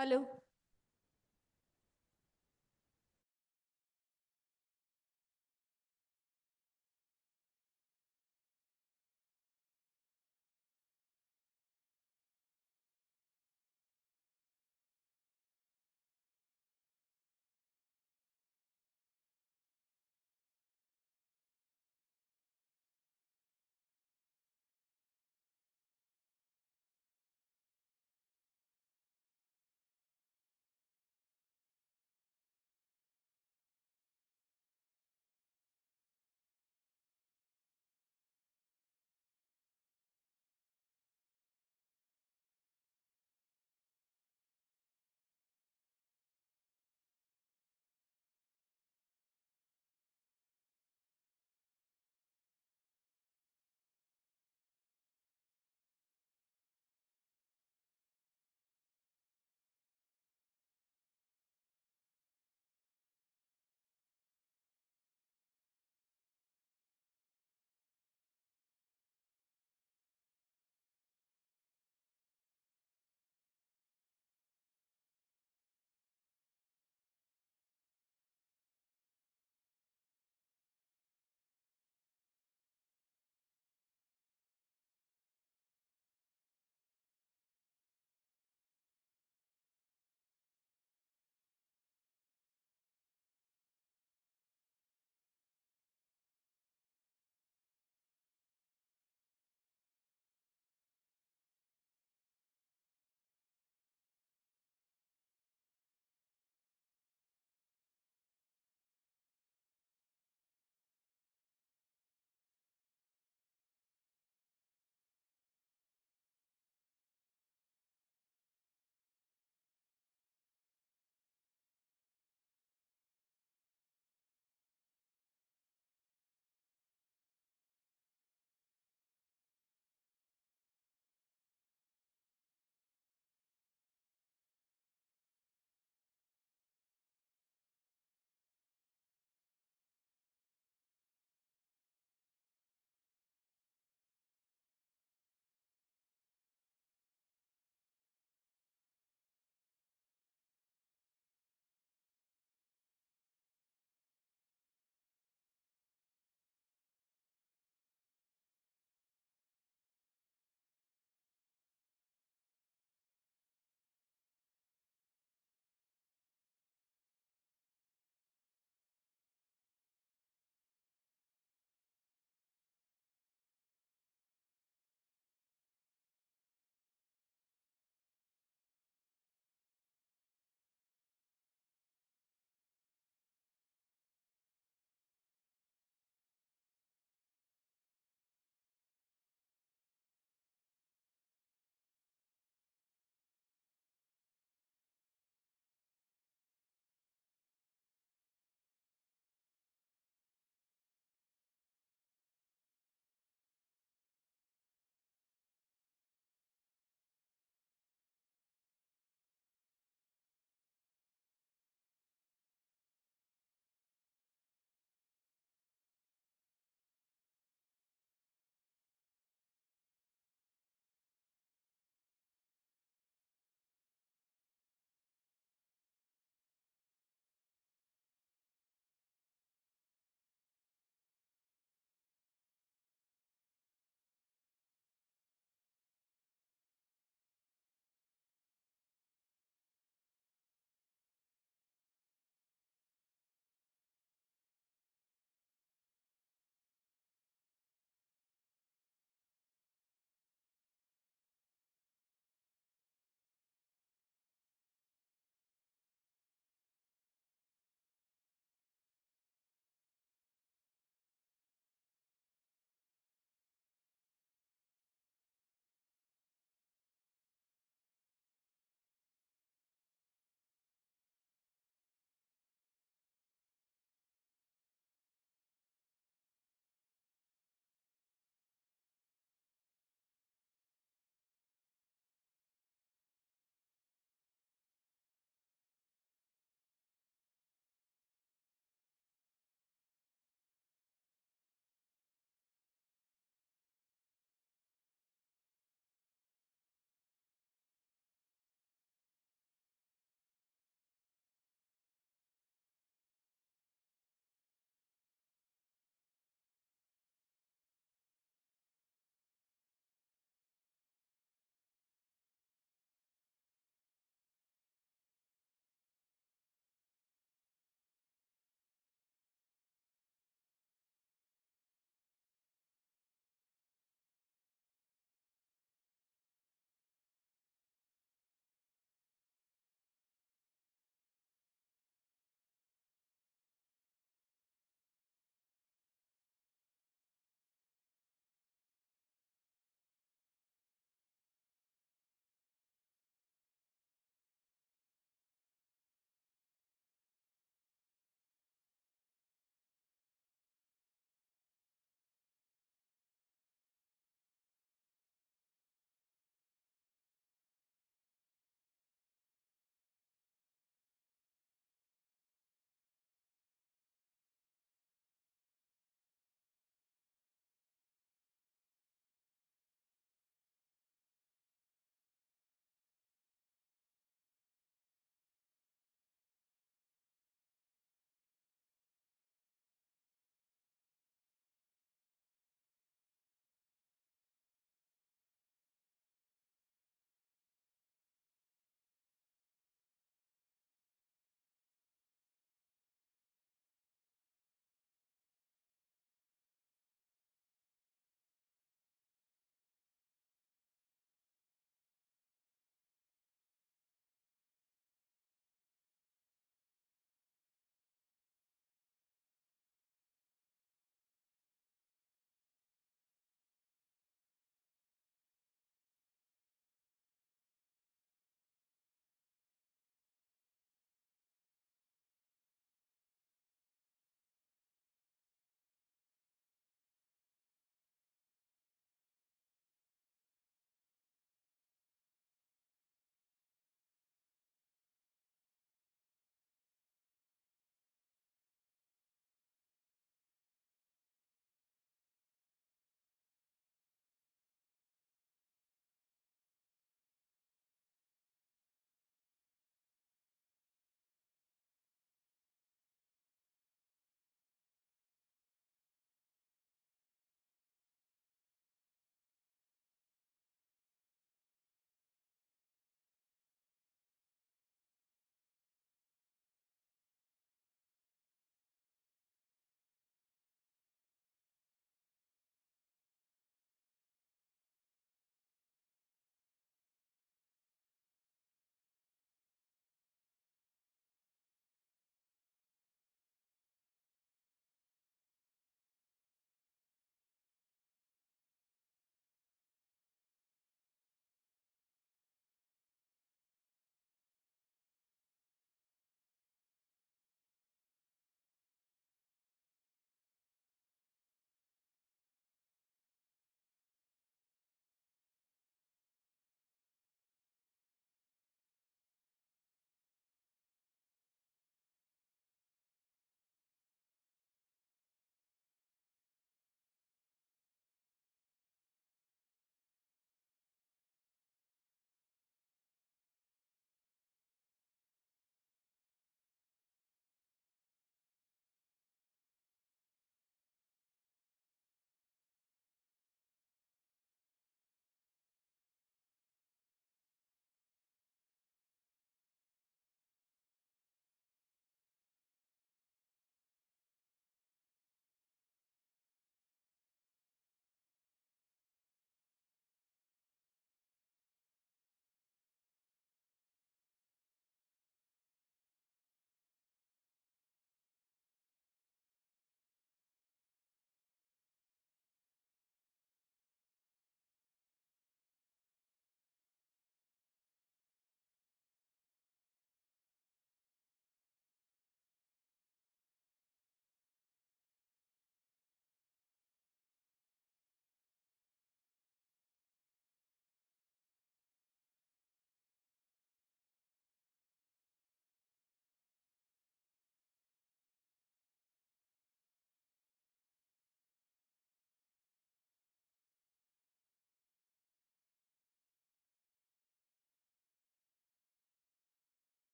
Hello.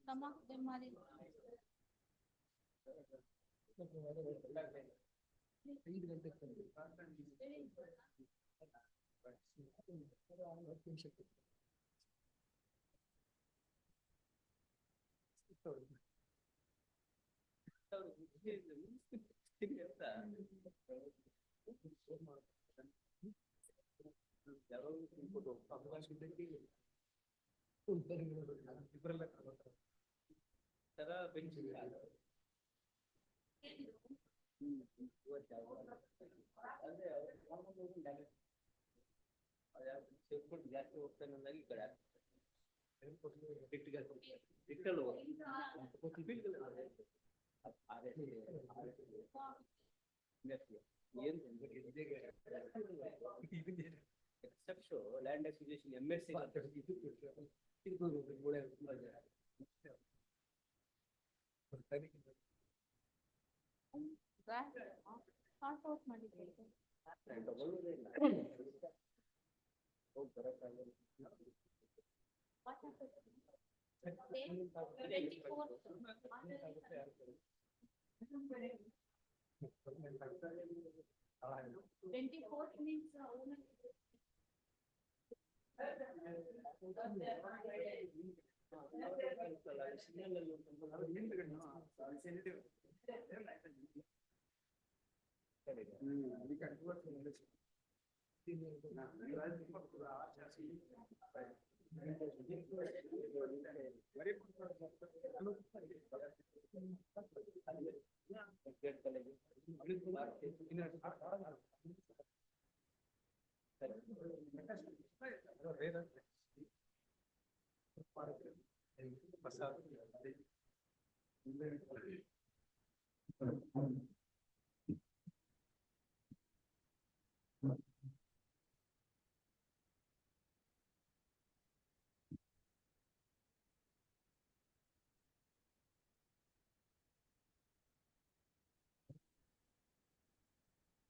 Some of them are in. Land acquisition MSc. Sort out medication. 24th means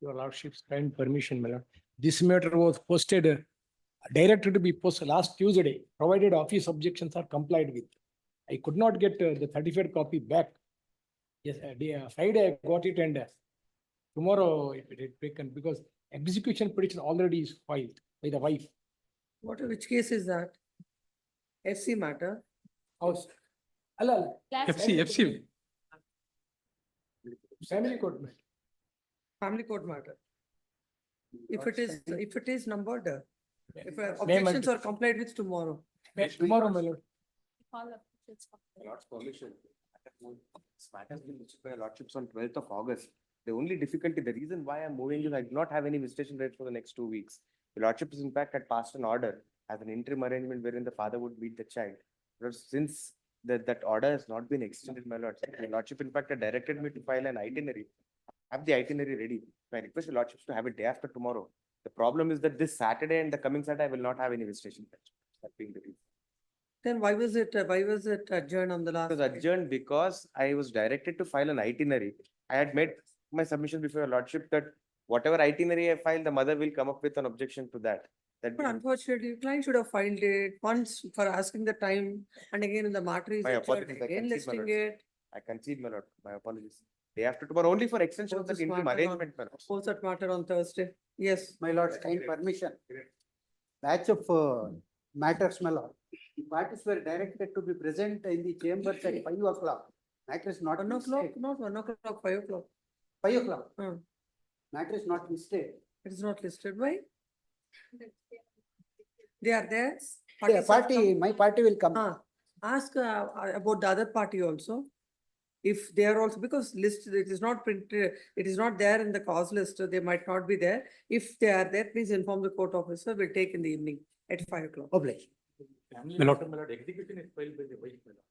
Your Lordship's kind permission, my lord. This matter was posted, directed to be posted last Tuesday, provided office objections are complied with. I could not get the certified copy back. Yes, Friday I got it, and tomorrow it will be taken because execution petition already is filed by the wife. Which case is that? FC matter? House. Allah, FC. family court. Matter. Family court matter. If it is numbered, if May objections are complied with tomorrow. Tomorrow, my lord. All of it's Lord's permission. This matter has been issued by your Lordships on 12th of August. The only difficulty, the reason why I'm moving is I do not have any visitation rights for the next 2 weeks. The Lordships, in fact, had passed an order as an interim arrangement wherein the father would meet the child. But since that order has not been extended, my lord, the Lordship, in fact, had directed me to file an itinerary. Have the itinerary ready. I request the Lordships to have it day after tomorrow. The problem is that this Saturday and the coming Saturday, I will not have any visitation rights. That being the reason. Then why was it adjourned on the last? It was adjourned because I was directed to file an itinerary. I had made my submission before your Lordship that whatever itinerary I filed, the mother will come up with an objection to that. But unfortunately, client should have filed it once for asking the time, and again in the matter is My adjourned, apologies, I again concede, my listing lord. it. I concede, my lord. My apologies. Day after tomorrow, only for extension of Post the this interim matter on- arrangement, my lord. Post that matter on Thursday. Yes. My lord's kind permission. Batch of matters, my lord. Parties were directed to be present in the chambers at 5 o'clock. Matter is not 1 o'clock, listed. not 1 o'clock, 5 o'clock. 5 o'clock. Hmm. Matter is not listed. It is not listed. Why? They are there. Yeah, Parties have come. my party will come. Ask about the other party also. If they are also, because list, it is not printed, it is not there in the cause list, they might not be there. If they are there, please inform the court officer, we'll take in the evening at 5 o'clock. Obliged. My lord, execution is filed by the wife, my lord.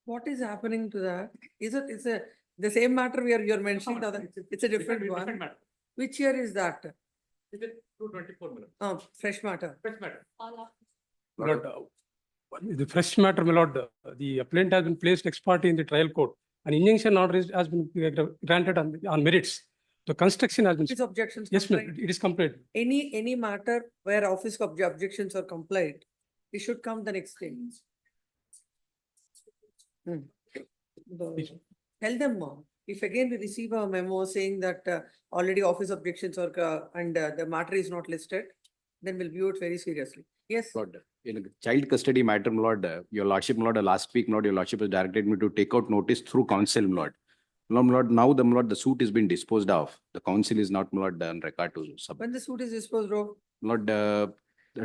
What is happening to that? Is it, the same matter you're mentioning, the other- it's a different one. matter. Which year is that? It is 224, my lord. Fresh matter. Fresh matter. all of. My lord, the fresh matter, my lord, the appellant has been placed ex parte in the trial court. An injunction order has been granted on merits. The construction has been. His objections. Yes, ma'am, complied. it is complete. Any matter where office objections are complied, it should come the next day. Tell them, if again we receive a memo saying that already office objections are, and the matter is not listed, then we'll view it very seriously. Yes, Lord, in a child custody matter, my Lord, your Lordship, my Lord, last week, my Lord, your Lordship has directed me to take out notice through council, my Lord. My Lord, now the, my Lord, the suit has been disposed of. The council is not, my Lord, on record to sub. when the suit is disposed of, Lord, the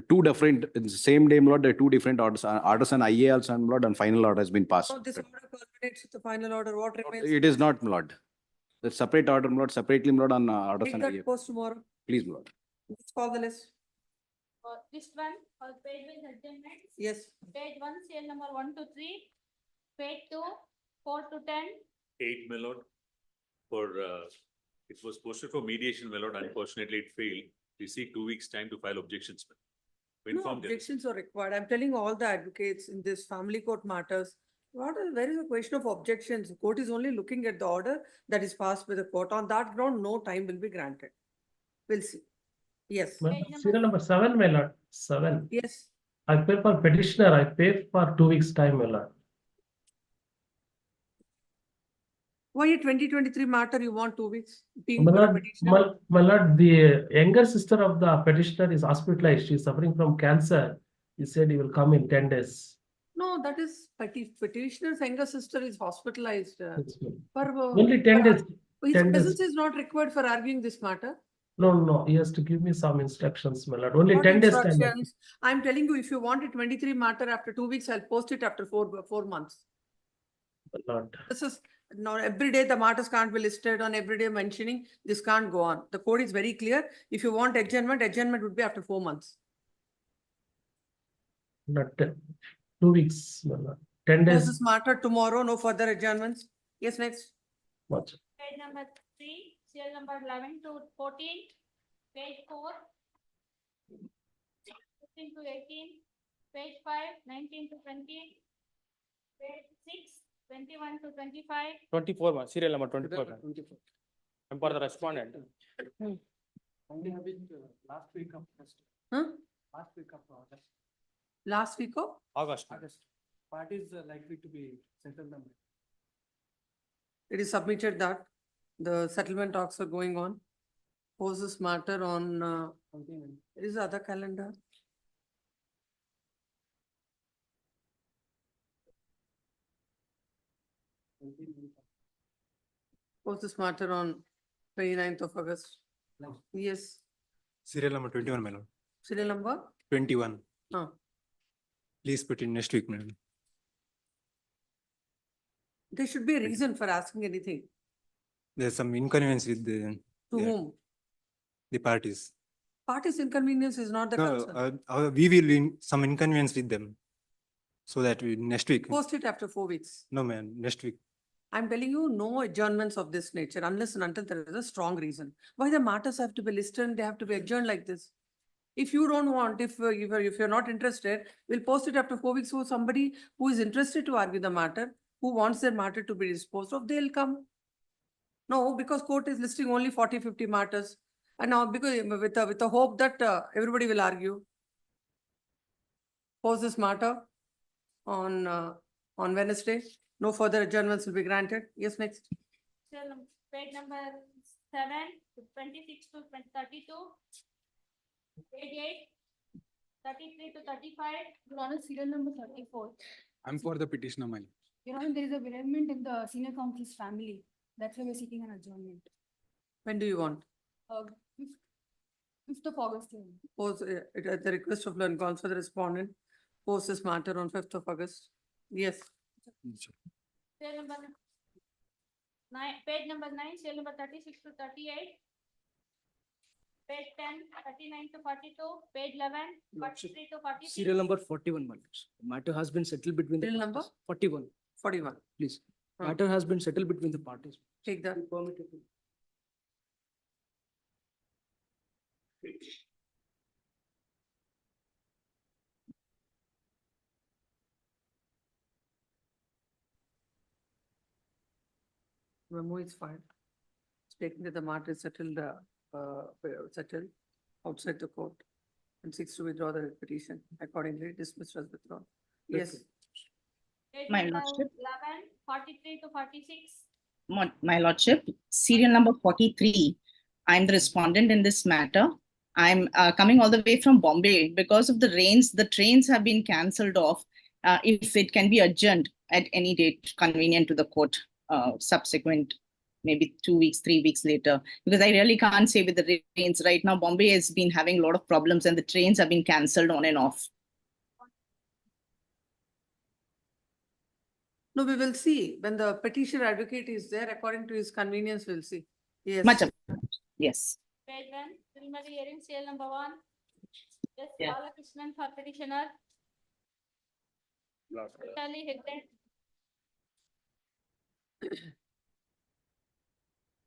two different, in the same day, my Lord, there are two different orders, orders on IA also, my Lord, and final order has been passed. so this order culminates with the final order, what remains? It is not, my Lord. The separate order, my Lord, separately, my Lord, on orders Take on that IA. post tomorrow. Please, my Lord. Let's call the list. This one, page with adjournments. Yes, Page one, serial number 1 to 3. Page 2, 4 to 10. 8, my lord. For, it was posted for mediation, my lord. Unfortunately, it failed. We seek 2 weeks' time to file objections. We no informed them. objections are required. I'm telling all the advocates in this family court matters. Where is the question of objections? The court is only looking at the order that is passed by the court. On that ground, no time will be granted. We'll see. Yes, Page number- Serial number 7, my lord, 7. yes. I pay for petitioner, I pay for 2 weeks' time, my lord. Why a 2023 matter you want 2 weeks? Being My for a lord, petitioner? my lord, the younger sister of the petitioner is hospitalized. She is suffering from cancer. He said he will come in 10 days. No, that is petitioner's younger sister is hospitalized. That's good. For, Only 10 days. his 10 days. presence is not required for arguing this matter. No, he has to give me some instructions, my lord. Only What 10 days time. instructions? I'm telling you, if you want a 23 matter after 2 weeks, I'll post it after 4 months. My lord. This is, no, every day the matters can't be listed on every day mentioning, this can't go on. The code is very clear. If you want adjournment would be after 4 months. Not 2 weeks, my lord. 10 Post days. this matter tomorrow, no further adjournments. Yes, next. Watch. Page number 3, serial number 11 to 14. Page 4. 15 to 18. Page 5, 19 to 20. Page 6, 21 to 25. 24 one, serial number 24. And for the respondent. Only have been last week of first, Huh? last week of August. Last week of? August. August. What is likely to be settled number? It is submitted that the settlement talks are going on. Post this matter on, it is the other calendar. Post this matter on 29th of August. Yes, Serial number 21, my lord. serial number? 21. Huh. Please put in next week, my lord. There should be a reason for asking anything. There's some inconvenience with To Yeah. whom? the parties. Party's inconvenience is not the No, concern. we will some inconvenience with them. So that we, next week. Post it after 4 weeks. No, man, next week. I'm telling you, no adjournments of this nature unless and until there is a strong reason. Why the matters have to be listed and they have to be adjourned like this? If you don't want, if you're not interested, we'll post it after 4 weeks for somebody who is interested to argue the matter, who wants their matter to be disposed of, they'll come. No, because court is listing only 40, 50 matters. And now because with the hope that everybody will argue. Post this matter on Wednesday. No further adjournments will be granted. Yes, next. Page number 7 to 26 to 32. Page 8, 33 to 35. Your Honor, serial number 34. I'm for the petitioner, my lord. Your Honor, there is a bereavement in the senior counsel's family. That's why we're seeking an adjournment. When do you want? 5th of August. Your Honor. Post it at the request of learned counsel for the respondent. Post this matter on 5th of August. Yes. Serial number 9, page number 9, serial number 36 to 38. Page 10, 39 to 42. Page 11, 43 to 46. Serial number 41, my lords. Matter has been settled between the Serial number? parties. 41, 41. please. Huh. Matter has been settled between the parties. Take that. Permitted. Memo is filed. Stating that the matter is settled outside the court and seeks to withdraw the petition. Accordingly, dismissed as withdrawn. Yes. Page My number lordship. 11, 43 to 46. My lordship, serial number 43. I'm the respondent in this matter. I'm coming all the way from Bombay. Because of the rains, the trains have been cancelled off. If it can be adjourned at any date convenient to the court, subsequent, maybe 2 weeks, 3 weeks later, because I really can't say with the rains. Right now, Bombay has been having a lot of problems and the trains have been cancelled on and off. No, we will see. When the petitioner advocate is there, according to his convenience, we'll see. Yes. Much of, yes. Page 1, preliminary hearing, serial number 1. Yes, Yeah. Balakrishnan for petitioner. Totally hidden.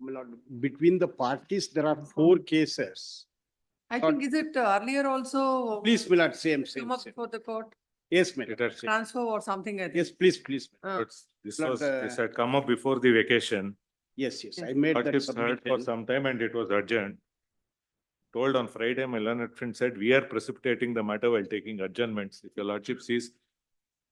My lord, between the parties, there are 4 cases. I think, is it earlier also? Please, my lord, same. Come up before the court, Yes, my It lord. had, transfer or something, I think. Yes, please. this Lord, was, this had come up before the vacation. Yes, I made that Lordships heard for submission. some time and it was urgent. Told on Friday, my learned friend said, we are precipitating the matter while taking adjournments. If your lordship sees,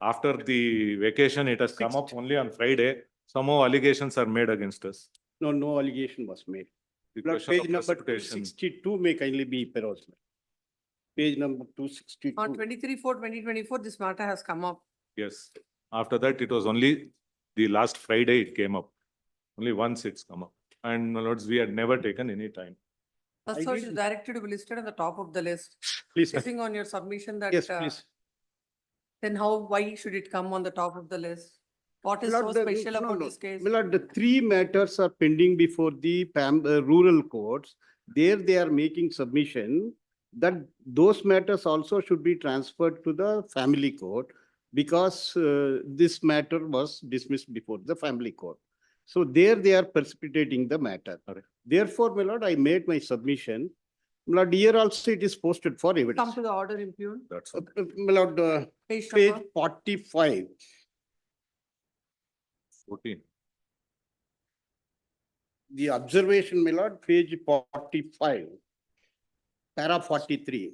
after the vacation, it has come up only on Friday. Somehow allegations are made against us. No allegation was made. The Lord, question of page number precipitation. 262 may kindly be perused. Page number 262. On 23/4/2024, this matter has come up. Yes. After that, it was only the last Friday it came up. Only once it's come up. And my lords, we had never taken any time. So it is did- directed to be listed on the top of the list. Please, Basing on your submission that. yes, please. Then why should it come on the top of the list? What is My so lord, the- special no, about no. this case? My lord, the 3 matters are pending before the rural courts. There they are making submission that those matters also should be transferred to the family court because this matter was dismissed before the family court. So there they are precipitating the matter. Correct. Therefore, my lord, I made my submission. My lord, here also it is posted for Come evidence. to the order impugned, That's all. My lord, page page number. 45. 14. The observation, my lord, page 45, para 43.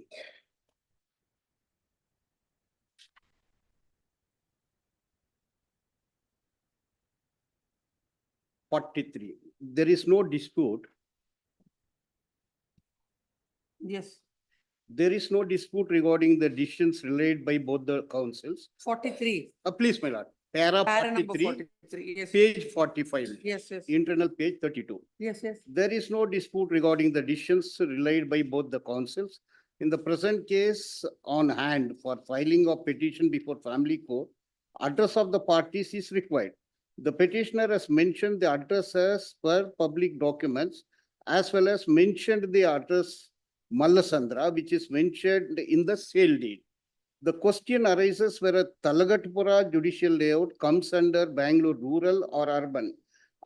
There is no dispute. Yes, There is no dispute regarding the decisions relayed by both the councils. 43, Please, my lord, para para number 43, 43, yes, page 45, yes, internal page 32. yes. There is no dispute regarding the decisions relayed by both the councils. In the present case on hand for filing of petition before family court, address of the parties is required. The petitioner has mentioned the address as per public documents as well as mentioned the address Mallasandra, which is mentioned in the sale deed. The question arises whether Talagatpura judicial layout comes under Bangalore rural or urban.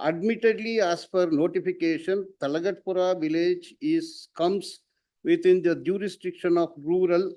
Admittedly, as per notification, Talagatpura village comes within the jurisdiction of rural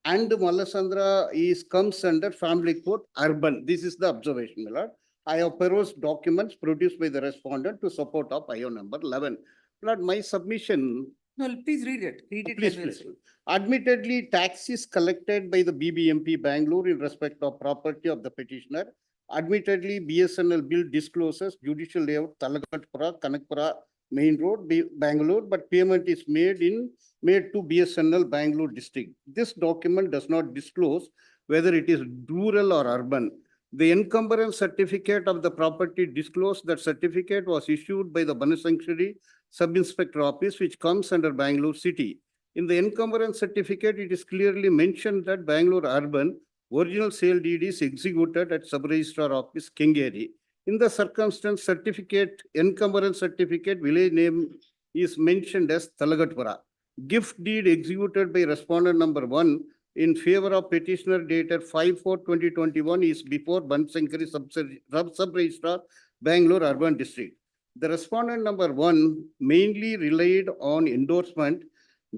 and Mallasandra comes under family court urban. This is the observation, my lord. I have perused documents produced by the respondent to support of IO number 11. Lord, my submission. No, please read it. Please, and we'll please. see. Admittedly, taxes collected by the BBMP Bangalore in respect of property of the petitioner. Admittedly, BSNL bill discloses judicial layout Talagatpura, Kanakpura main road, Bangalore, but payment is made to BSNL Bangalore district. This document does not disclose whether it is rural or urban. The encumbrance certificate of the property disclosed that certificate was issued by the Banasanctuary Sub-Inspector Office, which comes under Bangalore city. In the encumbrance certificate, it is clearly mentioned that Bangalore urban original sale deed is executed at Sub-Registrar Office, Kengeri. In the circumstance certificate, encumbrance certificate, village name is mentioned as Talagatpura. Gift deed executed by respondent number 1 in favor of petitioner dated 5/4/2021 is before Banasanctuary Sub-Registrar, Bangalore urban district. The respondent number 1 mainly relied on endorsement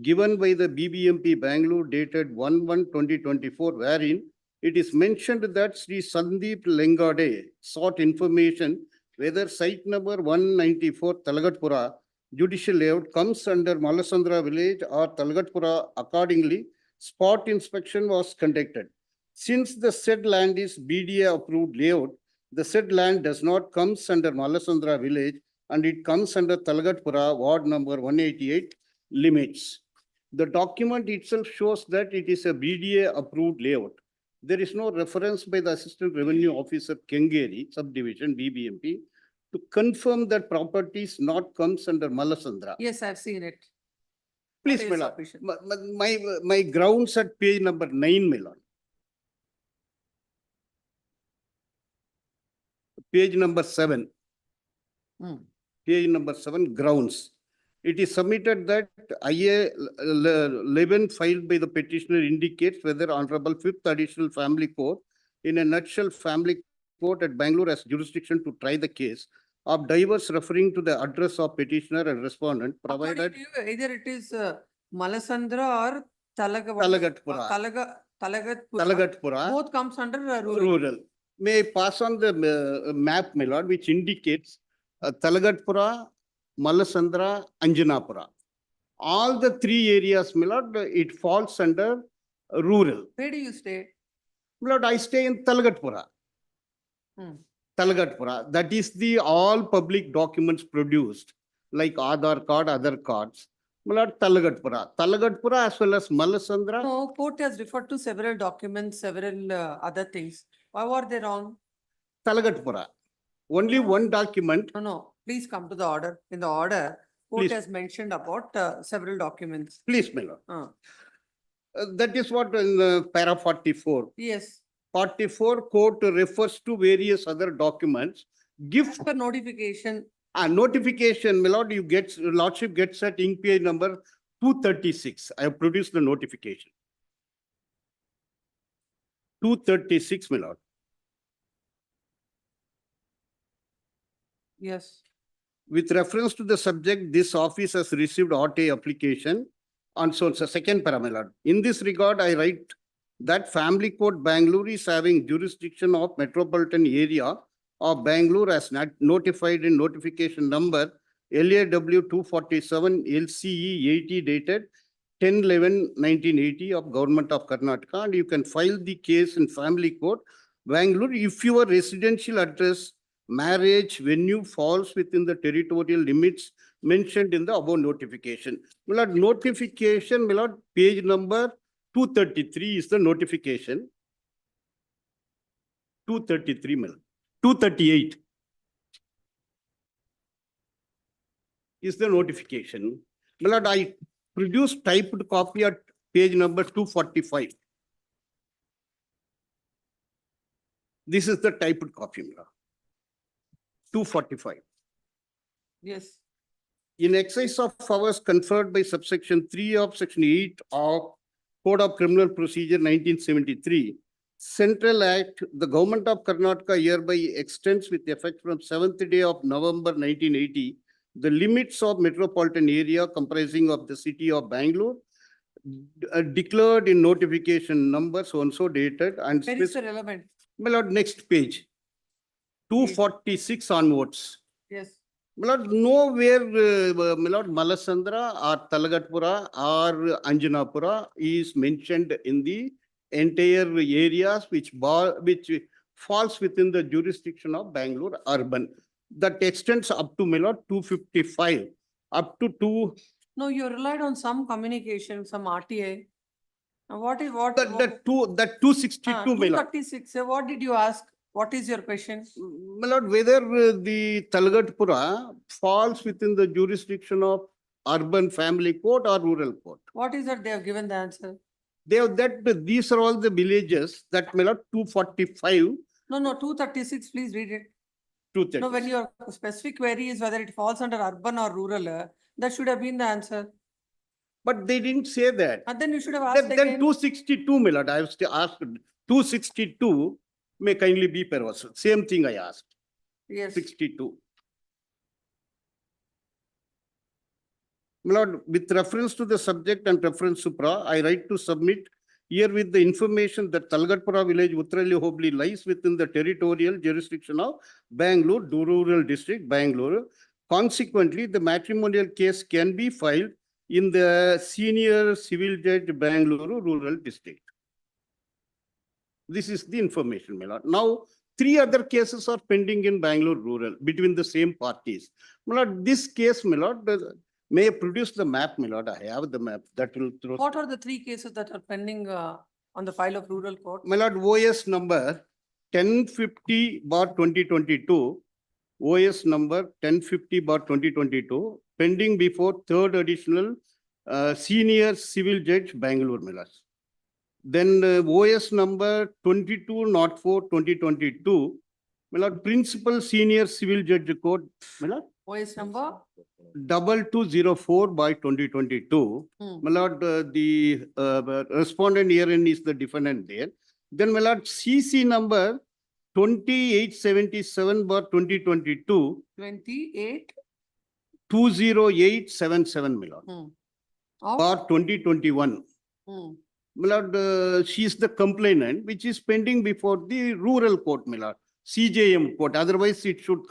given by the BBMP Bangalore dated 1/1/2024, wherein it is mentioned that Sri Sandeep Lengade sought information whether site number 194 Talagatpura judicial layout comes under Mallasandra village or Talagatpura. Accordingly, spot inspection was conducted. Since the said land is BDA approved layout, the said land does not comes under Malasandra village and it comes under Talagatpura, ward number 188 limits. The document itself shows that it is a BDA approved layout. There is no reference by the Assistant Revenue Officer Kengeri, subdivision BBMP, to confirm that property is not comes under Malasandra. Yes, I've seen it. Please, What is my lord, sufficient? my grounds at page number 9, my lord. Page number 7. Hmm. Page number 7, grounds. It is submitted that IA 11 filed by the petitioner indicates whether Honorable Fifth Additional Family Court, in a nutshell, Family Court at Bangalore has jurisdiction to try the case of divorce referring to the address of petitioner and respondent, According provided to you, either it is Malasandra or Talagatpura. Talagatpura. Talagatpura. Both comes under rural. Rural. May I pass on the map, my lord, which indicates Talagatpura, Malasandra, Anjanapura. All the three areas, my lord, it falls under rural. Where do you stay? My lord, I stay in Talagatpura. Hmm. Talagatpura. That is the all public documents produced, like Aadhaar card, other cards. My lord, Talagatpura. Talagatpura as well as Malasandra. No, court has referred to several documents, several other things. Why were they wrong? Talagatpura. Only one document. No, please come to the order. In the order, court Please. has mentioned about several documents. Please, my lord. Uh, That is what in para 44. Yes, 44 court refers to various other documents. Gift for notification, a notification, my lord, you get, lordship gets at ink page number 236. I have produced the notification. 236, my lord. yes. With reference to the subject, this office has received RTA application on so second para, my lord. In this regard, I write that Family Court Bangalore is having jurisdiction of metropolitan area of Bangalore as notified in notification number LAW 247 LCE 80 dated 10/11/1980 of Government of Karnataka, and you can file the case in Family Court Bangalore if your residential address, marriage venue falls within the territorial limits mentioned in the above notification. My lord, notification, my lord, page number 233 is the notification. 233, my lord. 238 is the notification. My lord, I produced typed copy at page number 245. This is the typed copy, my lord. 245. Yes. In excess of powers conferred by subsection 3 of section 8 of Code of Criminal Procedure 1973, Central Act, the Government of Karnataka hereby extends with effect from 7th day of November 1980, the limits of metropolitan area comprising of the city of Bangalore, declared in notification number so and so dated and. Where is the relevant? My lord, next page. 246 onwards. Yes. My lord, nowhere, my lord, Malasandra or Talagatpura or Anjanapura is mentioned in the entire areas which falls within the jurisdiction of Bangalore urban. That extends up to, my lord, 255, up to 2. No, you relied on some communication, some RTA. Now what is what? That 262, my lord. 236. What did you ask? What is your question? My lord, whether the Talagatpura falls within the jurisdiction of urban family court or rural court. What is that they have given the answer? They have that, these are all the villages that, my lord, 245. No, 236, please read it. 236. No, when your specific query is whether it falls under urban or rural, that should have been the answer. But they didn't say that. And then you should have asked Then again. 262, my lord, I have asked 262 may kindly be perverse. Same thing I asked. Yes. 62. My lord, with reference to the subject and reference supra, I write to submit here with the information that Talagatpura village, Uttaralli Hobli lies within the territorial jurisdiction of Bangalore, rural district, Bangalore. Consequently, the matrimonial case can be filed in the senior civil judge, Bangalore, rural district. This is the information, my lord. Now, 3 other cases are pending in Bangalore rural between the same parties. My lord, this case, my lord, may I produce the map, my lord? I have the map that will throw. What are the 3 cases that are pending on the file of rural court? My lord, OS number 1050/2022, OS number 1050/2022, pending before 3rd additional senior civil judge, Bangalore, my lord. Then OS number 2204/2022, my lord, principal senior civil judge court, my lord, OS number? 2204/2022. My lord, the respondent herein is the defendant there. Then, my lord, CC number 2877/2022, 28? 20877, my lord, Of? bar 2021. Hmm. My lord, she is the complainant, which is pending before the rural court, my lord, CJM court. Otherwise, it should,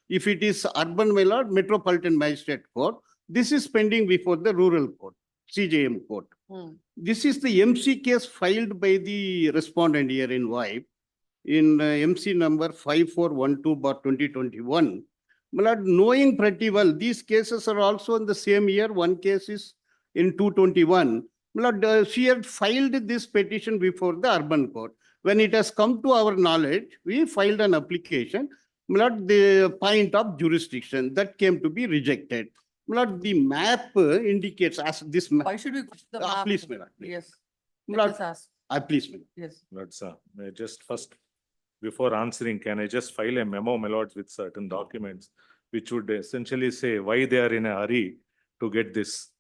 if it is urban, my lord, Metropolitan Magistrate Court. This is pending before the rural court, CJM court. Hmm. This is the MC case filed by the respondent here in Vibe in MC number 5412/2021. My lord, knowing pretty well, these cases are also in the same year. One case is in 221. My lord, she had filed this petition before the urban court. When it has come to our knowledge, we filed an application. My lord, the point of jurisdiction that came to be rejected. My lord, the map indicates as this map. Why should we? Put the map? Please, my lord. Please. Yes. My Let lord, us ask. please, my lord. Yes. Lord, sir, may I just first, before answering, can I just file a memo, my lords, with certain documents which would essentially say why they are in a hurry to get this?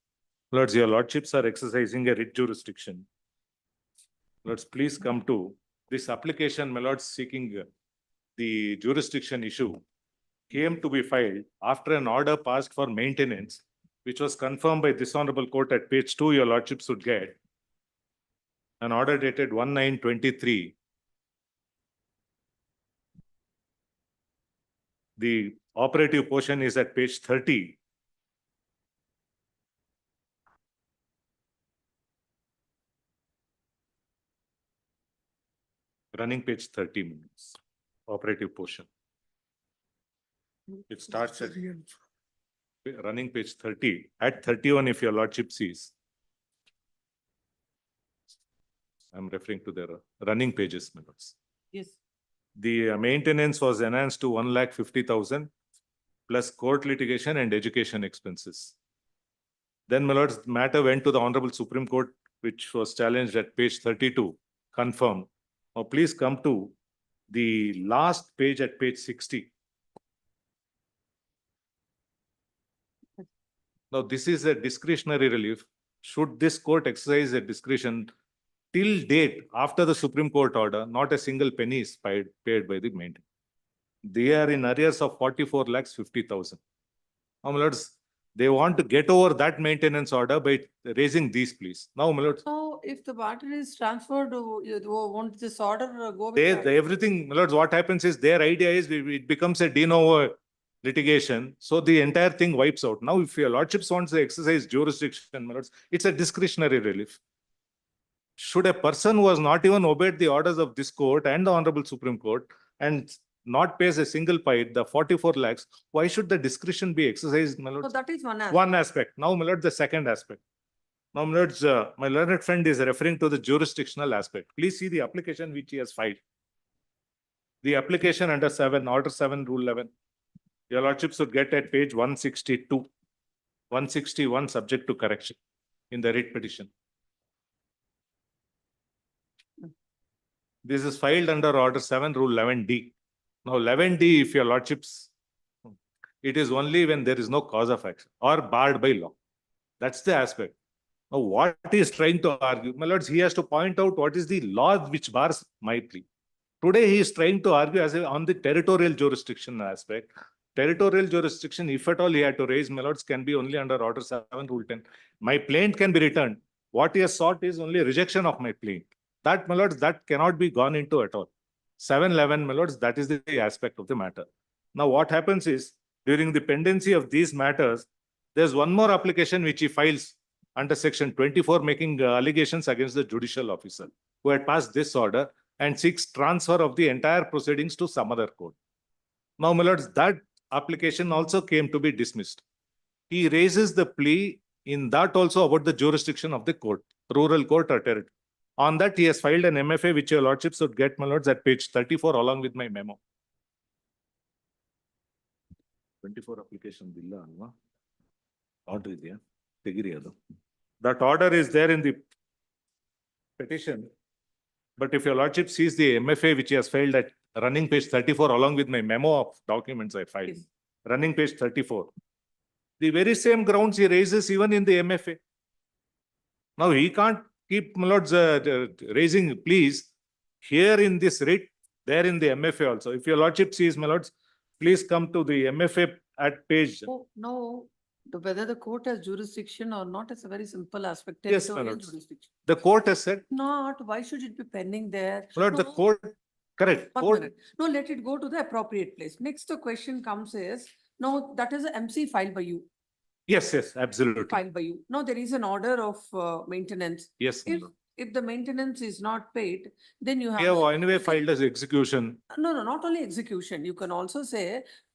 Lords, your lordships are exercising a writ jurisdiction. Lords, please come to this application, my lords, seeking the jurisdiction issue came to be filed after an order passed for maintenance, which was confirmed by this honorable court at page 2, your lordships would get. An order dated 1/9/23. The operative portion is at page 30. Running page 30 minutes, operative portion. It starts at running page 30. At 31, if your lordship sees. I'm referring to the running pages, my lords. Yes. The maintenance was enhanced to 1,50,000 plus court litigation and education expenses. Then, my lords, the matter went to the Honorable Supreme Court, which was challenged at page 32, confirmed. Now, please come to the last page at page 60. Now, this is a discretionary relief. Should this court exercise a discretion, till date, after the Supreme Court order, not a single penny is paid by the maintenance. They are in arrears of 44,50,000. Now, my lords, they want to get over that maintenance order by raising these, please. Now, my lords, So if the matter is transferred, won't this order go with that? everything, my lords, what happens is their idea is it becomes a de novo litigation. So the entire thing wipes out. Now, if your lordships wants to exercise jurisdiction, my lords, it's a discretionary relief. Should a person who has not even obeyed the orders of this court and the Honorable Supreme Court and not pays a single pite, the 44 lakhs, why should the discretion be exercised, my lords? So that is one aspect. One aspect. Now, my lord, the second aspect. Now, my lords, my learned friend is referring to the jurisdictional aspect. Please see the application which he has filed. The application under 7, Order 7, Rule 11. Your lordships would get at page 162, 161, subject to correction in the writ petition. This is filed under Order 7, Rule 11D. Now, 11D, if your lordships, it is only when there is no cause of action or barred by law. That's the aspect. Now, what he is trying to argue, my lords, he has to point out what is the law which bars my plea. Today, he is trying to argue on the territorial jurisdiction aspect. Territorial jurisdiction, if at all he had to raise, my lords, can be only under Order 7, Rule 10. My plaint can be returned. What he has sought is only rejection of my plaint. That, my lords, that cannot be gone into at all. 711, my lords, that is the aspect of the matter. Now, what happens is, during the pendency of these matters, there's one more application which he files under section 24, making allegations against the judicial officer who had passed this order and seeks transfer of the entire proceedings to some other court. Now, my lords, that application also came to be dismissed. He raises the plea in that also about the jurisdiction of the court, rural court or territory. On that, he has filed an MFA, which your lordship should get, my lords, at page 34 along with my memo. 24 application ಇಲ್ಲ ಅಲ್ವಾ? Order ಇದೆಯಾ? ತೆಗಿರಿ ಅದು. That order is there in the petition. But if your lordship sees the MFA which he has filed at running page 34 along with my memo of documents I filed, Yes. running page 34, the very same grounds he raises even in the MFA. Now he can't keep, my lords, raising pleas here in this writ, there in the MFA also. If your lordship sees, my lords, please come to the MFA at page. Oh, no, whether the court has jurisdiction or not is a very simple aspect. Yes, my Territorial lords. jurisdiction. The court has said, Not, why should it be pending there? my lord, the No, court, correct, one court, minute. No, let it go to the appropriate place. Next, the question comes is, no, that is a MC filed by you, yes, yes, absolutely. filed by you. No, there is an order of maintenance. Yes, my If, lord. if the maintenance is not paid, then you We have. have anyway filed as execution. No, no, not only execution. You can also say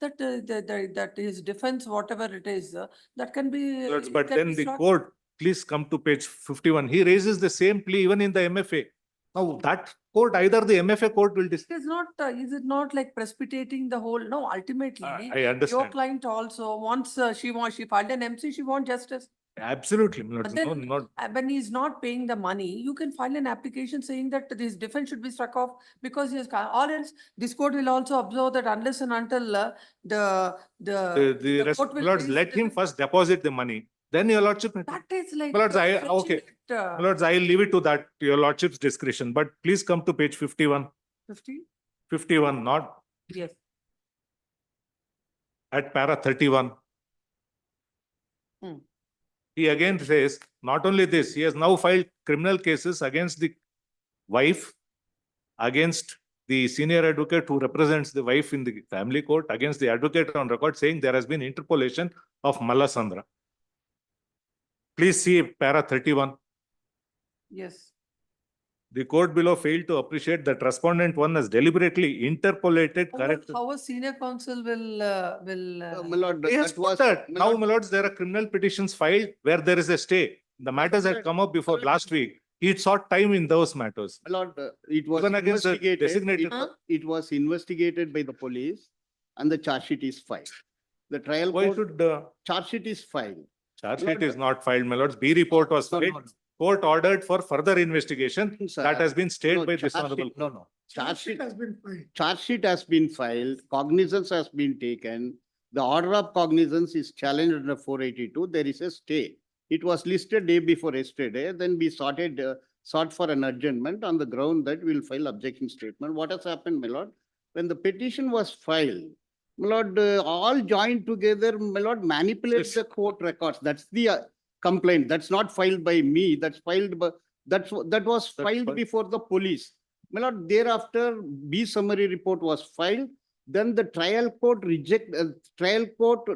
that that his defense, whatever it is, that can be. Lords, it but can then be the struck. court, please come to page 51. He raises the same plea even in the MFA. Now that court, either the MFA court will It is not, is it not like precipitating the whole, no, ultimately. I Your understand. client also, once she filed an MC, she wants justice. Absolutely, my lords. But then, No, not, when he's not paying the money, you can file an application saying that this defense should be struck off because he has, or else this court will also observe that unless and until the the rest, court my will lords, pay let him citizen- first deposit the money. Then your lordship. That is like. My lords, okay. My lords, I'll leave it to that, to your lordship's discretion, but please come to page 51, 50, 51, not yes. at para 31. Hmm. He again says, not only this, he has now filed criminal cases against the wife, against the senior advocate who represents the wife in the family court, against the advocate on record saying there has been interpolation of Mallasandra. Please see para 31. Yes. The court below failed to appreciate that respondent one has deliberately interpolated correct. How a senior counsel will. My lord, He has that put was. that. my Now, lord, my lords, there are criminal petitions filed where there is a stay. The matters had come up before last week. He sought time in those matters. my lord, it was Even against the investigated, designated- it was investigated by the police and the charge sheet is filed. The trial Why court, should charge sheet is filed. charge sheet is not filed, my lords? B report was No, no, filed. Court ordered for further investigation. Sir, That has been stayed no, by this charge honorable. sheet- No, no. Charge sheet has been filed. charge sheet has been filed, cognizance has been taken. The order of cognizance is challenged under 482. There is a stay. It was listed day before yesterday. Then we sought for an adjournment on the ground that we'll file objection statement. What has happened, my lord? When the petition was filed, my lord, all joined together, my lord, manipulate the court records. That's the complaint. That's not filed by me. That's filed by, that was filed fine. before the police. My lord, thereafter, B summary report was filed. Then the trial court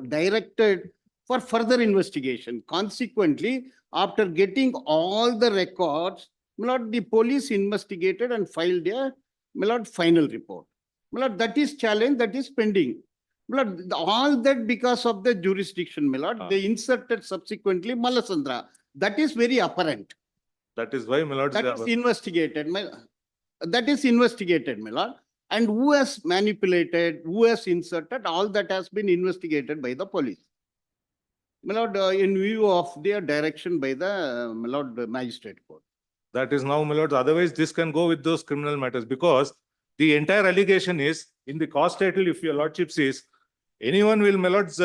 directed for further investigation. Consequently, after getting all the records, my lord, the police investigated and filed a, my lord, final report. My lord, that is challenge, that is pending. My lord, all that because of the jurisdiction, my lord, they inserted subsequently Mallasandra. That is very apparent. That is why, my lords. That is investigated, that is investigated, my lord. And who has manipulated, who has inserted, all that has been investigated by the police. My lord, in view of their direction by the, my lord, the magistrate court. That is now, my lords. Otherwise, this can go with those criminal matters because the entire allegation is in the cause title, if your lordship says, anyone will, my lords,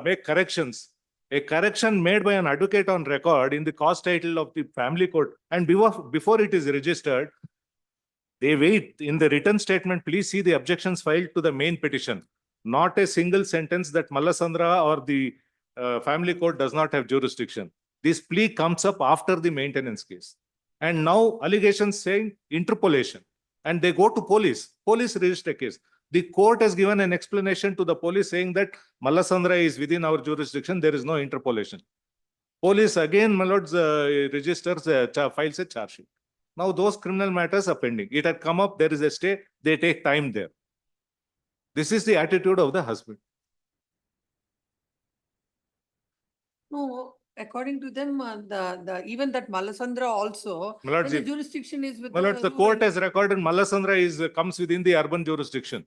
make corrections. A correction made by an advocate on record in the cause title of the family court and before it is registered, they wait in the written statement. Please see the objections filed to the main petition. Not a single sentence that Mallasandra or the family court does not have jurisdiction. This plea comes up after the maintenance case. And now allegations saying interpolation. And they go to police. Police register a case. The court has given an explanation to the police saying that Mallasandra is within our jurisdiction. There is no interpolation. Police again, my lords, registers, files a charge sheet. Now those criminal matters are pending. It had come up, there is a stay, they take time there. This is the attitude of the husband. No, according to them, even that Malasandra also, My lords, then the if- jurisdiction is with My lords, the court has recorded Malasandra comes within the urban jurisdiction.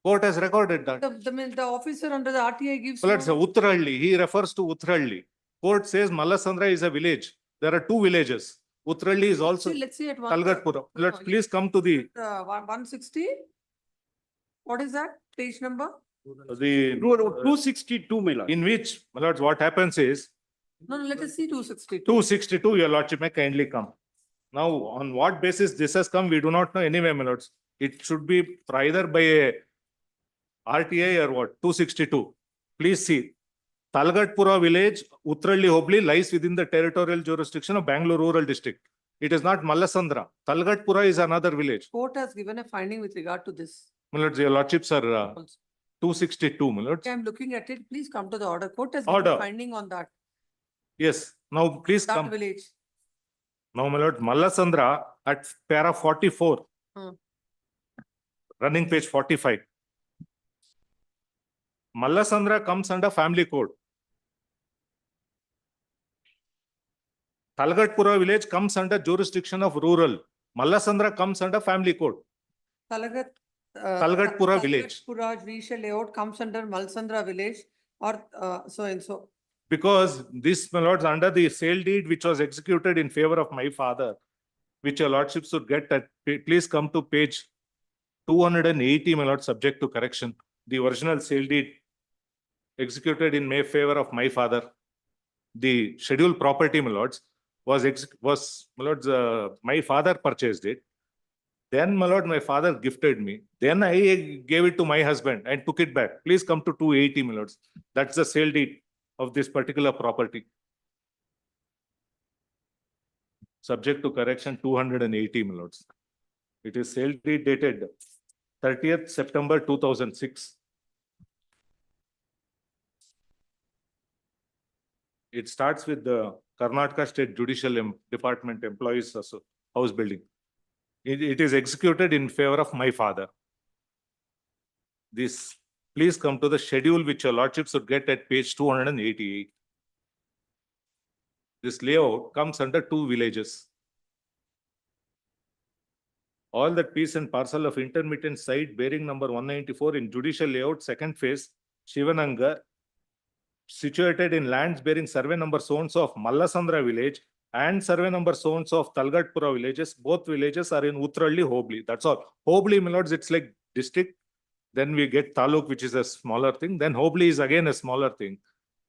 Court has recorded that. The officer under the RTI gives. My lords, no- Uttaralli, he refers to Uttaralli. Court says Malasandra is a village. There are two villages. Uttaralli is also Let's see at one. Talgatpura. Let's please come to the 160? What is that? Page number? the 262, my lord. in which, my lords, what happens is No, let us see 262. 262, your lordship may kindly come. Now, on what basis this has come, we do not know anyway, my lords. It should be either by a RTI or what, 262. Please see, Talgatpura village, Uttaralli Hobli lies within the territorial jurisdiction of Bangalore Rural District. It is not Malasandra. Talgatpura is another village. Court has given a finding with regard to this. My lords, your lordships are also. 262, my lords. Okay, I'm looking at it. Please come to the order. Court has given Order. a finding on that, Yes, now please that come. village. Now, my lord, Malasandra at para 44. Hmm. Running page 45. Malasandra comes under family code. Talgatpura village comes under jurisdiction of rural. Malasandra comes under family code. Talagat. Talgatpura village. Talgatpura judicial layout comes under Malsandra village or so and so. Because this, my lords, under the sale deed which was executed in favor of my father, which your lordship should get at, please come to page 280, my lord, subject to correction. The original sale deed executed in favor of my father. The scheduled property, my lords, was my lords, my father purchased it. Then, my lord, my father gifted me. Then I gave it to my husband and took it back. Please come to 280, my lords. That's the sale deed of this particular property. Subject to correction 280, my lords. It is sale deed dated 30th September 2006. It starts with the Karnataka State Judicial Department Employees House Building. It is executed in favor of my father. This, please come to the schedule which your lordship should get at page 288. This layout comes under two villages. All that piece and parcel of intermittent site bearing number 194 in judicial layout, second phase, Shivananga, situated in lands bearing survey number zones of Malasandra village and survey number zones of Talgatpura villages. Both villages are in Uttaralli, Hobli. That's all. Hobli, my lords, it's like district. Then we get Taluk, which is a smaller thing. Then Hobli is again a smaller thing.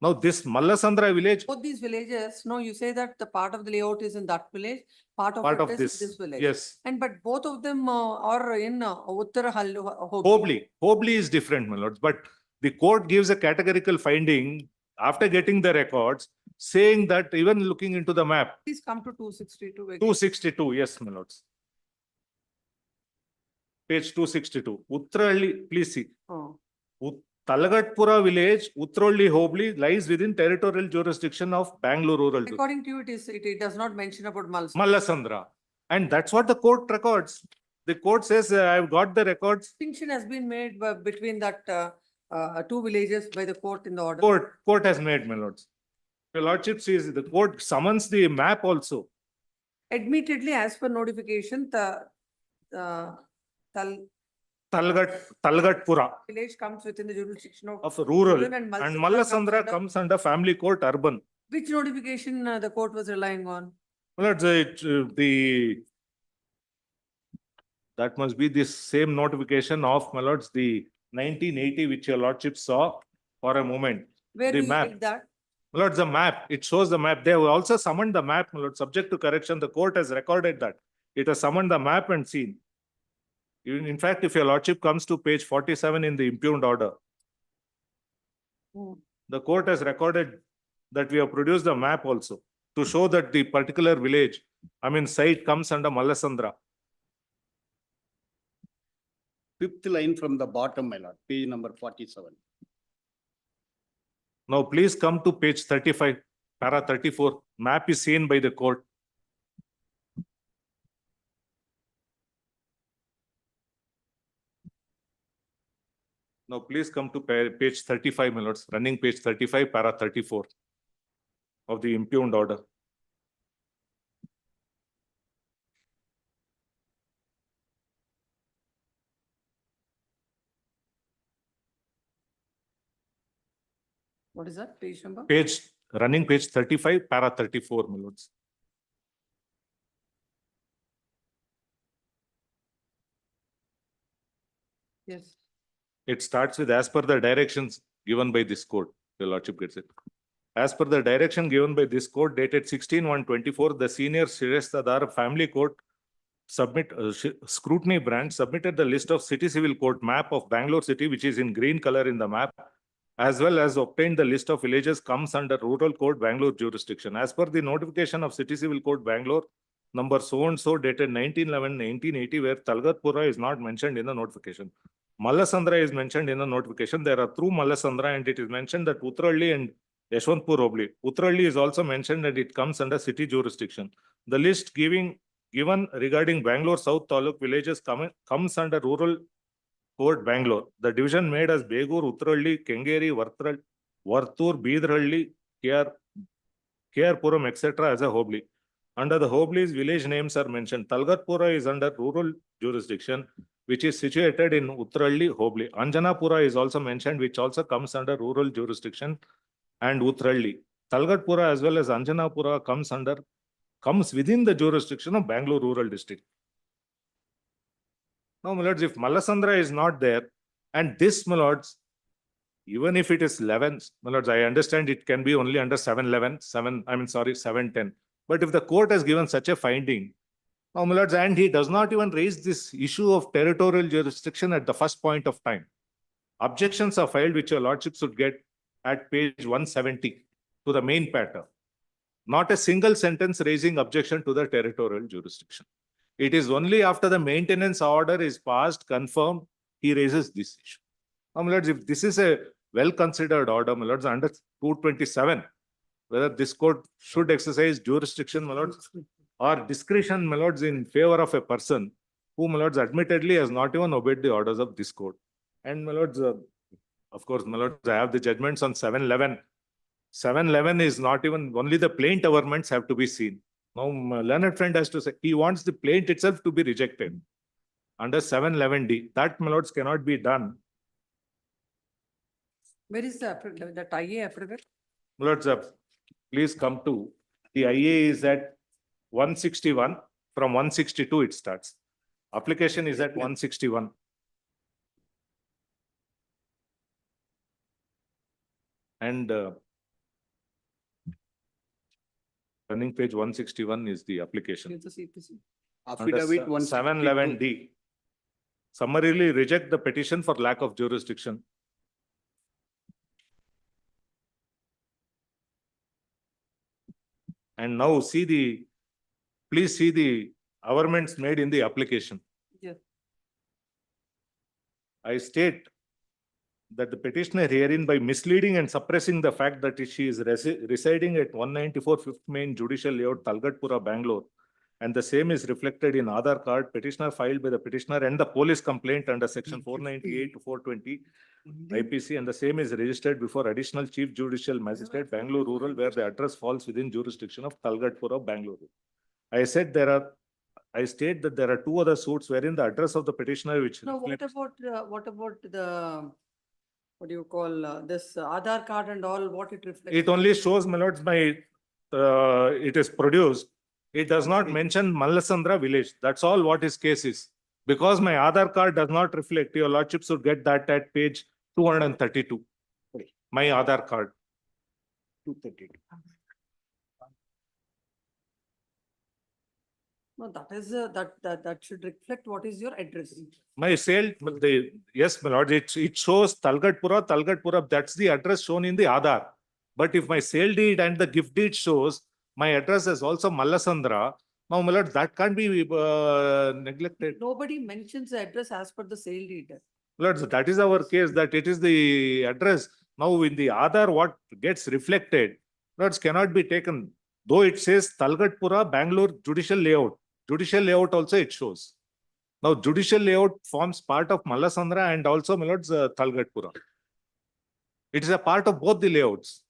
Now this Malasandra village, Both these villages, no, you say that the part of the layout is in that village, part part of of it is this. village. Yes. And but both of them are in Uttarahallu. Hobli. Hobli is different, my lords. But the court gives a categorical finding after getting the records, saying that even looking into the map, Please come to 262. again. 262, yes, my lords. Page 262. Uttaralli, please see. Oh. Talgatpura village, Uttaralli Hobli lies within territorial jurisdiction of Bangalore Rural. According to you, it does not mention about Malasandra. Malasandra. And that's what the court records. The court says, I've got the records. Distinction has been made between that two villages by the court in the order. Court has made, my lords. Your lordship says the court summons the map also. Admittedly, as per notification, the Talgatpura village comes within the jurisdiction of rural and and Malasandra comes under family court urban. Which notification the court was relying on? Well, that must be the same notification of, my lords, the 1980, which your lordship saw for a moment. Where The do you map. get that? My lords, the map, it shows the map. They have also summoned the map, my lord, subject to correction. The court has recorded that. It has summoned the map and seen. In fact, if your lordship comes to page 47 in the impugned order, the court has recorded that we have produced the map also to show that the particular village, site comes under Malasandra. Fifth line from the bottom, my lord, page number 47. Now, please come to page 35, para 34. Map is seen by the court. Now, please come to page 35, my lords, running page 35, para 34 of the impugned order. What is that, page number? Running page 35, para 34, my lords. Yes. It starts with as per the directions given by this court. Your lordship gets it. As per the direction given by this court dated 16/1/24, the senior Shrestadar family court scrutiny branch submitted the list of city civil court map of Bangalore city, which is in green color in the map, as well as obtained the list of villages comes under rural code Bangalore jurisdiction. As per the notification of city civil court Bangalore number so and so dated 19/11/1980, where Talgatpura is not mentioned in the notification. Mallasandra is mentioned in the notification. There are through Mallasandra, and it is mentioned that Utralli and Yashwantpur Hobli. Utralli is also mentioned and it comes under city jurisdiction. The list given regarding Bangalore South Taluk villages comes under rural code Bangalore. The division made as Begur, Utralli, Kengeri, Vartur, Bidrhalli, Puram, etc. as a Hobli. Under the Hoblis, village names are mentioned. Talgatpura is under rural jurisdiction, which is situated in Utralli, Hobli. Anjanapura is also mentioned, which also comes under rural jurisdiction and Utralli. Talgatpura as well as Anjanapura comes within the jurisdiction of Bangalore rural district. Now, my lords, if Mallasandra is not there, and this, my lords, even if it is 11, my lords, I understand it can be only under 711, 710. But if the court has given such a finding, now, my lords, and he does not even raise this issue of territorial jurisdiction at the first point of time. Objections are filed, which your lordship should get at page 170 to the main pattern. Not a single sentence raising objection to the territorial jurisdiction. It is only after the maintenance order is passed, confirmed, he raises this issue. Now, my lords, if this is a well-considered order, my lords, under 227, whether this court should exercise jurisdiction, my lords, or discretion, my lords, in favor of a person who, my lords, admittedly has not even obeyed the orders of this court. And, my lords, of course, my lords, I have the judgments on 711. 711 is not even, only the plaint averments have to be seen. Now, my learned friend has to say, he wants the plaint itself to be rejected under 711D. That, my lords, cannot be done. Where is the IA affidavit? My lords, please come to, the IA is at 161, from 162 it starts. Application is at 161. And running page 161 is the application. Give the CPC. Affidavit 711D. Summarily reject the petition for lack of jurisdiction. And now please see the averments made in the application. Yes. I state that the petitioner herein, by misleading and suppressing the fact that she is residing at 194 5th Main Judicial Layout, Talgatpura, Bangalore, and the same is reflected in Aadhaar card, petitioner filed by the petitioner and the police complaint under section 498 to 420 IPC, and the same is registered before Additional Chief Judicial Magistrate, Bangalore Rural, where the address falls within jurisdiction of Talgatpura, Bangalore. I state that there are two other suits wherein the address of the petitioner which No, what reflects. about the, what do you call, this Aadhaar card and all, what it reflects? It only shows, my lords, it is produced. It does not mention Mallasandra village. That's all what his case is. Because my Aadhaar card does not reflect, your lordship should get that at page 232. My Aadhaar card. 232. No, that is, that should reflect what is your address. My sale, yes, my lord, it shows Talgatpura, that's the address shown in the Aadhaar. But if my sale deed and the gift deed shows my address is also Mallasandra, now, my lord, that can't be neglected. Nobody mentions the address as per the sale deed. Lords, that is our case, that it is the address. Now, in the Aadhaar, what gets reflected, lords, cannot be taken. Though it says Talgatpura, Bangalore Judicial Layout also it shows. Now judicial layout forms part of Mallasandra and also, my lords, Talgatpura. It is a part of both the layouts.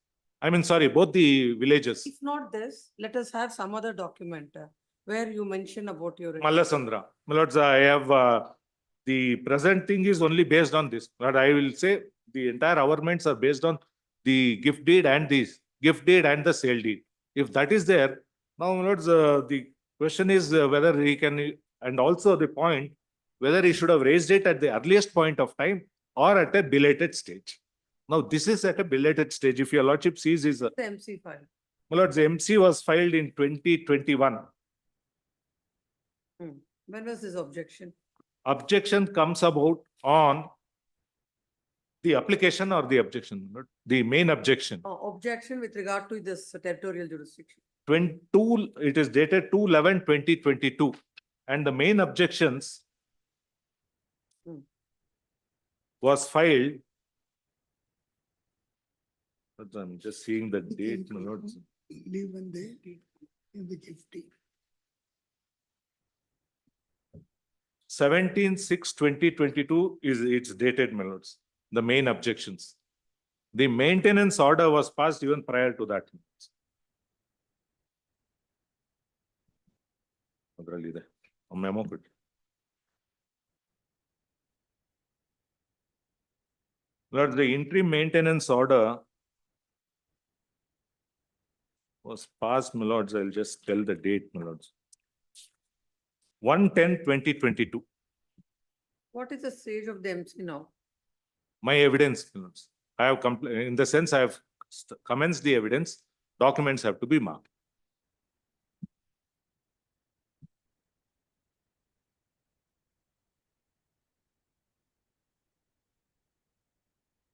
I mean, sorry, both the villages. If not this, let us have some other document where you mention about your. Mallasandra. My lords, I have, the present thing is only based on this, but I will say the entire averments are based on the gift deed and the sale deed. If that is there, now, my lords, the question is whether he can, and also the point, whether he should have raised it at the earliest point of time or at a belated stage. Now, this is at a belated stage. If your lordship sees is, The MC file. my lords, the MC was filed in 2021. When was this objection? Objection comes about on the application or the objection, not the main objection. Objection with regard to this territorial jurisdiction. 22, it is dated 2/11/2022, and the main objections Hmm. was filed. But I'm just seeing the date, my lords. Leave when they in the gift deed. 17/6/2022 is it's dated, my lords. The main objections. The maintenance order was passed even prior to that. ಅದರಲ್ಲಿ ಇದೆ. ಆ memo ಕೊಡಿ. Lord, the interim maintenance order was passed, my lords. I'll just tell the date, my lords. 1/10/2022. What is the stage of the MC now? My evidence, my lords. I have in the sense I have commenced the evidence. Documents have to be marked.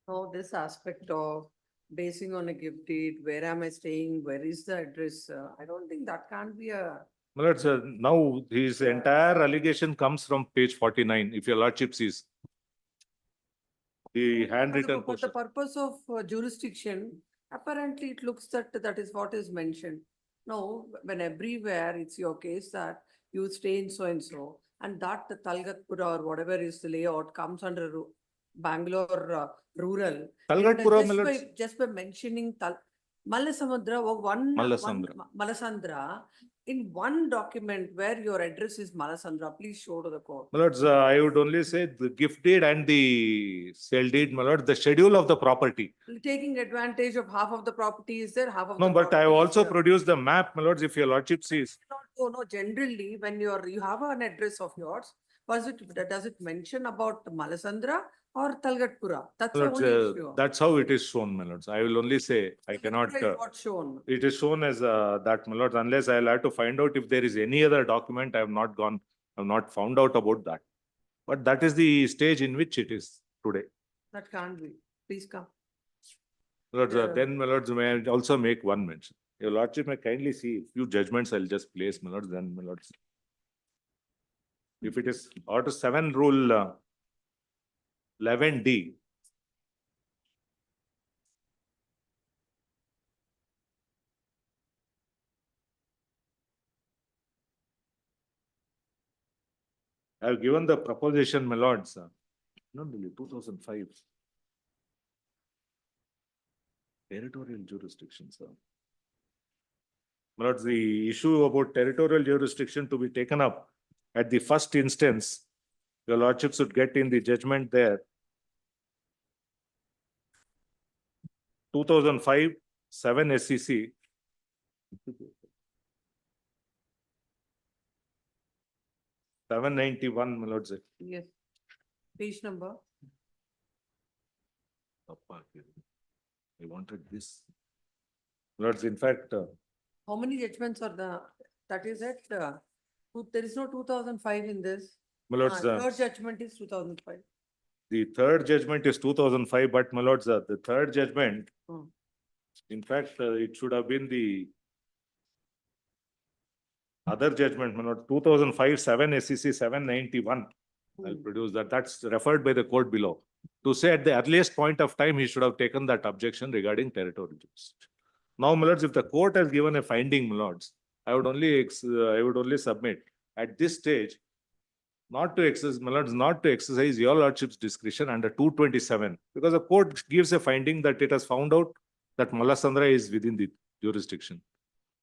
Now, this aspect of basing on a gift deed, where am I staying, where is the address? I don't think that can be a. My lords, now his entire allegation comes from page 49, if your lordship sees. The handwritten For the portion. purpose of jurisdiction, apparently it looks that that is what is mentioned. No, when everywhere it's your case that you stay in so and so, and that the Talgatpura or whatever is the layout comes under Bangalore rural. Talgatpura, And my just lords. just by mentioning Mallasamudra, Mallasandra. Mallasandra, in one document where your address is Mallasandra, please show to the court. My lords, I would only say the gift deed and the sale deed, my lord, the schedule of the property. Taking advantage of half of the property is there, half of No, the. but I have property is also there. produced the map, my lords, if your lordship sees. No, generally, when you have an address of yours, does it mention about Mallasandra or Talgatpura? That's the Lords, only issue. that's how it is shown, my lords. I will only say, I cannot. Talgatpura is what shown. It is shown as that, my lords, unless I'll have to find out if there is any other document. I have not found out about that. But that is the stage in which it is today. That can't be. Please come. Lords, Yeah. then, my lords, may I also make one mention. Your lordship may kindly see a few judgments I'll just place, my lords, then, my lords. If it is Order 7 Rule 11D. I have given the proposition, my lords, not really, 2005. Territorial jurisdiction, sir. My lords, the issue about territorial jurisdiction to be taken up at the first instance, your lordship should get in the judgment there. 2005, 7 SCC. 791, my lords. Yes. Page number. I wanted this. Lords, in fact, How many judgments are that is it? There is no 2005 in this. my lords, Third judgment is 2005. the third judgment is 2005, but my lords, the third judgment, Hmm. in fact, it should have been the other judgment, my lord, 2005, 7 SCC 791. I'll produce that. That's referred by the court below. To say at the earliest point of time, he should have taken that objection regarding territorial jurisdiction. Now, my lords, if the court has given a finding, my lords, I would only submit at this stage, not to exercise, my lords, not to exercise your lordship's discretion under 227, because the court gives a finding that it has found out that Mallasandra is within the jurisdiction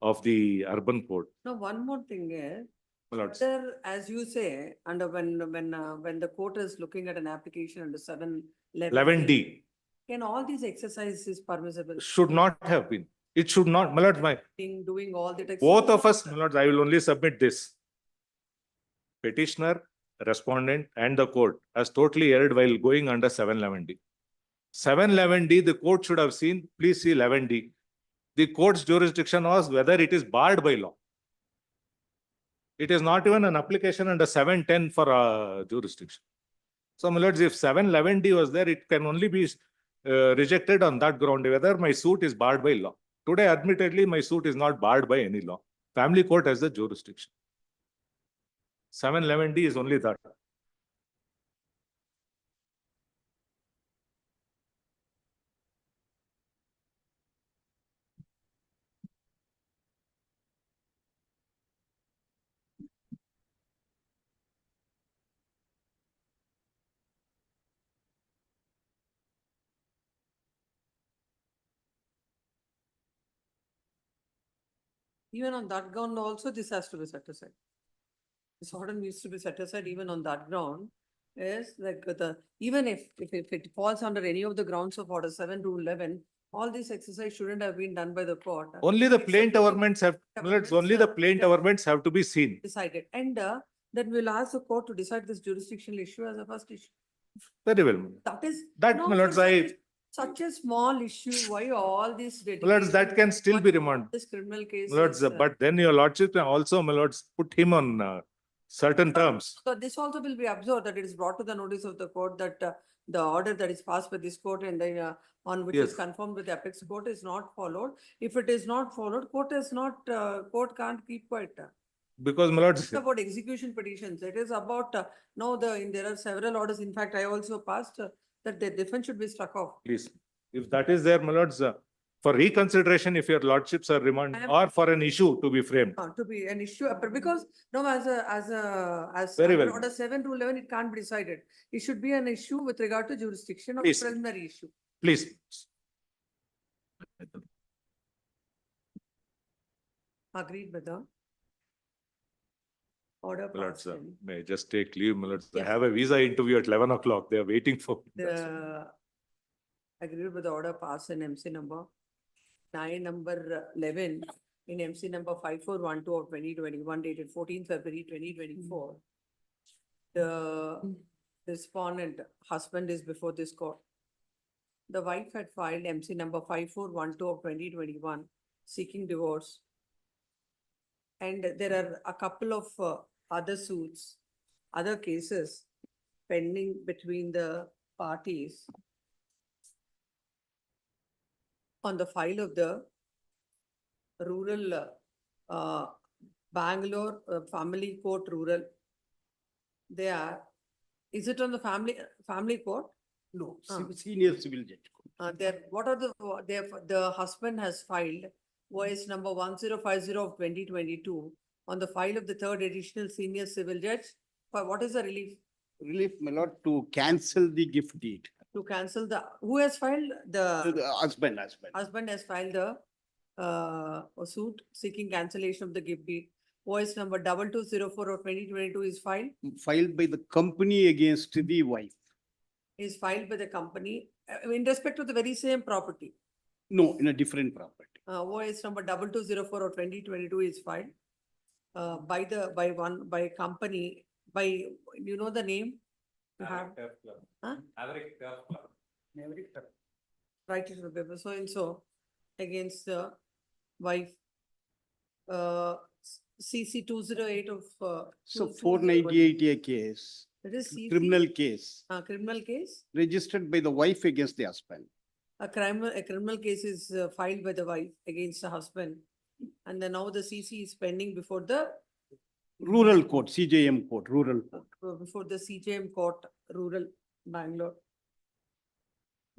of the urban court. Now, one more thing is, My lords, whether, as you say, under when the court is looking at an application under 11D can all these exercises permissible? should not have been. It should not, my lords, Doing all that. both of us, my lords, I will only submit this. Petitioner, respondent, and the court has totally erred while going under 711D. 711D, the court should have seen, please see 11D. The court's jurisdiction was whether it is barred by law. It is not even an application under 710 for jurisdiction. So, my lords, if 711D was there, it can only be rejected on that ground, whether my suit is barred by law. Today, admittedly, my suit is not barred by any law. Family court has the jurisdiction. 711D is only that. Even on that ground also, this has to be set aside. This order needs to be set aside even on that ground. Is like even if it falls under any of the grounds of order 7 to 11, all this exercise shouldn't have been done by the court. Only the Except plaint for the governments have, my lords, only the plaint governments have to be seen. decided. And then we'll ask the court to decide this jurisdictional issue as a first issue. Very well. That is. That, no, my lords, for such a small issue, why all this? My lords, that can still be remanded. This criminal case. My lords, but then your lordship can also, my lords, put him on certain terms. So this also will be observed that it is brought to the notice of the court that the order that is passed by this court and then on which is Yes. confirmed with the apex court is not followed. If it is not followed, court can't keep quiet. Because, my lords, It's about execution petitions. It is about, there are several orders. In fact, I also passed that the defense should be struck off. please, if that is there, my lords, for reconsideration, if your lordships are remanded, I am- or for an issue to be framed. To be an issue, but because, no, as Very under well. order 7 to 11, it can't be decided. It should be an issue with regard to jurisdiction or Please. preliminary issue. Please. Agreed with the order My lords, passed in may I just take leave, my lords. I Yes. have a visa interview at 11 o'clock. They are waiting for me. That's all. agreed with the order passed in MC number 11 in MC number 5412 of 2021 dated 14th February 2024. The respondent husband is before this court. The wife had filed MC number 5412 of 2021 seeking divorce. And there are a couple of other suits, other cases pending between the parties on the file of the rural Bangalore family court rural. They are, is it on the family court? No, Ah. senior civil judge. What are the husband has filed OS number 1050 of 2022 on the file of the third additional senior civil judge. For what is the relief? Relief, my lord, to cancel the gift deed. To cancel who has filed? The husband. Husband has filed the a suit seeking cancellation of the gift deed. OS number 2204 of 2022 is filed. Filed by the company against the wife. Is filed by the company in respect to the very same property. No, in a different property. OS number 2204 of 2022 is filed by company, you know the name? You have? Huh? Write it to the paper, so and so, against the wife. CC 208 of. So 208. 498 a case, That is CC. criminal case, Criminal case. registered by the wife against the husband. A criminal case is filed by the wife against the husband. And then now the CC is pending before the, Rural court, CJM court, rural court. before the CJM court, rural Bangalore.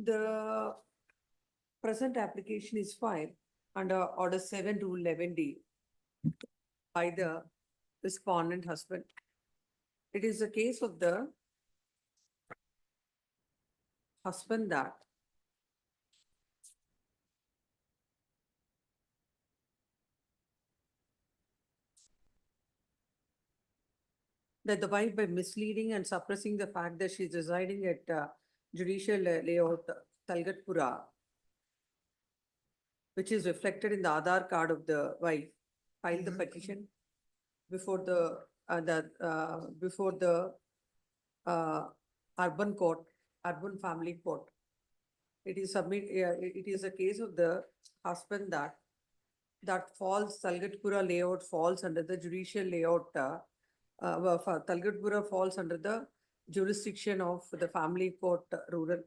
The present application is filed under order 7 to 11D by the respondent husband. It is a case of the husband that the wife, by misleading and suppressing the fact that she's residing at judicial layout Talgatpura, which is reflected in the Aadhaar card of the wife, filed the petition before the urban court, urban family court. It is a case of the husband that falls, Talgatpura layout falls under the judicial layout. Talgatpura falls under the jurisdiction of the family court rural.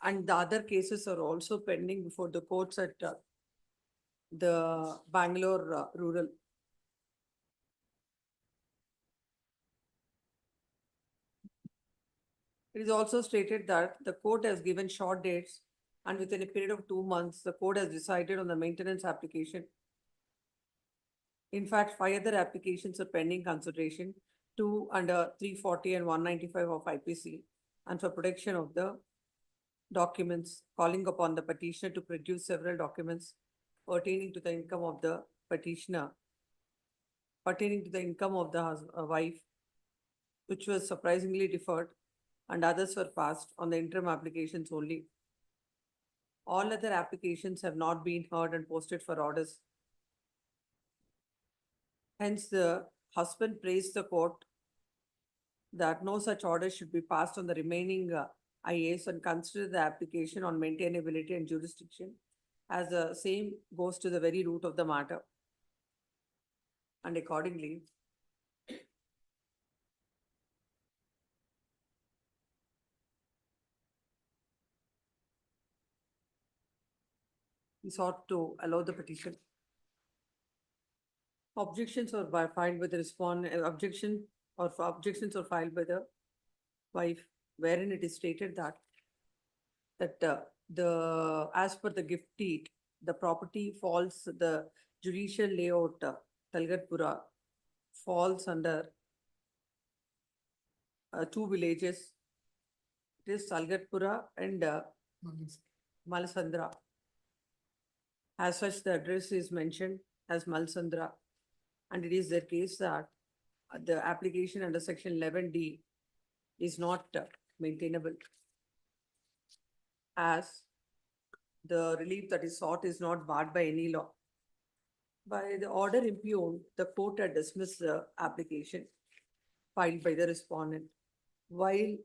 And the other cases are also pending before the courts at the Bangalore rural. It is also stated that the court has given short dates, and within a period of 2 months, the court has decided on the maintenance application. In fact, 5 other applications are pending consideration, 2 under 340 and 195 of IPC, and for protection of the documents, calling upon the petitioner to produce several documents pertaining to the income of the petitioner, pertaining to the income of the wife, which was surprisingly deferred, and others were passed on the interim applications only. All other applications have not been heard and posted for orders. Hence, the husband praised the court that no such order should be passed on the remaining IAs and consider the application on maintainability and jurisdiction, as the same goes to the very root of the matter. And accordingly, he sought to allow the petition. Objections are filed by the objections are filed by the wife, wherein it is stated that as per the gift deed, the property falls, the judicial layout Talgatpura falls under 2 villages. It is Talgatpura and Malasandra. As such, the address is mentioned as Malasandra, and it is the case that the application under section 11D is not maintainable, as the relief that is sought is not barred by any law. By the order impugned, the court had dismissed the application filed by the respondent. While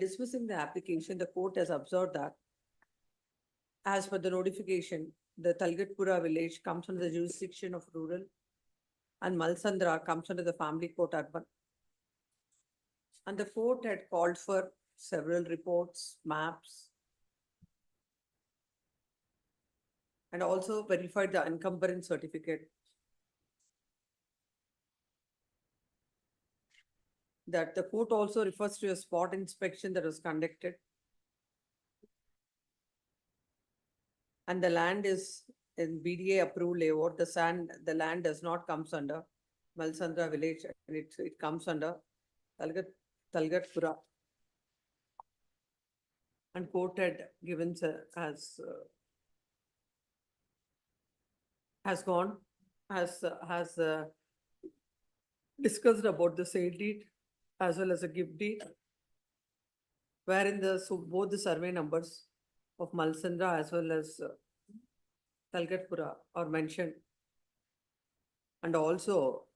dismissing the application, the court has observed that as per the notification, the Talgatpura village comes under the jurisdiction of rural, and Malsandra comes under the family court urban. And the court had called for several reports, maps, and also verified the encumbrance certificate that the court also refers to a spot inspection that was conducted. And the land is in BDA approved layout. The land does not comes under Malsandra village, and it comes under Talgatpura. And court had given has discussed about the sale deed as well as a gift deed, wherein both the survey numbers of Malsandra as well as Talgatpura are mentioned. And also,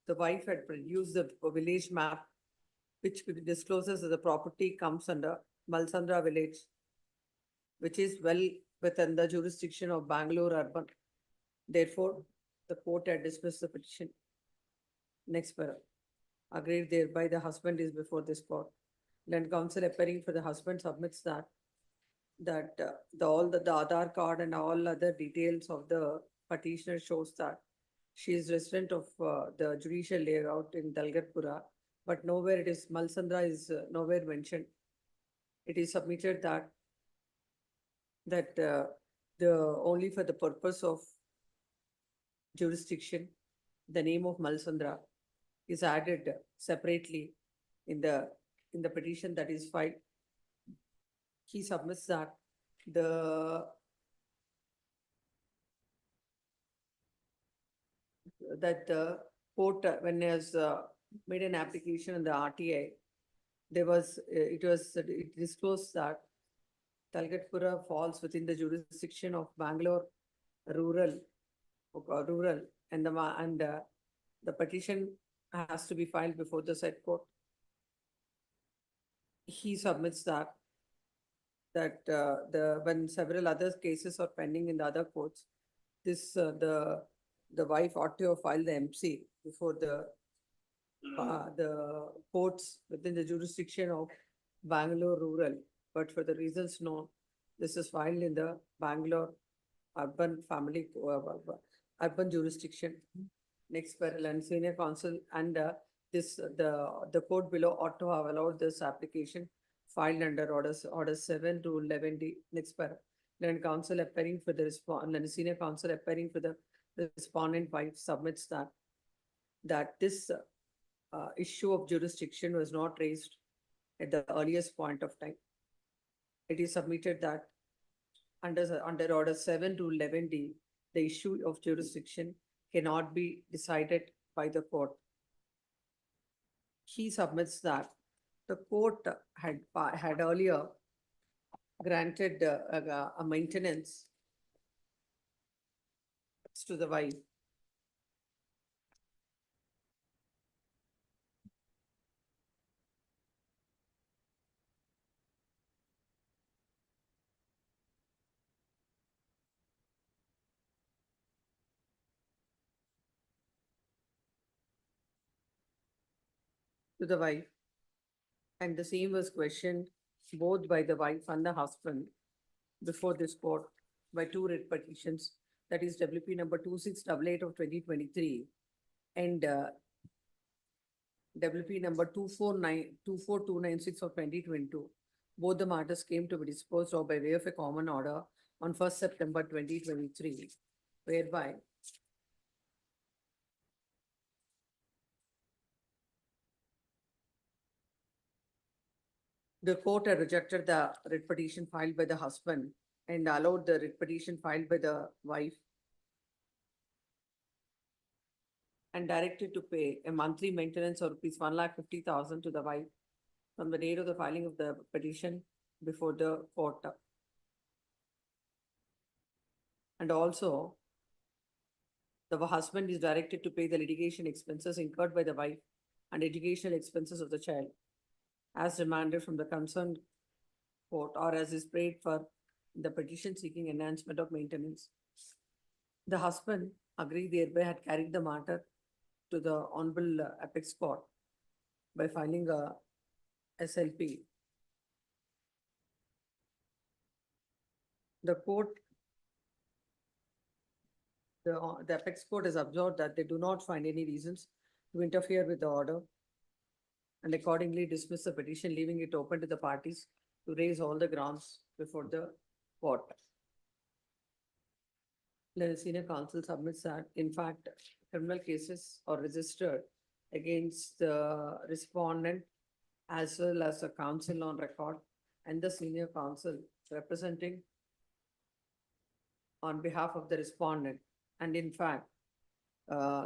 the wife had produced the village map, which discloses that the property comes under Malsandra village, which is well within the jurisdiction of Bangalore urban. Therefore, the court had dismissed the petition. Next para. Agreed thereby, the husband is before this court. Land counsel appearing for the husband submits that all the Aadhaar card and all other details of the petitioner shows that she is resident of the judicial layout in Talgatpura, but nowhere it is, Malsandra is nowhere mentioned. It is submitted that the only for the purpose of jurisdiction, the name of Malsandra is added separately in the petition that is filed. He submits that the court, when he has made an application in the RTI, it disclosed that Talgatpura falls within the jurisdiction of Bangalore rural, and the petition has to be filed before the said court. He submits that when several other cases are pending in the other courts, the wife ought to have filed the MC before the courts within the jurisdiction of Bangalore rural, but for the reasons known, this is filed in the Bangalore urban urban jurisdiction. Next parallel and senior counsel and the court below ought to have allowed this application filed under order 7 to 11D. Next parallel. Then counsel appearing for the and senior counsel appearing for the respondent wife submits that this issue of jurisdiction was not raised at the earliest point of time. It is submitted that under order 7 to 11D, the issue of jurisdiction cannot be decided by the court. He submits that the court had earlier granted a maintenance to the wife. To the wife, and the same was questioned both by the wife and the husband before this court by two writ petitions, that is WP number 2688 of 2023 and WP number 24296 of 2022. Both the matters came to be disposed of by way of a common order on 1st September 2023, whereby the court had rejected the writ petition filed by the husband and allowed the writ petition filed by the wife and directed to pay a monthly maintenance of rupees 1,50,000 to the wife from the date of the filing of the petition before the court. And also, the husband is directed to pay the litigation expenses incurred by the wife and educational expenses of the child as demanded from the concerned court or as is paid for the petition seeking enhancement of maintenance. The husband agreed thereby had carried the matter to the Honorable Apex Court by filing a SLP. The Apex Court has observed that they do not find any reasons to interfere with the order and accordingly dismiss the petition, leaving it open to the parties to raise all the grounds before the court. The senior counsel submits that, in fact, criminal cases are registered against the respondent as well as the counsel on record and the senior counsel representing on behalf of the respondent. And in fact,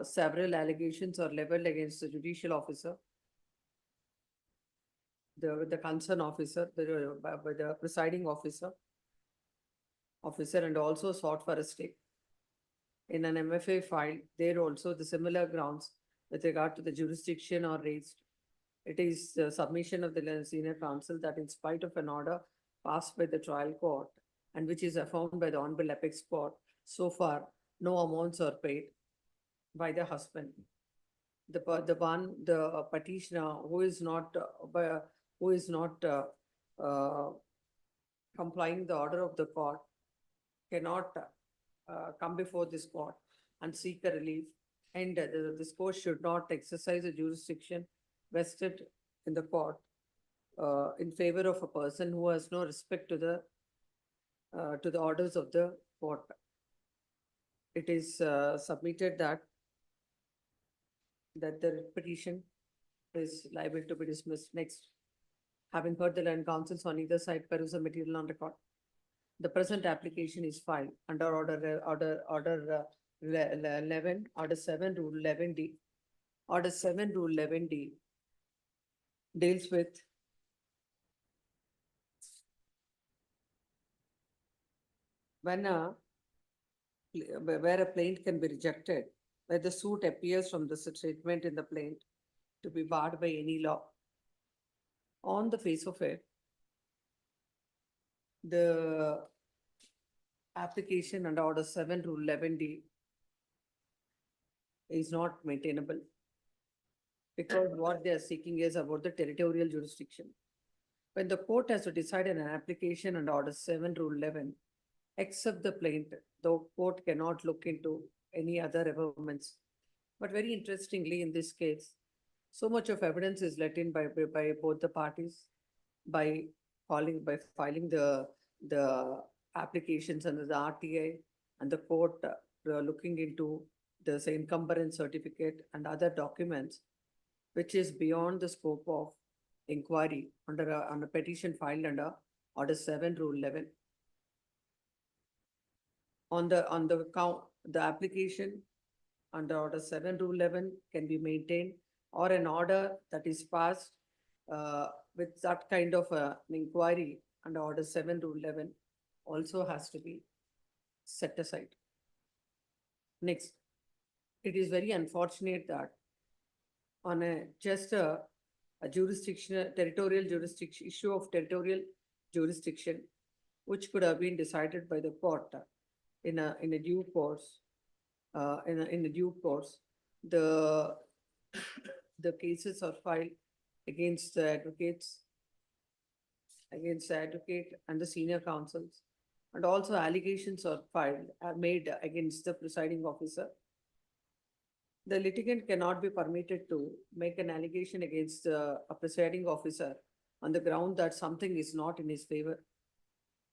several allegations are leveled against the judicial officer, the concerned officer, by the presiding officer, and also sought for a stay. In an MFA file, there also the similar grounds with regard to the jurisdiction are raised. It is the submission of the senior counsel that in spite of an order passed by the trial court and which is affirmed by the Honorable Apex Court, so far no amounts are paid by the husband. The petitioner who is not complying the order of the court cannot come before this court and seek a relief, and this court should not exercise a jurisdiction vested in the court in favor of a person who has no respect to the orders of the court. It is submitted that that the petition is liable to be dismissed. Next, having heard the land councils on either side peruse the material on record. The present application is filed under order 11, order 7, rule 11D. Order 7, rule 11D deals with when where a plaint can be rejected, where the suit appears from the statement in the plaint to be barred by any law. On the face of it, the application under order 7, rule 11D is not maintainable, because what they are seeking is about the territorial jurisdiction. When the court has to decide on an application under order 7, rule 11, except the plaintiff, the court cannot look into any other averments. But very interestingly, in this case, so much of evidence is let in by both the parties, by filing the applications under the RTA, and the court looking into the say, encumbrance certificate and other documents, which is beyond the scope of inquiry under a petition filed under order 7, rule 11. On the count, the application under order 7, rule 11 can be maintained, or an order that is passed with that kind of an inquiry under order 7, rule 11 also has to be set aside. Next, it is very unfortunate that on a jurisdiction, territorial jurisdiction, issue of territorial jurisdiction, which could have been decided by the court in a due course, in a due course, the cases are filed against the advocates, against the advocate and the senior counsels, and also allegations are made against the presiding officer. The litigant cannot be permitted to make an allegation against a presiding officer on the ground that something is not in his favor.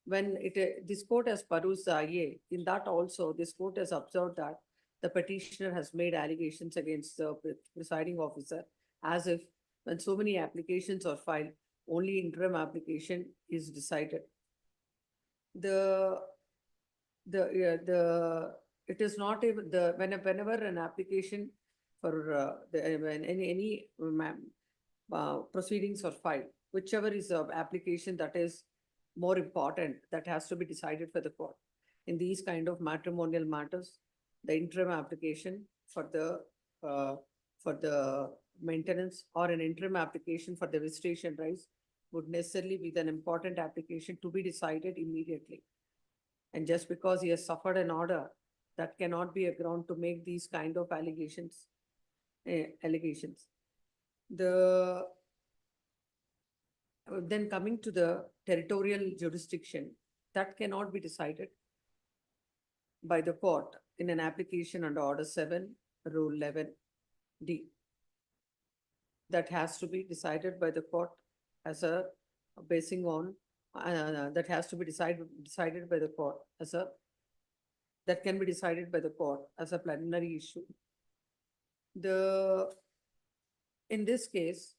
When this court has perused the IA, in that also this court has observed that the petitioner has made allegations against the presiding officer, as if when so many applications are filed, only interim application is decided. It is not even whenever an application for when any proceedings are filed, whichever is the application that is more important, that has to be decided for the court. In these kind of matrimonial matters, the interim application for the maintenance or an interim application for the visitation rights would necessarily be an important application to be decided immediately. And just because he has suffered an order, that cannot be a ground to make these kind of allegations. Then coming to the territorial jurisdiction, that cannot be decided by the court in an application under order 7, rule 11D. That has to be decided by the court as a basing on that has to be decided by the court as a that can be decided by the court as a plenary issue. In this case,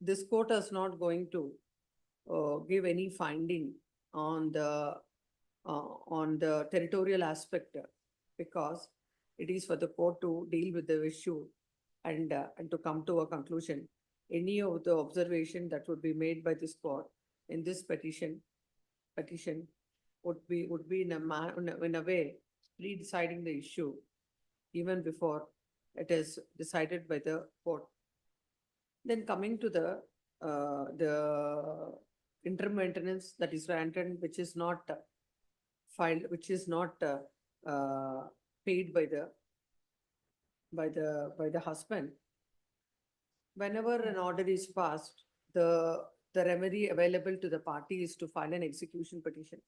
this court is not going to give any finding on the territorial aspect, because it is for the court to deal with the issue and to come to a conclusion. Any of the observation that would be made by this court in this petition would be in a way pre-deciding the issue even before it is decided by the court. Then coming to the interim maintenance that is granted, which is not filed, which is not paid by the husband. Whenever an order is passed, the remedy available to the party is to file an execution petition.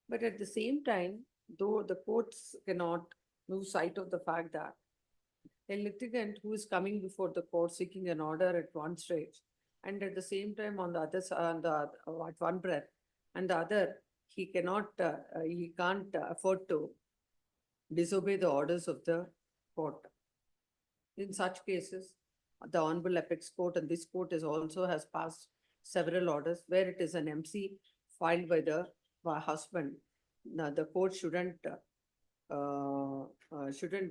But at the same time, though the courts cannot lose sight of the fact that a litigant who is coming before the court seeking an order at one stage, and at the same time on the other side, at one breath, and the other, he can't afford to disobey the orders of the court. In such cases, the Honorable Apex Court and this court is also has passed several orders where it is an MC filed by the husband. Now, the court shouldn't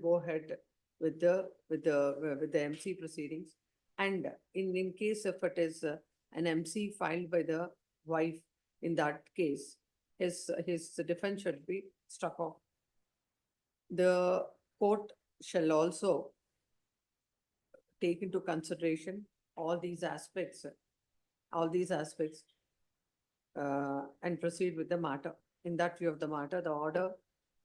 go ahead with the MC proceedings. And in case if it is an MC filed by the wife, in that case, his defense should be struck off. The court shall also take into consideration all these aspects, and proceed with the matter. In that view of the matter, the order,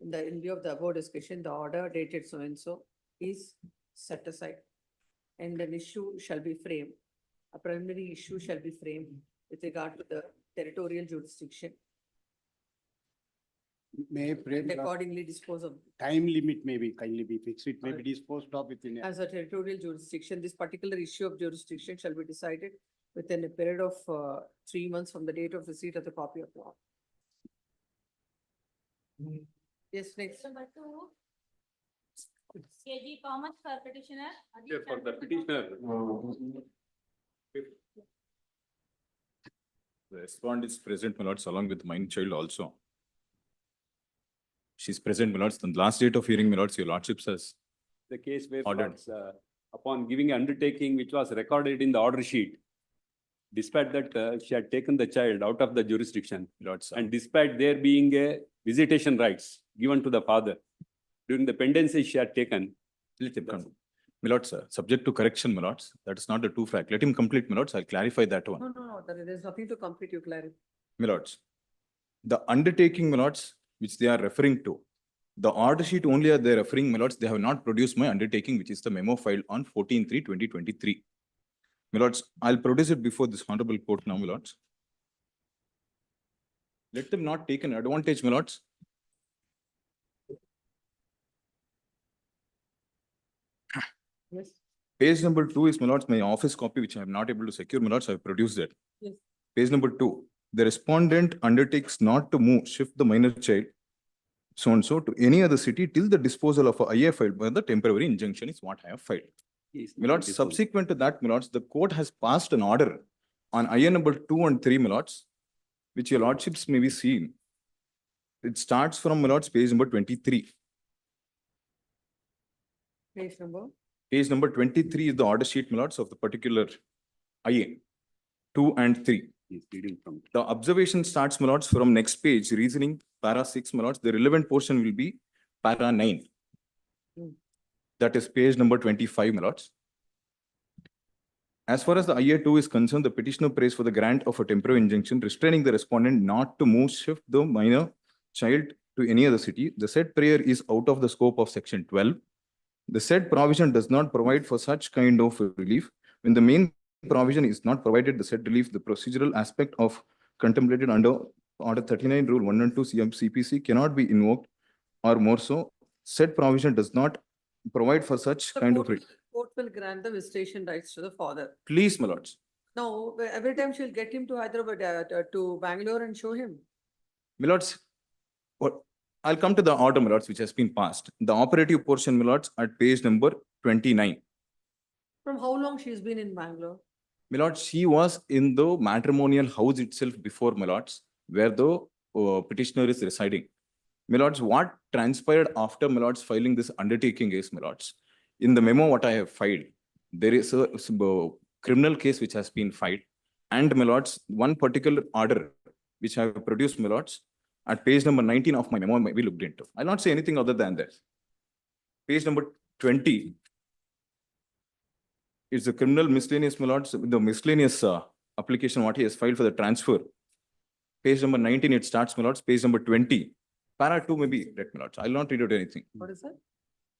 in view of the above discussion, the order dated so and so is set aside. And an issue shall be framed, a preliminary issue shall be framed with regard to the territorial jurisdiction May I pray, and accordingly dispose of. time limit may be kindly be fixed. It may be disposed of within a. As a territorial jurisdiction, this particular issue of jurisdiction shall be decided within a period of 3 months from the date of receipt of the copy of law. Yes, next. Number 2. KG comments for petitioner. Yeah, for the petitioner. The respondent is present, my lords, along with mine child also. She's present, my lords. The last date of hearing, my lords, your lordships has. The case where Ordered. upon giving undertaking which was recorded in the order sheet, despite that she had taken the child out of the jurisdiction, Lords, and despite there being a visitation rights given to the father, during the pendency she had taken. let him come. My lords, subject to correction, my lords. That is not a true fact. Let him complete, my lords. I'll clarify that one. No, there is nothing to complete, you clarify. My lords, the undertaking, my lords, which they are referring to, the order sheet only are they referring, my lords, they have not produced my undertaking, which is the memo filed on 14/3/2023. My lords, I'll produce it before this honorable court now, my lords. Let them not take an advantage, my lords. Yes. Page number 2 is, my lords, my office copy, which I am not able to secure, my lords, I have produced it. Yes. Page number 2, the respondent undertakes not to move, shift the minor child, so and so, to any other city till the disposal of a IA filed by the temporary injunction is what I have filed. Yes, My lords, subsequent to that, my lords, the court has passed an order on IA number 2 and 3, my lords, which your lordships may be seen. It starts from, my lords, page number 23. Page number. Page number 23 is the order sheet, my lords, of the particular IA 2 and 3. He's reading from. The observation starts, my lords, from next page, reasoning, para 6, my lords. The relevant portion will be para 9. That is page number 25, my lords. As far as the IA 2 is concerned, the petitioner prays for the grant of a temporary injunction restraining the respondent not to move, shift the minor child to any other city. The said prayer is out of the scope of section 12. The said provision does not provide for such kind of relief. When the main provision is not provided, the said relief, the procedural aspect of contemplated under Order 39, Rule 1 and 2 CPC cannot be invoked, or more so, said provision does not provide for such The kind of court relief. court will grant the visitation rights to the father. Please, my lords. No, every time she'll get him to Hyderabad, to Bangalore and show him. My lords, I'll come to the order, my lords, which has been passed. The operative portion, my lords, at page number 29. From how long she's been in Bangalore? My lords, she was in the matrimonial house itself before, my lords, where the petitioner is residing. My lords, what transpired after, my lords, filing this undertaking is, my lords, in the memo what I have filed, there is a criminal case which has been filed, and, my lords, one particular order which I have produced, my lords, at page number 19 of my memo may be looked into. I'll not say anything other than this. Page number 20 is the criminal miscellaneous, my lords, the miscellaneous application what he has filed for the transfer. Page number 19, it starts, my lords. Page number 20. Para 2 may be read, my lords. I'll not read out anything. What is that?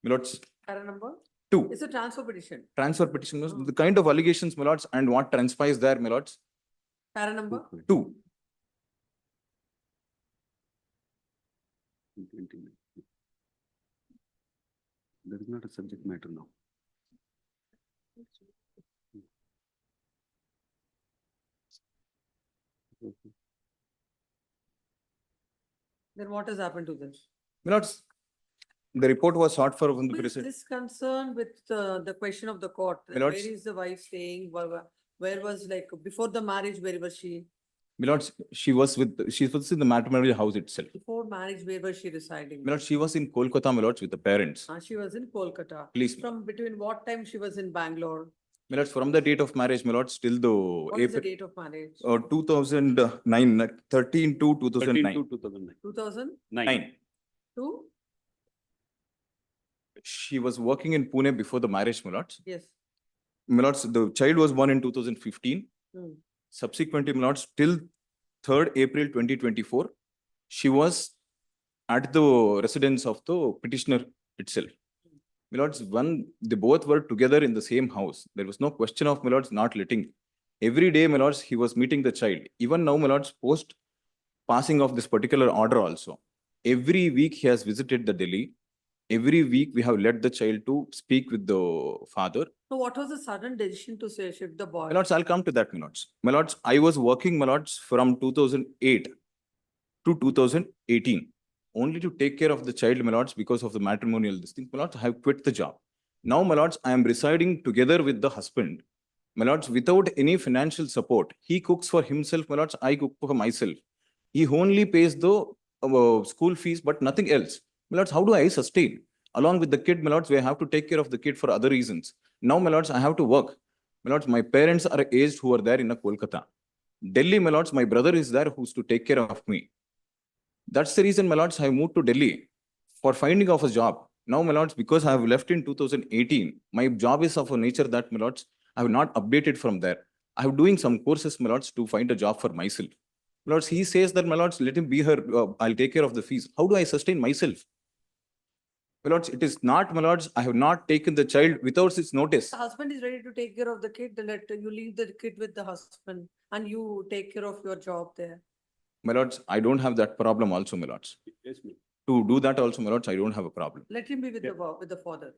My lords, Para number? 2. It's a transfer petition. Transfer petition, the kind of allegations, my lords, and what transpires there, my lords. Para number? 2. That is not a subject matter now. Then what has happened to this? My lords, The report was sought for from the Who is president. this concerned with the question of the court? My Where lords- is the wife staying? Where was like before the marriage, where was she? My lords, she was in the matrimonial house itself. Before marriage, where was she residing? My lords, she was in Kolkata, my lords, with the parents. She was in Kolkata. Please. From between what time she was in Bangalore? My lords, from the date of marriage, my lords, till the What is the April, date of marriage? 2009, 13 to 2009. 2009. 2009 9. to? She was working in Pune before the marriage, my lords. Yes. My lords, the child was born in 2015. Hmm. Subsequently, my lords, till 3rd April 2024, she was at the residence of the petitioner itself. My lords, they both were together in the same house. There was no question of my lords not letting. Every day, my lords, he was meeting the child. Even now, my lords, post passing of this particular order also, every week he has visited the Delhi. Every week we have led the child to speak with the father. So what was the sudden decision to say shift the boy? My lords, I'll come to that, my lords. My lords, I was working, my lords, from 2008 to 2018, only to take care of the child, my lords, because of the matrimonial this thing. My lords, I have quit the job. Now, my lords, I am residing together with the husband. My lords, without any financial support, he cooks for himself, my lords, I cook for myself. He only pays the school fees, but nothing else. My lords, how do I sustain? Along with the kid, my lords, we have to take care of the kid for other reasons. Now, my lords, I have to work. My lords, my parents are aged who are there in Kolkata. Delhi, my lords, my brother is there who's to take care of me. That's the reason, my lords, I moved to Delhi for finding of a job. Now, my lords, because I have left in 2018, my job is of a nature that, my lords, I have not updated from there. I have doing some courses, my lords, to find a job for myself. My lords, he says that, my lords, let him be here, I'll take care of the fees. How do I sustain myself? My lords, it is not, my lords, I have not taken the child without its notice. The husband is ready to take care of the kid, then let you leave the kid with the husband and you take care of your job there. My lords, I don't have that problem also, my lords. Yes, ma'am. To do that also, my lords, I don't have a problem. Let him be with Yeah. the father.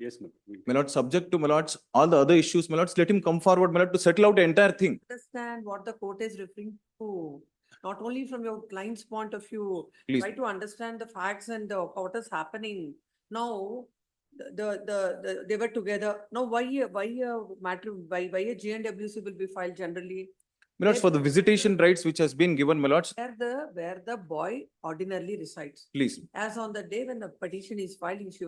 Yes, ma'am. My lords, subject to, my lords, all the other issues, my lords, let him come forward, my lord, to settle out the entire thing. Understand what the court is referring to, not only from your client's point of view. Please. Try to understand the facts and what is happening. Now, they were together. Now, why a GNWC will be filed generally? My lords, for the visitation rights which has been given, my lords, Where the boy ordinarily resides. please, As on the day when the petition is filed, he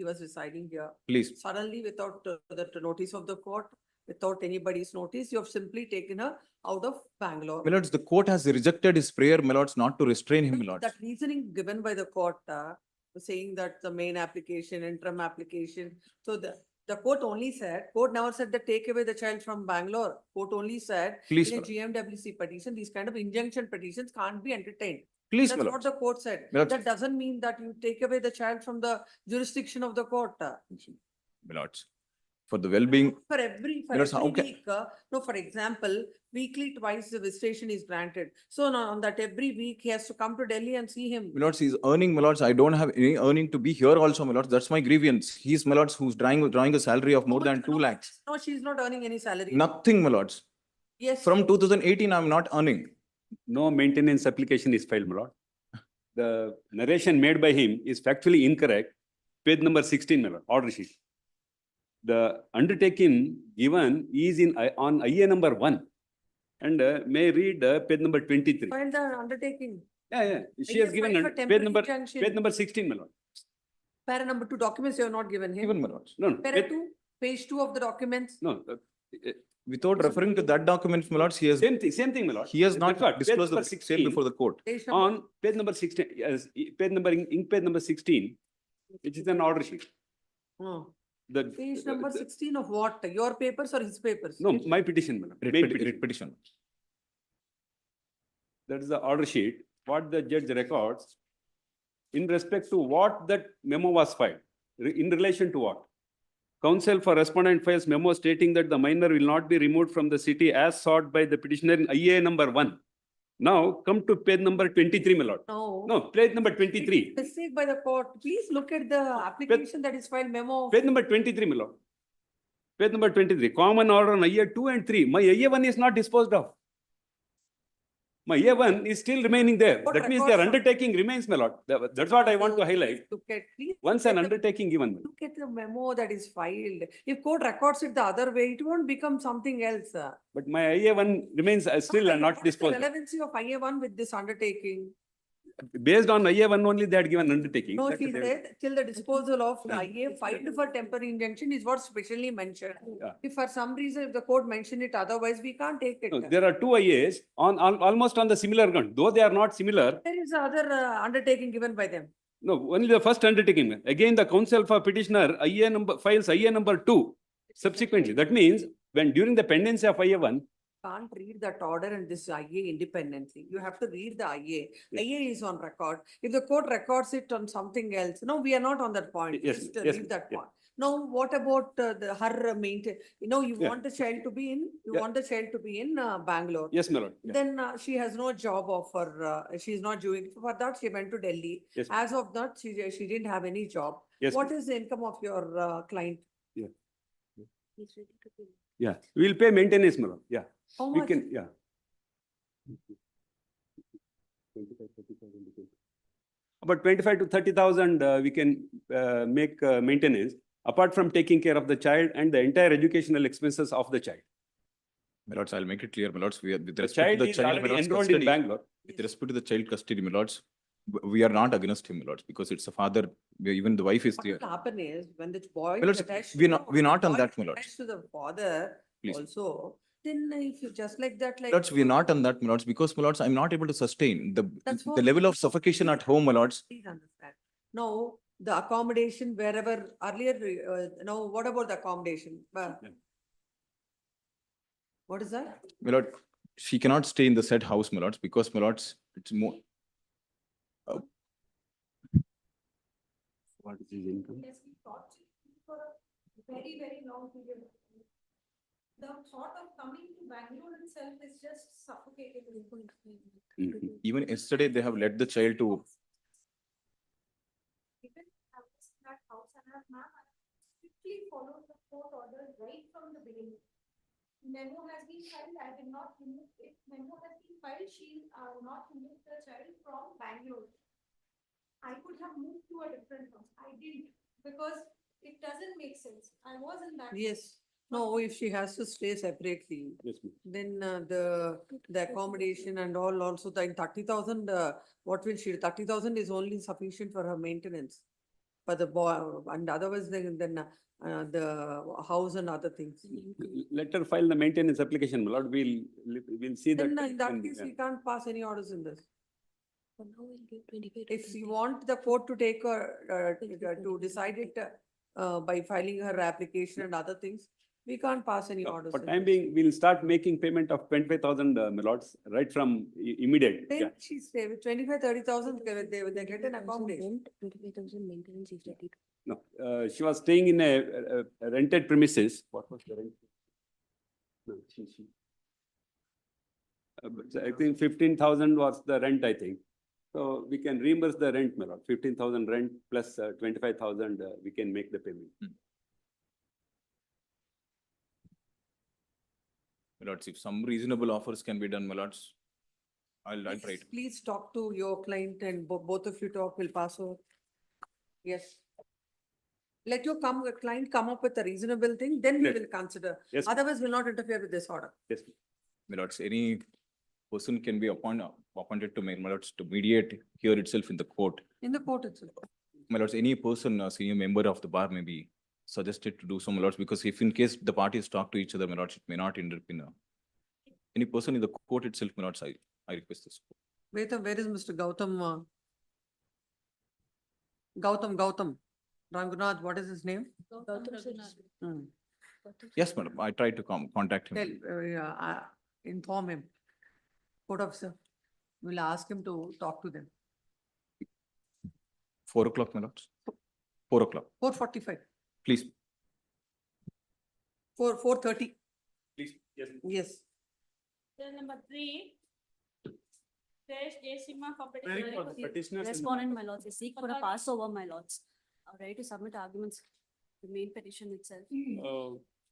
was residing here. please. Suddenly, without the notice of the court, without anybody's notice, you have simply taken her out of Bangalore. My lords, the court has rejected his prayer, my lords, not to restrain him, my lords. That reasoning given by the court, saying that the main application, interim application, so the court only said, court never said that take away the child from Bangalore. Court only said, Please, in a my GMWC petition, these kind of injunction petitions can't be entertained. Please, That's my what lords. the court said. My lords. That doesn't mean that you take away the child from the jurisdiction of the court. My lords, for the well-being, For every My lords, how ca- week, no, for example, weekly twice the visitation is granted. So now on that every week, he has to come to Delhi and see him. my lords, he's earning, my lords, I don't have any earning to be here also, my lords, that's my grievance. He's, my lords, who's drawing a salary of more than 2 lakhs. No, she's not earning any salary. Nothing, my lords. Yes. From 2018, I'm not earning. No maintenance application is filed, my lord. The narration made by him is factually incorrect. Page number 16, my lord, order sheet. The undertaking given is on IA number 1 and may read page number 23. File the undertaking. Yeah. She Yes, has given file for page temporary number, injunction. page number 16, my lord. Para number 2 documents you have not given him. Even, my lords. No, Para 2, page 2 of the documents. no. Without referring to that document, my lords, Same thing, my lord. he has not That's what, page disclosed number the same 16. before the court. Page number, On page number 16, yes, page number 16, which is an order sheet. no. The Page number 16 of what? Your papers or his papers? No, my petition, madam. Main petition. Writ petition. That is the order sheet, what the judge records in respect to what that memo was filed, in relation to what? Counsel for respondent files memo stating that the minor will not be removed from the city as sought by the petitioner in IA number 1. Now come to page number 23, my lord. No, page number 23. Mistake by the court. Please look at the application that is filed memo. Page number 23, my lord. Page number 23, common order on IA 2 and 3. My IA 1 is not disposed of. My A1 is still remaining there. What That means their records are- undertaking remains, my lord. That's what I want to highlight. Look at, please. Once look an at the- undertaking given. Look at the memo that is filed. If court records it the other way, it won't become something else. But my IA1 remains still not What is the disposed. relevancy of IA1 with this undertaking? Based on IA1 only, they had given undertaking. No, That she they- said till the disposal of IA filed for temporary injunction is what specially mentioned. Yeah. If for some reason if the court mentioned it, otherwise we can't take it. No, there are two IAs on almost on the similar ground, though they are not similar. There is other undertaking given by them. No, only the first undertaking. Again, the counsel for petitioner IA number files IA number 2 subsequently. That means when during the pendency of IA1, Can't read that order and this IA independently. You have to read the IA. IA is on record. If the court records it on something else, no, we are not on that point. Yes, Just yes, leave that yes. point. Now, what about her maintain, you Yeah. want the child to be in, Yeah. Bangalore. yes, my lord. Yeah. Then she has no job offer, she is not doing, for that she went to Delhi. Yes. As of that, she didn't have any job. Yes, What ma'am. is the income of your client? Yeah, we will pay maintenance, my lord. Yeah, How we much? can, yeah. About 25 to 30,000, we can make maintenance, apart from taking care of the child and the entire educational expenses of the child. My lords, I'll make it clear, my lords, we are with The respect to child the is child, my already lords, enrolled in custody. Bangalore. With respect to the child custody, my lords, we are not against him, my lords, because it's a father, even the wife is What there. will happen is when the boy Well, is it's- attached. we're no, not- we're not the on boy that, is my lords. attached to the father Please. also, then if you just like that, like. Lords, we are not on that, my lords, because, my lords, I'm not able to sustain That's the what- level of suffocation at home, my lords. Please understand. No, the accommodation wherever earlier, no, what about the accommodation? What is that? My lord, she cannot stay in the said house, my lords, because, my lords, it's more, What is his income? Has been tortured for a very, very long period. The thought of coming to Bangalore itself is just suffocating. Mhm. even yesterday, they have let the child to, Even I was in that house and I strictly followed the court order right from the beginning. Memo has been filed, I did not remove it. Memo has been filed, she not removed the child from Bangalore. I could have moved to a different house. I didn't, because it doesn't make sense. I was in that. Yes, no, if she has to stay separately, Yes, ma'am. then the accommodation and all also, the 30,000, what will she, 30,000 is only sufficient for her maintenance. For the boy, and otherwise then the house and other things. Let her file the maintenance application, my lord. We'll see that. Then in that when- case, yeah. we can't pass any orders in this. But now we'll give 25. If you want the court to take to decide it by filing her application and other things, we can't pass any orders. For in time this. being, we'll start making payment of 25,000, my lords, right from immediate. Yeah. Then she stay with 25, 30,000, they get an accommodation. 25,000 maintenance is ready. No, she was staying in a rented premises. What was the rent? No, but I think 15,000 was the rent, I think. So we can reimburse the rent, my lord, 15,000 rent plus 25,000, we can make the payment. my lords, if some reasonable offers can be done, my lords, I'll try Please- it. Please talk to your client and both of you talk, will pass over. Yes. Let your client come up with a reasonable thing, then we Yes. will consider. Yes, Otherwise, we'll not interfere with this order. yes. My lords, any person can be appointed to, my lords, to mediate here itself in the court. In the court itself. My lords, any person, a senior member of the bar may be suggested to do so, my lords, because if in case the parties talk to each other, my lords, it may not end up in any person in the court itself, my lords, I request this. Wait, where is Mr. Gautam? Gautam. Rangunath, what is his name? Hmm. Yes, madam, I tried to contact him. Tell, inform him. Court officer, we'll ask him to talk to them. 4 o'clock, my lords. 4 o'clock, 4:45, please. 4:30, Please, yes. yes. Bill number 3. Says Jayasima for Very for the petitioner. petitioners. in the Respondent, matter. my lords, is seek for a pass over, my lords. Ready to submit arguments, the main petition itself.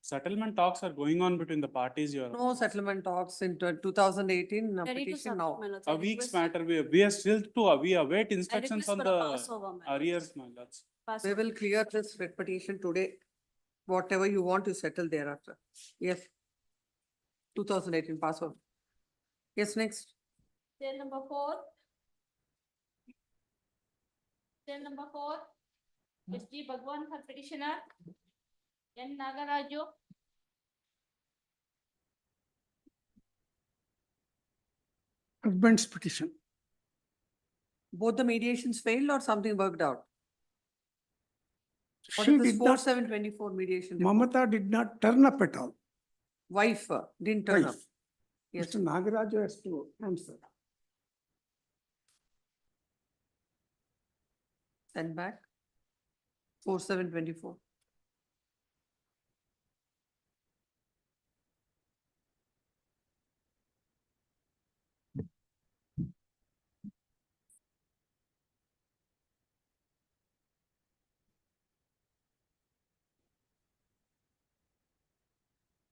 Settlement talks are going on between the parties, Your No settlement talks in 2018 Ready to petition now. submit, A week's matter, we are still to, we await I instructions request on for a the passover, my lords. arrears, my lords. We Passover. will clear this writ petition today. Whatever you want to settle thereafter. Yes. 2018 password. Yes, next. Sale number 4. Sale number 4. S.G. Bhagwan for petitioner. N. Nagaraju. Husband's petition. Both the mediations failed or something worked out? What She is this did four not, seven 24 mediation? report? Mamata did not turn up at all. Wife didn't turn up. Wife. Yes. Mr. Nagaraju has to answer. Send back. 4/7/24.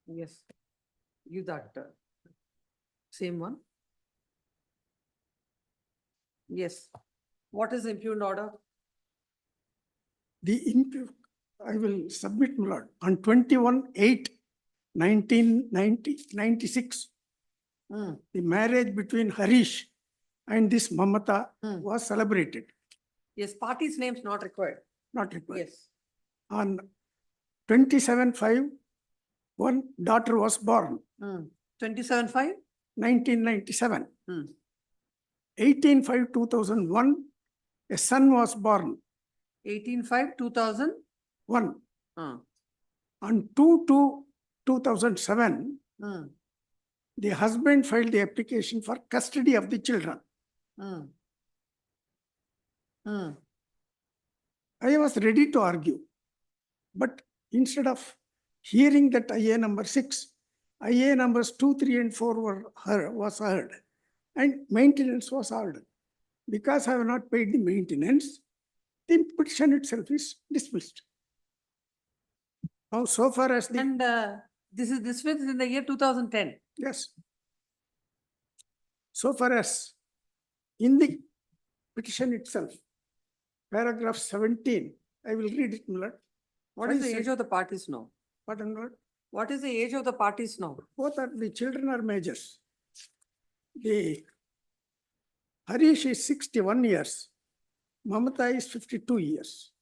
Yes. You that. Same one. Yes. What is the impugned order? The I will submit, my lord, on 21/8/1996, Hmm. the marriage between Harish and this Mamata Hmm. was celebrated, Yes, parties names not required. not required. Yes. On 27/5, one daughter was born, 27/5? 1997. Hmm. 18/5/2001, a son was born, 18/5/2000. On 2/2/2007, Hmm. the husband filed the application for custody of the children. Hmm. Hmm. I was ready to argue, but instead of hearing that IA number 6, IA numbers 2, 3, and 4 was heard, and maintenance was ordered. Because I have not paid the maintenance, the petition itself is dismissed. Now, so far as the And this was in the year 2010. yes, so far as in the petition itself, paragraph 17, I will read it, my lord. What is I the said- age of the parties now? Pardon, my lord. What is the age of the parties now? Both are the children are majors. The Harish is 61 years. Mamata is 52 years.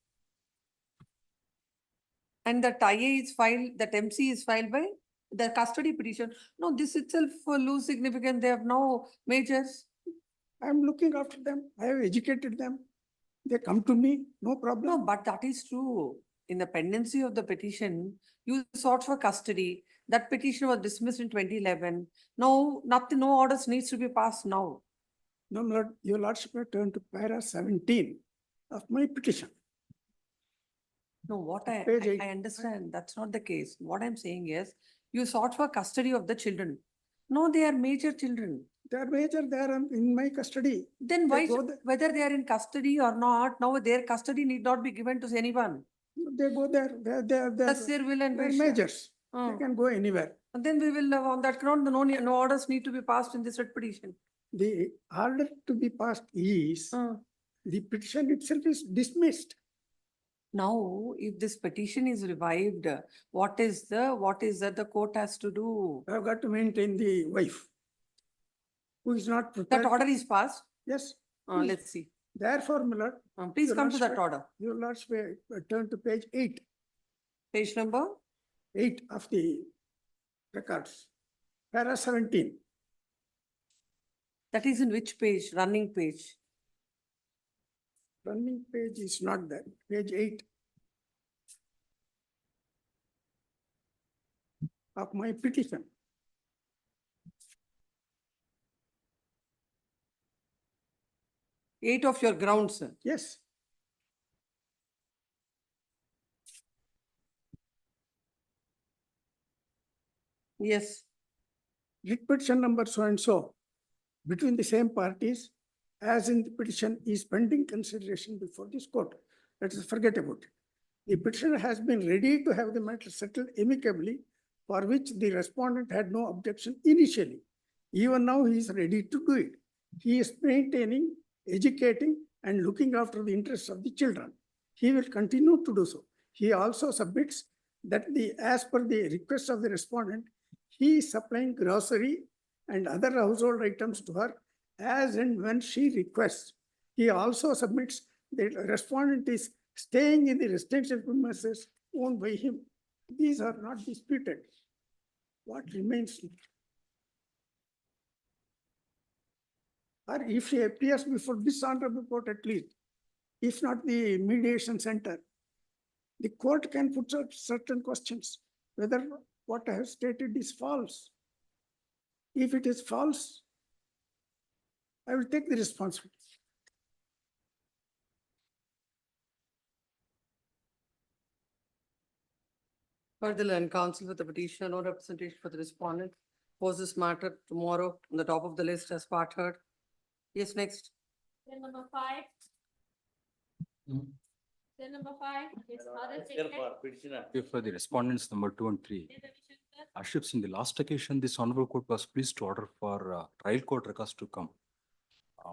And that IA is filed, that MC is filed by the custody petition. No, this itself lose significance. They have no majors. I am looking after them. I have educated them. They come to me, no No, problem. but that is true. In the pendency of the petition, you sought for custody. That petition was dismissed in 2011. No, nothing, no orders needs to be passed now. No, my lord, your lordship may turn to para 17 of my petition. No, what Page eight. I understand, that's not the case. What I'm saying is, you sought for custody of the children. No, they are major children. They are major, they are in my custody. Then They why, go there. whether they are in custody or not, now their custody need not be given to anyone. They go there, That's their will and they are wish. majors. They Oh. can go anywhere. And then we will, on that ground, no orders need to be passed in this writ petition. The order to be passed is, the petition itself is dismissed. Now, if this petition is revived, what is that the court has to do? I have got to maintain the wife, who is not prepared. That order is passed? Yes. Let's see. Therefore, my lord, Please Your come to that Lordship- order. your lordship may turn to page 8, Page number? 8 of the records, para 17. That is in which page? Running page? Running page is not there, page 8 of my petition. Eight of your grounds, sir. Yes, Yes. writ petition number so and so between the same parties as in the petition is pending consideration before this court. Let us forget about it. The petitioner has been ready to have the matter settled amicably, for which the respondent had no objection initially. Even now, he is ready to do it. He is maintaining, educating, and looking after the interests of the children. He will continue to do so. He also submits that as per the request of the respondent, he is supplying grocery and other household items to her as and when she requests. He also submits that respondent is staying in the residential premises owned by him. These are not disputed. What remains? Or if she appears before this honorable court at least, if not the mediation center, the court can put out certain questions, whether what I have stated is false. If it is false, I will take the responsibility. Further, and counsel with the petitioner, no representation for the respondent. Pose this matter tomorrow on the top of the list as part heard. Yes, next. Cell number 5. Hmm. Cell number 5 is other Here statement. for petitioner. For the respondents number 2 and 3. Aships, in the last occasion, this honorable court was pleased to order for trial court records to come.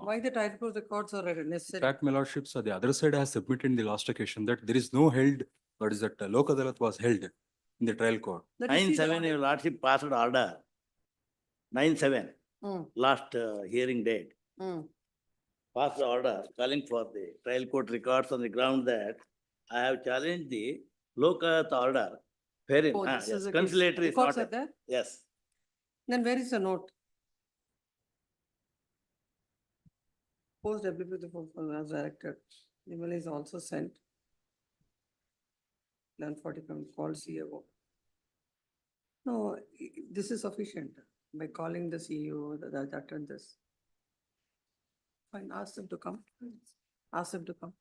Why the title court records are In necessary? fact, my lordships, the other side has submitted in the last occasion that there is no held, what is that, Lok Adalat was held in the trial court. Let us see the 9/7, order. your lordship passed order. 9/7, Hmm, last hearing date. hmm. Passed order calling for the trial court records on the ground that I have challenged the Lokaat order. Fair Oh, enough. this is Yes, the case. conciliatory is Records not. are there? Yes. Then where is the note? Post WP the phone as directed. Email is also sent. 11:45 call CEO. No, this is sufficient by calling the CEO that and this. Fine, ask them to come. Ask them to come.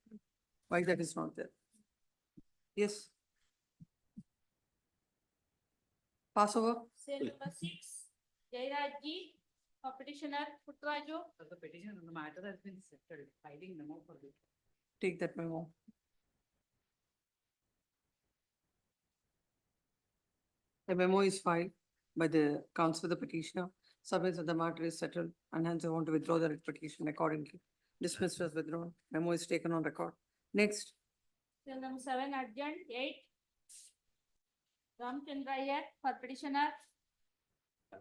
Why that is not there? Yes. Pass over. Cell number 6, Jairaj G, for petitioner Puttraju. The petition on the matter has been settled, filing memo for the. Take that memo. The memo is filed by the counsel of the petitioner, submits that the matter is settled, and hence I want to withdraw the writ petition accordingly. Dismissed as withdrawn. Memo is taken on record. Next, Cell number 7, urgent 8. Ramchandra Iyer, for petitioner.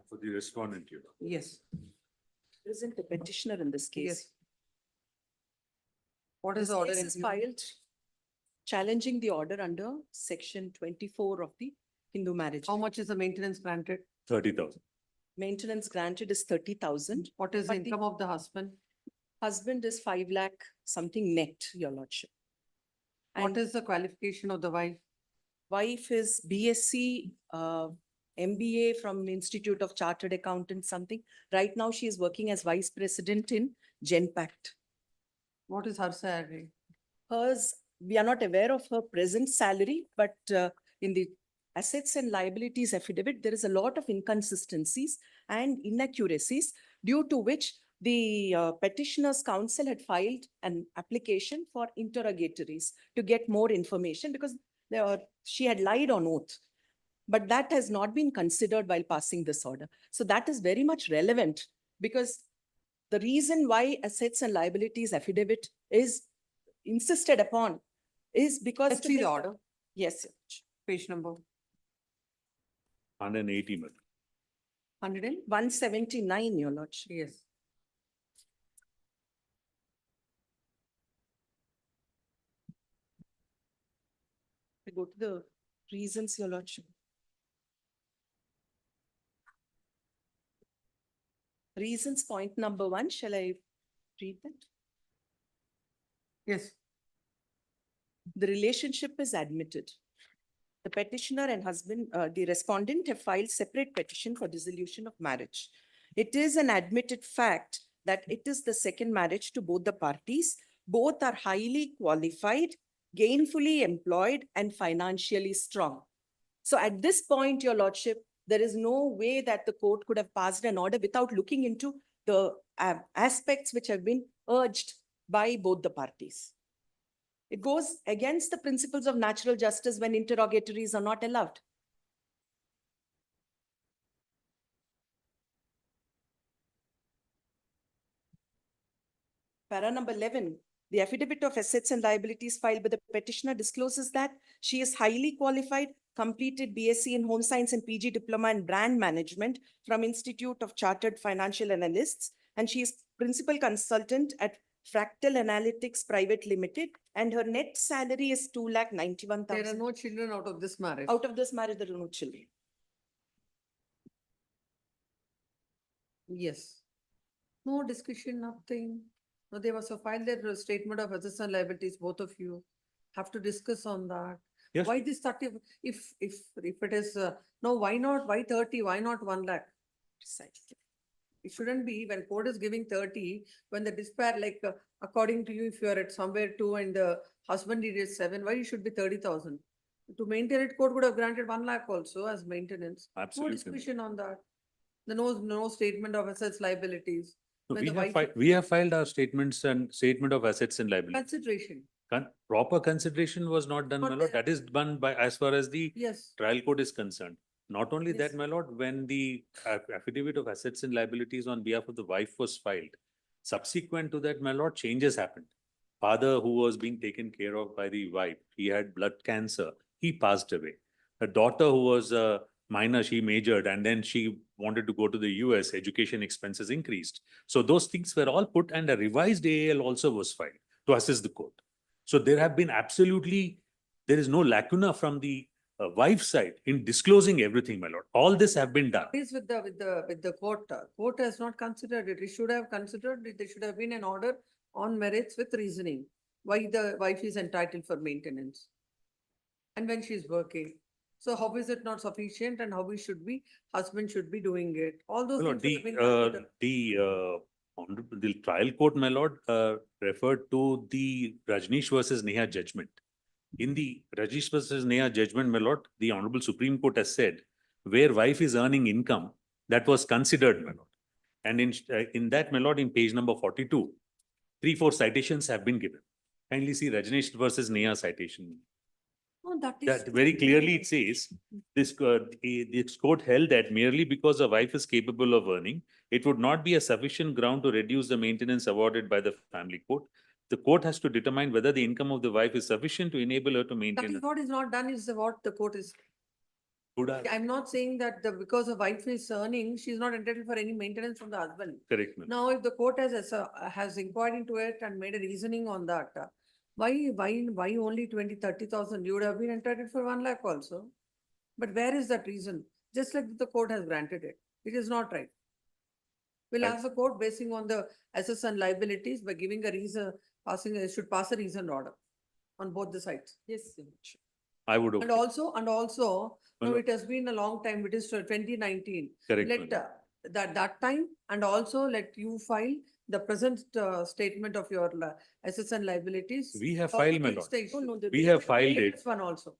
For the respondent, you know. yes, Present the petitioner in this case. yes. What is This the order? case is in- filed challenging the order under section 24 of the Hindu marriage. How much is the maintenance granted? 30,000. Maintenance granted is 30,000. What is the But the- income of the husband? Husband is 5 lakh something net, your lordship. What And is the qualification of the wife? wife is BSc, MBA from Institute of Chartered Accountants, something. Right now, she is working as vice president in Genpact. What is her salary? Hers, we are not aware of her present salary, but in the assets and liabilities affidavit, there is a lot of inconsistencies and inaccuracies, due to which the petitioner's counsel had filed an application for interrogatories to get more information, because she had lied on oath. But that has not been considered while passing this order. So that is very much relevant, because the reason why assets and liabilities affidavit is insisted upon is because. Let's see the order, Yes, Your Lordship. page number 180 million. 100 and, 179, Your Lordship. yes. We go to the reasons, Your Lordship. Reasons, point number 1, shall I read that? Yes, The relationship is admitted. The petitioner and husband, the respondent have filed separate petition for dissolution of marriage. It is an admitted fact that it is the second marriage to both the parties. Both are highly qualified, gainfully employed, and financially strong. So at this point, Your Lordship, there is no way that the court could have passed an order without looking into the aspects which have been urged by both the parties. It goes against the principles of natural justice when interrogatories are not allowed. Para number 11, the affidavit of assets and liabilities filed by the petitioner discloses that she is highly qualified, completed BSc in Home Science and PG Diploma in Brand Management from Institute of Chartered Financial Analysts, and she is principal consultant at Fractal Analytics Private Limited, and her net salary is 2,91,000. There are no children out of this marriage. Out of this marriage, there are no children. Yes. No discussion, nothing. No, they must have filed their statement of assets and liabilities, both of you have to discuss on that. Yes. Why this 30, if it is, no, why not, why 30, why not 1 lakh? Precisely. It shouldn't be when court is giving 30, when the dispatch, like, according to you, if you are at somewhere 2 and the husband is 7, why it should be 30,000? To maintain it, court would have granted 1 lakh also as maintenance. Absolutely. No discussion on that. There no statement of assets liabilities. No, When we the have wife- we have filed our statements and statement of assets and liabilities. Consideration, Proper consideration was not done, my Not lord. there. That is done by, as far as the yes. trial court is concerned. Not only that, Yes. my lord, when the affidavit of assets and liabilities on behalf of the wife was filed, subsequent to that, my lord, changes happened. Father, who was being taken care of by the wife, he had blood cancer, he passed away. Her daughter, who was a minor, she majored, and then she wanted to go to the US, education expenses increased. So those things were all put, and a revised AAL also was filed to assist the court. So there have been there is no lacuna from the wife's side in disclosing everything, my lord. All this have been done. What is with the court? Court has not considered it. It should have considered it. There should have been an order on merits with reasoning. Why the wife is entitled for maintenance. And when she is working. So how is it not sufficient and how we should be, husband should be doing it? All those No, things should have been considered. the trial court, my lord, referred to the Rajneesh versus Neha judgment. In the Rajneesh versus Neha judgment, my lord, the Honorable Supreme Court has said, where wife is earning income, that was considered, my lord. And in that, my lord, in page number 42, 3-4 citations have been given. Kindly see Rajneesh versus Neha citation. No, that is. That very clearly it says, this court held that merely because a wife is capable of earning, it would not be a sufficient ground to reduce the maintenance awarded by the family court. The court has to determine whether the income of the wife is sufficient to enable her to That maintain. is what is not done is what the court is. Could have- I'm not saying that because the wife is earning, she's not entitled for any maintenance from the husband. Correct, ma'am. Now, if the court has inquired into it and made a reasoning on that, why only 20, 30,000? You would have been entitled for 1 lakh also. But where is that reason? Just like the court has granted it. It is not right. We'll ask the court basing on the assets and liabilities by giving a reason, should pass a reasoned order on both the sides. Yes. I would. And Okay. also, no, Well, it has been a long time. It is 2019. Correct, Let ma'am. that time, and also let you file the present statement of your assets and liabilities. We have Or filed, my against lord. the issue. No, no, We have filed it. This one also.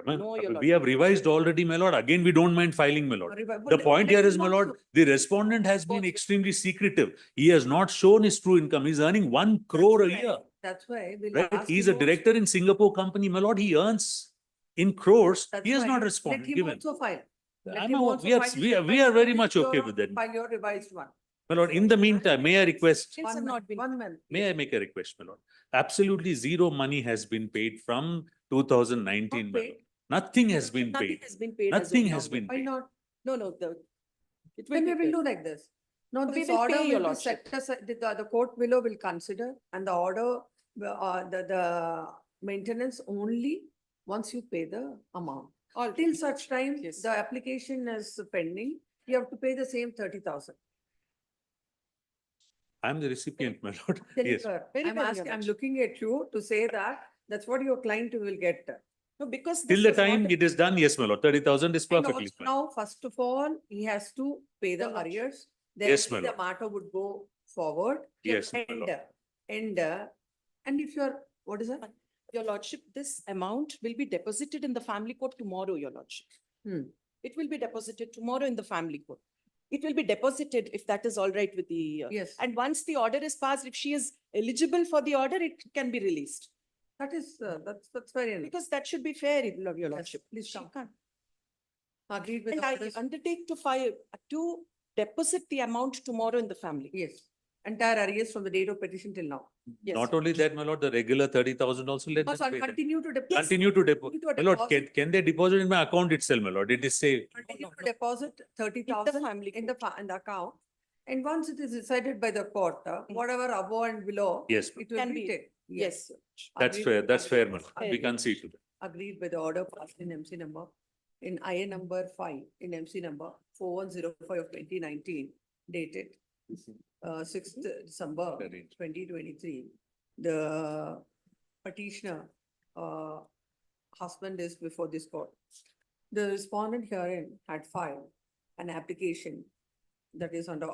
Ma'am, No, your we have revised already, my lord. Again, we don't mind filing, my lord. The point here is, my lord, the respondent has been extremely secretive. He has not shown his true income. He's earning 1 crore a year. That's why we'll Right? ask He's a him director in Singapore company, my lord. He earns in crores. That's He has why not let responded, him given. also file. Let I'm him a- also we are- file his we are revised very one. much If okay you're with that. File your revised one. My lord, in the meantime, may I request, Things have not been. 1 month. may I make a request, my lord? Absolutely zero money has been paid from 2019, Not my paid. lord. Nothing has been Nothing paid. has been paid. as of Nothing now. has been Why paid. not? No, it will Then be we will paid. do like this. No, We this will order pay, your will be lordship. set aside, the court below will consider, and the order, the maintenance only once you pay the amount. All Till such time, Yes. the application is pending, you have to pay the same 30,000. I'm the recipient, my lord. Tell Yes. her, Very I'm well, asking, Your I'm Lordship. looking at you to say that, that's what your client will get. No, because. Till this the was not time a- it is done, yes, my lord. 30,000 is And perfectly also fine. now, first of all, he has to pay the The lordship. arrears. Then Yes, my only the lord. matter would go forward. Yes, my And, lord. and if you're, what is that? Your lordship, this amount will be deposited in the family court tomorrow, your lordship. Hmm. It will be deposited tomorrow in the family court. It will be deposited if that is all right with the. Yes. And once the order is passed, if she is eligible for the order, it can be released. That is, that's very enough. Because that should be fair, your Yes, lordship. please She come. can't. Agreed with And the I orders? undertake to deposit the amount tomorrow in the family. Yes, entire arrears from the date of petition till now. Yes. Not only that, my lord, the regular 30,000 also let them Must pay that. continue to deposit. Continue to deposit. Continue to My lord, deposit. can they deposit in my account itself, my lord? It is safe. Continue to deposit 30,000 family in the account. And once it is decided by the court, whatever above and below. Yes, It will Can be be- taken. Yes. that's Agreed- fair. That's fair, my lord. Fair. We can see to that. Agreed by the order passed in MC number, in IA number 5, in MC number 4105 of 2019, dated 6th December Arranged. 2023. The petitioner, husband is before this court. The respondent herein had filed an application that is under,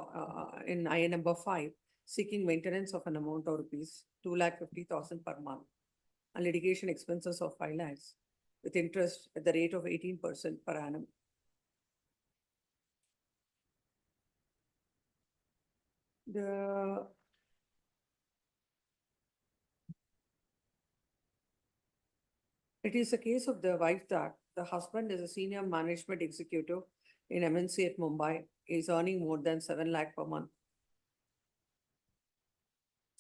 in IA number 5, seeking maintenance of an amount of rupees 2,50,000 per month and litigation expenses of 5 lakhs with interest at the rate of 18% per annum. It is a case of the wife that the husband is a senior management executive in MNC at Mumbai, is earning more than 7 lakh per month.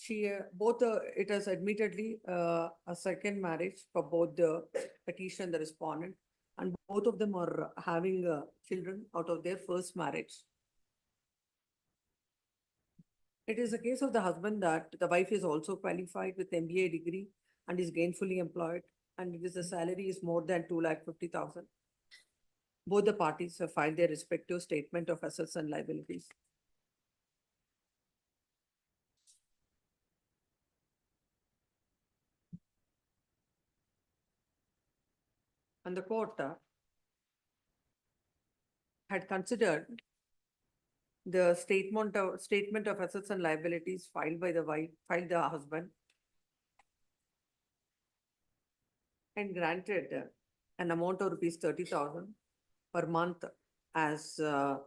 It is admittedly a second marriage for both the petitioner and the respondent, and both of them are having children out of their first marriage. It is a case of the husband that the wife is also qualified with MBA degree and is gainfully employed, and the salary is more than 2,50,000. Both the parties have filed their respective statement of assets and liabilities. And the court had considered the statement of assets and liabilities filed by the wife, filed the husband, and granted an amount of rupees 30,000 per month as the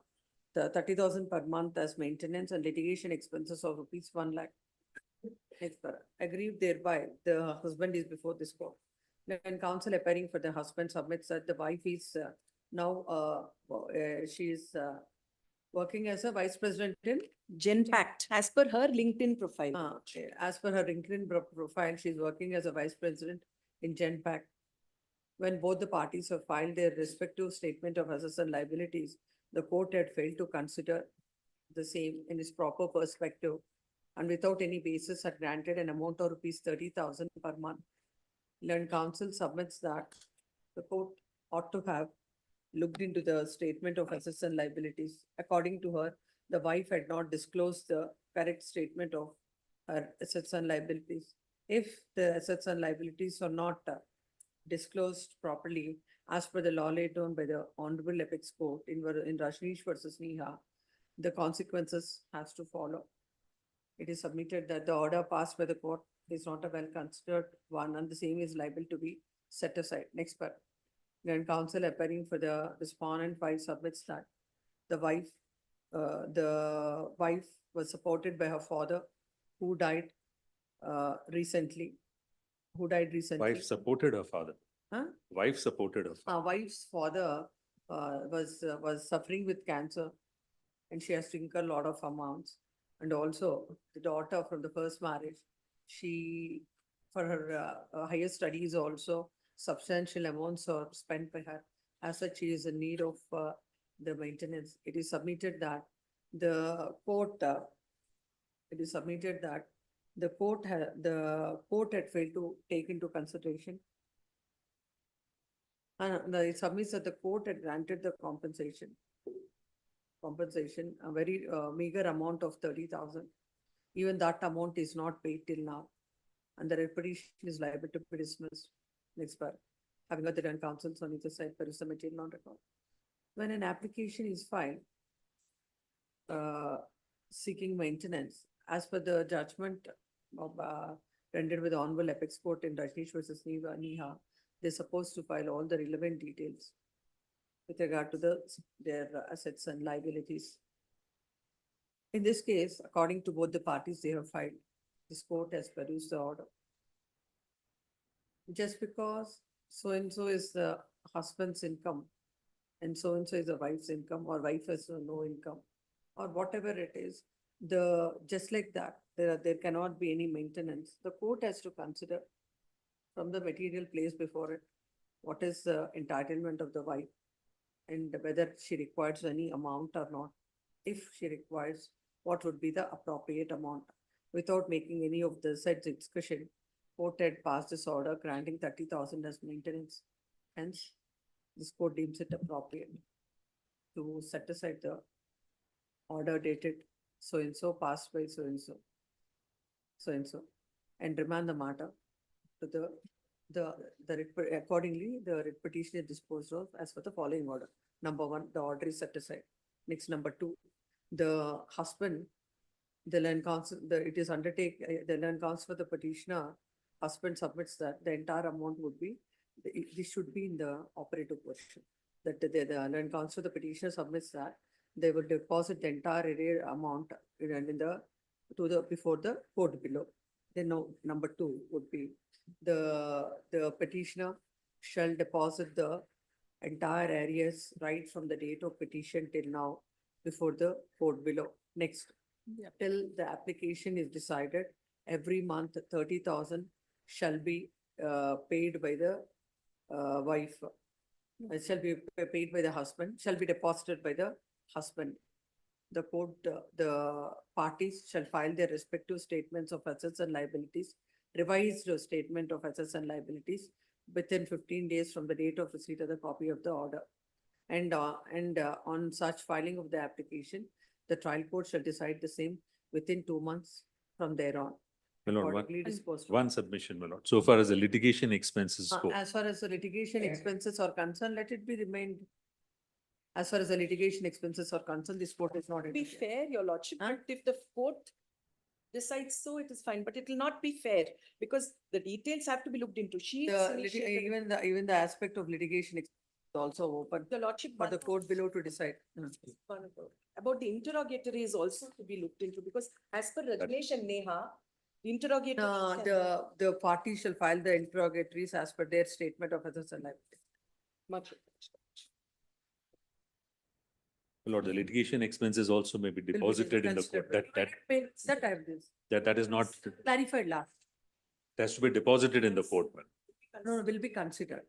30,000 per month as maintenance and litigation expenses of rupees 1 lakh. Aggrieved thereby, the husband is before this court. When counsel appearing for the husband submits that the wife is now she is working as a vice president in Genpact, as per her LinkedIn profile. as per her LinkedIn profile, she is working as a vice president in Genpact. When both the parties have filed their respective statement of assets and liabilities, the court had failed to consider the same in its proper perspective and without any basis had granted an amount of rupees 30,000 per month. Learned counsel submits that the court ought to have looked into the statement of assets and liabilities. According to her, the wife had not disclosed the correct statement of her assets and liabilities. If the assets and liabilities are not disclosed properly, as per the law laid down by the Honorable Apex Court in Rajneesh versus Neha, the consequences has to follow. It is submitted that the order passed by the court is not a well-considered one and the same is liable to be set aside. Next part. When counsel appearing for the respondent wife submits that the wife was supported by her father who died recently. Wife supported her father. Huh? Wife supported her father. Wife's father was suffering with cancer and she has to incur a lot of amounts. And also the daughter from the first marriage, she, for her higher studies also, substantial amounts are spent by her. As such, she is in need of the maintenance. It is submitted that the court, the court had failed to take into consideration. And it submits that the court had granted the compensation, a very meager amount of 30,000. Even that amount is not paid till now. And the petition is liable to be dismissed. Next part. Having got the done counsels on either side, there is a material non-record. When an application is filed seeking maintenance, as per the judgment of rendered with the Honorable Apex Court in Rajneesh versus Neha, they're supposed to file all the relevant details with regard to their assets and liabilities. In this case, according to both the parties, they have filed. This court has produced the order. Just because so and so is the husband's income and so is the wife's income, or wife has no income, or whatever it is, just like that, there cannot be any maintenance. The court has to consider from the material placed before it, what is the entitlement of the wife and whether she requires any amount or not. If she requires, what would be the appropriate amount? Without making any of the said discussion, court had passed this order granting 30,000 as maintenance. Hence, this court deems it appropriate to set aside the order dated so and so, passed by so and so, and remand the matter to accordingly, the writ petition is disposed of as per the following order. Number one, the order is set aside. Next, number two, the husband, the land council, it is the land council for the petitioner, husband submits that the entire amount would be, this should be in the operative portion. That the land council, the petitioner submits that, they will deposit the entire arrear amount before the court below. Then now, number two would be, the petitioner shall deposit the entire arrears right from the date of petition till now before the court below. Next, till the application is decided, every month 30,000 shall be paid by the wife. It shall be paid by the husband, shall be deposited by the husband. The court, the parties shall file their respective statements of assets and liabilities, revised statement of assets and liabilities within 15 days from the date of receipt of the copy of the order. And on such filing of the application, the trial court shall decide the same within 2 months from thereon. My lord, Accordingly disposed of. one submission, my lord. So far as the litigation expenses go, As far as the litigation expenses are concerned, let it be remained. As far as the litigation expenses are concerned, this court is not. Be fair, your lordship, but if the court decides so, it is fine, but it will not be fair because the details have to be looked into. She is initiated. Even the aspect of litigation is also open Your lordship, for the court below to decide. about the interrogatory is also to be looked into because as per regulation, Neha, interrogatory. The party shall file the interrogatories as per their statement of assets and liabilities. Much. my lord, the litigation expenses also may be deposited in the court. That is not, Clarified last. it has to be deposited in the court, man. No, will be considered.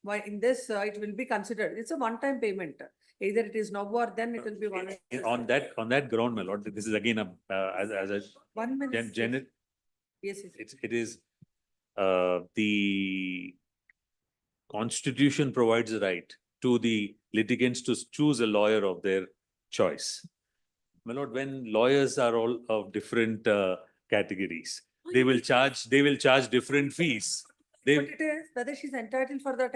Why in this, it will be considered. It's a one-time payment. Either it is now or then it will be one. On that ground, my lord, this is again as a 1 minute. Yes, it is the Constitution provides the right to the litigants to choose a lawyer of their choice. My lord, when lawyers are all of different categories, they will charge different fees. But it is whether she's entitled for that.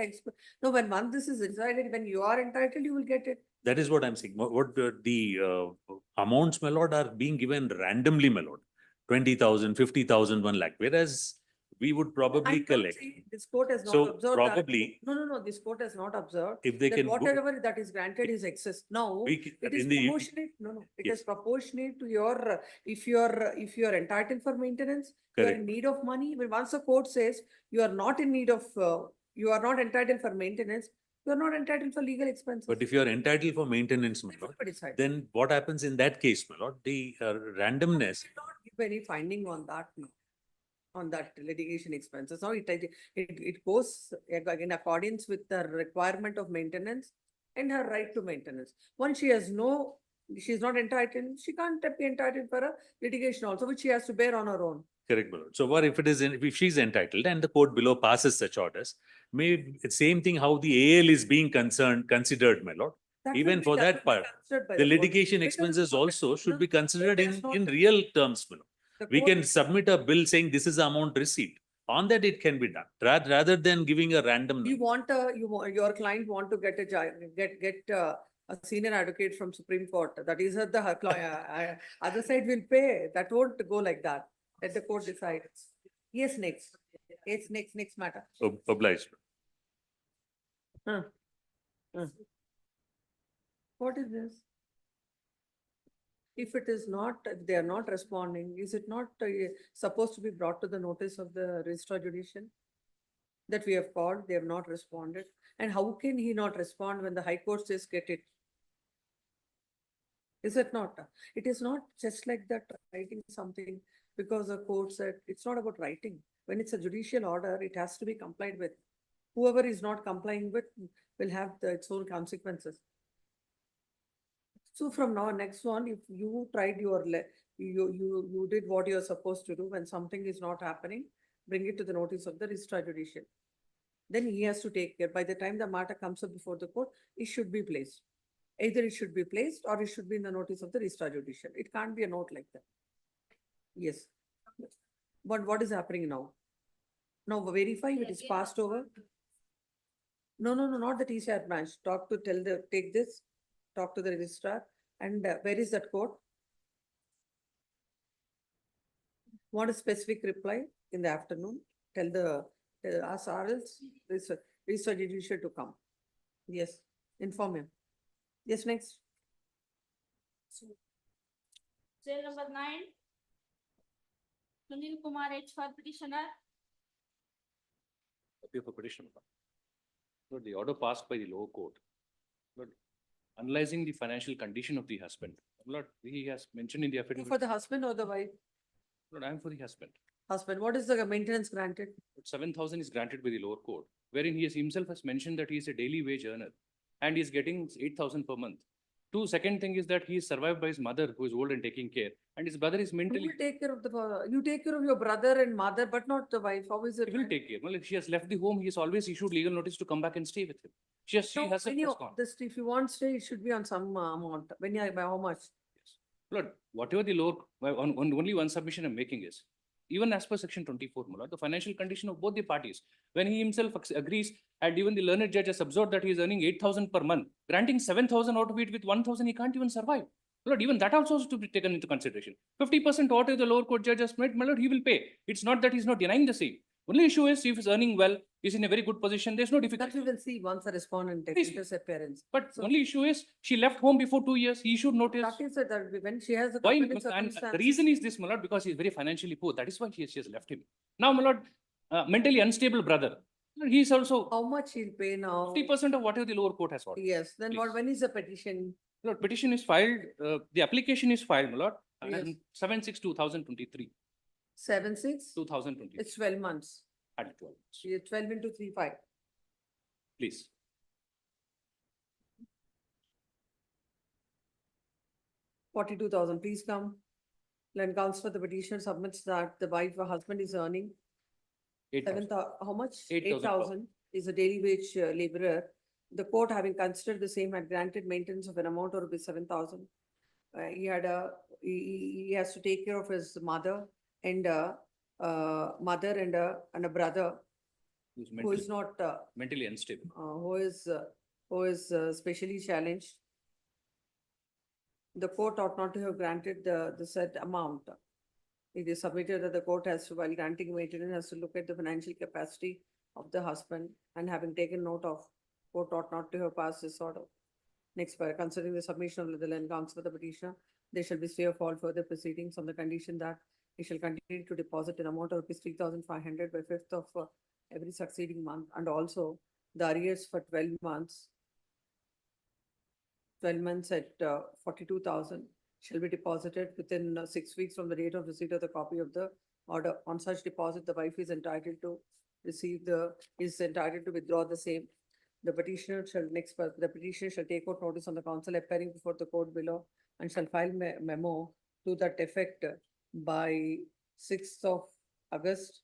No, when this is decided, when you are entitled, you will get it. That is what I'm saying. What the amounts, my lord, are being given randomly, my lord. 20,000, 50,000, 1 lakh, whereas we would probably collect. This court has not So observed. probably. No, this court has not observed. If they that can. whatever that is granted is excess. Now, it is proportionate. No, it is proportionate to your, if you're entitled for maintenance, you are in need of money. But once the court says you are not in need of, you are not entitled for maintenance, you are not entitled for legal expenses. But if you are entitled for maintenance, my lord, then what happens in that case, my lord? The randomness. Not give any finding on that, no, on that litigation expenses. Now it goes in accordance with the requirement of maintenance and her right to maintenance. Once she is not entitled, she can't be entitled for a litigation also, which she has to bear on her own. Correct, my lord. So what if if she's entitled and the court below passes such orders, same thing how the AL is being considered, my lord. Even for that part, the litigation expenses also should be considered in real terms, my lord. We can submit a bill saying this is the amount received. On that it can be done, rather than giving a random. Your client want to get a senior advocate from Supreme Court. That is the other side will pay. That won't go like that. Let the court decide. Yes, next. It's next matter. Obliged. What is this? If it is not, if they are not responding, is it not supposed to be brought to the notice of the registrar judicial? That we have called, they have not responded. And how can he not respond when the High Court says get it? Is it not? It is not just like that writing something because the court said, it's not about writing. When it's a judicial order, it has to be complied with. Whoever is not complying with will have its own consequences. So from now, next one, if you tried your, you did what you're supposed to do, when something is not happening, bring it to the notice of the registrar judicial. Then he has to take care. By the time the matter comes up before the court, it should be placed. Either it should be placed or it should be in the notice of the registrar judicial. It can't be a note like that. Yes. But what is happening now? Now verify it is passed over. No, not the TCR branch. Take this, talk to the registrar, and where is that court? Want a specific reply in the afternoon? Ask RLs, registrar judicial to come. Yes, inform him. Yes, next. Sale number 9. Sunil Kumar H for petitioner. Appeal for petition. Lord, the order passed by the lower court. Lord, analyzing the financial condition of the husband. Lord, he has mentioned in the affidavit. For the husband or the wife? Lord, I am for the husband. Husband, what is the maintenance granted? 7,000 is granted by the lower court, wherein he himself has mentioned that he is a daily wage earner and he is getting 8,000 per month. Second thing is that he is survived by his mother, who is old and taking care, and his brother is You mentally. will take care of you take care of your brother and mother, but not the wife. How is it? He will take care. Well, if she has left the home, he has always issued legal notice to come back and stay with him. She has gone. If you want stay, it should be on some amount. When you by how much? Lord, whatever the lower, only one submission I'm making is, even as per section 24, Mullah, the financial condition of both the parties, when he himself agrees, and even the learned judge has observed that he is earning 8,000 per month, granting 7,000 out of it with 1,000, he can't even survive. Lord, even that also has to be taken into consideration. 50% whatever the lower court judge has made, my lord, he will pay. It's not that he's not denying the same. Only issue is if he's earning well, he's in a very good position, there's no difficulty. That we will see once the respondent takes his appearance. But only issue is she left home before 2 years, he should notice. That is that when she has the Why? compelling And the circumstances. reason is this, my lord, because he's very financially poor. That is why she has left him. Now, my lord, mentally unstable brother. He's also. How much he'll pay now? 50% of whatever the lower court has ordered. Yes, then what, when is the petition? Lord, petition is filed, the application is filed, my lord, Yes. 7/6/2023. 7/6? 2023. It's 12 months. At 12 months. 12 into 3/5. Please. 42,000, please come. Land counsel for the petitioner submits that the wife or husband is earning 8,000. how much? 8,000 per- 8,000 is a daily wage laborer. The court, having considered the same, had granted maintenance of an amount of rupees 7,000. He has to take care of his mother and a brother Who's who is not mentally unstable. who is specially challenged. The court ought not to have granted the said amount. It is submitted that the court has to, while granting maintenance, has to look at the financial capacity of the husband, and having taken note of, court ought not to have passed this order. Next, by considering the submission of the land counsel for the petitioner, there shall be stay of all further proceedings on the condition that he shall continue to deposit an amount of rupees 3,500 by 5th of every succeeding month, and also the arrears for 12 months. 12 months at 42,000 shall be deposited within 6 weeks from the date of receipt of the copy of the order. On such deposit, the wife is entitled to withdraw the same. The petitioner shall take out notice on the counsel appearing before the court below and shall file memo to that effect by 6th of August.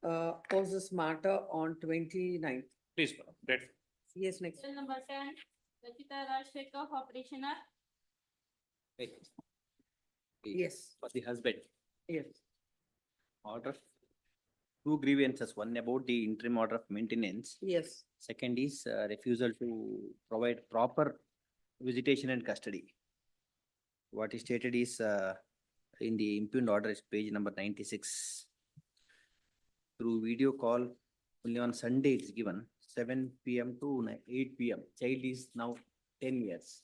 Close this matter on 29th. Please, madam. Grateful. Yes, next. Sale number 10. Rachita Rajshekar for petitioner. Yes. For the husband. Yes. Order. Two grievances, one about the interim order of maintenance. Yes. Second is refusal to provide proper visitation and custody. What is stated is in the impugned order is page number 96. Through video call, only on Sunday it's given, 7 PM to 8 PM. Child is now 10 years.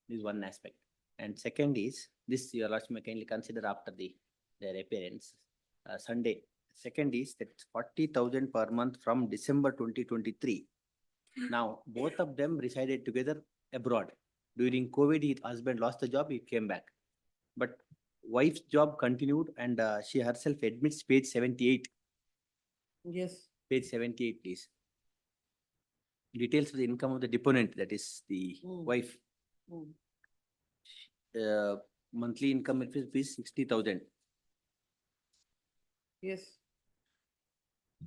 This is one aspect. And second is, this your lordship may kindly consider after their appearance, Sunday. Second is that 40,000 per month from December 2023. Now, both of them resided together abroad. During COVID, his husband lost the job, he came back. But wife's job continued and she herself admits page 78. Yes. Page 78, please. Details of the income of the deponent, that is the wife. Monthly income is 60,000. Yes.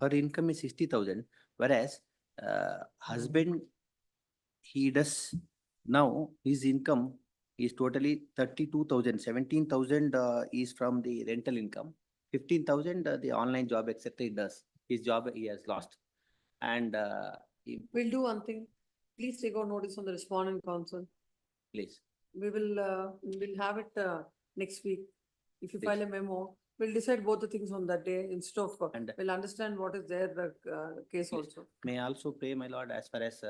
Her income is 60,000, whereas husband, he does now, his income is totally 32,000. 17,000 is from the rental income. 15,000 the online job, etc. He does. His job he has lost. And We'll do one thing. Please take out notice on the respondent council. please, We'll have it next week. If you Please. file a memo, we'll decide both the things on that day instead of, And- we'll understand what is there, the case Please. also. may I also pray, my lord, as far as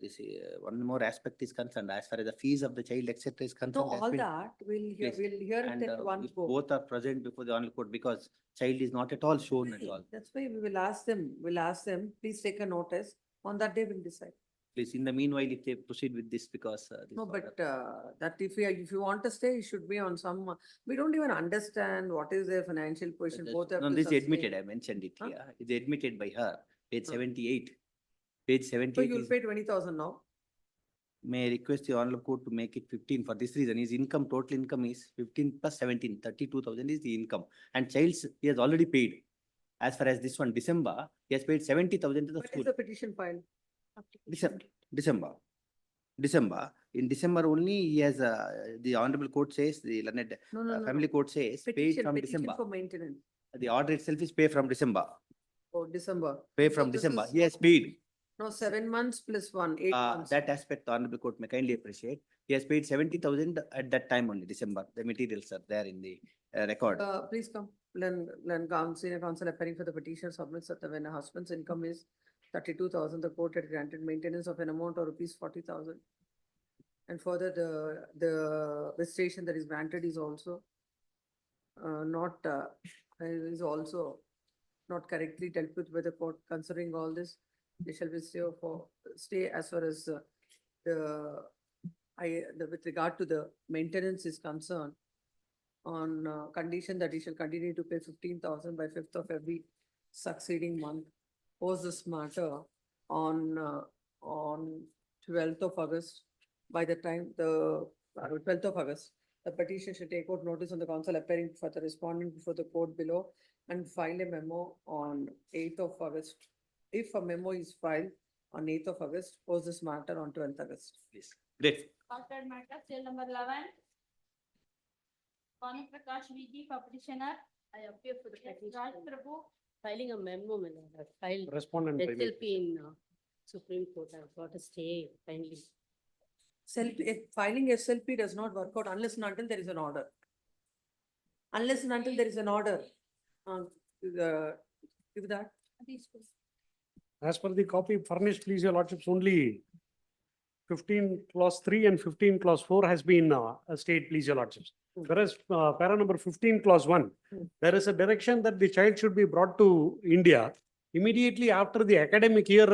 this one more aspect is concerned, as far as the fees of the child, etc. is No, concerned. has all been- that, Please. we'll hear it And at one if go. both are present before the honorable court, because child is not at all shown at all. That's why we will ask them, please take a notice. On that day, we'll decide. Please, in the meanwhile, if they proceed with this, because. This No, order- but that if you want to stay, it should be on some, we don't even understand what is their financial position, both have No, to this is sustain. admitted, I mentioned it Huh? here. It's admitted by her, page Huh. 78. Page So 78 you'll is, pay 20,000 now? may I request the honorable court to make it 15 for this reason. His income, total income is 15 plus 17, 32,000 is the income. And child's, he has already paid. As far as this one, December, he has paid 70,000 to the When school. is the petition filed? December. In December only, he has, the honorable court says, the learned No. family court says, paid Petition from December. for maintenance. The order itself is pay from December. Oh, December. Pay So from this December. is- He has paid. No, 7 months plus 8 months. That aspect, the honorable court may kindly appreciate. He has paid 70,000 at that time only, December. The materials are there in the record. Please come, senior counsel appearing for the petition submits that when a husband's income is 32,000, the court had granted maintenance of an amount of rupees 40,000. And further, the visitation that is granted is also is also not correctly dealt with by the court. Considering all this, they shall be stay as far as with regard to the maintenance is concerned, on condition that he shall continue to pay 15,000 by 5th of every succeeding month. Pose this matter on 12th of August. By the time 12th of August, the petition should take out notice on the council appearing for the respondent before the court below and file a memo on 8th of August. If a memo is filed on 8th of August, pose this matter on 12th August. Please. Great. Contact matter, cell number 11. Kanu Prakash VG for petitioner. I appear for the Raj petition, Prabhu. filing a memo, my lord. I filed Respondent. SLP in Supreme Court. I've got to stay kindly. Filing SLP does not work out unless and until there is an order. Unless and until there is an order. Give that. As per the copy furnished, please, your lordships, only 15 clause 3 and 15 clause 4 has been stayed, please, your lordships. Whereas para number 15 clause 1, there is a direction that the child should be brought to India immediately after the academic year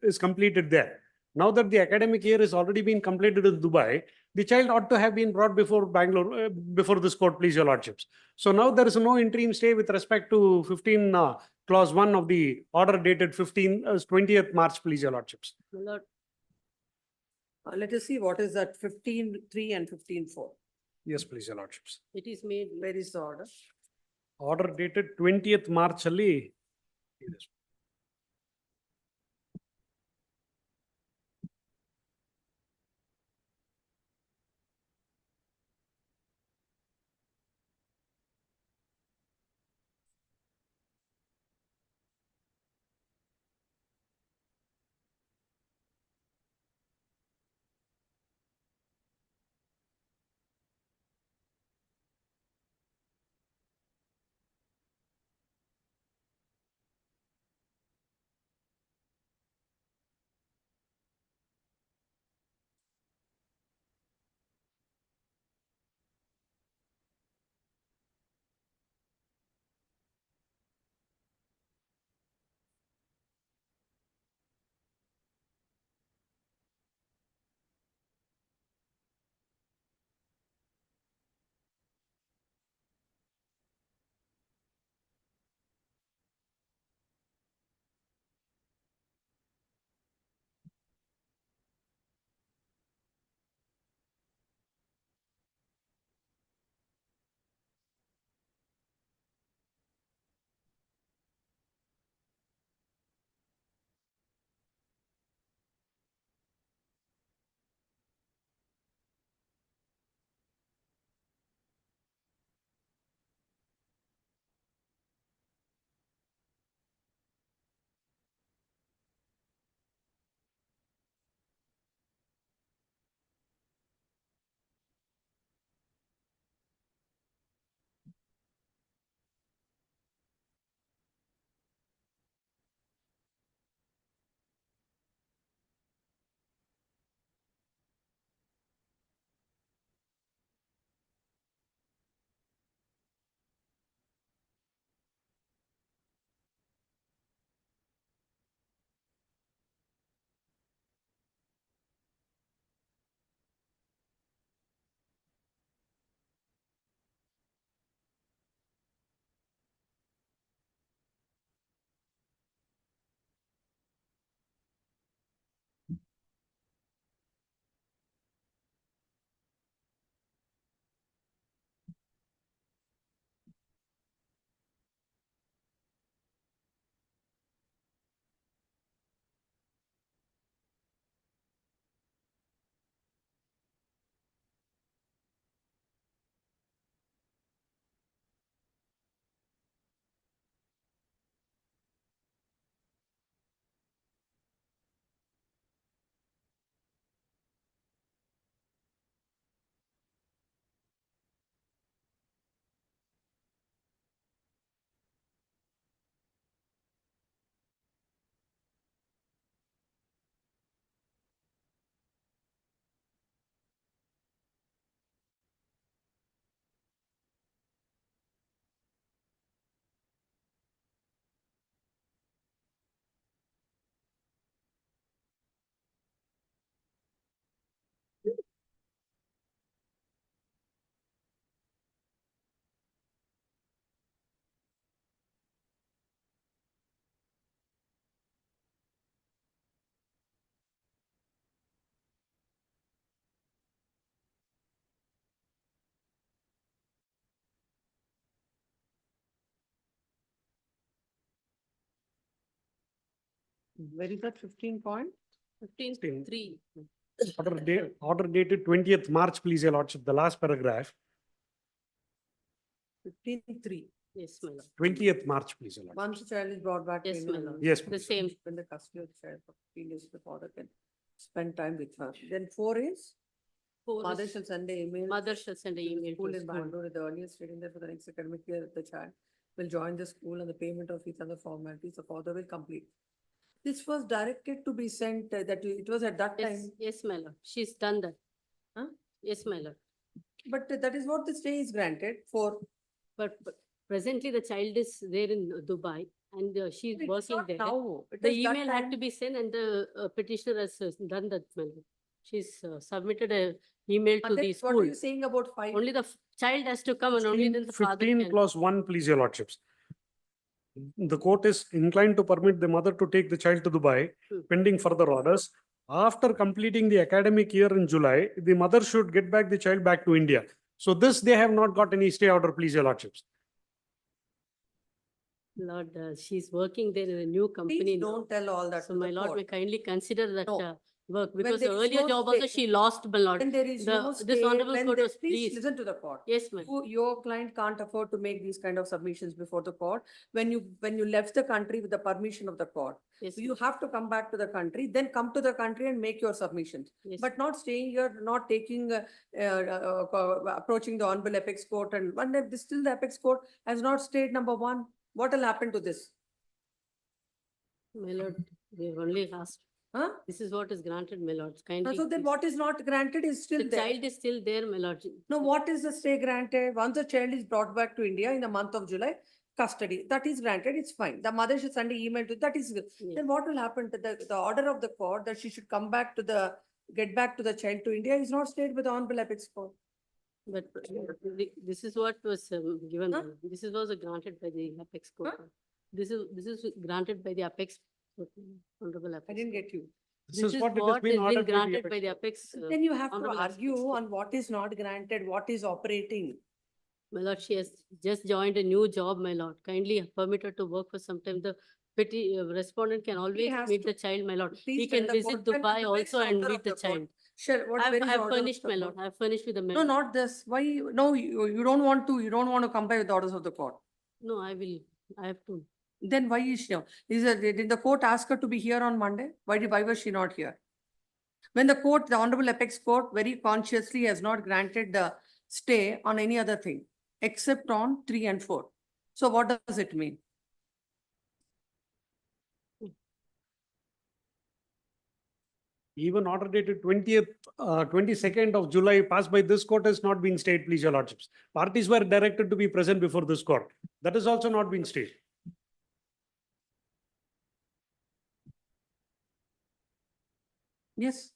is completed there. Now that the academic year is already been completed in Dubai, the child ought to have been brought before Bangalore, before this court, please, your lordships. So now there is no interim stay with respect to 15 clause 1 of the order dated 20th March, please, your lordships. My lord, Let us see what is that 15.3 and 15.4. Yes, please, your lordships. it is made. Where is the order? Order dated 20th March ಅಲ್ಲಿ ಇದೆ. Where is that 15 point? 15.3. Order dated 20th March, please, your lordship, the last paragraph, 15.3. Yes, my lord. 20th March, please, your lordship. Once the child is brought back. to Yes, India, my lord. Yes, The please. same. When the custody of the child for 15 days, the father can spend time with her. Then 4 is? Four Mother is- shall send an email. Mother shall send an to the email School to in school. Bangalore at the earliest reading there for the next academic year, the child will join the school and the payment of each other formalities, the father will complete. This was directed to be sent, that it was at that Yes, time, yes, my lord. She's done that. Huh? Yes, my lord. but that is what the stay is granted for. But presently the child is there in Dubai and she's It's working not there. now. It The is that email had time. to be sent and the petitioner has done that, my lord. She's submitted a email to And then the what are school. you saying about 5? Only the child has to come and only then the father 15 can. plus 1, please, your lordships. The court is inclined to permit the mother to take the child to Dubai Hmm. pending further orders. After completing the academic year in July, the mother should get back the child back to India. So this, they have not got any stay order, please, your lordships. Lord, she's working there in a new company. Please now. don't tell all that So to my the lord may court. kindly consider that No. work When because there the is earlier no job also stay- she lost, my lord. When there is no This stay, honorable when court there, was please pleased. listen to the court. Yes, ma'am. Your client can't afford to make these kind of submissions before the court. When you left the country with the permission of the court, Yes, you have to come back to the country, then come to the country and make your submissions. yes. But not staying here, not taking, approaching the honorable apex court and one, still the apex court has not stayed number 1. What will happen to this? My lord, we've only asked. Huh? This is what is granted, my lord. Kindly. So then what is not granted is still The there. child is still there, my lord. No, what is the stay granted? Once the child is brought back to India in the month of July, custody, that is granted, it's fine. The mother should send an email to, that is good. Yes. Then what will happen to the order of the court that she should come back to get back to the child to India is not stayed with the honorable apex court. But this is what was given. Huh? my lord. This is was granted by the apex court. This is granted by the apex, honorable apex. I didn't get you. This This is what it has been ordered by the granted apex by the court. apex. Then you have to honorable apex argue court. on what is not granted, what is operating. My lord, she has just joined a new job, my lord. Kindly permit her to work for some time. The respondent can always has meet to- the child, my lord. Please He tell can the visit court, Dubai where is also the and order meet of the the court? child. Sure, where is the I've order of furnished, the my lord. court? I've furnished with the No, memo. not this. Why, no, you don't want to comply with the orders of the court. No, I will. I have to. Then why is she, did the court ask her to be here on Monday? Why was she not here? When the court, the honorable apex court very consciously has not granted the stay on any other thing, except on 3 and 4. So what does it mean? Even order dated 22nd of July passed by this court has not been stayed, please, your lordships. Parties were directed to be present before this court. That has also not been stayed. Yes.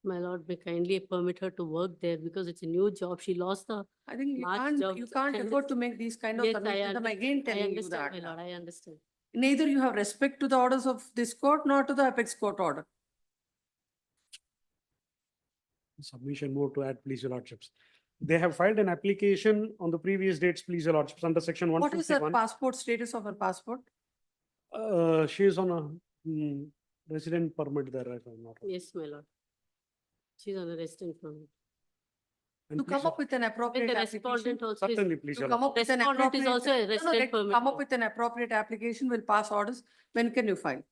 My lord, may kindly permit her to work there because it's a new job. She lost the I think March job. you can't afford to make these kind of Yes, submissions. I'm again I telling you understand, my that. lord. I understand. Neither you have respect to the orders of this court nor to the apex court order. Submission more to add, please, your lordships. They have filed an application on the previous dates, please, your lordships, under section What is the 151. passport status of her passport? She is on a resident permit there, if I'm not wrong. Yes, my lord. She's on a resident permit. And To come please, up with an With appropriate the application. respondent also. is- certainly, please, To your come up with an Respondent is appropriate. also a No, resident let- permit. Come up with an appropriate application, will pass orders. When can you file?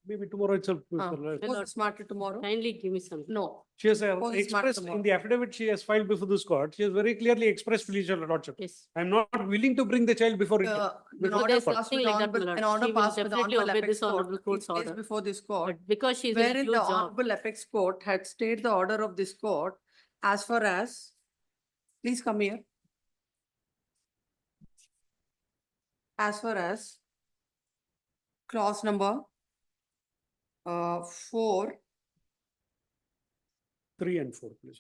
maybe tomorrow itself. Ah, Mr. My Post lord. smarter tomorrow? Kindly give me some. No. She has Post is smart expressed in tomorrow. the affidavit she has filed before this court, she has very clearly expressed, please, your lordship. Yes. I'm not willing to bring the child before it. An Before order there's court. passed nothing with like that, my honorable, lord. an order She will passed with definitely honorable obey apex this honorable court, court's is placed order. before this court. But because she's in a Wherein new the job. honorable apex court had stayed the order of this court as far as, please come here. As far as clause number 4, 3 and 4, please.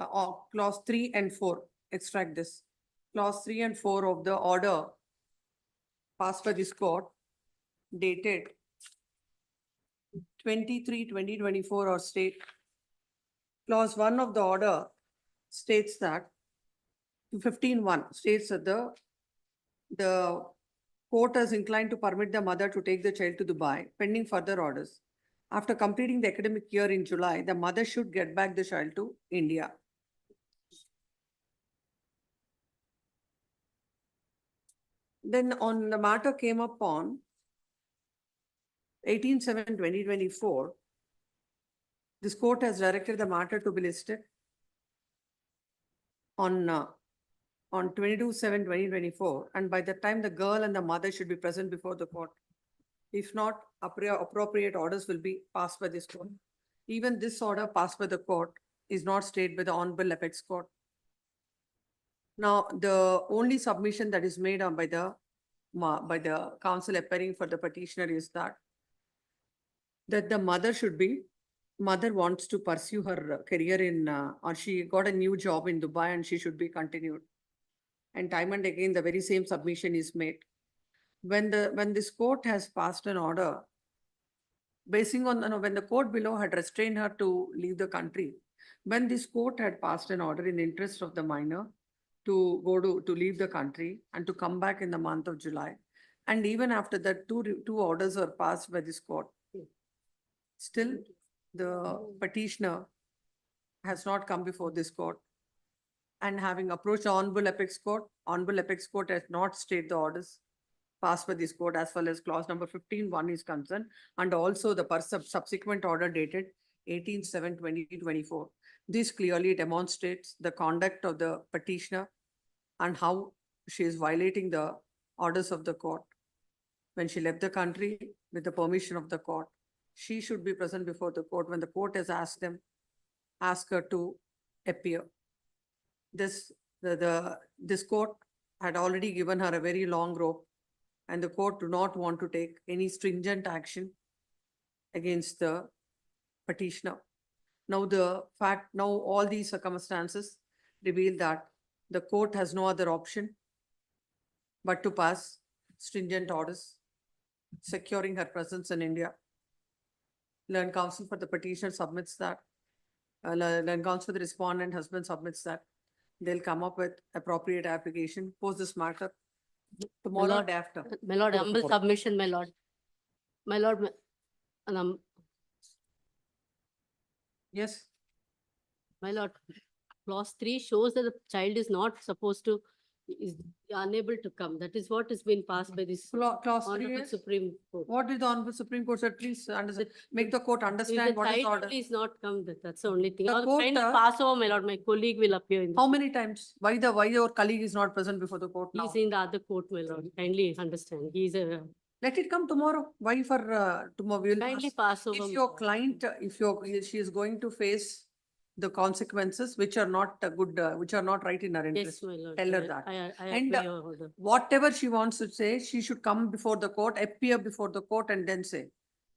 clause 3 and 4, extract this. Clause 3 and 4 of the order passed by this court dated 23/2024 or state. Clause 1 of the order states that 15(1) states that the court is inclined to permit the mother to take the child to Dubai pending further orders. After completing the academic year in July, the mother should get back the child to India. Then on the matter came up on 18/7/2024. This court has directed the matter to be listed on 22/7/2024, and by the time the girl and the mother should be present before the court. If not, appropriate orders will be passed by this court. Even this order passed by the court is not stayed by the Honorable Apex Court. Now, the only submission that is made on by the counsel appearing for the petitioner is that the mother wants to pursue her career in, or she got a new job in Dubai and she should be continued. And time and again, the very same submission is made. When this court has passed an order, basing on, when the court below had restrained her to leave the country, when this court had passed an order in the interest of the minor to leave the country and to come back in the month of July, and even after that, two orders were passed by this court, still the petitioner has not come before this court. And having approached the Honorable Apex Court has not stayed the orders passed by this court as well as clause number 15(1) is concerned, and also the subsequent order dated 18/7/2024. This clearly demonstrates the conduct of the petitioner and how she is violating the orders of the court. When she left the country with the permission of the court, she should be present before the court when the court has asked her to appear. This court had already given her a very long rope, and the court do not want to take any stringent action against the petitioner. Now all these circumstances reveal that the court has no other option but to pass stringent orders securing her presence in India. Learned counsel for the petitioner submits that. Learned counsel for the respondent husband submits that. They'll come up with appropriate application, post this matter tomorrow Lord, and after. My lord, humble submission, my lord. My lord, Yes. my lord, clause 3 shows that the child is not supposed to, is unable to come. That is what has been passed by this Clause 3 Honorable is, Supreme Court. what did the Honorable Supreme Court said? Please understand, make the court If understand the what is the child order. please not come, that's the only thing. The Or court, kindly pass over, my lord, my colleague will appear in. How many times? Why your colleague is not present before the court now? He's in the other court, my lord. Kindly understand. He's a. Let it come tomorrow. Why for tomorrow? We will Kindly pass. pass over. If my your lord. client, she is going to face the consequences which are not good, which are not right in her interest. Yes, my lord. Tell her that. I And obey your order. whatever she wants to say, she should come before the court, appear before the court and then say.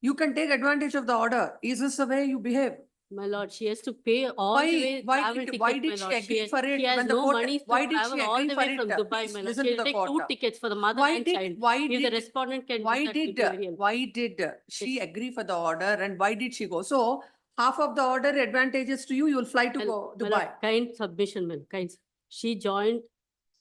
You can take advantage of the order. Is this the way you behave? My lord, she has to pay all the way travel ticket, Why my did she lord. agree has- for it She has when the no court, money to why did travel she all agree the for way it? from Dubai, Please my lord. listen to She'll the take court. 2 tickets for the mother Why and did, child. why If the did, respondent can do why that, it will did, be very helpful. why did she agree for the order and why did she go? So half of the order advantages to you, you will fly to go My lord, Dubai. kind submission, man, kind. She joined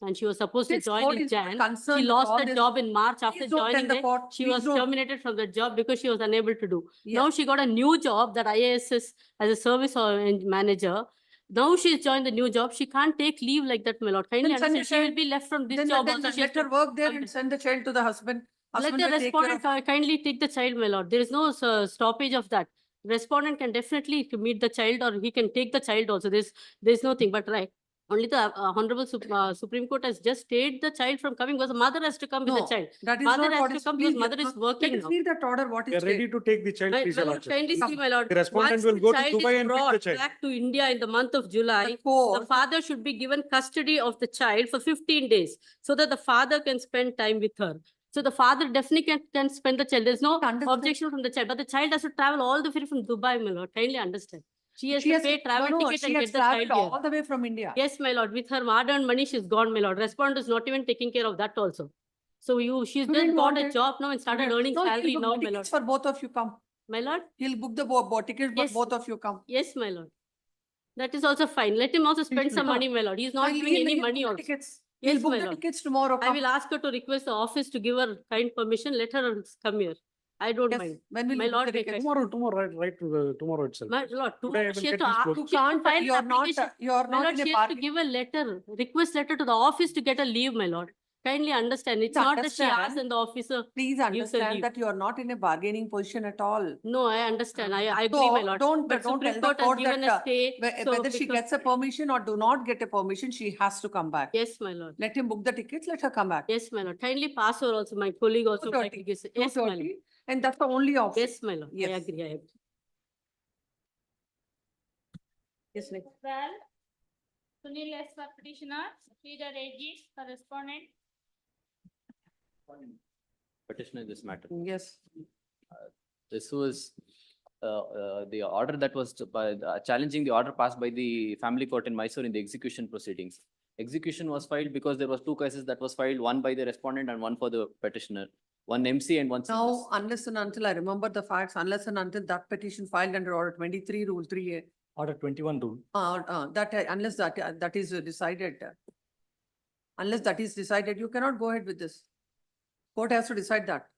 and she was supposed to This join court in is not Jan. concerned She with lost all the this. job in March after Please don't tell joining the there. court. She Please was don't. terminated from the job because she was unable to do. Yeah. Now she got a new job that IAS is as a service or manager. Now she's joined the new job. She can't take leave like that, my lord. Kindly Then send understand. the She will be left from this Then job then also. She has let her to work there come and back. send the child to the husband. Let Husband the will take care respondent of. kindly take the child, my lord. There is no stoppage of that. Respondent can definitely meet the child or he can take the child also. There's nothing but right. Only the Honorable Supreme Court has just stayed the child from coming because the mother has to come with the No, child. that is Mother not has what to is. come Please, because mother is let working us now. read that order, what We are is ready said. to take the child, My please, Your lord, Lordship. kindly see, my lord. The respondent Once will the go to child is Dubai and pick the brought child. back to India in the month of July, The court- the father should be given custody of the child for 15 days so that the father can spend time with her. So the father definitely can spend the child. There's no Understood. objection from the child, but the child has to travel all the way from Dubai, my lord. Kindly understand. She has She to has, pay travel no, ticket she and has get the child traveled here. all the way from India. Yes, my lord. With her hard-earned money, she's gone, my lord. Respondent is not even taking care of that also. So she's You just didn't got want a it. job now and started No, earning he'll salary book now, the my lord. tickets for both of you come. My lord? He'll book the tickets for Yes. both of you come. Yes, my lord. That is also fine. Let him also spend some No. money, my lord. He's not He'll- giving he'll- any he'll money book the also. tickets. We'll Yes, book my the lord. tickets tomorrow. I will ask her to request the office to give her kind permission, let her come here. I don't Yes, mind. when will My you book lord the may tickets? Tomorrow, right, tomorrow itself. My lord, Today I tomorrow will she has get to this ask, book. You she has to can't, file an you're not, application. you're My not lord, in a she has to bargain. give a letter, request letter to the office to get a leave, my lord. Kindly understand, it's Please not that she asks understand. and the officer Please gives a understand leave. that you are not in a bargaining position at all. No, I understand, I agree, my So lord. don't But tell Supreme the Court has court given a that stay. so whether she because- gets a permission or do not get a permission, she has to come back. Yes, my lord. Let him book the tickets, let her come back. Yes, my lord. Kindly pass her also, my colleague also. would like to 2:30, give- Yes, my lord. 2:30, and that's the only option. Yes, my lord. I Yes. agree, I agree. Yes, next. Well, Sunil S for petitioner, Sridhar AG for respondent. Petitioner in this matter. Yes. This was the order that was challenging the order passed by the family court in Mysore in the execution proceedings. Execution was filed because there was two cases that was filed, one by the respondent and one for the petitioner, one MC and one. Now, unless and until I remember the facts, unless and until that petition filed under order 23 rule 3A, Order 21 rule. unless that is decided. Unless that is decided, you cannot go ahead with this. Court has to decide that.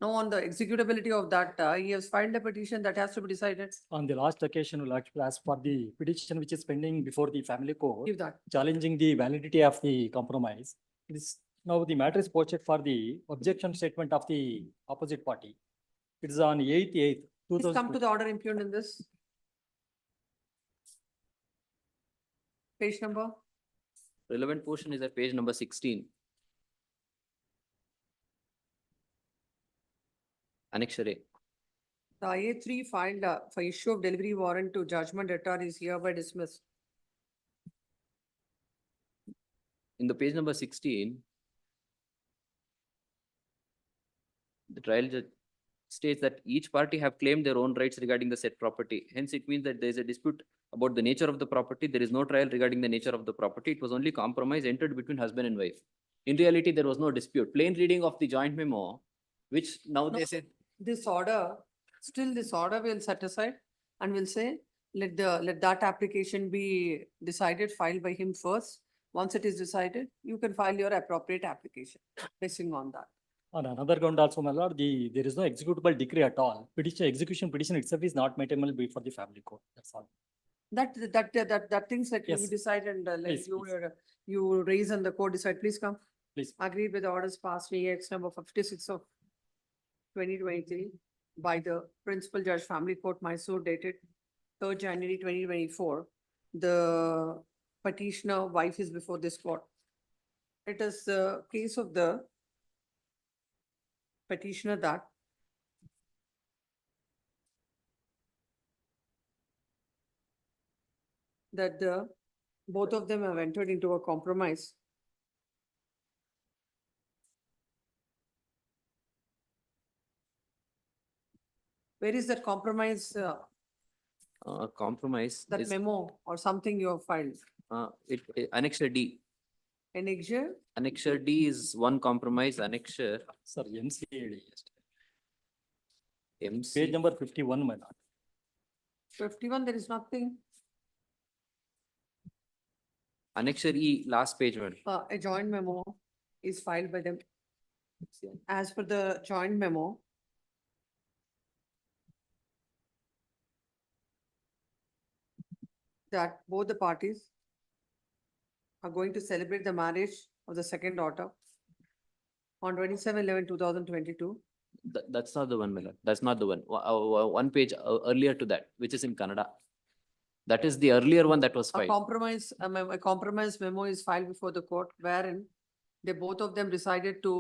Now, on the executability of that, he has filed a petition that has to be decided. On the last occasion, we'll actually ask for the petition which is pending before the family court, Give that. challenging the validity of the compromise. It is now the matter is posted for the objection statement of the opposite party. It is on 8/8. Please come to the order impugned in this. Page number. Relevant portion is at page number 16. Annexure A. The IA3 filed for issue of delivery warrant to judgment debtor is hereby dismissed. In the page number 16, the trial judge states that each party have claimed their own rights regarding the said property. Hence, it means that there is a dispute about the nature of the property. There is no trial regarding the nature of the property. It was only compromise entered between husband and wife. In reality, there was no dispute. Plain reading of the joint memo, which now they say. This order, still this order will set aside and will say, let that application be decided, filed by him first. Once it is decided, you can file your appropriate application, basing on that. On another ground also, my lord, there is no executable decree at all. Execution petition itself is not maintainable before the family court. That's all. That things that you Yes. decide and let Please, you raise and the court decide, please come. Please. Agreed with the orders passed AX number 56 of 2023 by the Principal Judge Family Court Mysore dated 3rd January 2024. The petitioner wife is before this court. It is the case of the petitioner that both of them have entered into a compromise. Where is that compromise, Compromise that is memo or something you have filed? Annexure D. Annexure? Annexure D is one compromise. Annexure Sir, MCAD. MC. Page number 51, my lord. 51, there is nothing. Annexure E, last page one. A joint memo is filed by them. As per the joint memo, that both the parties are going to celebrate the marriage of the second daughter on 27/11/2022. That's not the one, Miller. That's not the one. One page earlier to that, which is in Kannada. That is the earlier one that was A filed. compromise memo is filed before the court wherein they both of them decided to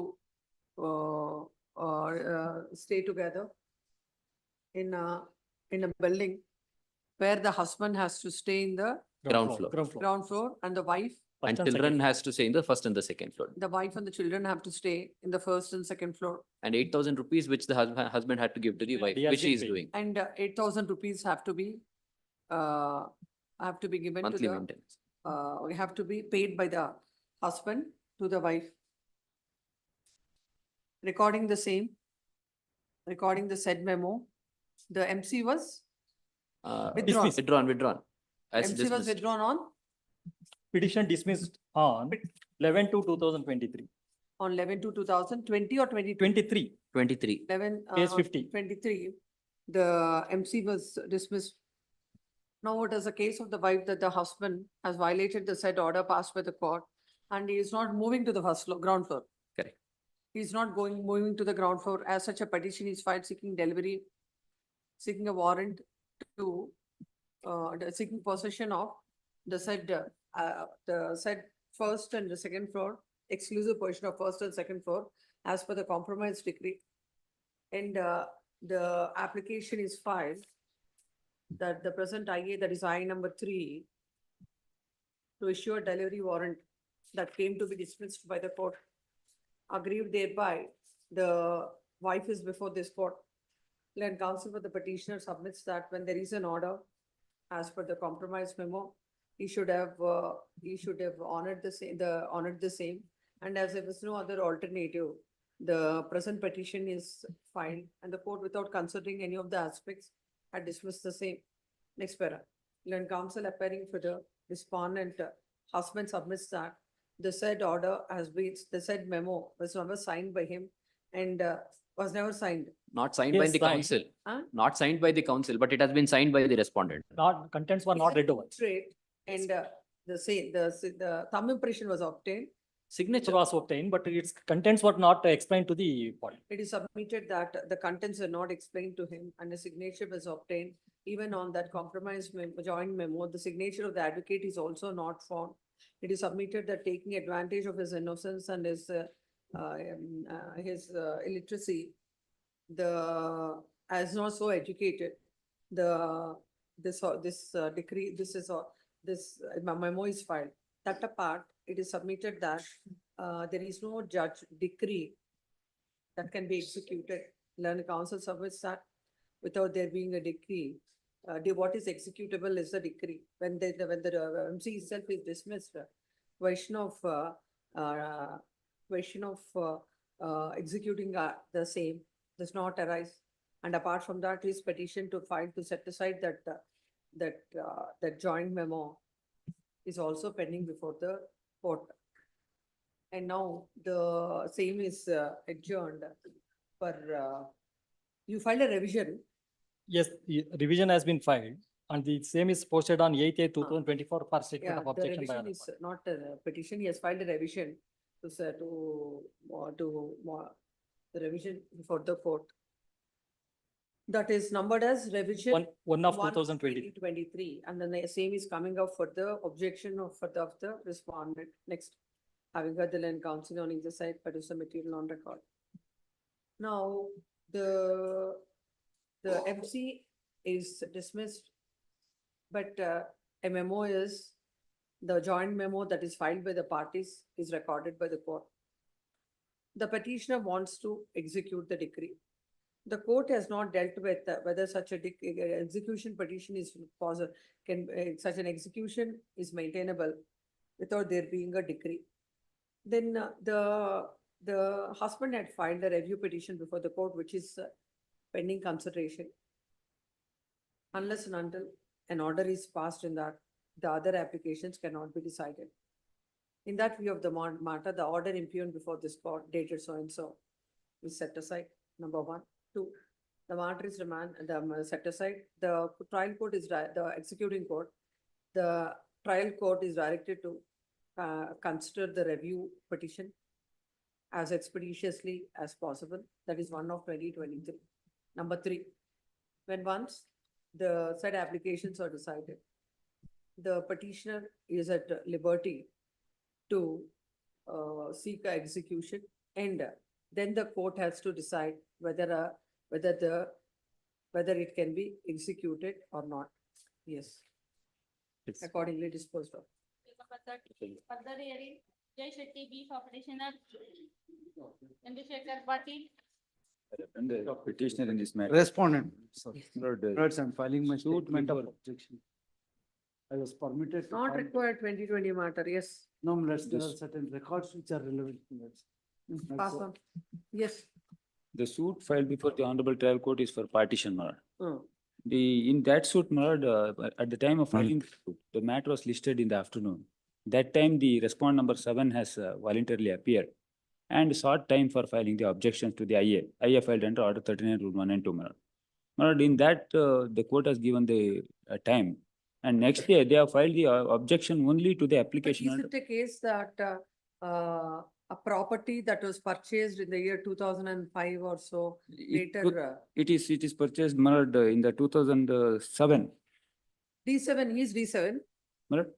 stay together in a building where the husband has to stay in the Ground floor. ground floor and the wife, And children has to stay in the first and the second floor. the wife and the children have to stay in the first and second floor. And 8,000 rupees, which the husband had to give to the wife, He has which he been is paid. doing. And 8,000 rupees have to be given to Monthly the, maintenance. have to be paid by the husband to the wife. Recording the same, recording the said memo, the MC was Dismissed. Withdrawn. As MC was dismissed. withdrawn on Petition dismissed on 11/2/2023. On 11/2/2020 or 2020? 23. 23. 11. Case on 50. 23, the MC was dismissed. Now it is a case of the wife that the husband has violated the said order passed by the court and he is not moving to the first floor, ground floor. Correct. He is not moving to the ground floor. As such, a petition is filed seeking delivery, seeking a warrant to, seeking possession of the said first and the second floor, exclusive portion of first and second floor as per the compromise decree. And the application is filed that the present IA, that is I number 3, to issue a delivery warrant that came to be dismissed by the court. Aggrieved thereby, the wife is before this court. Land counsel for the petitioner submits that when there is an order, as per the compromise memo, he should have honored the same. And as there was no other alternative, the present petition is filed and the court, without considering any of the aspects, had dismissed the same. Next para. Land counsel appearing for the respondent, husband submits that the said order has been, the said memo was never signed by him and was never signed. Not signed by Yes, the signed. council. Huh? Not signed by the council, but it has been signed by the respondent. Not, contents were not read over. Straight and the thumb impression was obtained. Signature was obtained, but its contents were not explained to the body. It is submitted that the contents are not explained to him and a signature was obtained. Even on that compromise joint memo, the signature of the advocate is also not found. It is submitted that taking advantage of his innocence and his illiteracy, as not so educated, this memo is filed. That apart, it is submitted that there is no judge decree that can be executed. Learned counsel submits that without there being a decree. What is executable is the decree. When the MC itself is dismissed, question of executing the same does not arise. And apart from that, his petition to file to set aside that joint memo is also pending before the court. And now the same is adjourned for, you filed a revision. Yes, the revision has been filed and the same is posted on 8/8/2024 for statement Yeah, of the objection by revision other is party. not a petition. He has filed a revision the revision before the court. That is numbered as revision. One of 2020. 2023, and then the same is coming up for the objection of the respondent. Next, having heard the land counsel on either side, produce the material on record. Now, the MC is dismissed, but a memo is, the joint memo that is filed by the parties is recorded by the court. The petitioner wants to execute the decree. The court has not dealt with whether such a execution petition is possible. Such an execution is maintainable without there being a decree. Then the husband had filed a review petition before the court, which is pending consideration. Unless and until an order is passed in that, the other applications cannot be decided. In that view of the matter, the order impugned before this court dated so and so is set aside. Number 1. 2, the matter is set aside. The trial court is the executing court. The trial court is directed to consider the review petition as expeditiously as possible. That is 1 of 2023. Number 3, when once the said applications are decided, the petitioner is at liberty to seek execution, and then the court has to decide whether it can be executed or not. Yes. Accordingly disposed of. Further hearing, Jai Shetty B for petitioner. Chandrasekhar Patil. And the petitioner in this matter. Respondent. Sorry. Lords, I'm filing my statement of objection. I was permitted. to Not file- required 2020 matter, yes. No, Lords, there are certain records which are relevant. Lords. Pass on. Yes. The suit filed before the honorable trial court is for partition, my lord. Hmm. In that suit, my lord, at the time of filing, the suit, the matter was listed in the afternoon. That time the respondent number 7 has voluntarily appeared and sought time for filing the objections to the IA. IA filed under order 39 rule 1 and 2. My lord. My lord, in that the court has given the time, and next day they have filed the objection only to the But application. is under- it a case that a property that was purchased in the year 2005 or so It later, It is purchased, my lord, in the 2007. D7, he's D7. My lord.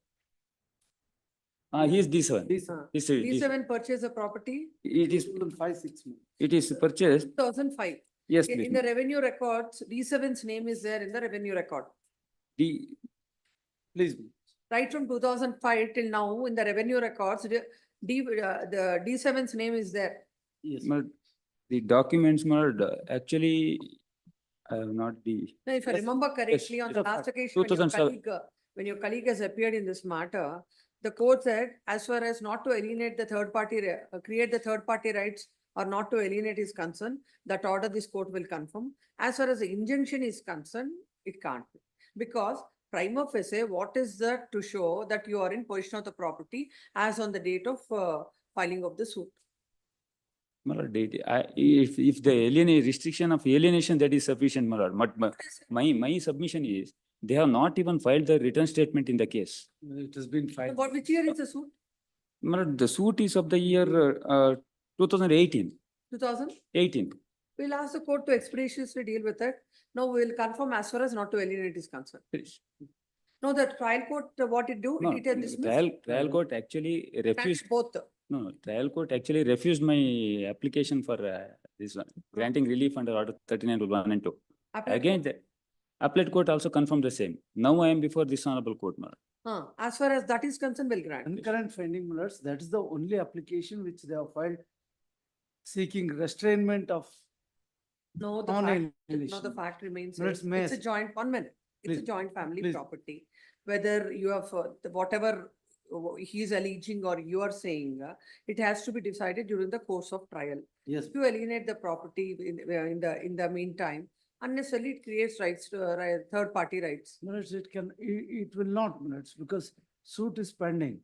He is D7. He's a D7 purchased a property It is, 5-6 months. it is purchased. 2005. Yes, In please. the revenue records, D7's name is there in the revenue record. Please. Right from 2005 till now, in the revenue records, the D7's name is there. Yes. My lord, the documents, my lord, actually, I have not the. Now, if I Yes, remember correctly, yes, on the yes, last occasion, when your colleague has appeared in this matter, the court said, as far as not to alienate the third party, create the third party rights or not to alienate is concerned, that order this court will confirm. As far as the injunction is concerned, it can't be. Because prima facie, what is that to show that you are in possession of the property as on the date of filing of the suit? My lord, if the restriction of alienation, that is sufficient, my lord. But my submission is, they have not even filed the written statement in the case. It has been filed. What, which year is the suit? My lord, the suit is of the year 2018. 2000? We'll ask the court to expeditiously deal with it. Now we will confirm as far as not to alienate is concerned. Please. No, the trial court, what it do? No, It had dismissed. trial court actually refused. Both. No, trial court actually refused my application for this one, granting relief under order 39 rule 1 and 2. Appellate Again, the appellate court also confirmed the same. Now I am before this honorable court, my lord. As far as that is concerned, will grant. Concurrent finding, my lords, that is the only application which they have filed seeking restrainment of No, the non-alienation. fact remains, Let's it's a mess. joint, 1 minute. It's a Please. joint family Please. property. Whether you have, whatever he's alleging or you are saying, it has to be decided during the course of trial. Yes. If you alienate the property in the meantime, unnecessarily it creates rights to third party rights. Minutes, it will not minutes because suit is pending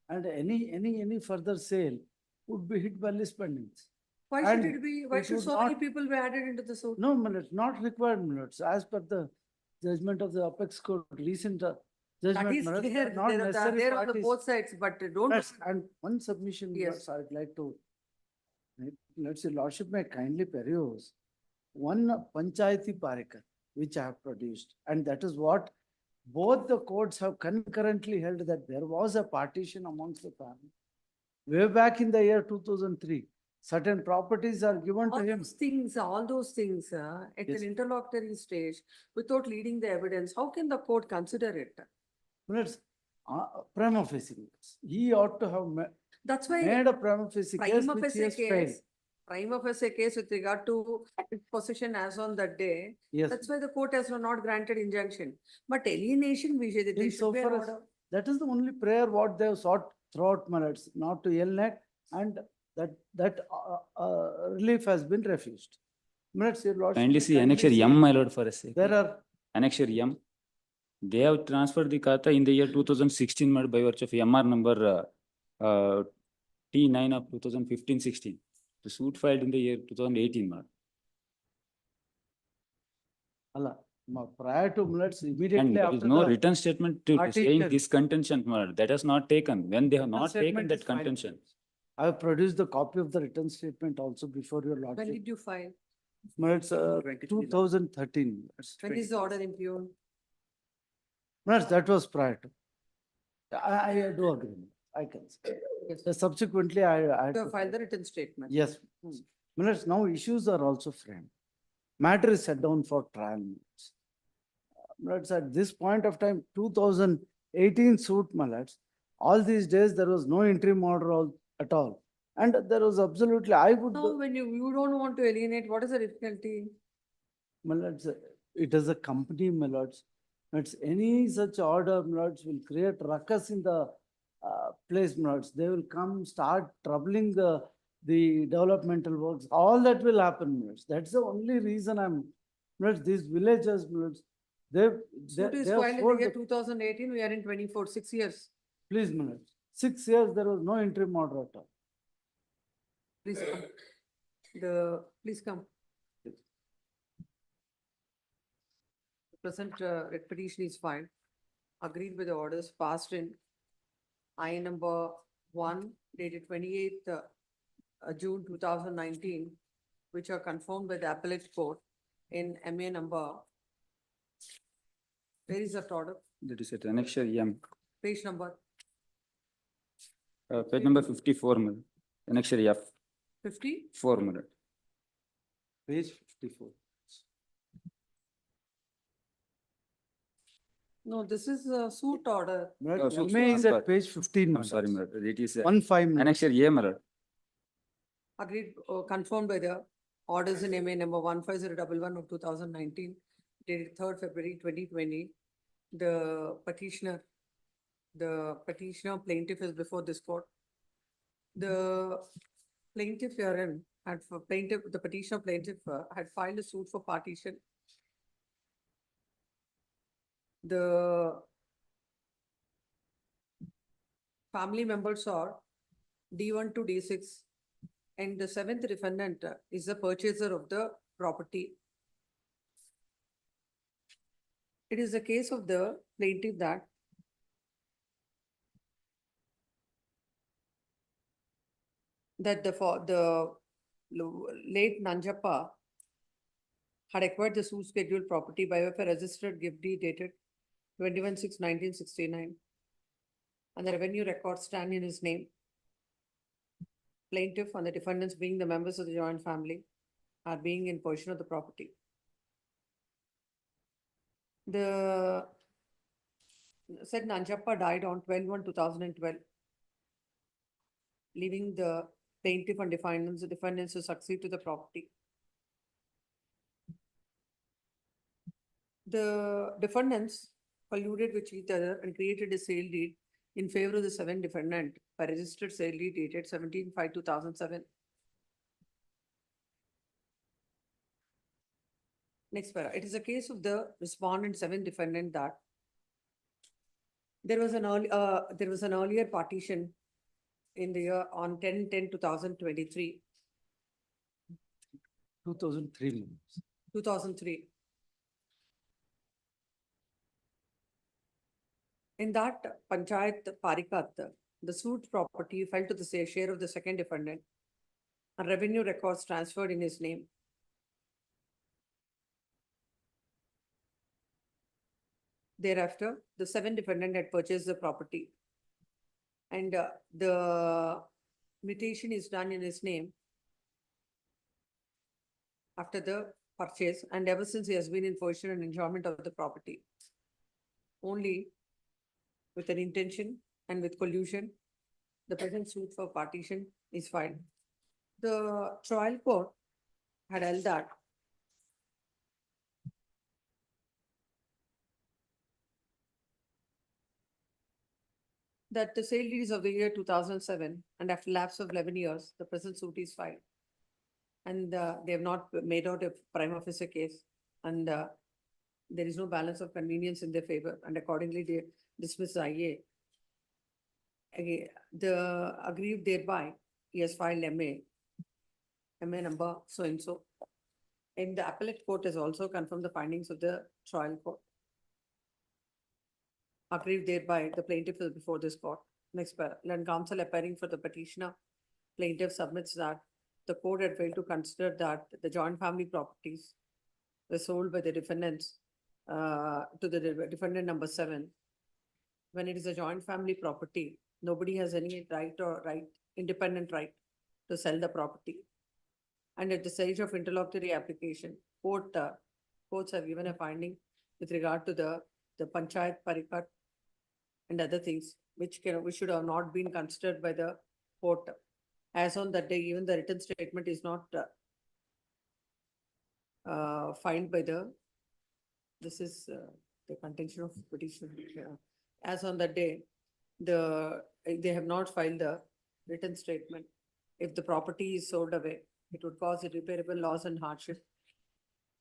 and any further sale would be hit by list pendings. Why should And it be, why it should would so many not- people be added into the suit? No minutes, not required minutes, as per the judgment of the apex court, recent That judgment. is minutes, there, not there are necessary there on the parties. both sides, but don't. Minutes, and one submission, Yes. minutes, I'd like to, let's say, Lordship may kindly peruse one Panchayati Parikar, which I have produced, and that is what both the courts have concurrently held, that there was a partition amongst the family. Way back in the year 2003, certain properties are given to him. All those things, at Yes. an interlocutory stage, without leading the evidence, how can the court consider it? Minutes, prima facie, he ought to have That's why. made a prima facie case Prima which he facie has failed. case, prima facie case with regard to possession as on that day. Yes. That's why the court has not granted injunction. But alienation, they should be an Insofar as, order. that is the only prayer what they have sought throughout minutes, not to alienate, and that relief has been refused. Minutes, your lordship. Kindly may see kindly annexure see, M, my lord, for a second. There are, Annexure M. They have transferred the kata in the year 2016 made by virtue of MR number T9 of 2015-16. The suit filed in the year 2018 made. Allah, prior to minutes, And immediately there is after no the written statement to saying partition. this contention, my lord. That has not taken. When they have Written not taken statement that is filed. contention. I have produced the copy of the written statement also before your When lordship. did you file? Minutes, 2013. When is the order impugned? Minutes, that was prior to. I do agree. I can say. Subsequently, I. You have filed the written statement. Yes. Minutes, now issues are also framed. Matter is set down for trial minutes. Minutes, at this point of time, 2018 suit minutes, all these days, there was no interim order at all. And there was absolutely, I would. Now, when you don't want to alienate, what is the difficulty? Millards, it is a company, Millards. It's any such order, Millards, will create ruckus in the place, Millards. They will come, start troubling the developmental works. All that will happen, Millards. That's the only reason Millards, these villagers, Millards, Suit is filed in the year 2018, we are in 24, 6 years. Please, Millards. 6 years, there was no interim order at all. Please come. Please come. The present writ petition is filed, agreed with the orders passed in I number 1 dated 28th June 2019, which are confirmed by the appellate court in MA number. Where is that order? That is at annexure M, Page number page number 54, madam. Annexure F, 50? 4, madam. Page 54. No, this is a suit order. MA is at page 15. I'm madam. sorry, madam. It is 15. annexure A, madam. Agreed, confirmed by the orders in MA number 15011 of 2019, dated 3rd February 2020. The petitioner plaintiff is before this court. The plaintiff herein the petitioner plaintiff had filed a suit for partition. The family members are D1 to D6, and the 7th defendant is the purchaser of the property. It is the case of the plaintiff that the late Nanjappa had acquired the suit scheduled property by way of a registered gift deed dated 21/6/1969, and the revenue records stand in his name. Plaintiff and the defendants, being the members of the joint family, are being in possession of the property. The said Nanjappa died on 12/1/2012, leaving the plaintiff and defendants to succeed to the property. The defendants colluded with each other and created a sale deed in favor of the 7th defendant by registered sale deed dated 17/5/2007. Next para. It is a case of the respondent 7th defendant that there was an earlier partition in the year on 10/10/2023. 2003. 2003. In that Panchayat Parikat, the suit property fell to the share of the 2nd defendant, and revenue records transferred in his name. Thereafter, the 7th defendant had purchased the property, and the mutation is done in his name after the purchase, and ever since he has been in possession and enjoyment of the property. Only with an intention and with collusion, the present suit for partition is filed. The trial court had held that the sale deed is of the year 2007, and after lapse of 11 years, the present suit is filed. And they have not made out a prima facie case, and there is no balance of convenience in their favor, and accordingly they dismiss the IA. Again, the aggrieved thereby, he has filed MA number so and so. And the appellate court has also confirmed the findings of the trial court. Aggrieved thereby, the plaintiff is before this court. Next para. Learned counsel appearing for the petitioner, plaintiff submits that the court had failed to consider that the joint family properties were sold by the defendants to the defendant number 7. When it is a joint family property, nobody has any independent right to sell the property. And at the stage of interlocutory application, courts have given a finding with regard to the Panchayat Parikat and other things, which should have not been considered by the court. As on that day, even the written statement is not filed by this is the contention of petition. As on that day, they have not filed the written statement. If the property is sold away, it would cause irreparable loss and hardship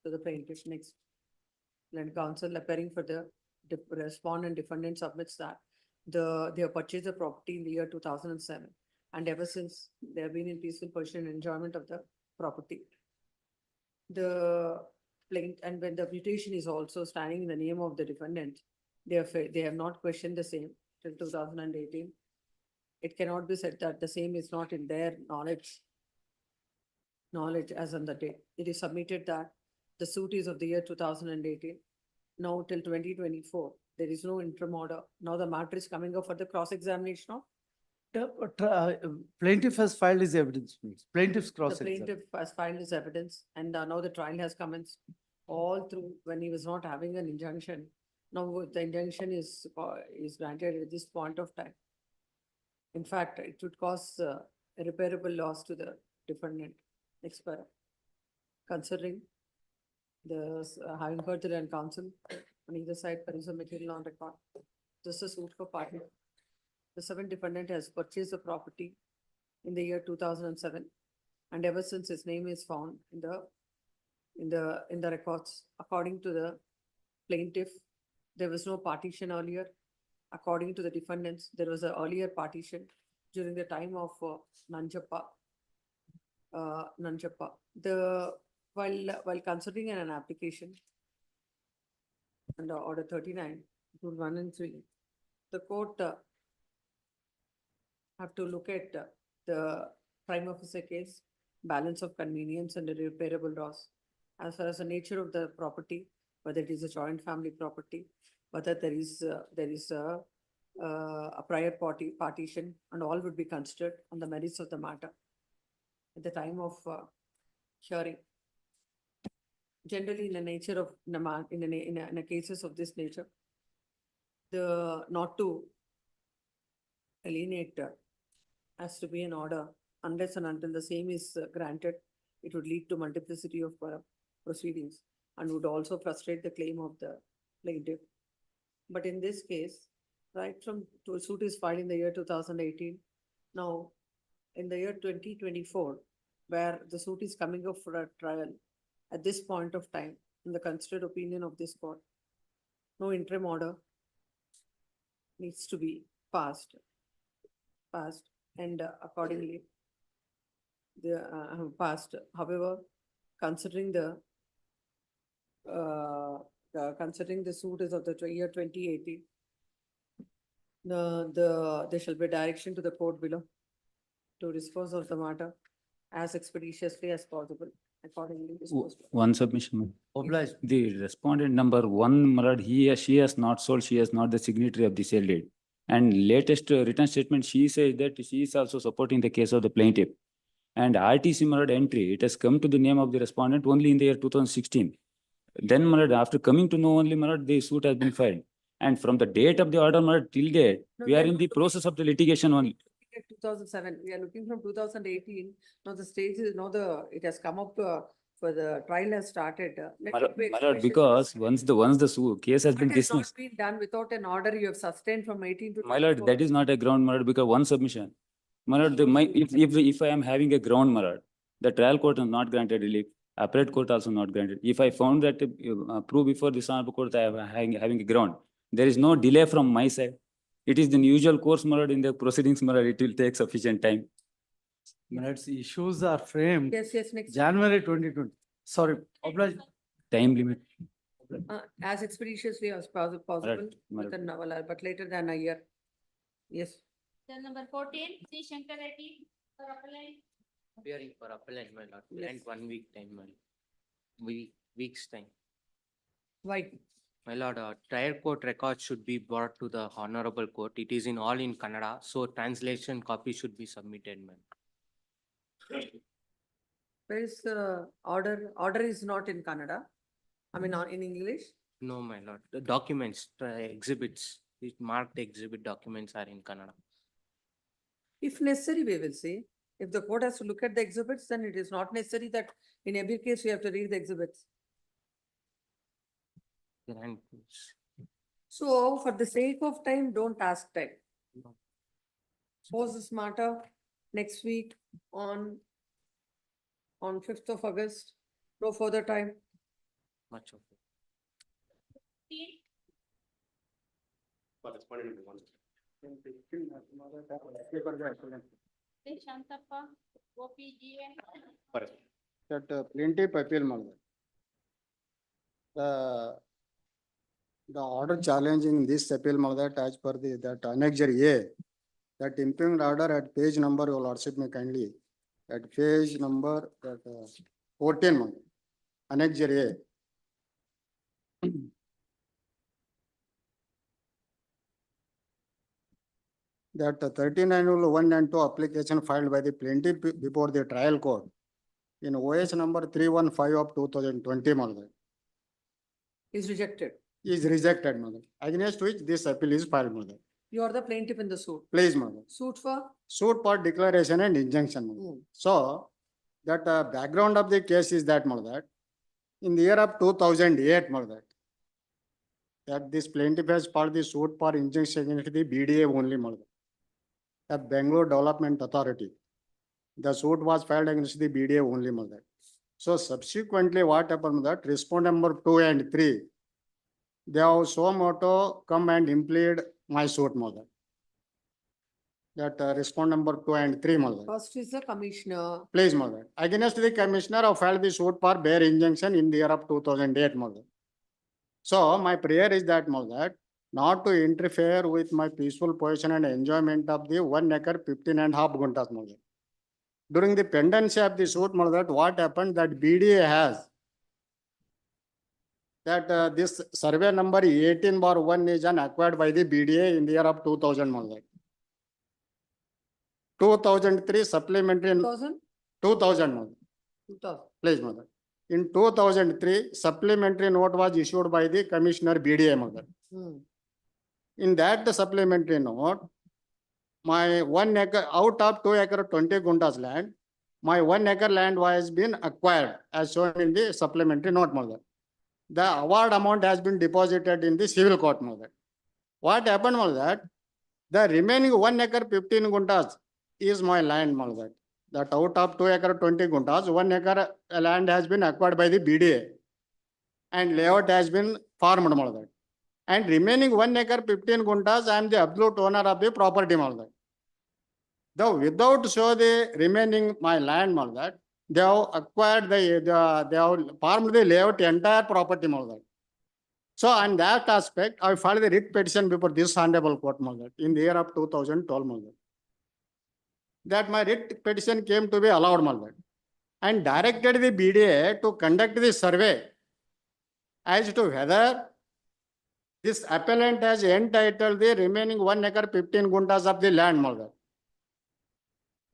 to the plaintiff. Next, learned counsel appearing for the respondent defendant submits that they have purchased the property in the year 2007. And ever since, they have been in peaceful possession and enjoyment of the property. The and when the mutation is also standing in the name of the defendant, they have not questioned the same till 2018. It cannot be said that the same is not in their knowledge as on the date. It is submitted that the suit is of the year 2018. Now till 2024, there is no interim order. Now the matter is coming up for the cross-examination of Plaintiff has filed his evidence, means plaintiff's the cross-examination. plaintiff has filed his evidence, and now the trial has commenced all through when he was not having an injunction. Now the injunction is granted at this point of time. In fact, it would cause irreparable loss to the defendant, expirer. Considering the having heard the counsel on either side, there is a material on record. This is suit for party. The seventh defendant has purchased the property in the year 2007, and ever since his name is found in the records. According to the plaintiff, there was no partition earlier. According to the defendants, there was an earlier partition during the time of Nanjappa. While considering an application under Order 39, Rule 1 and 3, the court have to look at the prima facie case, balance of convenience and irreparable loss. As far as the nature of the property, whether it is a joint family property, whether there is a prior partition, and all would be considered on the merits of the matter at the time of hearing. Generally, in the nature of in a cases of this nature, the not to alienate has to be an order unless and until the same is granted. It would lead to multiplicity of proceedings and would also frustrate the claim of the plaintiff. But in this case, right from suit is filed in the year 2018. Now, in the year 2024, where the suit is coming up for a trial, at this point of time, in the considered opinion of this court, no interim order needs to be passed, and accordingly, the passed. However, considering the suit is of the year 2018, there shall be direction to the court below to dispose of the matter as expeditiously as possible. Accordingly, disposed. One submission. Obliged. The respondent number one, Murad, she has not sold, she is not the signatory of the sale deed. And latest written statement, she says that she is also supporting the case of the plaintiff. And RTC Murad entry, it has come to the name of the respondent only in the year 2016. Then Murad, after coming to know only Murad, the suit has been filed. And from the date of the order, Murad, till date, we are in the process of the litigation only. 2007, we are looking from 2018. Now the stage is, it has come up for the trial has started. Murad, because once the case has been It has not dismissed. been done without an order you have sustained from 18 to. My lord, that is not a ground, Murad, because one submission. My lord, if I am having a ground, Murad, the trial court has not granted relief, appellate court also not granted. If I found that prove before this honorable court I am having a ground, there is no delay from my side. It is the usual course, Murad, in the proceedings, Murad, it will take sufficient time. Minutes, issues are framed. Yes, next. January 2020. Sorry, obliged. Time limit. As expeditiously as possible, Murad. within, but later than a year. Yes. Then number 14, C. Shankar Reddy for appellant. Appearing for appellant, my lord, Yes. and 1 week time, my lord. Week's time. Why? My lord, trial court records should be brought to the honorable court. It is in all in Kannada, so translation copy should be submitted, ma'am. Where is the order? Order is not in Kannada. I mean, not in English. No, my lord, the documents, exhibits, the marked exhibit documents are in Kannada. If necessary, we will see. If the court has to look at the exhibits, then it is not necessary that in every case we have to read the exhibits. So for the sake of time, don't ask time. Suppose this matter next week on 5th of August, no further time. Much of it. C. For respondent number 1. Shantappa, OPGA. That plaintiff appeal ಮಾಡಿದೆ. The order challenging this appeal ಮಾಡಿದೆ as per that annexure A, that impugned order at page number, your lordship may kindly, at page number that 14 ಮಾಡಿದೆ, annexure A. That 39(1) and 2 application filed by the plaintiff before the trial court in OS number 315 of 2020 ಮಾಡಿದೆ. Is rejected. Is rejected, mother. Against which this appeal is filed, mother. You are the plaintiff in the suit. Please, mother. Suit for? Suit for declaration and injunction, mother. So, that background of the case is that, mother, in the year of 2008, mother, that this plaintiff has filed the suit for injunction against the BDA only, mother. The Bangalore Development Authority. The suit was filed against the BDA only, mother. So subsequently, what happened that respondent number 2 and 3, they have so moto come and implead my suit, mother. That respondent number 2 and 3, mother. First is the commissioner. Please, mother. Against the commissioner, I filed the suit for bare injunction in the year of 2008, mother. So my prayer is that, mother, not to interfere with my peaceful position and enjoyment of the 1 acre 15.5 guntas, mother. During the pendency of the suit, mother, what happened that BDA has that this survey number 18/1 is acquired by the BDA in the year of 2000, mother. 2003 supplementary. 2000, mother. 2000. Please, mother. In 2003, supplementary note was issued by the commissioner BDA, mother. In that supplementary note, my 1 acre out of 2 acre 20 guntas land, my 1 acre land was been acquired as shown in the supplementary note, mother. The award amount has been deposited in the civil court, mother. What happened was that the remaining 1 acre 15 guntas is my land, mother. That out of 2 acre 20 guntas, 1 acre land has been acquired by the BDA and layout has been formed, mother. And remaining 1 acre 15 guntas, I am the absolute owner of the property, mother. Though without show the remaining my land, mother, they have acquired they have formed the layout entire property, mother. So on that aspect, I filed the writ petition before this honorable court, mother, in the year of 2012, mother. That my writ petition came to be allowed, mother, and directed the BDA to conduct the survey as to whether this appellant has entitled the remaining 1 acre 15 guntas of the land, mother.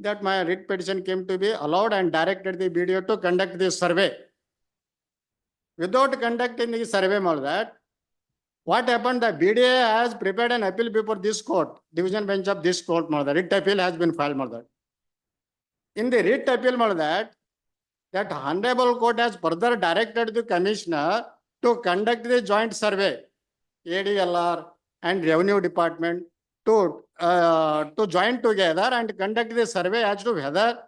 That my writ petition came to be allowed and directed the BDO to conduct this survey. Without conducting the survey, mother, what happened? The BDA has prepared an appeal before this court, division bench of this court, mother. Writ appeal has been filed, mother. In the writ appeal, mother, that honorable court has further directed the commissioner to conduct the joint survey, ADLR and revenue department, to join together and conduct the survey as to whether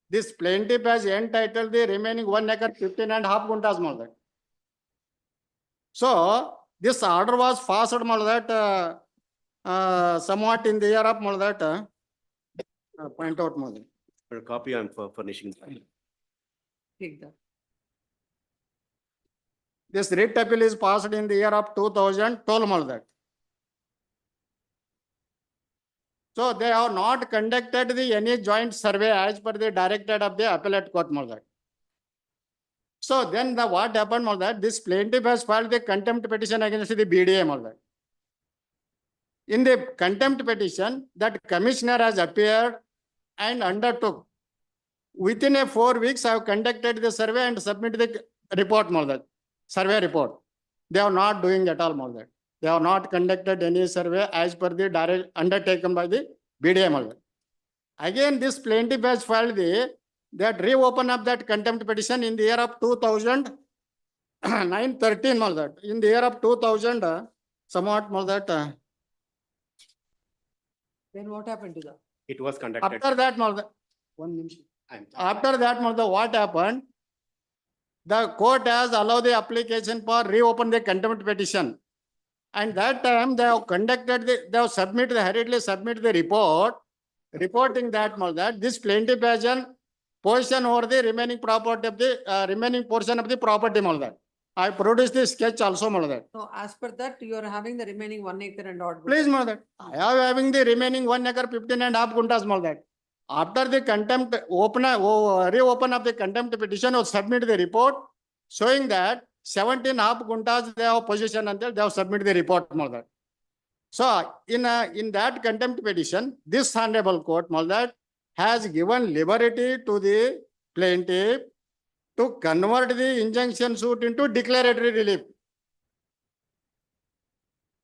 this plaintiff has entitled the remaining 1 acre 15.5 guntas, mother. So this order was passed, mother, somewhat in the year of, mother, point out, mother. A copy on furnishing. Take that. This writ appeal is passed in the year of 2012, mother. So they have not conducted any joint survey as per the directed of the appellate court, mother. So then what happened, mother? This plaintiff has filed the contempt petition against the BDA, mother. In the contempt petition, that commissioner has appeared and undertook. Within 4 weeks, I have conducted the survey and submitted the report, mother. Survey report. They are not doing at all, mother. They have not conducted any survey as per the direct undertaken by the BDA, mother. Again, this plaintiff has filed that reopen of that contempt petition in the year of 2009-13, mother. In the year of 2000, somewhat, mother. Then what happened to that? It was conducted. After that, mother. After that, mother, what happened? The court has allowed the application for reopen the contempt petition. And that time they have they have hurriedly submitted the report, reporting that, this plaintiff has an possession over the remaining property of the, remaining portion of the property, I produced the sketch also, So as per that, you are having the remaining 1 acre and odd. Please, I am having the remaining 1 acre, 15.5 guntas, After the contempt, reopen of the contempt petition, or submit the report showing that 17.5 guntas they have possession until they have submitted the report, So in that contempt petition, this honorable court, has given liberty to the plaintiff to convert the injunction suit into declaratory relief.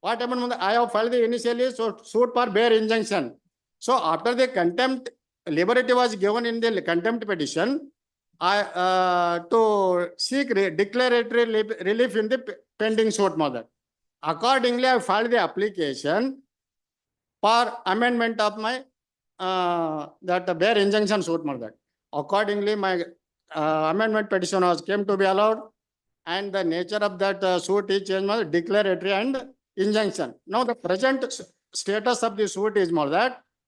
What happened? I have filed the initially suit for bare injunction. So after the contempt, liberty was given in the contempt petition, I to seek declaratory relief in the pending suit, Accordingly, I filed the application for amendment of my that bare injunction suit, Accordingly, my amendment petition was came to be allowed, and the nature of that suit is changed, declaratory and injunction. Now the present status of the suit is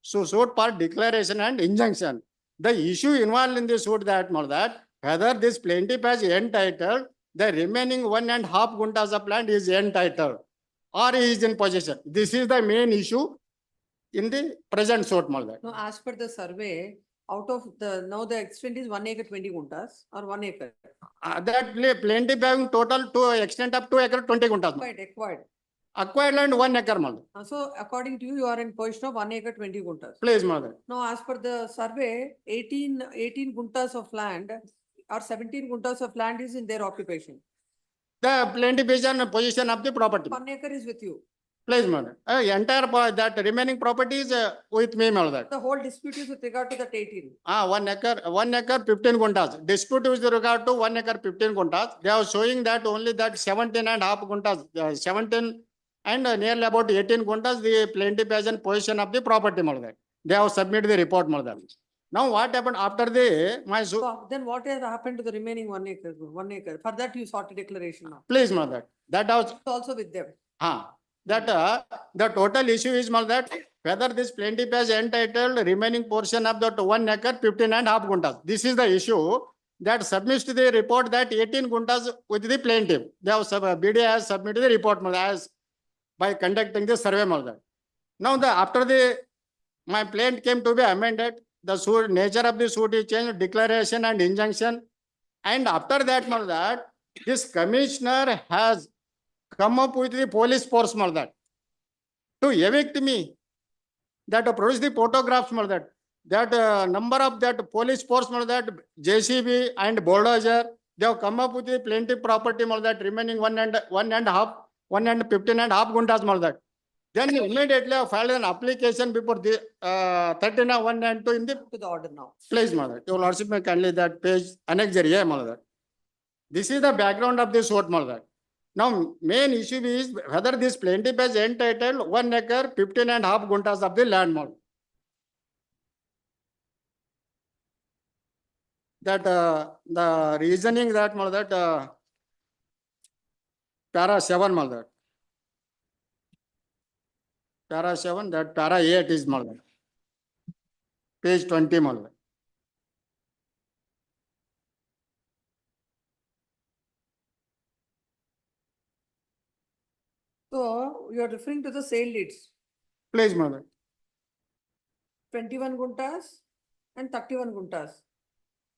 suit for declaration and injunction. The issue involved in the suit that whether this plaintiff has entitled the remaining 1.5 guntas of land is entitled or he is in possession. This is the main issue in the present suit, No, as per the survey, out of now the extent is 1 acre 20 guntas or 1 acre. That plaintiff having total to extent of 2 acre 20 guntas. Acquired land 1 acre, So according to you, you are in possession of 1 acre 20 guntas. Please, mother. Now, as per the survey, 18 guntas of land or 17 guntas of land is in their occupation. The plaintiff is in possession of the property. 1 acre is with you. Please, mother. Entire that remaining property is with me, mother. The whole dispute is with regard to that 18. 1 acre 15 guntas. Dispute with regard to 1 acre 15 guntas. They are showing that only that 17.5 guntas, 17 and nearly about 18 guntas, the plaintiff has in possession of the property, mother. They have submitted the report, mother. Now what happened after So then what has happened to the remaining 1 acre? 1 acre. For that you sought a declaration now. Please, mother. That was Also with them. that the total issue is that whether this plaintiff has entitled remaining portion of that 1 acre 15.5 guntas. This is the issue that submits to the report that 18 guntas with the plaintiff. They have BD has submitted the report as by conducting the survey. Now after my plaint came to be amended, the suit, nature of the suit is changed, declaration and injunction, and after that, this commissioner has come up with the police force to evict me, that produce the photographs that number of that police force that JCB and bulldozer, they have come up with the plaintiff property that remaining 1.5 15.5 guntas that. Then immediately I filed an application before the 13.1 and 2 in the to the order now. Please, mother. Your lordship may kindly that page annex mother. This is the background of this suit, mother. Now, main issue is whether this plaintiff has entitled 1 acre 15.5 guntas of the land, mother. That the reasoning that mother, para 7, mother. Para 7, that para 8 is mother. Page 20, mother. So you are referring to the sale deeds. Please, mother. 21 guntas and 31 guntas.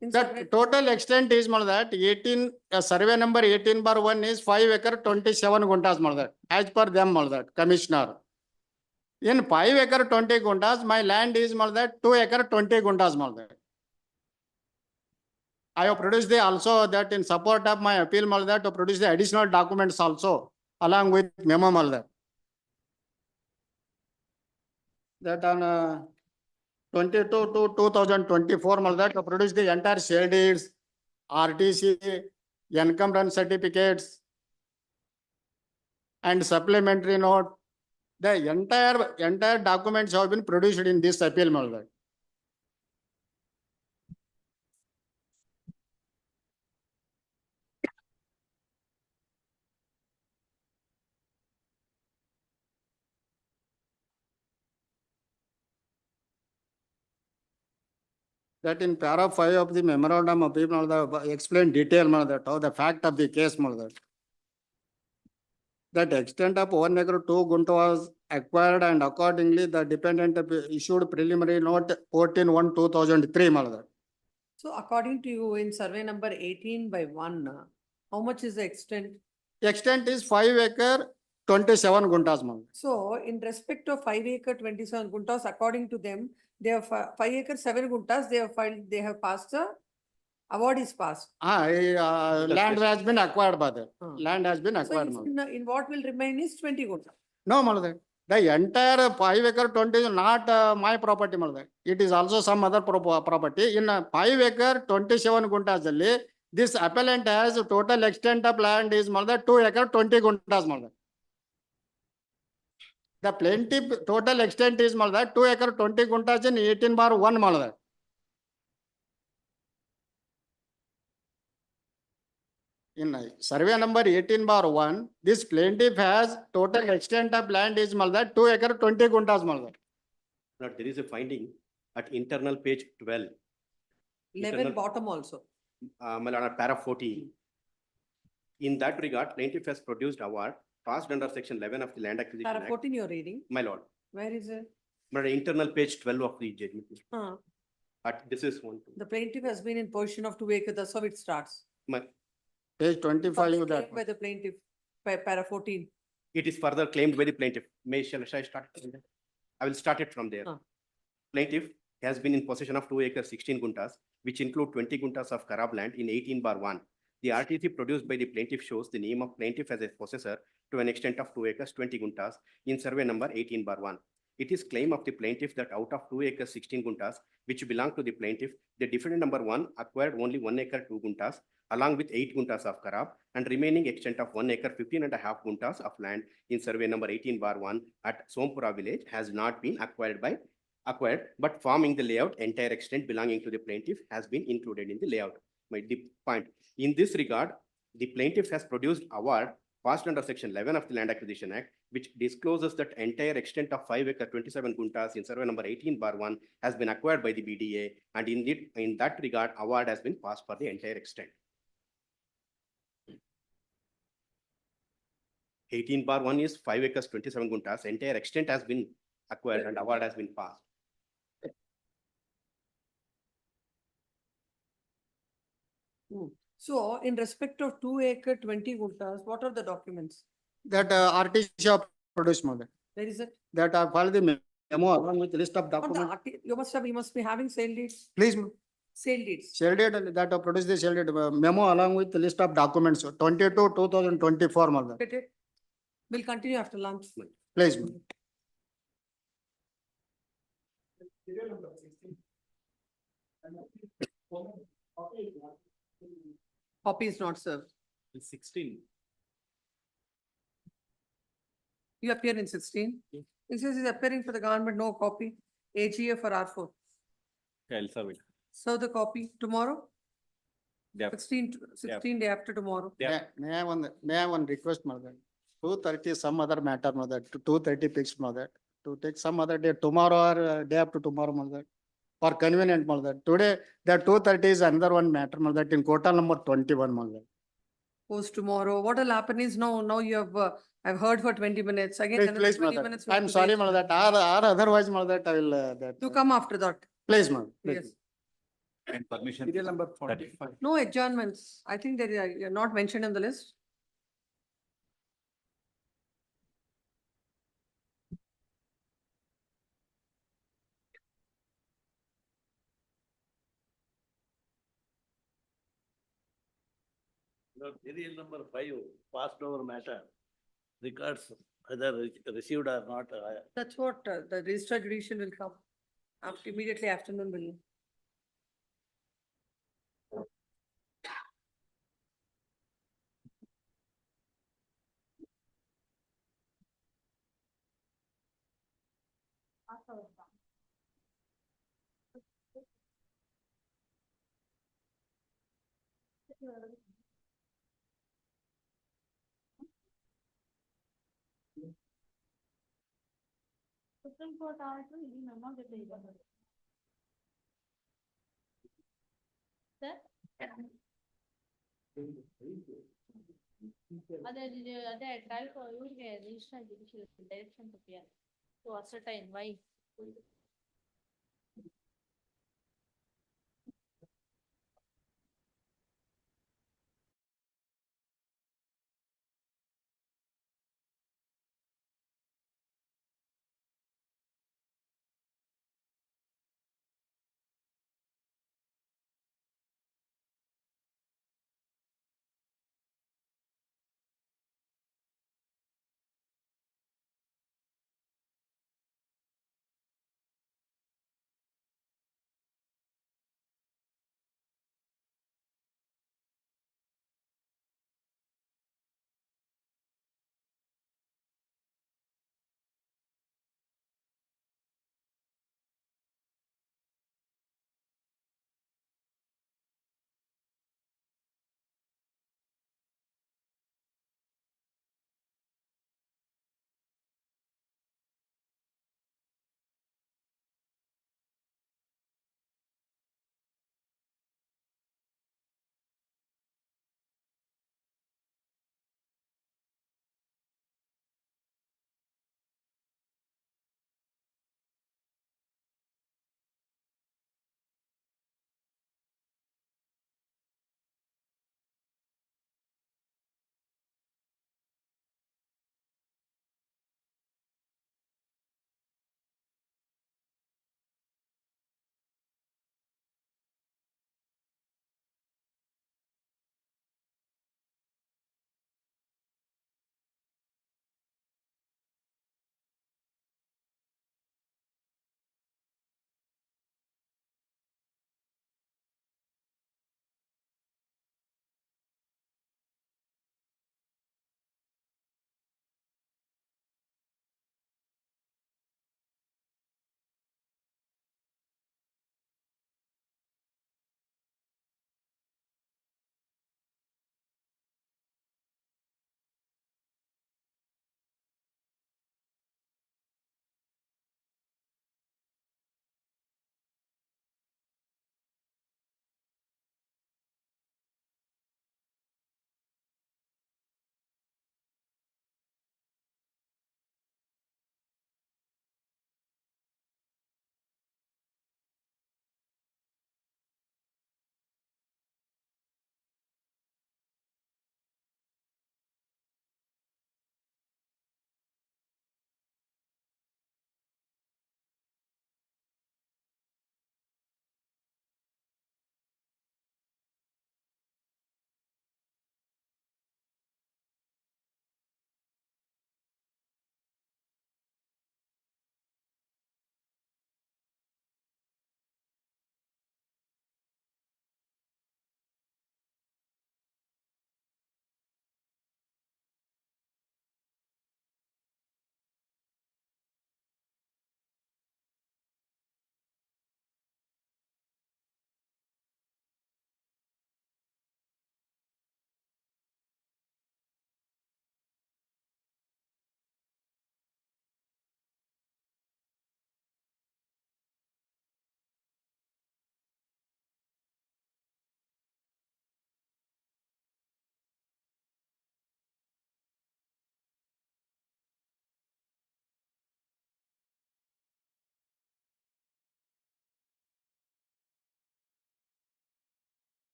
That total extent is that 18, survey number 18/1 is 5 acre 27 guntas, mother. As per them, mother, commissioner. In 5 acre 20 guntas, my land is 2 acre 20 guntas, mother. I have produced also that in support of my appeal, mother, to produce the additional documents also along with memo, mother. That on 22 to 2024, mother, to produce the entire sale deeds, RTC, encumbrance certificates, and supplementary note. The entire documents have been produced in this appeal, mother. that in para 5 of the memorandum of people, explain detail, that how the fact of the case, that extent of 1 acre 2 gunta was acquired and accordingly the dependent issued preliminary note 14/1/2003, So according to you, in survey number 18/1, how much is the extent? Extent is 5 acre 27 guntas, So in respect of 5 acre 27 guntas, according to them, they have 5 acre 7 guntas, they have filed, they have passed the award is passed. Land has been acquired by them. Ah. Land has been So acquired. in what will remain is 20 guntas. No, the entire 5 acre 20 is not my property, it is also some other property. In 5 acre 27 guntas, this appellant has total extent of land is 2 acre 20 guntas. The plaintiff total extent is 2 acre 20 guntas in 18/1. In survey number 18/1, this plaintiff has total extent of land is 2 acre 20 guntas. Now, there is a finding at internal page 12. 11 bottom also. Para 14. In that regard, plaintiff has produced award passed under section 11 of the Land Acquisition Para Act. 14 you're reading. My lord, Where is it? but internal page 12 of the judgment. Huh. But this is one. The plaintiff has been in possession of 2 acres, that's how it starts. My, Page 25 Public of that. claim by the plaintiff, para 14. it is further claimed by the plaintiff. Shall I start? I will start it from there. Huh. Plaintiff has been in possession of 2 acres 16 guntas, which include 20 guntas of Karab land in 18/1. The RTC produced by the plaintiff shows the name of plaintiff as a possessor to an extent of 2 acres 20 guntas in survey number 18/1. It is claim of the plaintiff that out of 2 acres 16 guntas, which belong to the plaintiff, the defendant number 1 acquired only 1 acre 2 guntas along with 8 guntas of Karab and remaining extent of 1 acre 15.5 guntas of land in survey number 18/1 at Sompura village has not been acquired, but forming the layout entire extent belonging to the plaintiff has been included in the layout. My deep point. In this regard, the plaintiff has produced award passed under section 11 of the Land Acquisition Act, which discloses that entire extent of 5 acre 27 guntas in survey number 18/1 has been acquired by the BDA, and in that regard, award has been passed for the entire extent. 18/1 is 5 acres 27 guntas, entire extent has been acquired and award has been passed. So in respect of 2 acre 20 guntas, what are the documents? That RTC have produced, Where is it? that I filed the memo along with list of Not the documents. you must be having sale deeds. Please, Sale deeds. shall date that have produced the shall date memo along with the list of documents 22/2024. Get it? We'll continue after lunch. Please. Copy is not served. 16. You appear in 16? It says he's appearing for the government, no copy. AGA for R4. I'll serve it. Serve the copy tomorrow? Yeah. 16 day after tomorrow. May I have one request, mother? 2:30 some other matter, mother, 2:30 fixed, mother, to take some other day, tomorrow or day after tomorrow, mother. For convenient, mother. Today, the 2:30 is another one matter, mother, in quota number 21, mother. Post tomorrow. What will happen is now you have, I've heard for 20 minutes. Again, Please, another please, 20 mother. minutes. we I'm have to sorry, wait. mother, or otherwise, mother, I will, that. You come after that. Please, mother. please. Yes. And permission. Serial number 45. No adjournments. I think that you're not mentioned in the list. Serial number 5, passed over matter, records whether received or not. That's what the registered judicial will come after immediately afternoon will. Supreme Court ಆಯ್ತು ಇಲ್ಲಿ memo ಗೆ ಇದೆ. Sir? ಅದೇ trial ಇವ್ರಿಗೆ register direction to ascertain why.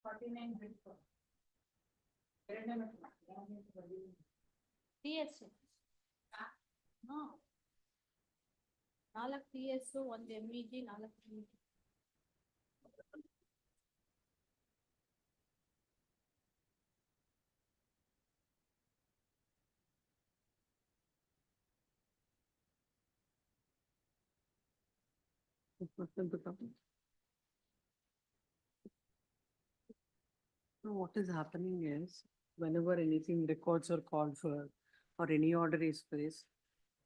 49 TS. No. 4 TS, 1 MEG, 4 MEG. No, what is happening is, whenever anything records are called for, or any order is placed,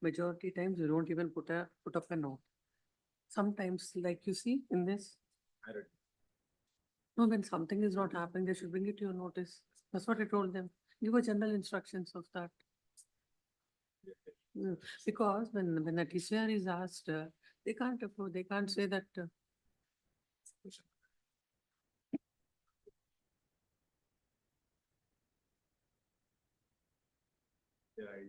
majority times you don't even put up a note. Sometimes, like you see in this, no, when something is not happening, they should bring it to your notice. That's what I told them. Give a general instructions of that. Because when a TCR is asked, they can't approve, they can't say that. Yeah, I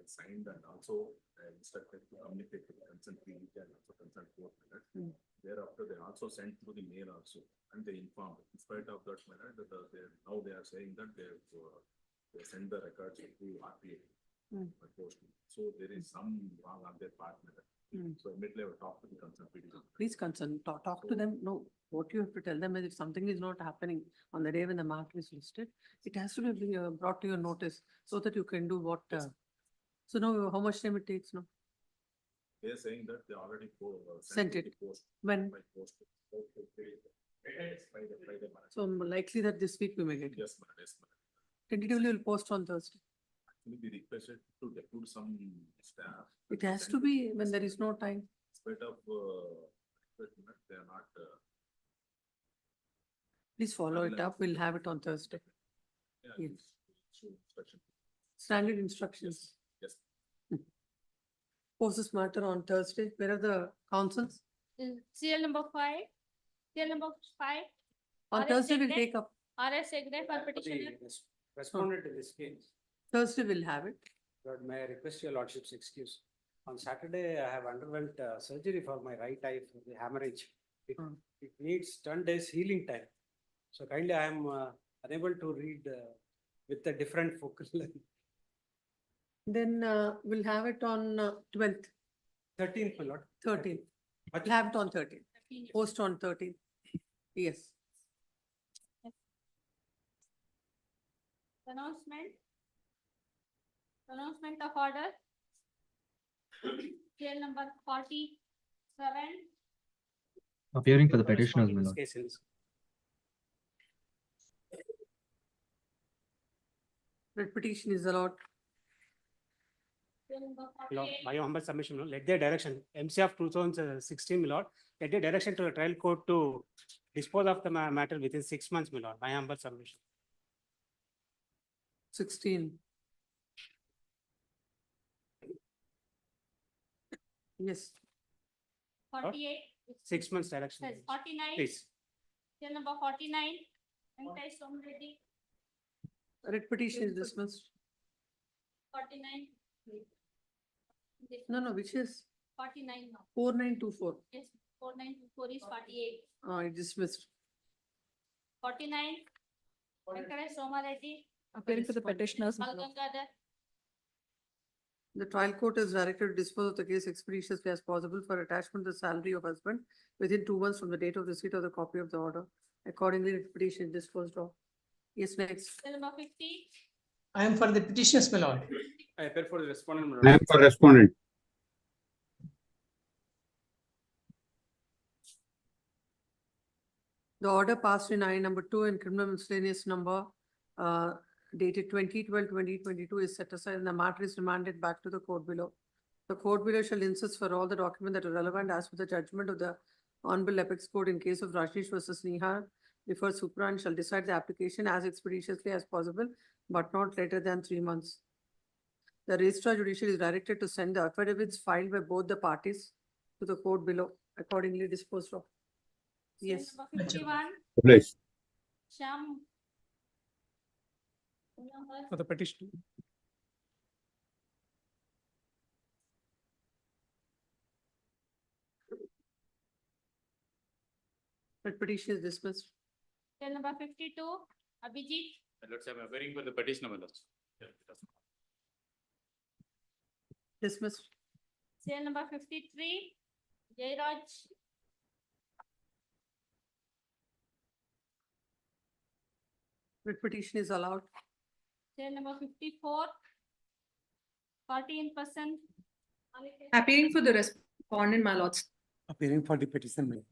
signed and also instructed to communicate to the consent PDG and also consent court minute. Thereafter, they also sent through the mail also, and they informed, in spite of that minute, now they are saying that they send the records to RPA. By post. So there is some wrong on their part. So immediately I will talk to the consent PDG. Please talk to them. No, what you have to tell them is if something is not happening on the day when the matter is listed, it has to be brought to your notice so that you can do what. So now, how much time it takes now? They are saying that they already Sent it. When? By post. Friday. So likely that this week we may get it. Yes, madam. Yes, madam. Tentatively will post on Thursday. Actually, we requested to depute some staff. It has to be when there is no time. In spite of they are not. Please follow it up. We'll have it on Thursday. Yeah, Yes. issue instruction. Standard instructions. Yes. Post this matter on Thursday. Where are the councils? CL number 5. CL number 5. On RS Thursday, we'll Segre. take up. RS Segre for petitioner. Responded to this case, Thursday, we'll have it. but may I request your lordship's excuse? On Saturday, I have underwent surgery for my right eye for the hemorrhage. It needs 10 days healing time. So kindly I am unable to read with a different focal length. Then we'll have it on 12th, 13th, my lord. 13th. We'll have it on 13th. Post on 13th. Yes. Announcement. Announcement of order. CL number 47. Appearing for the petitioners, my This lord. case is Red petition is allowed. CL number Lord, 48. my humble submission, Lord, let their direction, MC of 2016, my lord, let their direction to the trial court to dispose of the matter within 6 months, my lord, my humble submission. 16. Yes. 48. 6 months direction. Says 49. Please. CL number 49. Venkatesh Somreddy. Red petition is dismissed. 49. No, which is 49 now. 4924. Yes, 4924 is 48. It dismissed. 49. Venkatesh Somareddy. Appearing for the petitioners. Gangadhar. The trial court is directed to dispose of the case expeditiously as possible for attachment to the salary of husband within 2 months from the date of receipt of the copy of the order. Accordingly, the petition is disposed of. Yes, next. CL number 50. I am for the petitions, my lord. I appear for the respondent, my I am lord. for respondent. The order passed in I number 2 and criminal miscellaneous number dated 20/12/2022 is set aside and the matter is remanded back to the court below. The court below shall insist for all the documents that are relevant as per the judgment of the Honorable Apex Court in case of Rajesh versus Nihar before Supra and shall decide the application as expeditiously as possible, but not later than 3 months. The Registrar Judicial is directed to send the affidavits filed by both the parties to the court below, accordingly disposed of. Yes. Number 51. Please. Sham. For the petition. The petition is dismissed. Serial number 52, Abhijit. Let's say I'm appearing for the petitioner, my lords. Dismissed. Serial number 53, Jairaj. Writ petition is allowed. Serial number 54, 14%. Appearing for the respondent, my lords. Appearing for the petition.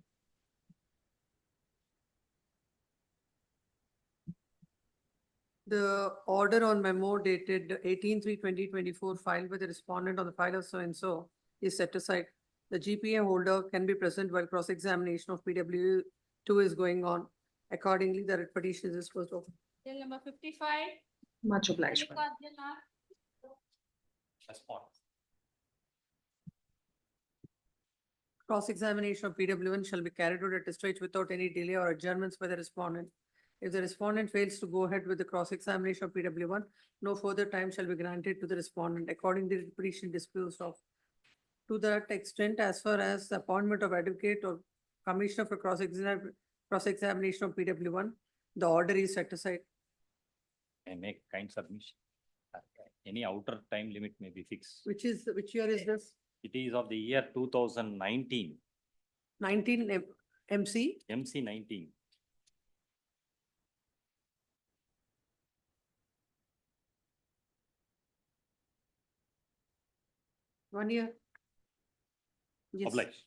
The order on memo dated 18/3/2024 filed by the respondent on the file of so-and-so is set aside. The GPA holder can be present while cross-examination of PW2 is going on. Accordingly, the writ petition is disposed of. Serial number 55. Much obliged. Mallikarjun R. Cross-examination of PW1 shall be carried out at a stretch without any delay or adjournments by the respondent. If the respondent fails to go ahead with the cross-examination of PW1, no further time shall be granted to the respondent. Accordingly, the petition disposed of. To that extent, as far as the appointment of advocate or commissioner for cross-examination of PW1, the order is set aside. I make kind submission. Any outer time limit may be fixed. Which year is this? It is of the year 2019, 19 MC? MC 19. One year? Yes. Obliged.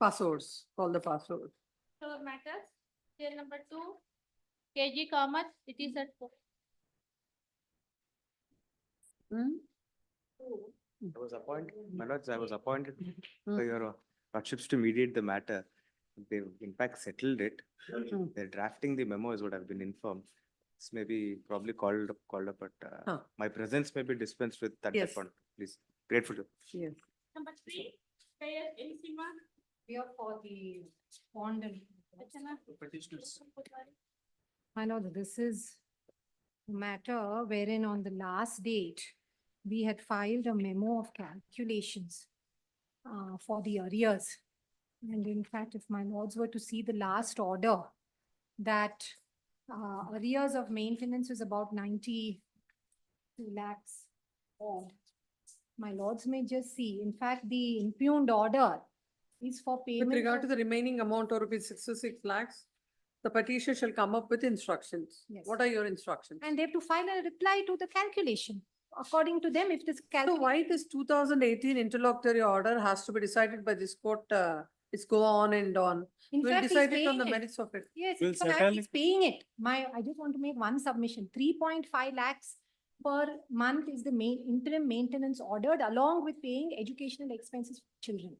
Passwords, call the password. Our matters. Serial number 2, KG Kamath, it is at. I was appointed, my lords, I was appointed by your lordships to mediate the matter. They've in fact settled it. They're drafting the memo is what I've been informed. This may be probably called up, but my presence may be dispensed with at Yes. that point. Please, grateful to. Yes. Number 3, Kayas Elisima. We are for the respondent. Petitioners. My lord, this is a matter wherein on the last date, we had filed a memo of calculations for the arrears. And in fact, if my lords were to see the last order, that arrears of maintenance is about 92 lakhs odd. My lords may just see, in fact, the impugned order is for payment. With regard to of- the remaining amount of rupees 66 lakhs, the petition shall come up with instructions. Yes. What are your instructions? And they have to file a reply to the calculation. According to them, if this So calculation. why this 2018 interlocutory order has to be decided by this court? It's go on and on. In We'll fact, he's decide it on paying the it. merits of it. Yes, We'll in fact, settle he's paying it. I just want to make one submission. 3.5 lakhs per month is the interim maintenance ordered along with paying educational expenses for children.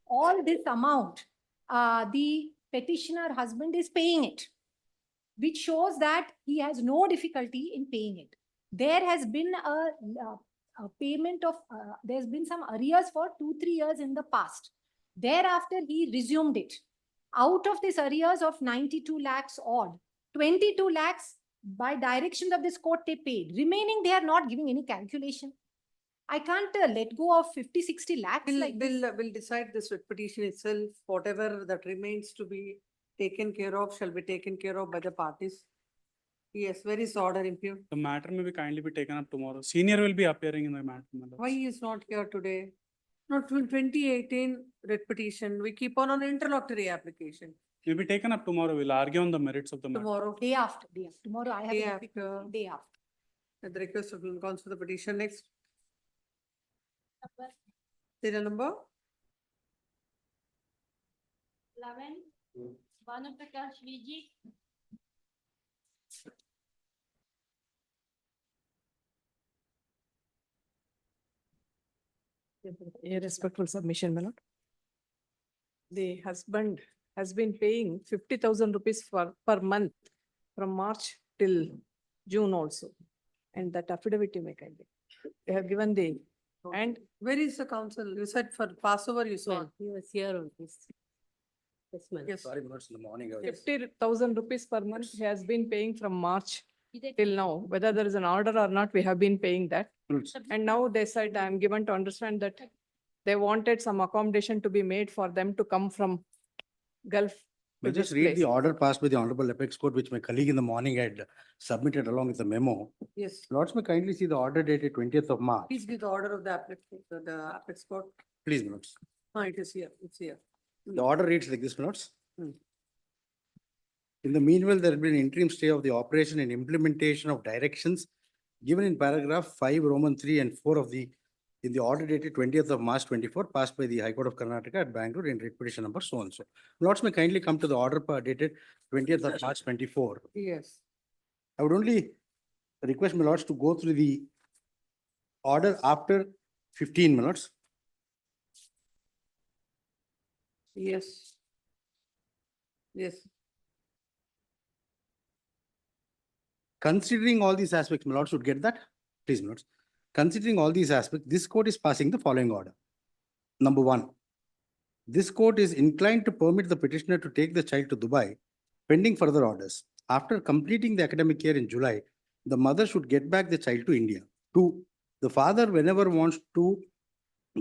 All this amount, the petitioner husband is paying it, which shows that he has no difficulty in paying it. There has been a payment of, there's been some arrears for 2-3 years in the past. Thereafter, he resumed it. Out of this arrears of 92 lakhs odd, 22 lakhs by direction of this court they paid. Remaining, they are not giving any calculation. I can't let go of 50-60 lakhs like this. We'll decide this with petition itself. Whatever that remains to be taken care of shall be taken care of by the parties. Yes, where is the order impugned? The matter may be kindly be taken up tomorrow. Senior will be appearing in the matter. my lords. Why he is not here today? Not till 2018 writ petition. We keep on interlocutory application. Will be taken up tomorrow. We'll argue on the merits of the matter. Tomorrow, Day after. Tomorrow I have Day a after. day after. at the request of counsel for the petition. Next. Serial number? 11, Banu Prakash VG. A respectful submission, my lord. The husband has been paying 50,000 rupees per month from March till June also. And that affidavit you may kindly. They have given the, and where is the council? You said for Passover you saw. He was here on this. Yes, ma'am. Yes. Sorry, in the morning. 50,000 rupees per month he has been paying from March till now. Whether there is an order or not, we have been paying that. And now they said I am given to understand that they wanted some accommodation to be made for them to come from Gulf May to just this read the place. order passed by the Honorable Apex Court, which my colleague in the morning had submitted along with the memo. Yes, Lords may kindly see the order dated 20th of March. please give the order of the Apex Court. Please, my lords. It is here, it's here. The order reads like this, my lords. Hmm. In the meanwhile, there has been an interim stay of the operation and implementation of directions given in paragraph 5, Roman 3 and 4 of in the order dated 20th of March 24, passed by the High Court of Karnataka at Bangalore in writ petition number so and so. Lords may kindly come to the order dated 20th of March 24. Yes. I would only request my lords to go through the order after 15 minutes. Yes. Yes. Considering all these aspects, my lord should get that. Please, my lords. Considering all these aspects, this court is passing the following order. Number 1, this court is inclined to permit the petitioner to take the child to Dubai, pending further orders. After completing the academic year in July, the mother should get back the child to India. 2, the father, whenever wants to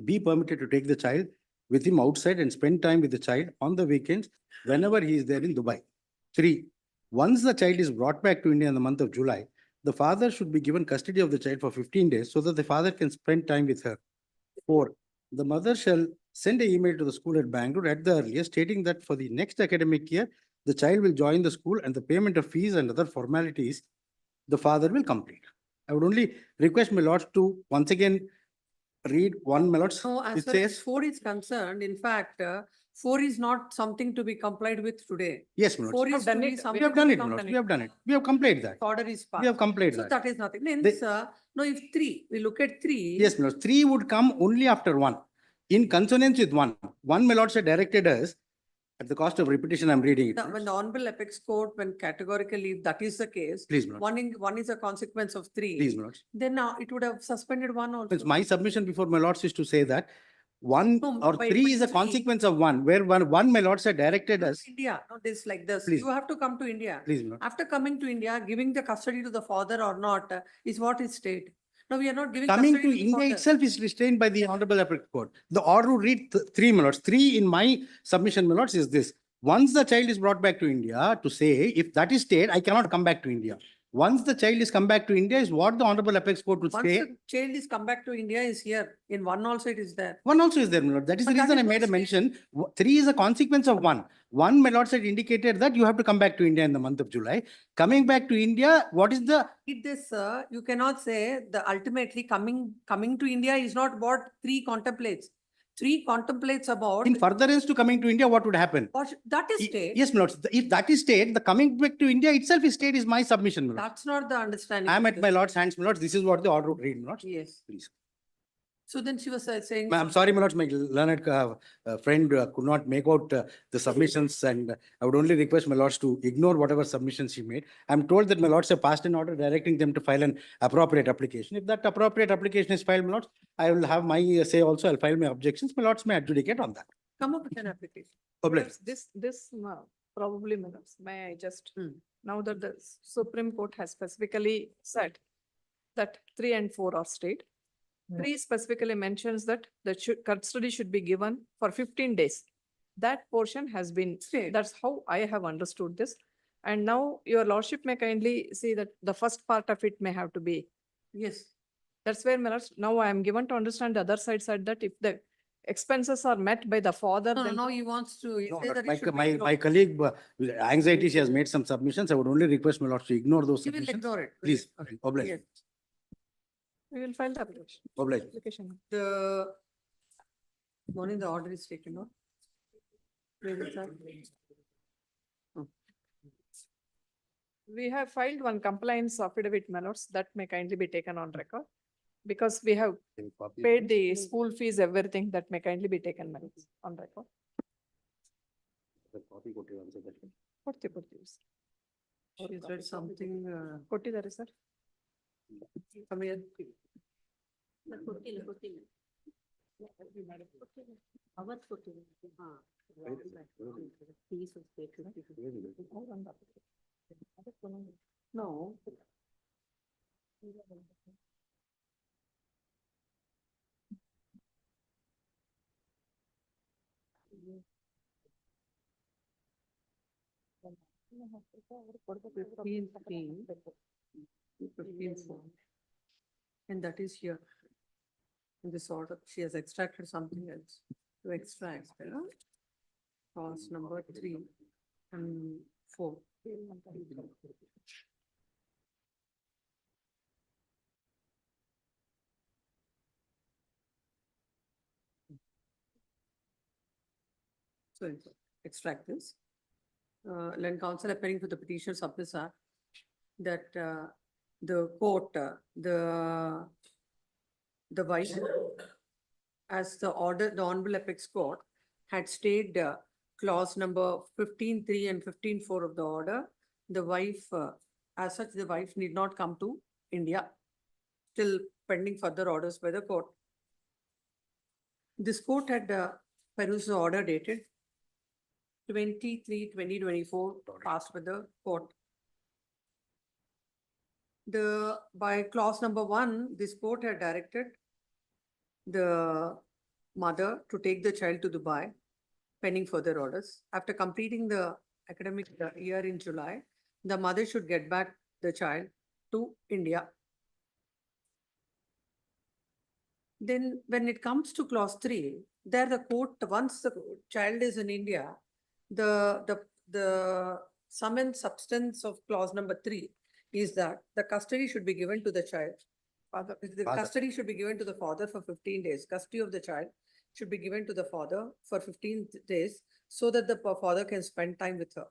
be permitted to take the child with him outside and spend time with the child on the weekends whenever he is there in Dubai. 3, once the child is brought back to India in the month of July, the father should be given custody of the child for 15 days so that the father can spend time with her. 4, the mother shall send an email to the school at Bangalore at the earliest stating that for the next academic year, the child will join the school and the payment of fees and other formalities the father will complete. I would only request my lords to once again read one, my lords. So as It far as says, 4 is concerned, in fact, 4 is not something to be complied with today. yes, my lords. 4 We is have to be We something. have done to it, be my lords. done We have done it. We have completed that. Order is passed. We have completed So that. that is nothing. Means, They- no, if 3, we look at 3. Yes, my lords. 3 would come only after 1. In consonance with 1. 1, my lords had directed us, at the cost of repetition, I'm reading it. my When lords. the Honorable Apex Court, when categorically if that is the case, Please, my lords. one is a consequence of 3. Please, my lords. Then now it would have suspended 1 also. It's my submission before my lords is to say that 1 No, or but 3 is a three- consequence of 1, where one my lords had directed us. India, not this like this. Please. You have to come to India. Please, my lord. After coming to India, giving the custody to the father or not is what is state. No, we are not giving Coming to custody the India father. itself is restrained by the Honorable Appellate Court. The order would read 3, my lords. 3 in my submission, my lords, is this. Once the child is brought back to India, to say, if that is state, I cannot come back to India. Once the child is come back to India is what the Honorable Apex Court would Once say. the child is come back to India is here. In 1 also it is there. 1 also is there, my lord. That is the But that reason I is made a not mention. 3 is a consequence of 1. 1, my lords had indicated that you have to come back to India in the month of July. Coming back to India, what is the With this, you cannot say the ultimately coming to India is not what 3 contemplates. 3 contemplates about. in furtherance to coming to India, what would happen? That is state. Yes, my lords. If that is state, the coming back to India itself is state is my submission, my lords. That's not the understanding. I am of at this. my lord's hands, my lords. This is what the order would read, my lords. Yes. Please. So then she was saying. I'm sorry, my lords, my learned friend could not make out the submissions, and I would only request my lords to ignore whatever submissions she made. I'm told that my lords have passed an order directing them to file an appropriate application. If that appropriate application is filed, my lords, I will have my say also. I'll file my objections. My lords may adjudicate on that. Come up with an application. Obliged. This probably, madams, may I just, now that the Supreme Court has specifically said that 3 and 4 are state. 3 specifically mentions that the custody should be given for 15 days. That portion has been, that's how I have understood this. And now your lordship may kindly see that the first part of it may have to be. Yes. That's where, my lords, now I am given to understand the other side said that if the expenses are met by the father, No, then. no, he wants to. he No, says but that it my, should be my, ignored. my colleague, with anxiety, she has made some submissions. I would only request my lords to ignore those We will submissions. ignore it. Please, Okay. oblige. Yes. We will file the application. Oblige. Application. The morning the order is taken, no? Where is that? We have filed one compliance affidavit, my lords, that may kindly be taken on record. Because we have paid the school fees, everything that may kindly be taken, my lords, on record. ಕೊಡ್ತೀವಿ sir. She said something. ಕೊಟ್ಟಿದ್ದಾರೆ sir. Come here. ಅವತ್ತು ಕೊಟ್ಟಿಲ್ಲ. ಹಾ. Fees was paid 50. No. 15. And that is here. In this order, she has extracted something else to extract, clause number 3 and 4. So extract this. Land counsel appearing for the petitioner submits are that the court, the wife, as the order, the Honorable Apex Court had stayed clause number 15.3 and 15.4 of the order, the wife, as such, the wife need not come to India till pending further orders by the court. This court had perused the order dated 23/2024, passed by the court. By clause number 1, this court had directed the mother to take the child to Dubai pending further orders. After completing the academic year in July, the mother should get back the child to India. Then when it comes to clause 3, there the court, once the child is in India, the sum and substance of clause number 3 is that the custody should be given to the child. The custody should be given to the father for 15 days. Custody of the child should be given to the father for 15 days so that the father can spend time with her.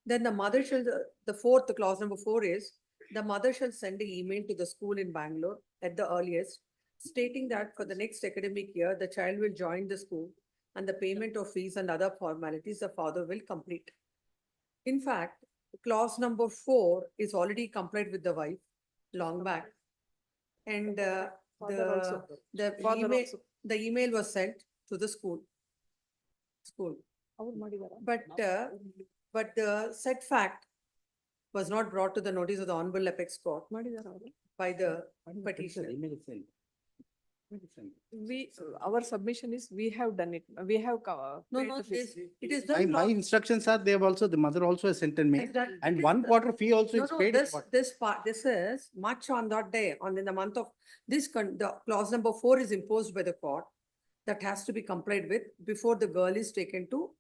Then the mother shall, the clause number 4 is, the mother shall send an email to the school in Bangalore at the earliest, stating that for the next academic year, the child will join the school and the payment of fees and other formalities the father will complete. In fact, clause number 4 is already complied with the wife long back. And Father also. the email was sent to the school. But the said fact was not brought to the notice of the Honorable Apex Court by the petitioner. Our submission is, we have done it, we have. It is My done. instructions are, they have also, the mother also has sent a mail. Exactly. And It is 1/4 fee also No, is no, paid. this is much on that day, in the month of, the clause number 4 is imposed by the court that has to be complied with before the girl is taken to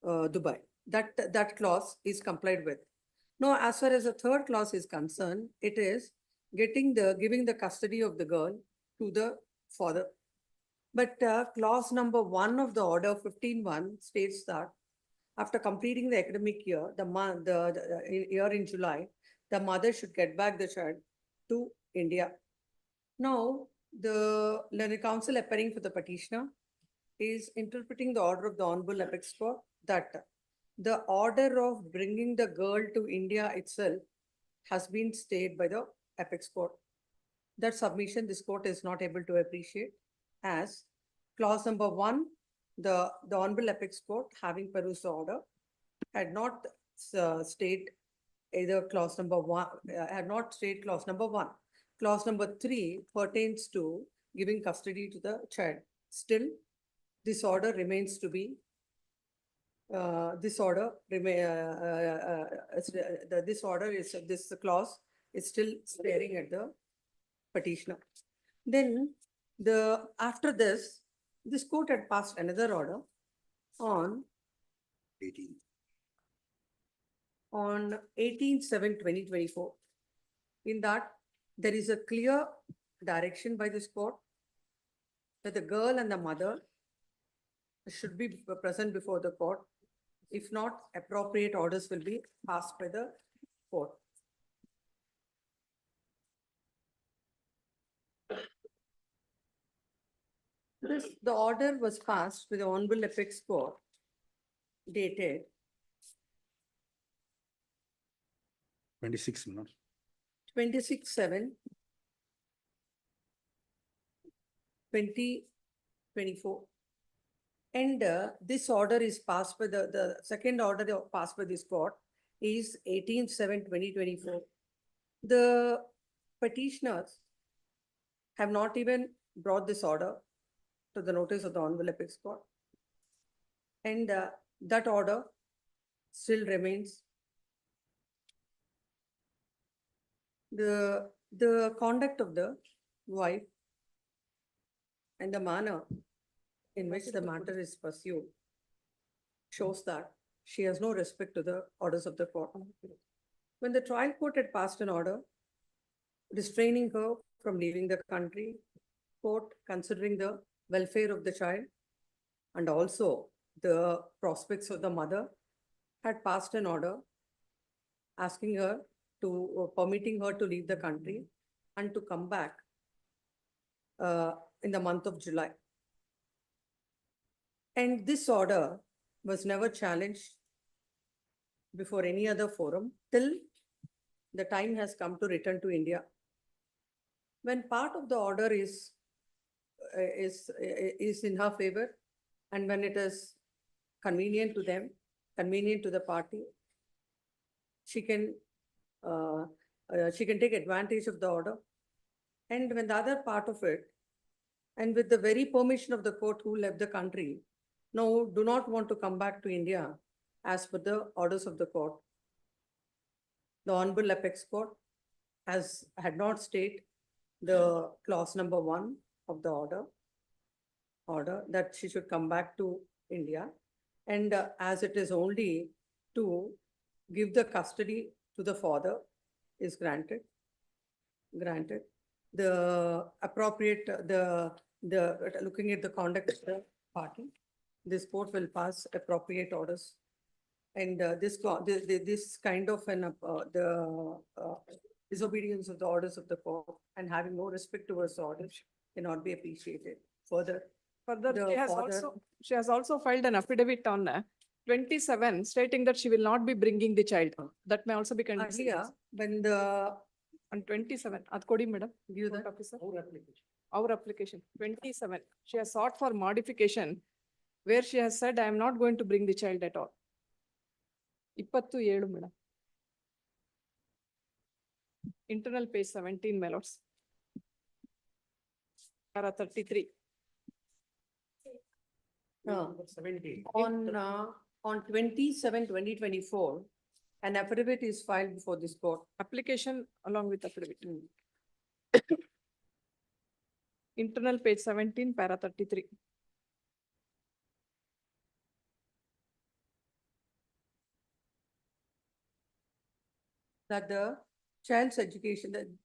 Dubai. That clause is complied with. Now, as far as the third clause is concerned, it is giving the custody of the girl to the father. But clause number 1 of the order 15.1 states that after completing the academic year, the year in July, the mother should get back the child to India. Now, the learned counsel appearing for the petitioner is interpreting the order of the Honorable Apex Court that the order of bringing the girl to India itself has been stayed by the Apex Court. That submission this court is not able to appreciate, as clause number 1, the Honorable Apex Court, having perused the order, had not stayed either clause number 1, had not stayed clause number 1. Clause number 3 pertains to giving custody to the child. Still, this order remains to be, this clause is still staring at the petitioner. Then after this court had passed another order on 18/7/2024. In that, there is a clear direction by this court that the girl and the mother should be present before the court. If not, appropriate orders will be passed by the court. The order was passed with the Honorable Apex Court dated 26 minutes. 26/7/2024. And this order is passed by the second order passed by this court is 18/7/2024. The petitioners have not even brought this order to the notice of the Honorable Apex Court. And that order still remains The conduct of the wife and the manner in which the matter is pursued shows that she has no respect to the orders of the court. When the trial court had passed an order restraining her from leaving the country, court, considering the welfare of the child and also the prospects of the mother, had passed an order asking her to, permitting her to leave the country and to come back in the month of July. And this order was never challenged before any other forum till the time has come to return to India. When part of the order is in her favor, and when it is convenient to them, convenient to the party, she can take advantage of the order. And when the other part of it, and with the very permission of the court who left the country, now do not want to come back to India as per the orders of the court. The Honorable Apex Court had not stayed the clause number 1 of the order that she should come back to India. And as it is only to give the custody to the father is granted. The appropriate, looking at the conduct of the party, this court will pass appropriate orders. And this kind of disobedience of the orders of the court and having no respect towards the orders cannot be appreciated. Further, She has also filed an affidavit on 27 stating that she will not be bringing the child. That may also be considered. earlier, when On 27, Adkodi madam. Give that. Our application, 27. She has sought for modification where she has said, I am not going to bring the child at all. 27 madam. Internal page 17, my lords. Para 33. On 27/2024, an affidavit is filed before this court. Application along with affidavit. Internal page 17, para 33. That the child's education,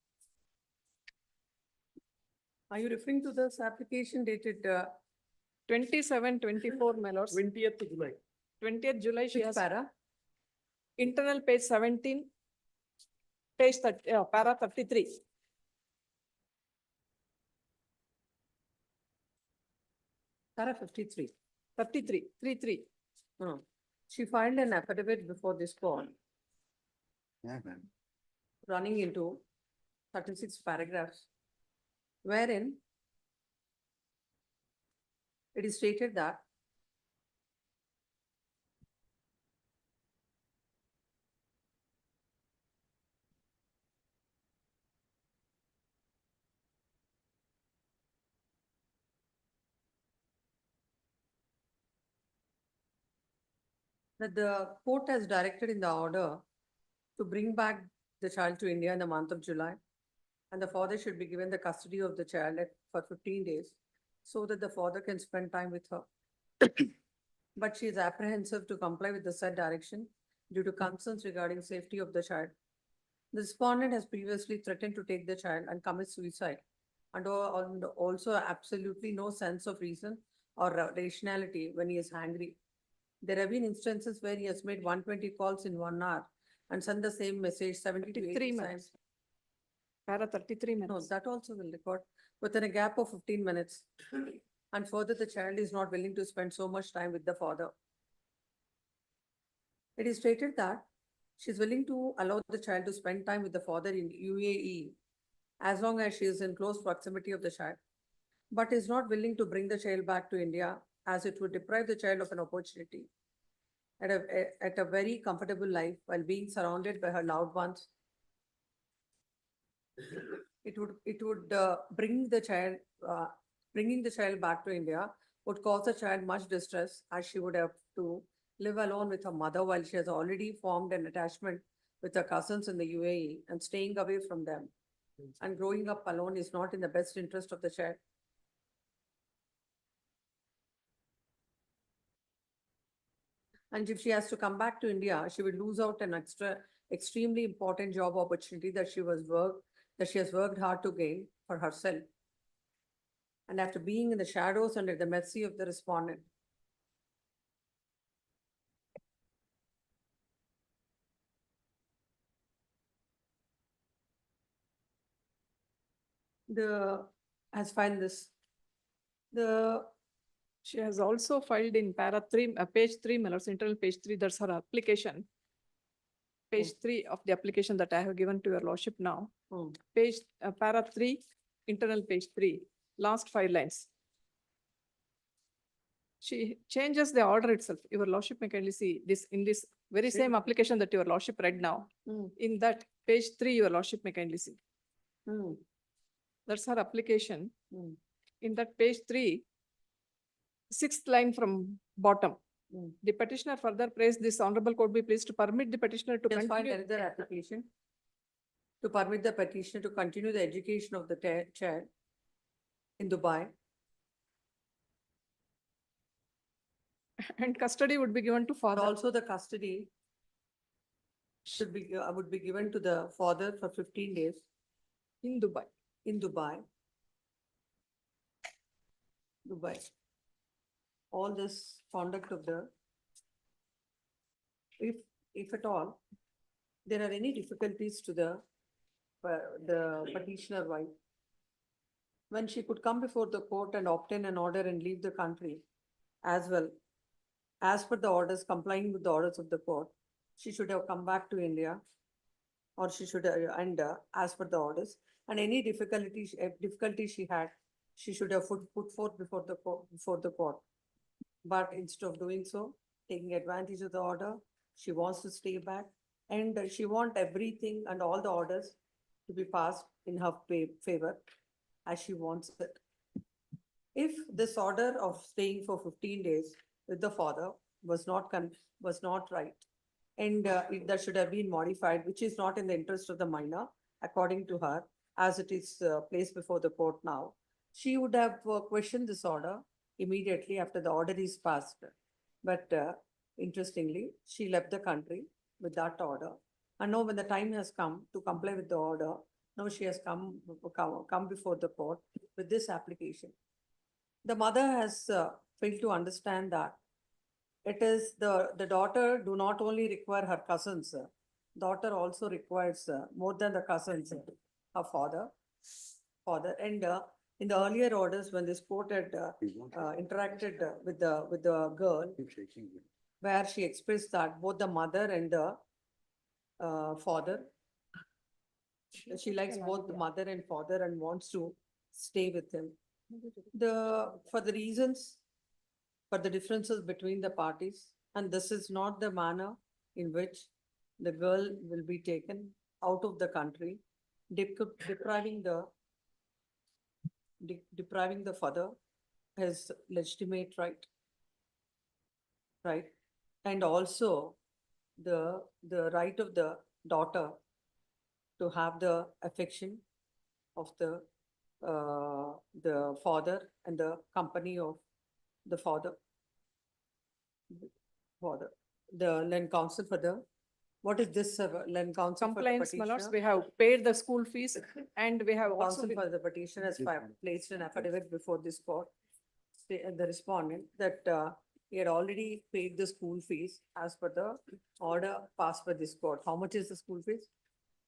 are you referring to this application dated 27/24, my lords. 20th July. 20th July, she which has para? internal page 17, page 30, para 33. Para 53. 33, 33. No. She filed an affidavit before this court. Yeah, ma'am. Running into 36 paragraphs, wherein it is stated that the court has directed in the order to bring back the child to India in the month of July. And the father should be given the custody of the child for 15 days so that the father can spend time with her. But she is apprehensive to comply with the said direction due to concerns regarding safety of the child. The respondent has previously threatened to take the child and commit suicide and also absolutely no sense of reason or rationality when he is angry. There have been instances where he has made 120 calls in 1 hour and sent the same message 70 to 80 33 times. minutes. Para 33 No, minutes. that also will record within a gap of 15 minutes. And further, the child is not willing to spend so much time with the father. It is stated that she is willing to allow the child to spend time with the father in UAE as long as she is in close proximity of the child, but is not willing to bring the child back to India as it would deprive the child of an opportunity at a very comfortable life while being surrounded by her loved ones. It would bringing the child back to India would cause the child much distress as she would have to live alone with her mother while she has already formed an attachment with her cousins in the UAE and staying away from them. And growing up alone is not in the best interest of the child. And if she has to come back to India, she will lose out an extremely important job opportunity that she has worked hard to gain for herself. And after being in the shadows and at the mercy of the respondent. Has filed this. She has also filed in page 3, my lords, internal page 3, that's her application. Page 3 of the application that I have given to your lordship now. Page, para 3, internal page 3, last 5 lines. She changes the order itself. Your lordship may kindly see this in this very same application that your lordship read now. In that page 3, your lordship may kindly see. That's her application. In that page 3, 6th line from bottom. The petitioner further prays this honorable court be pleased to permit the petitioner to Just filed continue. another application to permit the petitioner to continue the education of the child in Dubai. And custody would be given to father. Also, the custody would be given to the father for 15 days In Dubai. in Dubai. All this conduct of if at all, there are any difficulties to the petitioner wife, when she could come before the court and obtain an order and leave the country as well, as per the orders, complying with the orders of the court, she should have come back to India, or she should, as per the orders, and any difficulty she had, she should have put forth before the court. But instead of doing so, taking advantage of the order, she wants to stay back, and she wants everything and all the orders to be passed in her favor as she wants it. If this order of staying for 15 days with the father was not right, and that should have been modified, which is not in the interest of the minor, according to her, as it is placed before the court now, she would have questioned this order immediately after the order is passed. But interestingly, she left the country with that order. And now when the time has come to comply with the order, now she has come before the court with this application. The mother has failed to understand that it is the daughter do not only require her cousins, daughter also requires more than the cousins, her father. And in the earlier orders, when this court had interacted with the girl, where she expressed that both the mother and the father, she likes both the mother and father and wants to stay with him. For the differences between the parties, and this is not the manner in which the girl will be taken out of the country, depriving the father his legitimate right. And also the right of the daughter to have the affection of the father and the company of the father. The land council for the, what is this land council for the Compliance, my lords, petitioner? we have paid the school fees and we have also Council been- for the petitioner has placed an affidavit before this court, the respondent, that he had already paid the school fees as per the order passed by this court. How much is the school fees?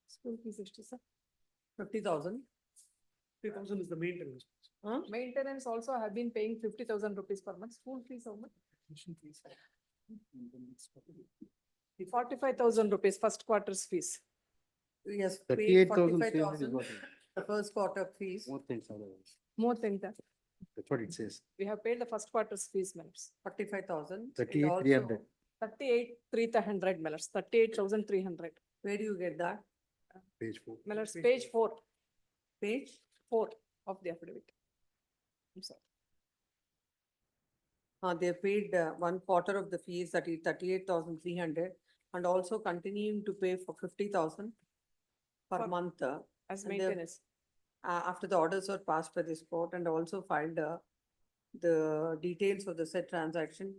School fees, sir. 50,000. 50,000 is the maintenance. Maintenance also have been paying 50,000 rupees per month. School fees, how much? 45,000 rupees, first quarter's fees. Yes, 38,300 is 45,000, what it is. the first quarter fees, More things otherwise. More than that. That's what it says. We have paid the first quarter's fees, my lords. 45,000. 38,300. 38,300, my lords, 38,300. Where do you get that? Page 4. My lords, page 4. Page? 4 of the affidavit. I'm sorry. They paid 1/4 of the fees, that is 38,300, and also continuing to pay for 50,000 per For- month. As and the- maintenance. After the orders were passed by this court and also filed the details of the said transaction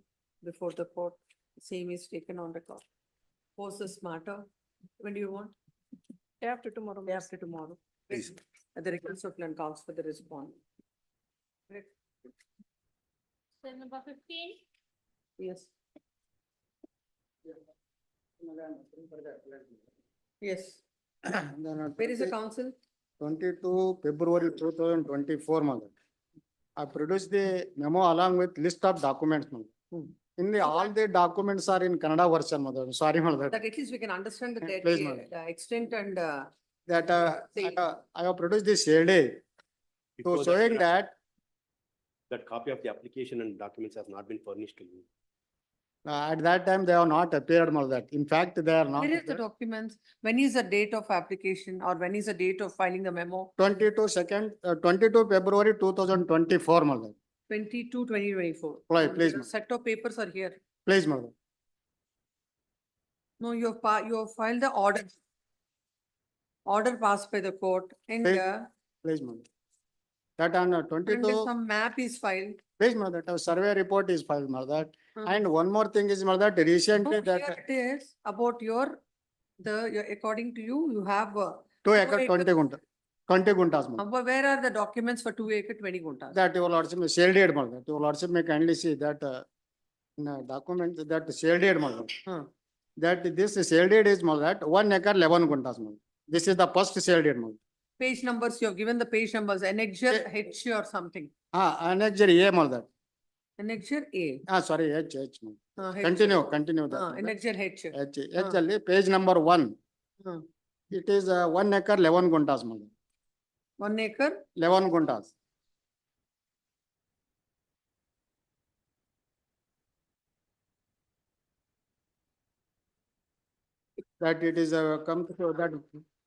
before the court. Same is taken on record. Post this matter. When do you want? Day after tomorrow. Day after tomorrow. Please. At the request of land council for the response. Cell number 15. Yes. Yes. Where is the council? 22 February 2024, mother. I produced the memo along with list of documents, mother. In the, all the documents are in Kannada version, mother. Sorry, mother. That at least we can understand the Please, ma'am. extent and That Say- I have produced this CLD. So showing that That copy of the application and documents has not been furnished to you. at that time they have not appeared, mother. In fact, they are not. where is the documents? When is the date of application or when is the date of filing the memo? 22 February 2024, mother. 2024. Right, please, The ma'am. set of papers are here. Please, mother. No, you have filed the order. Order passed by the court and Please. Please, mother. That on and 22, some map is filed. please, mother, that survey report is filed, mother. Hmm. And one more thing is, mother, recently No, that here it is about according to you, you have 2 acre 2 20 gunta, 20 guntas, mother. but where are the documents for 2 acre 20 guntas? That your lordship, shelled deed, mother. Your lordship may kindly see that in a document that shelled deed, mother. Hmm. That this shelled deed is, mother, at 1 acre 11 guntas, mother. This is the first shelled deed, mother. Page numbers, you have given the page numbers, annexure H or something. Annexure A, mother. Annexure A. Sorry, H, mother. H. Continue that. mother. Annexure H. H ಅಲ್ಲಿ page number 1. Hmm. It is 1 acre 11 guntas, mother. 1 acre. 11 guntas. That it is come to that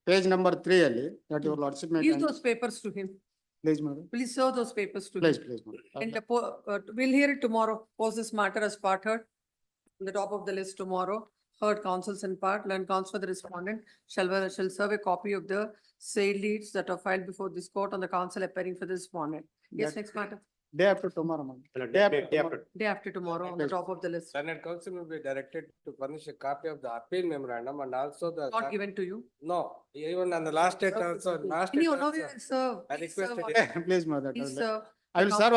page number 3 ಅಲ್ಲಿ that your lordship may Give kindly- those papers to him. please, mother. Please show those papers to him. Please, mother. And we'll hear it tomorrow. Post this matter as part heard. On the top of the list tomorrow, heard counsels in part, learned counsel for the respondent shall serve a copy of the sale deeds that are filed before this court on the counsel appearing for the respondent. Yes, That- next matter. Day after tomorrow, mother. Day after tomorrow. Day after tomorrow on the Yes. top of the list. Learned counsel will be directed to furnish a copy of the appeal memorandum and also the. Not given to you. No, even on the last date also, last date No, also. you will serve. I Please serve requested on- Please, mother. Please serve. I will serve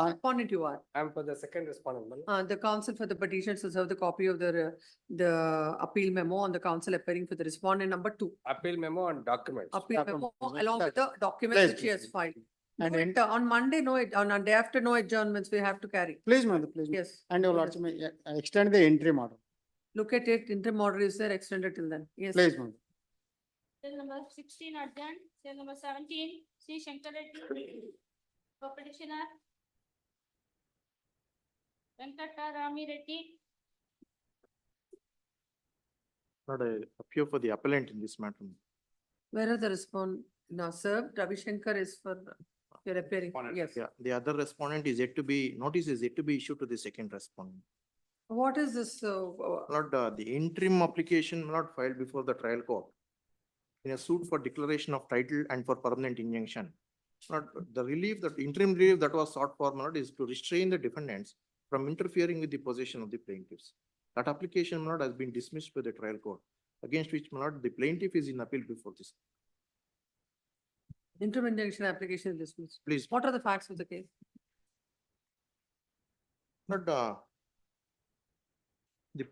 Respondent you are. I am for the second respondent. madam. The counsel for the petition to serve the copy of the appeal memo on the counsel appearing for the respondent number 2. Appeal memo and documents. Appeal memo Documents. along with the documents Please, which he has please. filed. And Do in- it, on Monday, no, on a day after, no adjournments we have to carry. Please, mother, please. Yes. And your lordship may extend the interim order. Look at it, interim order is there extended till then. Yes. Please, mother. Cell number 16 adjourned. Cell number 17, C. Shankar Reddy. For petitioner. Venkata Rami Reddy. Not a appeal for the appellant in this matter. Where are the now served, Ravi Shankar is for your appearing, yes. Yeah, the other respondent is yet to be, notice is yet to be issued to the second respondent. What is this, Not the interim application not filed before the trial court. In a suit for declaration of title and for permanent injunction. Not the relief, that interim relief that was sought for not is to restrain the defendants from interfering with the possession of the plaintiffs. That application not has been dismissed by the trial court, against which not the plaintiff is in appeal before this. interim injunction application is dismissed? Please. What are the facts of the case? Not the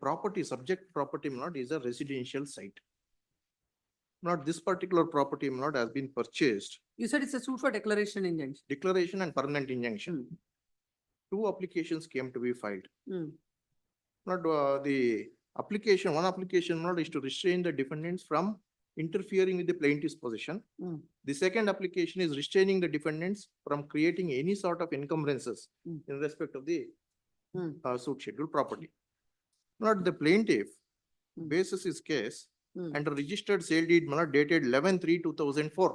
property, subject property not is a residential site. Not this particular property not has been purchased, You said it's a suit for declaration injunction. declaration and permanent injunction. Two applications came to be filed. Hmm. Not the application, one application not is to restrain the defendants from interfering with the plaintiff's possession. Hmm. The second application is restraining the defendants from creating any sort of encumbrances Hmm. in respect of the Hmm. suit schedule property. Not the plaintiff Hmm. bases his case Hmm. under registered sale deed not dated 11/3/2004.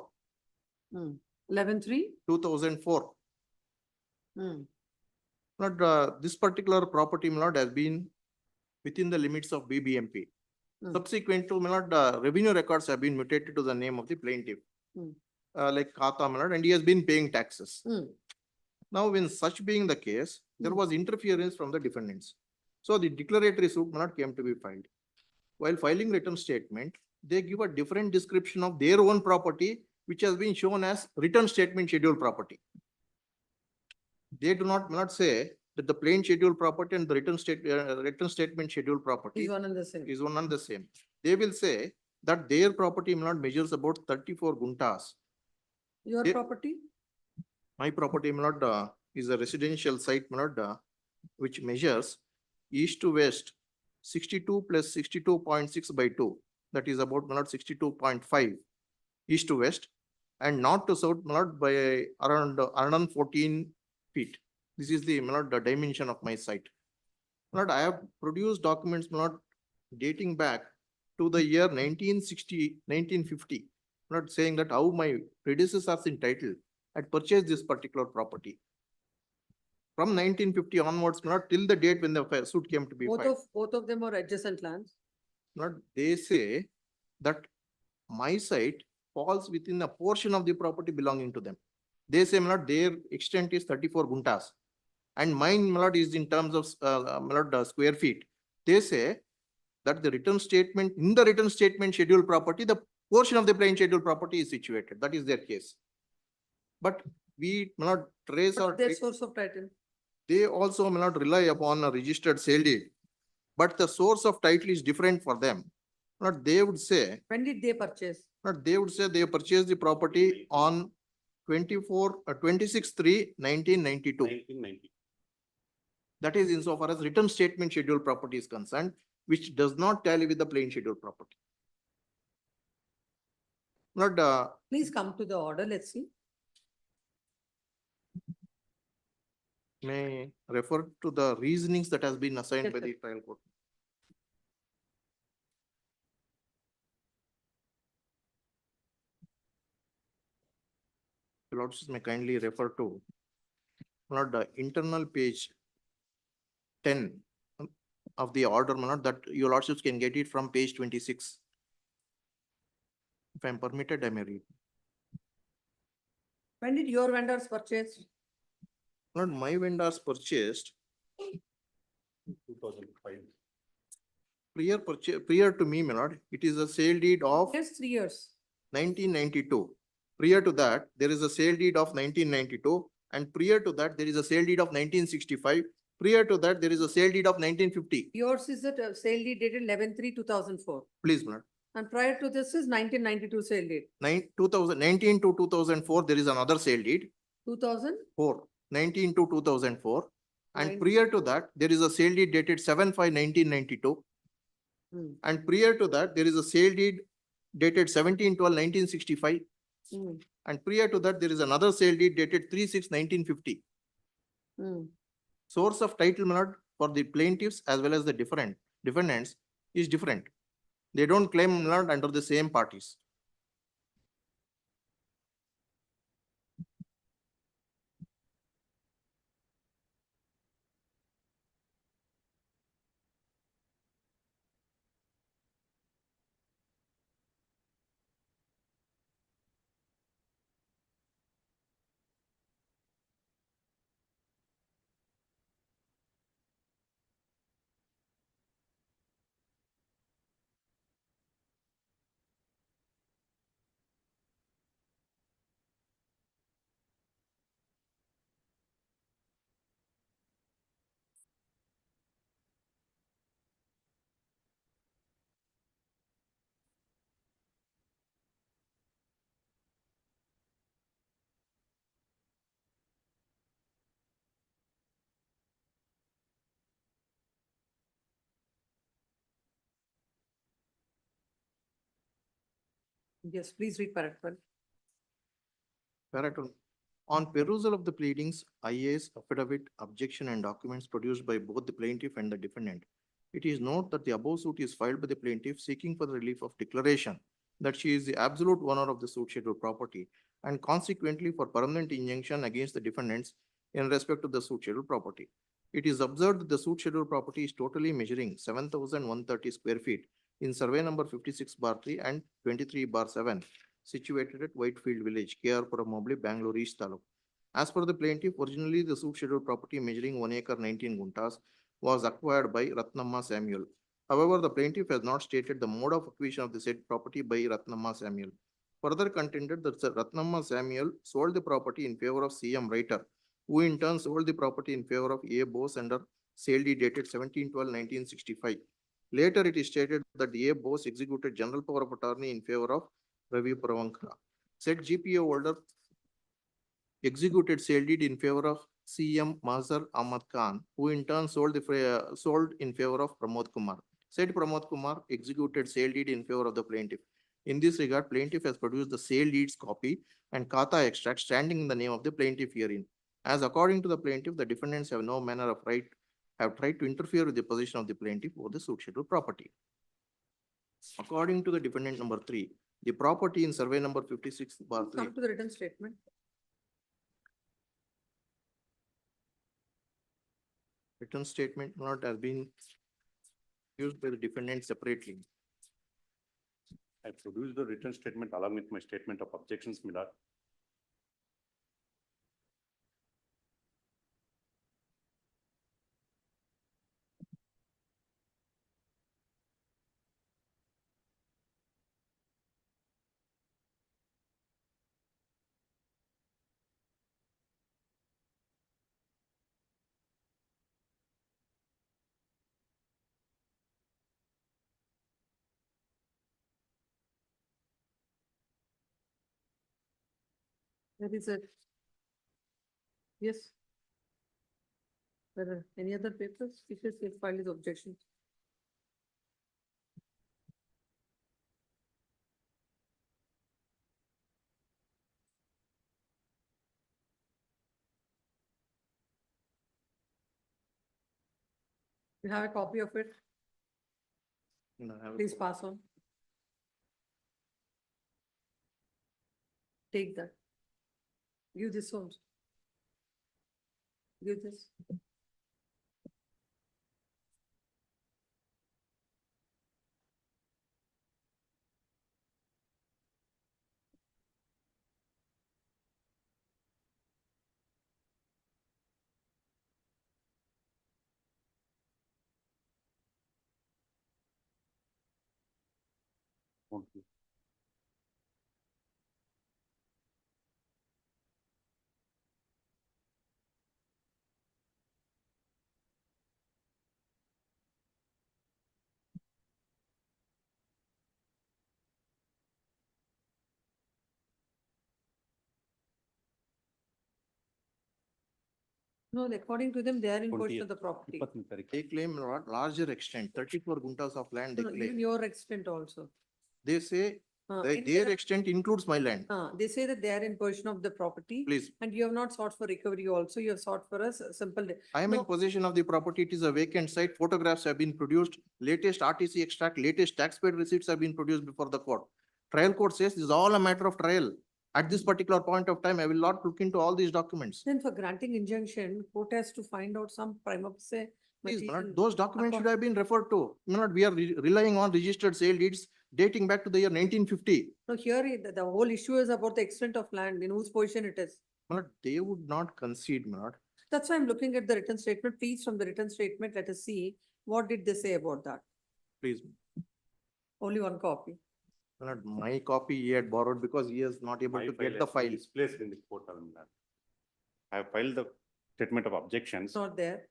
11/3? 2004. Hmm. Not this particular property not has been within the limits of BBMP. Subsequent to, my lord, revenue records have been mutated to the name of the plaintiff. Like Kata, my lord, and he has been paying taxes. Now, when such being the case, there was interference from the defendants. So the declaratory suit, my lord, came to be filed. While filing return statement, they give a different description of their own property, which has been shown as return statement schedule property. They do not say that the plain schedule property and the return statement schedule property Is one and the same. is one and the same. They will say that their property, my lord, measures about 34 guntas. Your They- property? My property, my lord, is a residential site, my lord, which measures east to west 62 plus 62.6 by 2. That is about, my lord, 62.5 east to west, and north to south, my lord, by around 114 feet. This is the, my lord, the dimension of my site. My lord, I have produced documents, my lord, dating back to the year 1960, 1950. I'm not saying that how my predecessors in title had purchased this particular property. From 1950 onwards, not till the date when the suit came to be filed. Both of them are adjacent lands. Not, they say that my site falls within a portion of the property belonging to them. They say, my lord, their extent is 34 guntas, and mine, my lord, is in terms of my lord, square feet. They say that the return statement, in the return statement schedule property, the portion of the plain schedule property is situated. That is their case. But we may not trace or Their source of title. they also may not rely upon a registered sale deed. But the source of title is different for them. Not they would say, When did they purchase? not they would say they purchased the property on 26/3/1992. That is insofar as return statement schedule property is concerned, which does not tally with the plain schedule property. Not, Please come to the order, let's see. may refer to the reasonings that has been assigned Yes, by sir. the trial court. The Lordships may kindly refer to not the internal page 10 of the order, my lord, that your Lordships can get it from page 26. If I am permitted, I may read. When did your vendors purchase? Lord, my vendors purchased 2005. prior to me, my lord, it is a sale deed of Yes, 3 years. 1992. Prior to that, there is a sale deed of 1992, and prior to that, there is a sale deed of 1965. Prior to that, there is a sale deed of 1950. Yours is the sale deed dated 11/3/2004. Please, my lord. And prior to this is 1992 sale deed. 19 to 2004, there is another sale deed. 2000? 19 to 2004. And Nine- prior to that, there is a sale deed dated 7/5/1992. Hmm. And prior to that, there is a sale deed dated 17/12/1965. Hmm. And prior to that, there is another sale deed dated 3/6/1950. Hmm. Source of title, my lord, for the plaintiffs as well as the defendants is different. They don't claim, my lord, under the same parties. Yes, please read paragraph. Paragraph. On perusal of the pleadings, IA's affidavit, objection and documents produced by both the plaintiff and the defendant, it is noted that the above suit is filed by the plaintiff seeking for the relief of declaration that she is the absolute owner of the suit scheduled property and consequently for permanent injunction against the defendants in respect to the suit scheduled property. It is observed that the suit scheduled property is totally measuring 7,130 square feet in survey number 56/3 and 23/7, situated at Whitefield Village, KR Mobli, Bangalore East Taluk. As per the plaintiff, originally the suit scheduled property measuring 1 acre 19 guntas was acquired by Ratnamma Samuel. However, the plaintiff has not stated the mode of acquisition of the said property by Ratnamma Samuel. Further contended that Ratnamma Samuel sold the property in favor of CM Writer, who in turn sold the property in favor of A. Bose under sale deed dated 17/12/1965. Later, it is stated that A. Bose executed general power of attorney in favor of Ravi Pravankara. Said GPO holder executed sale deed in favor of CM Mazhar Ahmad Khan, who in turn sold in favor of Pramod Kumar. Said Pramod Kumar executed sale deed in favor of the plaintiff. In this regard, plaintiff has produced the sale deeds copy and kata extract standing in the name of the plaintiff herein. As according to the plaintiff, the defendants have no manner of right have tried to interfere with the possession of the plaintiff over the suit scheduled property. According to the defendant number 3, the property in survey number 56/3. Come to the written statement. Written statement not has been used by the defendant separately. I produced the written statement along with my statement of objections, my lord. That is it. Yes. There are any other papers? If yes, please file his objection. You have a copy of it? No, I have a Please copy. pass on. Take that. Give this one. Give this. Okay. No, according to them, they are in possession of 20th. the property. They claim larger extent, 34 guntas of land they No, even claim. your extent also. They say In their the- extent includes my land. They say that they are in possession of the property. Please, And you have not sought for recovery also, you have sought for a simple. I am in No, possession of the property. It is a vacant site. Photographs have been produced. Latest RTC extract, latest taxpayer receipts have been produced before the court. Trial court says this is all a matter of trial. At this particular point of time, I will not look into all these documents. Then for granting injunction, court has to find out some prima facie Please, material. Manoj, those documents should have been referred to. Manoj, we are relying on registered sale deeds dating back to the year 1950. No, here, the whole issue is about the extent of land, in whose position it is. Manoj, they would not concede, Manoj. That's why I'm looking at the written statement. Please, from the written statement, let us see, what did they say about that? Please, Only one copy. Manoj, my copy he had borrowed because he is not able My to file get the has been file. displaced in the portal, my lord. I have filed the statement of objections. It's not there.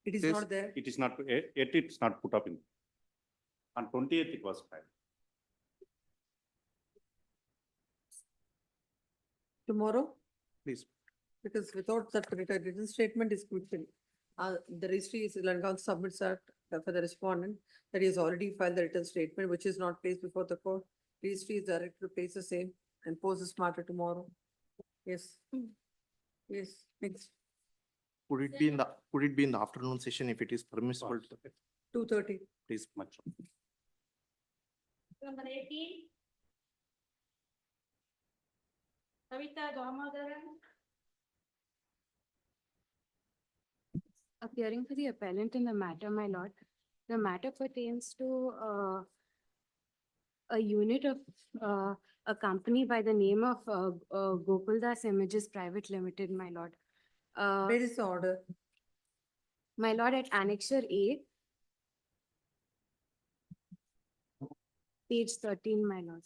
It is Yes, not there. It is not, yet it's not put up in. On 20th it was filed. Tomorrow? Please. Because without that written statement is crucial. The registry is Lankan submits that for the respondent that he has already filed the written statement, which is not placed before the court. Registry is directed to place the same and post this matter tomorrow. Yes. Yes, next, Could it be in the afternoon session if it is permissible? 2:30. Please, much. Number 18. Kavita Damodaran. Appearing for the appellant in the matter, my lord. The matter pertains to a unit of a company by the name of Gopaldas Images Private Limited, my lord. Where is the order? My lord, at Annexure A, page 13, my lord.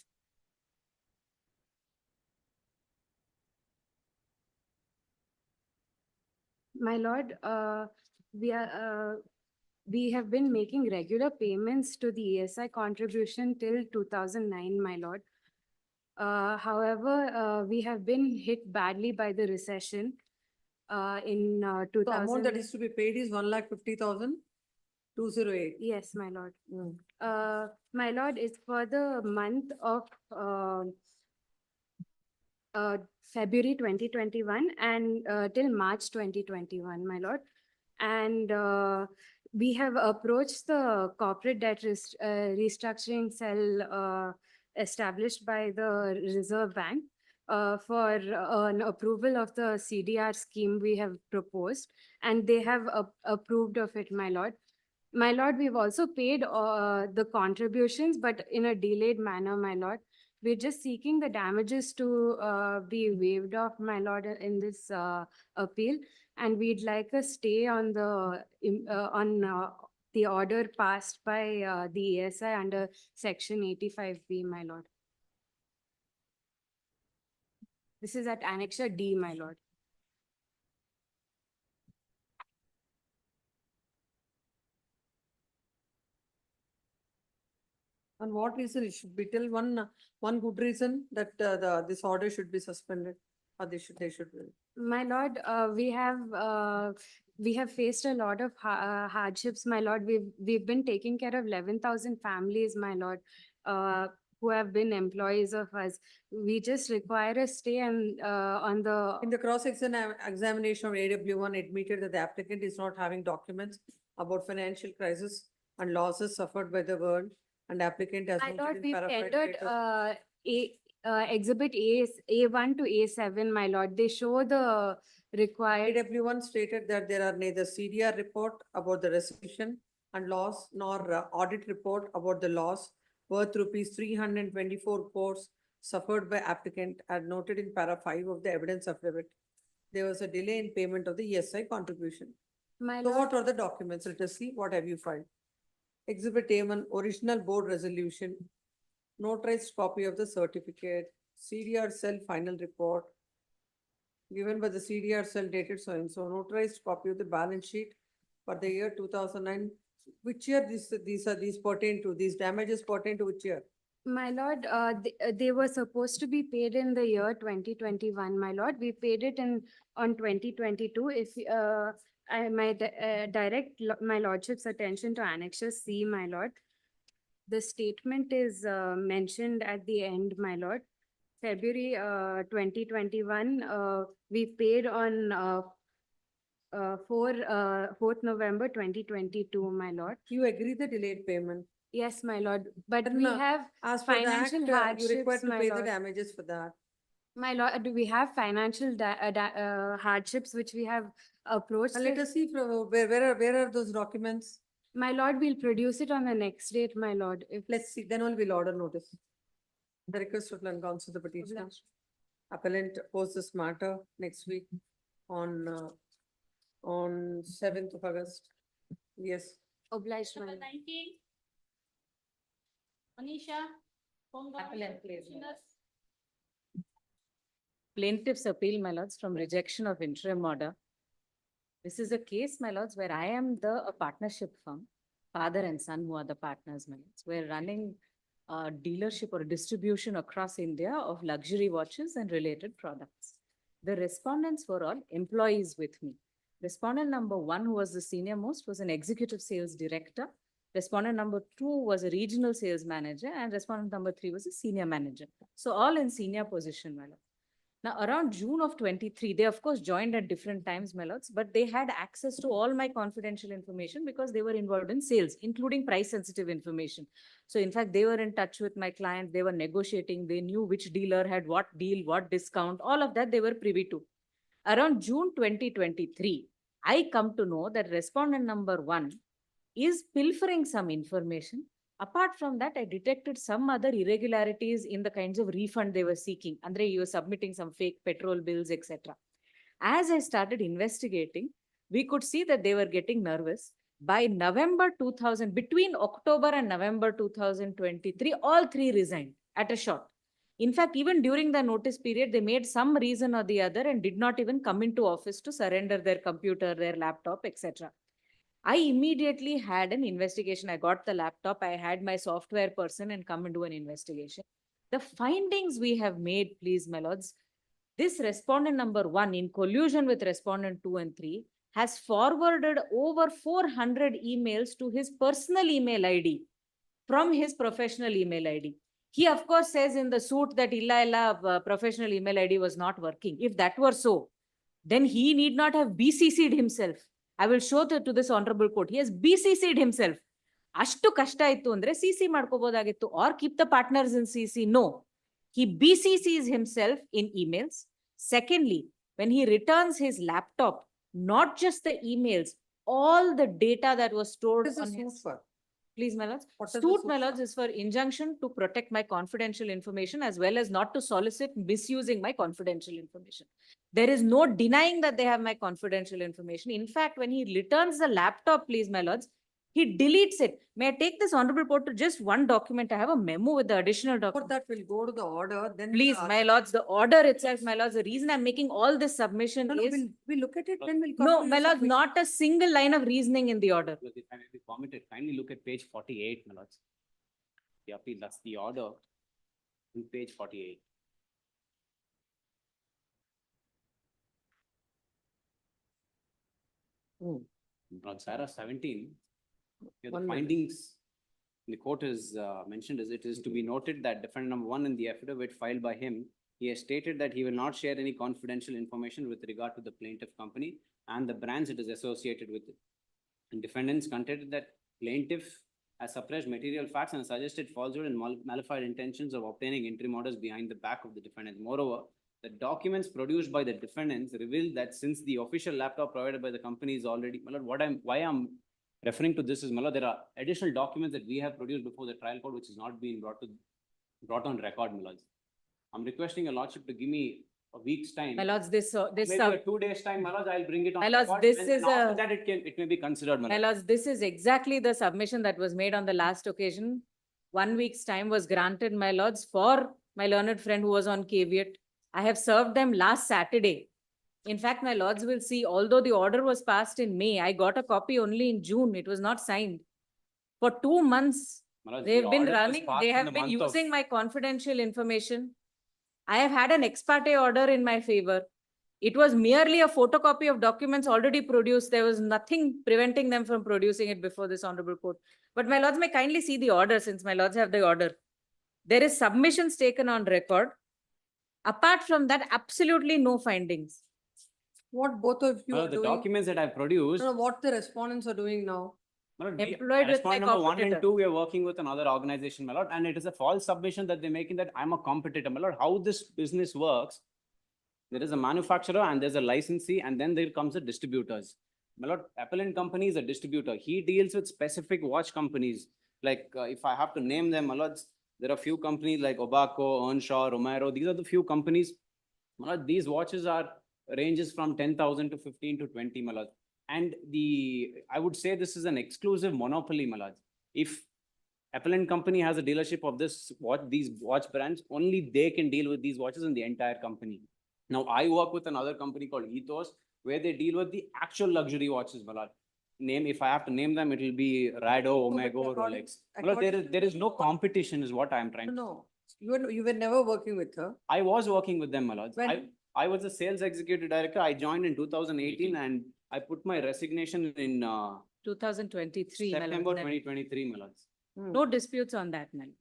My lord, we have been making regular payments to the ESI contribution till 2009, my lord. However, we have been hit badly by the recession in The amount that 2000. is to be paid is 1,50,000, 208. Yes, my lord. My lord, it's for the month of February 2021 and till March 2021, my lord. And we have approached the corporate debt restructuring cell established by the Reserve Bank for an approval of the CDR scheme we have proposed, and they have approved of it, my lord. My lord, we've also paid the contributions, but in a delayed manner, my lord. We're just seeking the damages to be waived off, my lord, in this appeal, and we'd like a stay on the order passed by the ESI under Section 85B, my lord. This is at Annexure D, my lord. On what reason it should be? Tell one good reason that this order should be suspended, or they should. My lord, we have faced a lot of hardships, my lord. We've been taking care of 11,000 families, my lord, who have been employees of us. We just require a stay and on the. In the examination of AW1 admitted that the applicant is not having documents about financial crisis and losses suffered by the world, and applicant has My noted lord, in we've paraphrase tendered status. exhibit A1 to A7, my lord. They show the required. AW1 stated that there are neither CDR report about the recession and loss nor audit report about the loss worth rupees 324 crores suffered by applicant, as noted in para 5 of the evidence affidavit. There was a delay in payment of the ESI contribution. My So lord, what are the documents? Let us see. What have you filed? Exhibit A1, original board resolution, notarized copy of the certificate, CDR cell final report, given by the CDR cell dated so and so, notarized copy of the balance sheet for the year 2009. Which year these pertain to? These damages pertain to which year? my lord, they were supposed to be paid in the year 2021, my lord. We paid it on 2022. If I might direct my lordship's attention to Annexure C, my lord. The statement is mentioned at the end, my lord. February 2021, we paid on 4th November 2022, my lord. You agree the delayed payment? Yes, my lord, but Then, we have as per the act, financial you hardships, required to my pay the lord. damages for that. My lord, do we have financial hardships which we have approached? And let us see from where are those documents? My lord, we'll produce it on the next date, my lord. If Let's see, then only we'll order notice. The request of land council, the petitioner. Appellant post this matter next week on 7th of August. Yes. obliged, my Number lord. 19. Anisha. Home Government Commissioners. Plaintiff's appeal, my lords, from rejection of interim order. This is a case, my lords, where I am a partnership firm, father and son who are the partners, my lords. We're running a dealership or distribution across India of luxury watches and related products. The respondents were all employees with me. Respondent number 1, who was the senior most, was an executive sales director. Respondent number 2 was a regional sales manager, and respondent number 3 was a senior manager. So all in senior position, my lord. Now, around June of 23, they of course joined at different times, my lords, but they had access to all my confidential information because they were involved in sales, including price sensitive information. So in fact, they were in touch with my client, they were negotiating, they knew which dealer had what deal, what discount, all of that they were privy to. Around June 2023, I come to know that respondent number 1 is pilfering some information Apart from that, I detected some other irregularities in the kinds of refund they were seeking. Andre, you were submitting some fake petrol bills, etc. As I started investigating, we could see that they were getting nervous. By November 2000, between October and November 2023, all three resigned at a shot. In fact, even during the notice period, they made some reason or the other and did not even come into office to surrender their computer, their laptop, etc. I immediately had an investigation. I got the laptop. I had my software person and come and do an investigation. The findings we have made, please, my lords, this respondent number 1 in collusion with respondent 2 and 3 has forwarded over 400 emails to his personal email ID from his professional email ID. He, of course, says in the suit that professional email ID was not working. If that were so, then he need not have BCC'd himself. I will show to this honorable court. He has BCC'd himself. Ashtu kashta ittu andre CC ಮಾಡ್ಕೋಬೋದಾಗಿತ್ತು or keep the partners in CC. No, he BCCs himself in emails. Secondly, when he returns his laptop, not just the emails, all the data that was stored What is on the his... suit for? Please, my lords. What is the Suit, suit my for? lords, is for injunction to protect my confidential information as well as not to solicit misusing my confidential information. There is no denying that they have my confidential information. In fact, when he returns the laptop, please, my lords, he deletes it. May I take this honorable court to just one document? I have a memo with the additional For document. that will go to the order, then. Please, my lords, the order itself, my lords, the reason I'm making all this submission No, no, is... we'll look at it, then we'll come No, to my your lords, submission. not a single line of reasoning in the order. Look, if I may be permitted, kindly look at page 48, my lords. The appeal, that's the order on page 48. On Sarah 17, here the One minute. findings the court is mentioned is it is to be noted that defendant number 1 in the affidavit filed by him, he has stated that he will not share any confidential information with regard to the plaintiff company and the brands it is associated with. And defendants contended that plaintiff has suppressed material facts and suggested falsehood and malified intentions of obtaining interim orders behind the back of the defendant. Moreover, the documents produced by the defendants reveal that since the official laptop provided by the company is already, why I'm referring to this is, there are additional documents that we have produced before the trial court which is not being brought on record, Malad. I'm requesting your lordship to give me a week's time. My lords, this Maybe a 2 days time, Malad, I'll bring it on My lords, record, this and is after a- that it may be considered, My Malad. lords, this is exactly the submission that was made on the last occasion. 1 week's time was granted, my lords, for my learned friend who was on caveat. I have served them last Saturday. In fact, my lords will see, although the order was passed in May, I got a copy only in June. It was not signed. For 2 months, Malad, they've the been order was running, passed they in have the been month of- using my confidential information. I have had an ex parte order in my favor. It was merely a photocopy of documents already produced. There was nothing preventing them from producing it before this honorable court. But my lords may kindly see the order since my lords have the order. There is submissions taken on record. Apart from that, absolutely no findings. What both of you Malad, are the doing? documents that I've produced. No, no, what the respondents are doing now? Malad, Employed with my respondent number 1 and competitor. 2, we are working with another organization, my lord, and it is a false submission that they're making that I'm a competitor, my lord. How this business works, there is a manufacturer and there's a licensee, and then there comes the distributors. My lord, Appellant company is a distributor. He deals with specific watch companies. Like if I have to name them, my lords, there are few companies like Obaco, Earnshaw, Romero. These are the few companies. My lord, these watches are ranges from 10,000 to 15 to 20, my lord. And I would say this is an exclusive monopoly, my lord. If Appellant company has a dealership of these watch brands, only they can deal with these watches in the entire company. Now, I work with another company called Ethos, where they deal with the actual luxury watches, Malad. If I have to name them, it will be Rado, Omega, Rolex. Malad, there is no competition is what I am trying to say. No, you were never working with her. I was working with them, Malad. When? I was a sales executive director. I joined in 2018 and I put my resignation in 2023. my lords. September 2023, Malad. No disputes on that, man.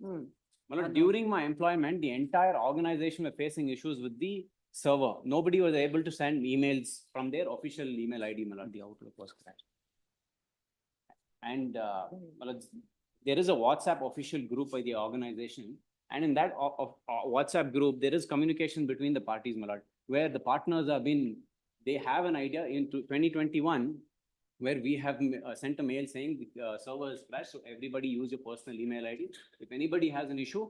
Malad, during my employment, the entire organization were facing issues with the server. Nobody was able to send emails from their official email ID, Malad. The Outlook was crashed. And Malad, there is a WhatsApp official group by the organization. And in that WhatsApp group, there is communication between the parties, Malad, where the partners have been, they have an idea in 2021. where we have sent a mail saying the server is crashed, so everybody use your personal email ID. If anybody has an issue,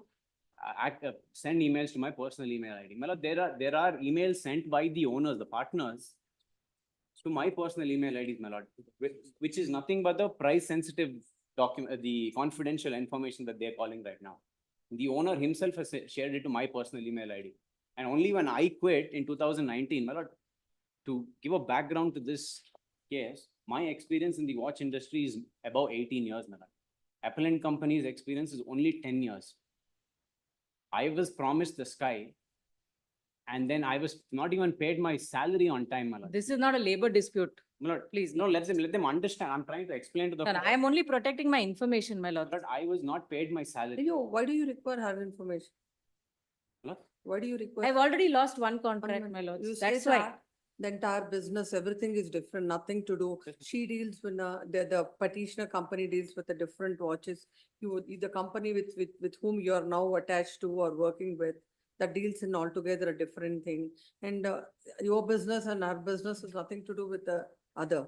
send emails to my personal email ID. Malad, there are emails sent by the owners, the partners, to my personal email IDs, my lord, which is nothing but the price sensitive document, the confidential information that they're calling right now. The owner himself has shared it to my personal email ID. And only when I quit in 2019, my lord, to give a background to this case, my experience in the watch industry is about 18 years, my lord. Appellant company's experience is only 10 years. I was promised the sky, and then I was not even paid my salary on time, my lord. This is not a labor dispute. My lord, Please. no, let them understand. I'm trying to explain to the. Sir, I am only protecting my information, my lord. But I was not paid my salary. Why do you require her information? What? Why do you require? I've already lost one contract, my lord. You say That's why. that the entire business, everything is different, nothing to do. She deals with, the petitioner company deals with the different watches. The company with whom you are now attached to or working with, that deals in altogether a different thing. And your business and our business has nothing to do with the other.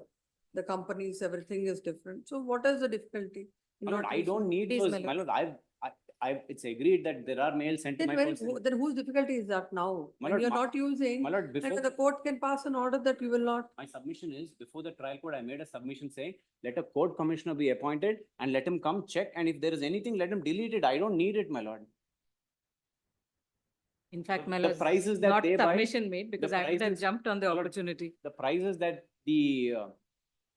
The companies, everything is different. So what is the difficulty? My lord, I don't need Please, those. my My lord. lord, it's agreed that there are mails sent to my personal. Then whose difficulty is that now? My When lord, you're my- not using, My lord, and before the court can pass an order that you will not. my submission is, before the trial court, I made a submission saying, let a court commissioner be appointed and let him come check. And if there is anything, let him delete it. I don't need it, my lord. In fact, my The lord, prices that not they buy. submission made because I would have prices- jumped on the My lord, opportunity. The prices that the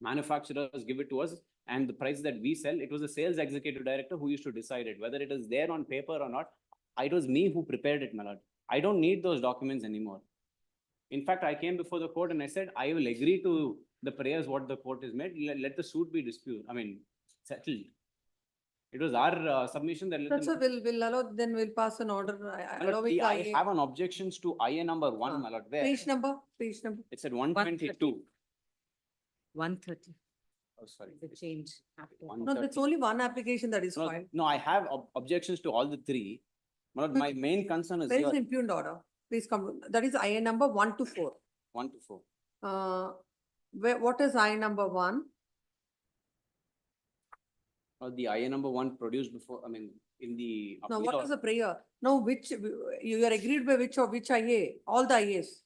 manufacturers give it to us and the prices that we sell, it was the sales executive director who used to decide it, whether it is there on paper or not. It was me who prepared it, my lord. I don't need those documents anymore. In fact, I came before the court and I said, I will agree to the prayers what the court has made. Let the suit be settled. It was our submission that let That's them. why we'll allow, then we'll pass an order. My lord, allowing I IA. have an objections to IA number 1, my lord, where Page number. it's at 122. 130, Oh, sorry. the change after. No, that's only one application that is No, filed. no, I have objections to all the three. My lord, my main concern is Where is here, the impugned order? Please come, that is IA number 1 to 4. 1 to 4. What is IA number 1? The IA number 1 produced before, in the. Now, appeal what or- is the prayer? Now, you are agreed by which IA? All the IAs.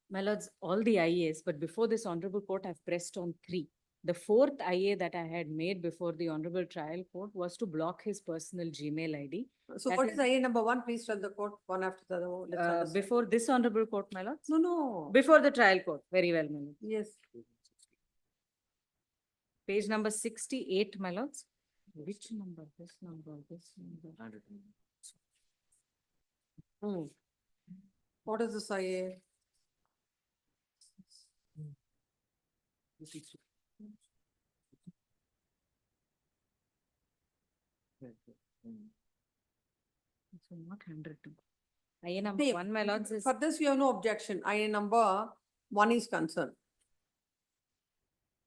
My lords, all the IAs, but before this honorable court, I've pressed on 3. The 4th IA that I had made before the honorable trial court was to block his personal Gmail ID. So That what is IA number 1? Please tell the court one after the other. Let's understand. Before this honorable court, my lords? No. Before the trial court, very well, my lord. Yes. Page number 68, my lords. Which number? This number, this number. What is this IA? So not 102. IA number See, 1, my lords, is. For this, you have no objection. IA number 1 is concerned.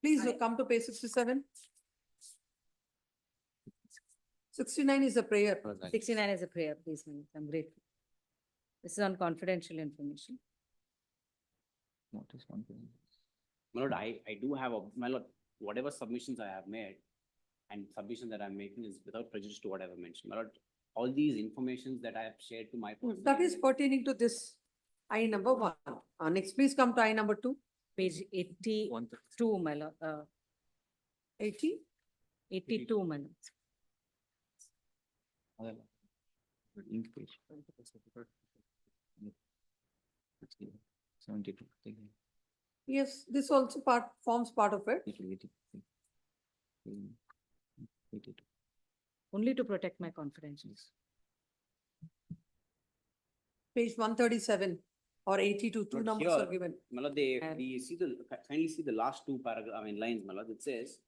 Please come to page 67. 69 is a prayer. 69 is a prayer, please, my lords. I'm grateful. This is on confidential information. My lord, I do have, my lord, whatever submissions I have made and submission that I'm making is without prejudice to what I've mentioned. My lord, all these informations that I have shared to my. That is pertaining to this IA number 1. Next, please come to IA number 2. Page 82, my lord. 80? 82, my lords. Yes, this also forms part of it. Only to protect my confidentials. Page 137 or 82, two But numbers here, are given. my lord, kindly see the last two lines, my lord. It says,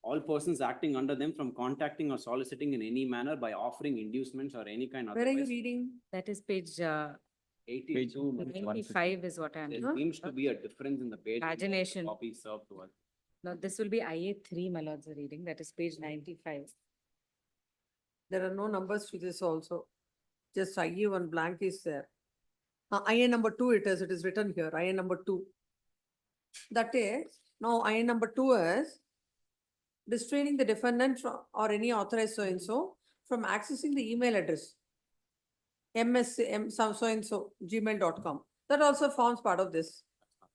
all persons acting under them from contacting or soliciting in any manner by offering inducements or any kind of. Where are you reading? That is page 82. 95 is what I'm. There seems to be a difference in the page. Pagination. Copy served to us. Now, this will be IA 3, my lords are reading. That is page 95. There are no numbers to this also. Just IA 1 blank is there. IA number 2 it is written here, IA number 2. That is, Now, I number 2 is restraining the defendant or any authorized so-and-so from accessing the email address. so-and-so gmail.com. That also forms part of this.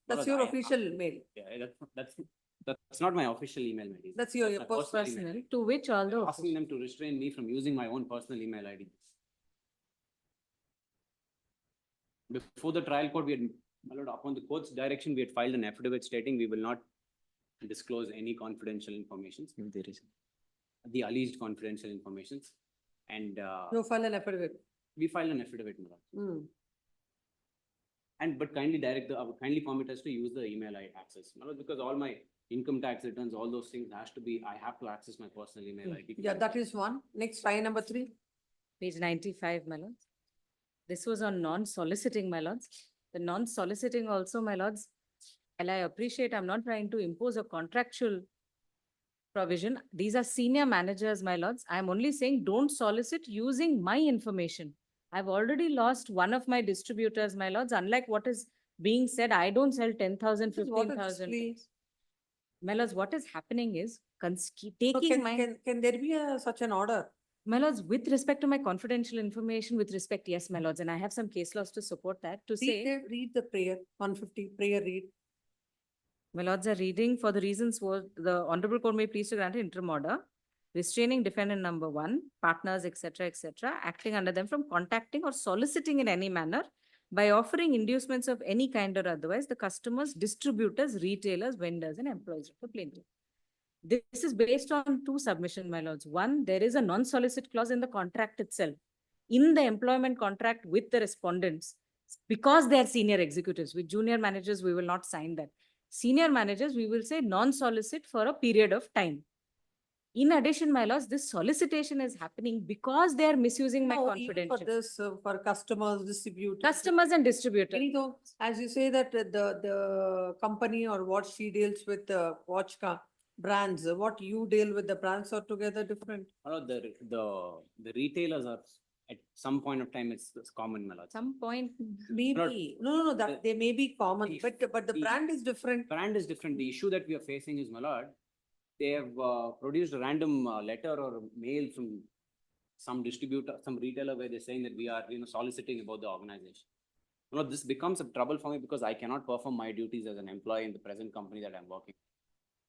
That's your official mail. Yeah, that's not my official email ID. That's your my personal email Personal, ID. to which all the. Asking them to restrain me from using my own personal email ID. Before the trial court, we had, my lord, upon the court's direction, we had filed an affidavit stating we will not disclose any confidential information. If there is. The alleged confidential informations. And You file an affidavit. we filed an affidavit, my lord. Hmm. And but kindly kindly permit us to use the email access. My lord, because all my income tax returns, all those things has to be, I have to access my personal email ID. Yeah, that is one. Next, I number 3. Page 95, my lords. This was on non-soliciting, my lords. The non-soliciting also, my lords, while I appreciate, I'm not trying to impose a contractual provision. These are senior managers, my lords. I'm only saying don't solicit using my information. I've already lost one of my distributors, my lords. Unlike what is being said, I don't sell 10,000, This is what it is, 15,000. please. My lords, what is happening is So taking my. can there be such an order? My lords, with respect to my confidential information, with respect, yes, my lords, and I have some case laws to support that, to say, Read the prayer, 150, prayer read. my lords are reading for the reasons was the honorable court may please to grant an interim order, restraining defendant number 1, partners, etc., acting under them from contacting or soliciting in any manner by offering inducements of any kind or otherwise the customers, distributors, retailers, vendors, and employees of the plaintiff. This is based on 2 submissions, my lords. 1, there is a non-solicit clause in the contract itself. In the employment contract with the respondents, because they are senior executives, with junior managers, we will not sign that. Senior managers, we will say non-solicit for a period of time. In addition, my lords, this solicitation is happening because they are misusing my No, even confidential. for this, for customers, distributors. Customers and distributors. Anything, as you say that the company or what she deals with the brands, what you deal with the brands are together different. The retailers are at some point of time, it's common, my lord. Some point. Maybe, no, that they may be common, but the brand is different. Brand is different. The issue that we are facing is, my lord, they have produced a random letter or mail from some distributor, some retailer where they're saying that we are, soliciting about the organization. You know, this becomes a trouble for me because I cannot perform my duties as an employee in the present company that I'm working.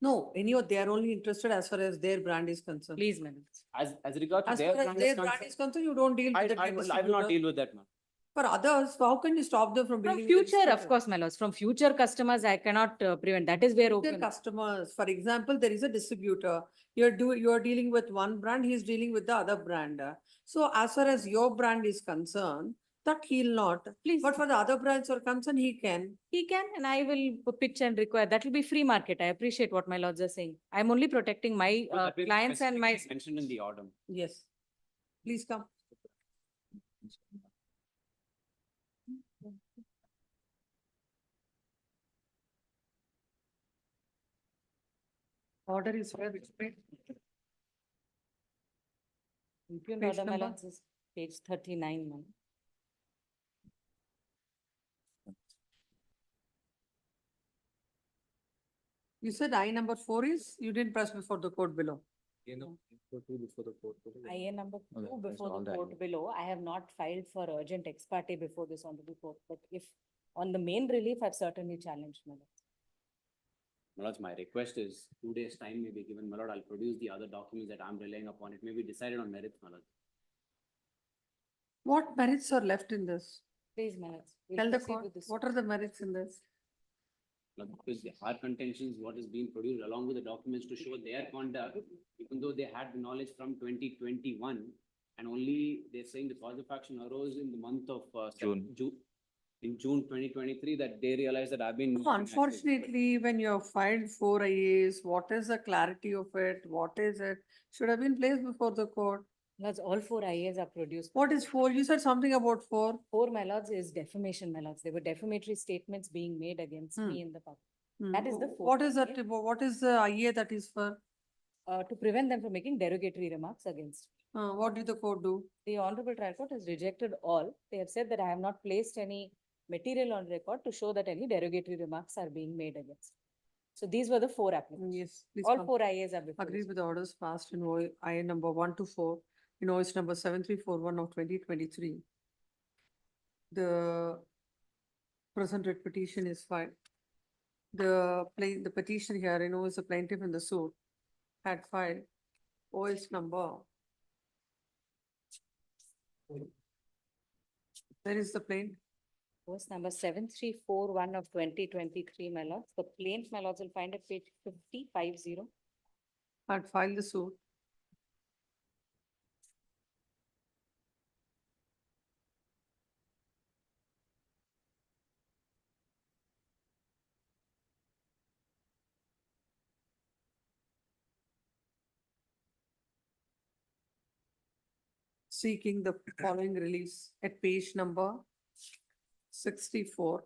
No, anyhow, they are only interested as far as their brand is concerned. Please, madam. As regards to As their far as brand their is brand concerned, is concerned, you don't deal with the I will distributor. not deal with that, ma'am. For others, how can you stop them from From dealing with the future, of distributor? course, my lords, from future customers, I cannot prevent. That is where Future open. customers, for example, there is a distributor. You are dealing with one brand, he is dealing with the other brand. So as far as your brand is concerned, that he'll not. Please. But for the other brands are concerned, he can. He can, and I will pitch and require. That will be free market. I appreciate what my lords are saying. I'm only protecting my No, that will be clients and my. specifically mentioned in the order. Yes. Please come. Order is where it's made. Impugn Page order, my number? lords, is page 39, ma'am. You said I number 4 is, you didn't press before the court below. IA number Oh, 2 that's before all the the court IA. below. I have not filed for urgent ex parte before this honorable court, but if on the main relief, I've certainly challenged, my lords. My lords, my request is 2 days time may be given. My lord, I'll produce the other documents that I'm relying upon. It may be decided on merits, my lord. What merits are left in this? Please, my lords. we'll Tell the proceed court, with this. what are the merits in this? Because our contentions, what is being produced along with the documents to show their conduct, even though they had the knowledge from 2021, and only they're saying the cause of action arose in the month of in June 2023, that they realized that I've been. No, unfortunately, when you have filed 4 IAs, what is the clarity of it? What is it? Should have been placed before the court. Lords, all 4 IAs are produced. What is 4? You said something about 4. 4, my lords, is defamation, my lords. There were defamatory statements being made against me in the public. That is the 4th. What is that? IA. What is the IA that is for? To prevent them from making derogatory remarks against me. What did the court do? The Honorable Trial Court has rejected all. They have said that I have not placed any material on record to show that any derogatory remarks are being made against me. So these were the four applicants. Yes. please All come. four IAs are before. Agreed us. with the orders passed in IN number 1 to 4, invoice number 7341 of 2023. The present writ petition is filed. The petition here, is the plaintiff in the suit had filed OS number. Where is the plaint? Was number 7341 of 2023, my lords. The plaint, my lords, will find at page 50. Had filed the suit. Seeking the following release at page number 64.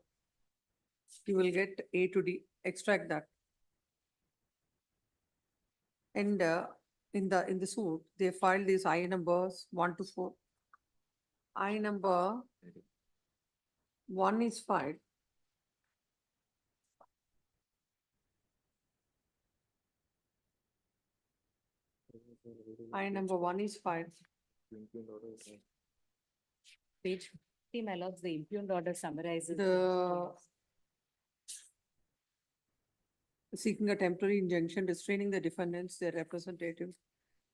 You will get A to D, extract that. And in the suit, they filed these I numbers 1 to 4. I number 1 is filed. I number 1 is filed. Page 50, my lords, the impugned order summarizes. The seeking a temporary injunction restraining the defendants, their representatives,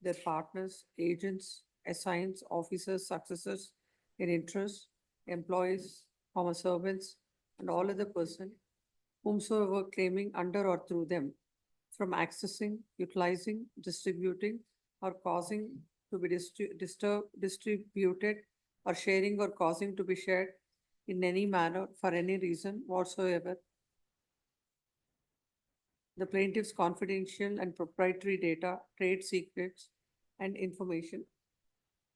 their partners, agents, assigns, officers, successors in interest, employees, former servants, and all other person whomsoever claiming under or through them from accessing, utilizing, distributing, or causing to be distributed or sharing or causing to be shared in any manner for any reason whatsoever. The plaintiff's confidential and proprietary data, trade secrets, and information.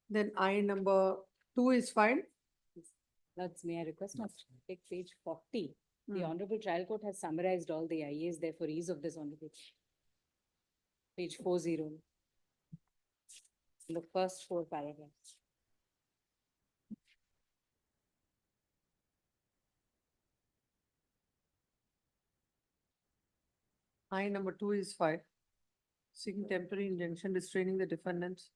Then I number 2 is filed. Lords, may I request us to take page 40? The Hmm. Honorable Trial Court has summarized all the IAs there for ease of this honorable. Page 40. The first 4 paragraphs. I number 2 is filed. Seeking temporary injunction restraining the defendants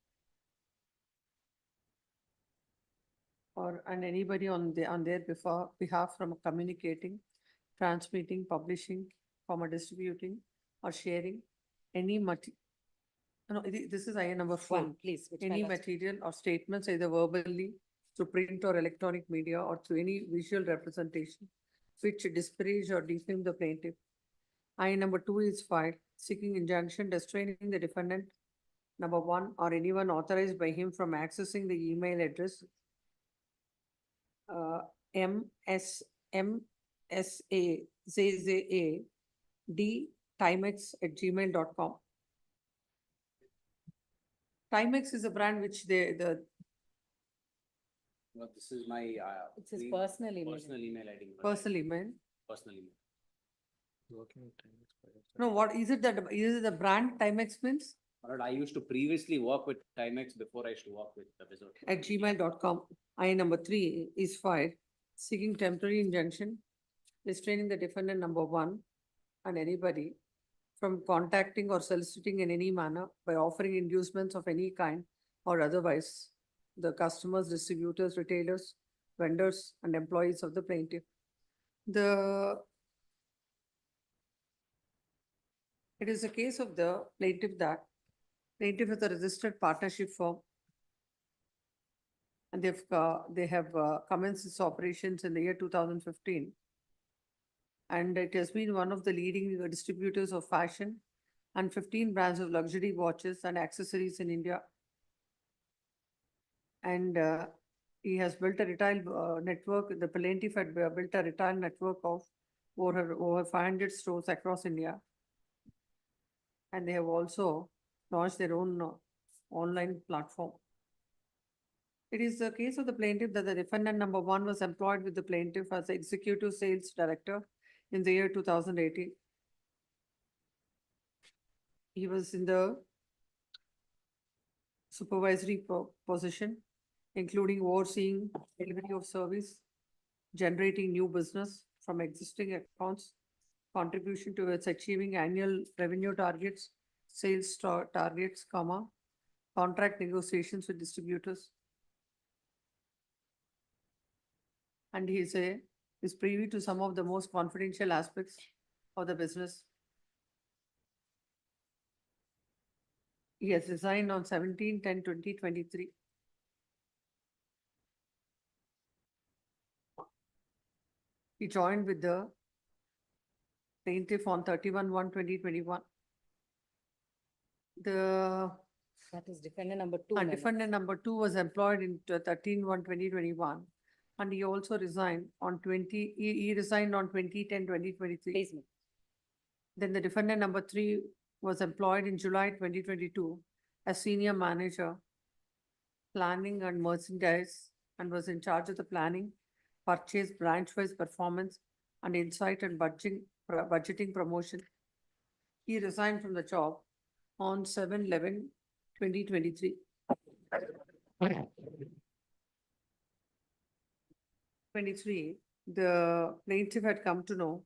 and anybody on their behalf from communicating, transmitting, publishing, distributing, or sharing any this is I number 4. 1, please. which my Any lords- material or statements either verbally, through print or electronic media, or through any visual representation which disparage or defame the plaintiff. I number 2 is filed, seeking injunction restraining the defendant, number 1, or anyone authorized by him from accessing the email address timex@gmail.com. Timex is a brand which No, this is my. It's his personal email. Personal email ID. personal email. Personal email. No, what is it the brand Timex means? Alright, I used to previously work with Timex before I used to work with the Wizard. At gmail.com. I number 3 is filed, seeking temporary injunction, restraining the defendant number 1 and anybody from contacting or soliciting in any manner by offering inducements of any kind or otherwise the customers, distributors, retailers, vendors, and employees of the plaintiff. It is a case of the plaintiff that plaintiff is a registered partnership firm. And they have commenced its operations in the year 2015. And it has been one of the leading distributors of fashion and 15 brands of luxury watches and accessories in India. And he has built a retail network. The plaintiff had built a retail network of over 500 stores across India. And they have also launched their own online platform. It is the case of the plaintiff that the defendant number 1 was employed with the plaintiff as executive sales director in the year 2018. He was in the supervisory position, including overseeing delivery of service, generating new business from existing accounts, contribution towards achieving annual revenue targets, sales targets, comma, contract negotiations with distributors. And is privy to some of the most confidential aspects of the business. He has resigned on 17/10/2023. He joined with the plaintiff on 31/1/2021. That is defendant number two. my lord. Defendant number 2 was employed in 13/1/2021. And he also resigned on he resigned on 20/10/2023. Please, ma'am. Then the defendant number 3 was employed in July 2022 as senior manager, planning and merchandise, and was in charge of the planning, purchase, branch-wise performance, and insight and budgeting promotion. He resigned from the job on 7/11/2023. 23, the plaintiff had come to know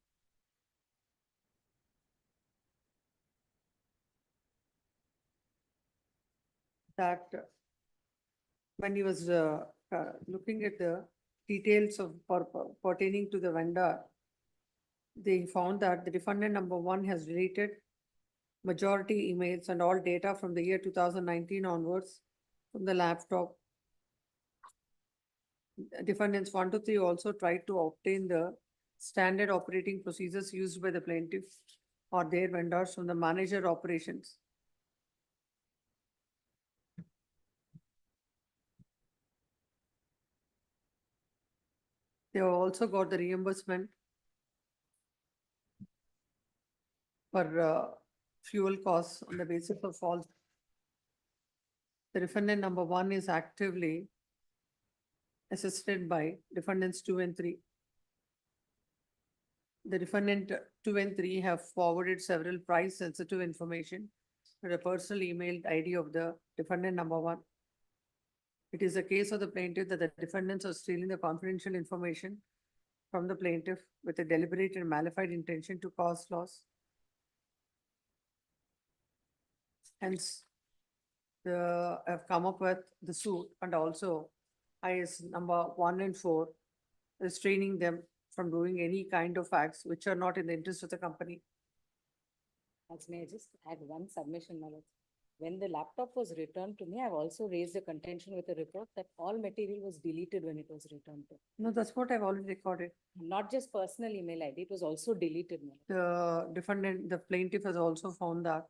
that when he was looking at the details of pertaining to the vendor, they found that the defendant number 1 has deleted majority emails and all data from the year 2019 onwards from the laptop. Defendants 1 to 3 also tried to obtain the standard operating procedures used by the plaintiff or their vendors from the manager operations. They have also got the reimbursement for fuel costs on the basis of false. The defendant number 1 is actively assisted by defendants 2 and 3. The defendant 2 and 3 have forwarded several price sensitive information to the personal email ID of the defendant number 1. It is a case of the plaintiff that the defendants are stealing the confidential information from the plaintiff with a deliberate and malified intention to cause loss. Hence, have come up with the suit and also IS number 1 and 4, restraining them from doing any kind of acts which are not in the interest of the company. As may I just add one submission, my lord. When the laptop was returned to me, I've also raised a contention with the report that all material was deleted when it was returned to. No, that's what I've already recorded. Not just personal email ID, it was also deleted, my lord. The defendant, the plaintiff has also found that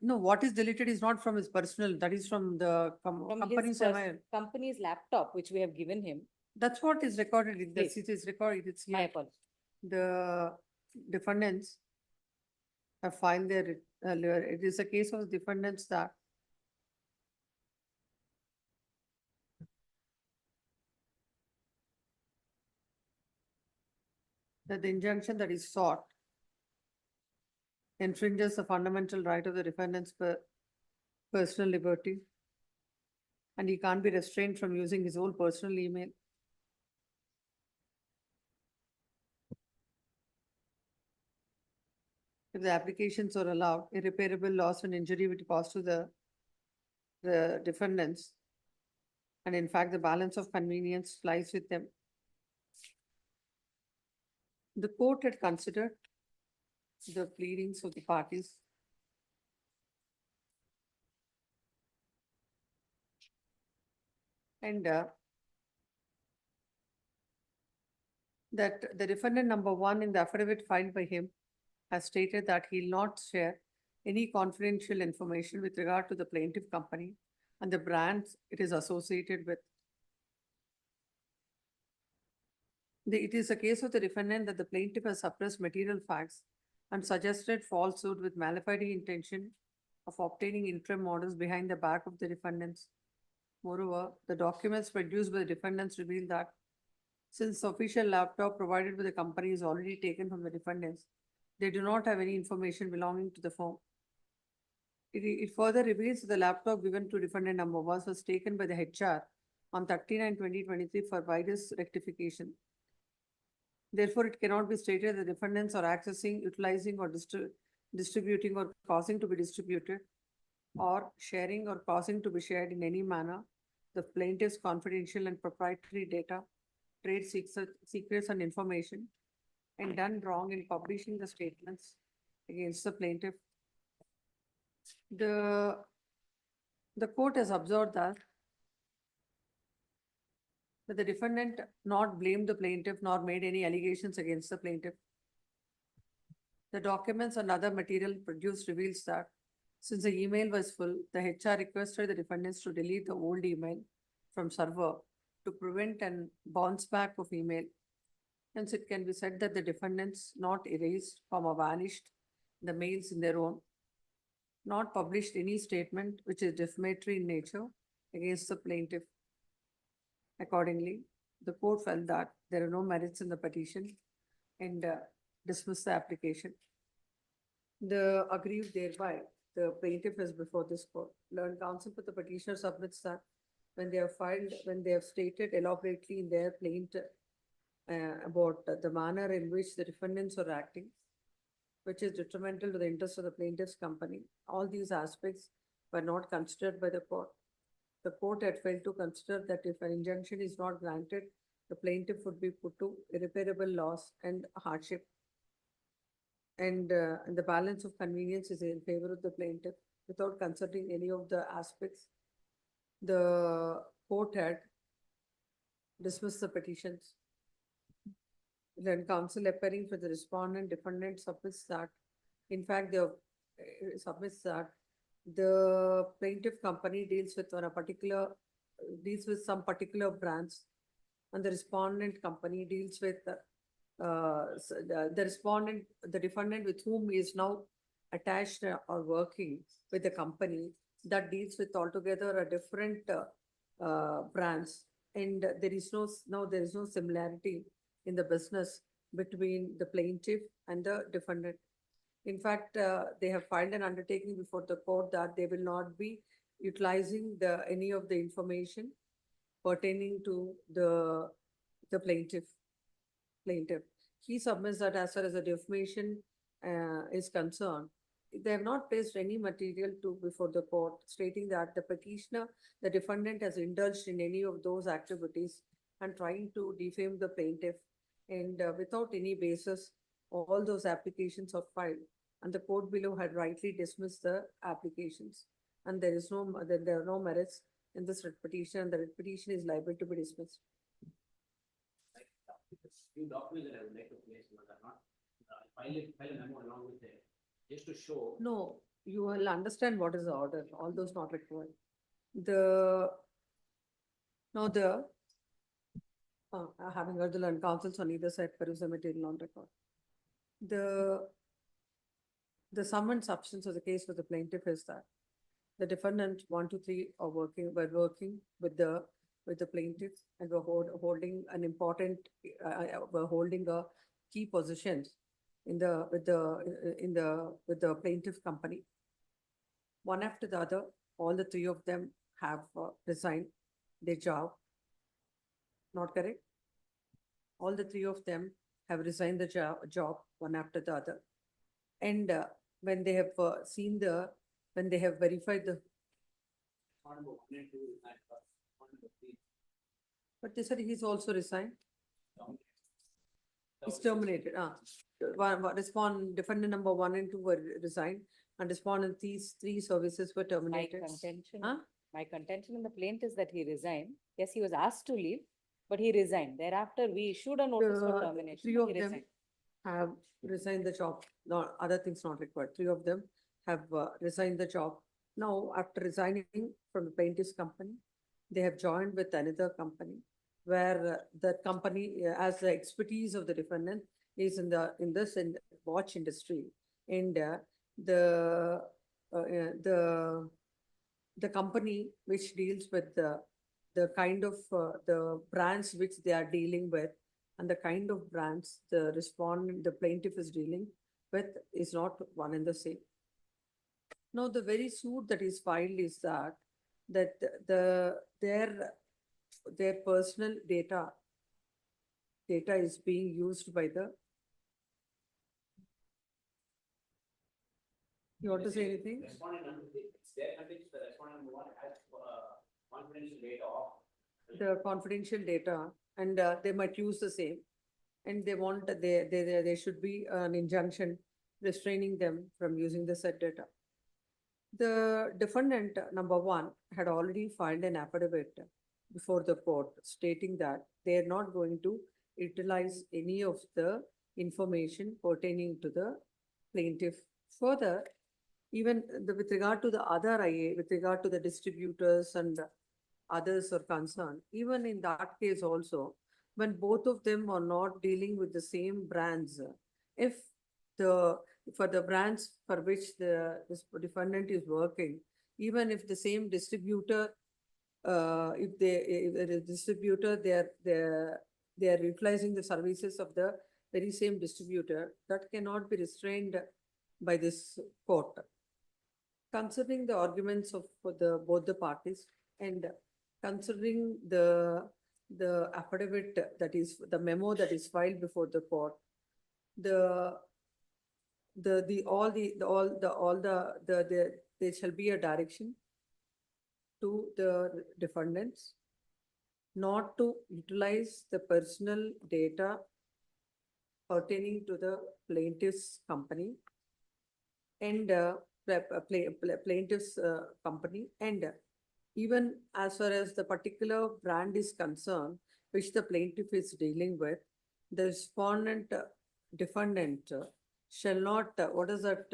what is deleted is not from his personal, that is from the From company's his MIL. company's laptop, which we have given him. That's what is recorded. Please. It is recorded. It's My here. apologies. The defendants have filed their, it is a case of defendants that the injunction that is sought infringes the fundamental right of the defendant's personal liberty, and he can't be restrained from using his own personal email. If the applications are allowed, irreparable loss and injury will be caused to the defendants. And in fact, the balance of convenience lies with them. The court had considered the pleadings of the parties. And that the defendant number 1 in the affidavit filed by him has stated that he will not share any confidential information with regard to the plaintiff company and the brands it is associated with. It is a case of the defendant that the plaintiff has suppressed material facts and suggested falsehood with malified intention of obtaining interim orders behind the back of the defendants. Moreover, the documents produced by the defendants reveal that since the official laptop provided by the company is already taken from the defendants, they do not have any information belonging to the firm. It further reveals the laptop given to defendant number 1 was taken by the HR on 39/2023 for virus rectification. Therefore, it cannot be stated the defendants are accessing, utilizing or distributing or causing to be distributed or sharing or causing to be shared in any manner the plaintiff's confidential and proprietary data, trade secrets and information, and done wrong in publishing the statements against the plaintiff. The court has observed that the defendant not blamed the plaintiff nor made any allegations against the plaintiff. The documents and other material produced reveals that since the email was full, the HR requested the defendants to delete the old email from server to prevent an bounce back of email. Hence, it can be said that the defendants not erased or vanished the mails in their own, not published any statement which is defamatory in nature against the plaintiff. Accordingly, the court felt that there are no merits in the petition and dismissed the application. The aggrieved thereby, the plaintiff is before this court. Learned counsel for the petitioner submits that when they have filed, when they have stated elaborately in their plaint about the manner in which the defendants are acting, which is detrimental to the interest of the plaintiff's company, all these aspects were not considered by the court. The court had failed to consider that if an injunction is not granted, the plaintiff would be put to irreparable loss and hardship. And the balance of convenience is in favor of the plaintiff without considering any of the aspects. The court had dismissed the petitions. Then counsel appearing for the respondent defendant submits that, in fact, the submits that the plaintiff company deals with some particular brands, and the respondent company deals with the defendant with whom is now attached or working with the company that deals with altogether a different brands, and there is no similarity in the business between the plaintiff and the defendant. In fact, they have filed an undertaking before the court that they will not be utilizing any of the information pertaining to the plaintiff. He submits that as far as the defamation is concerned, they have not placed any material before the court stating that the petitioner, the defendant has indulged in any of those activities and trying to defame the plaintiff, and without any basis, all those applications are filed, and the court below had rightly dismissed the applications, and there are no merits in this writ petition, and the writ petition is liable to be dismissed. Few documents that I would like to place, but I'm not, file a memo along with it, just to show. No, you will understand what is the order, all those not required. Having heard the learned counsels on either side, peruse the material on record. The sum and substance of the case for the plaintiff is that the defendant 1, 2, 3 were working with the plaintiff and were holding an important, were holding a key positions with the plaintiff company. One after the other, all the three of them have resigned their job. Not correct? All the three of them have resigned the job one after the other. And when they have when they have verified the. But they said he's also resigned. He's terminated. Defendant number 1 and 2 were resigned, and respondent these 3 services were terminated. My contention in the plaint is that he resigned. Yes, he was asked to leave, but he resigned. Thereafter, we issued a notice for termination. 3 but of he them resigned. have resigned the job. No, other things not required. 3 of them have resigned the job. Now, after resigning from the plaintiff's company, they have joined with another company where the company, as the expertise of the defendant is in the watch industry, and the company which deals with the kind of the brands which they are dealing with, and the kind of brands the plaintiff is dealing with is not one and the same. Now, the very suit that is filed is that their personal data data is being used by the. You want to say anything? Respondent number, it's their contention, the respondent number one has confidential data of. The confidential data, and they might use the same. And they want, there should be an injunction restraining them from using the said data. The defendant, number one, had already filed an affidavit before the court stating that they are not going to utilize any of the information pertaining to the plaintiff. Further, even with regard to the other IA, with regard to the distributors and others are concerned, even in that case also, when both of them are not dealing with the same brands, if for the brands for which this defendant is working, even if the same distributor, if the distributor, they are utilizing the services of the very same distributor, that cannot be restrained by this court. Considering the arguments of both the parties and considering the affidavit that is, the memo that is filed before the court, there shall be a direction to the defendants not to utilize the personal data pertaining to the plaintiff's company and plaintiff's company, and even as far as the particular brand is concerned, which the plaintiff is dealing with, the respondent defendant shall not, what is that?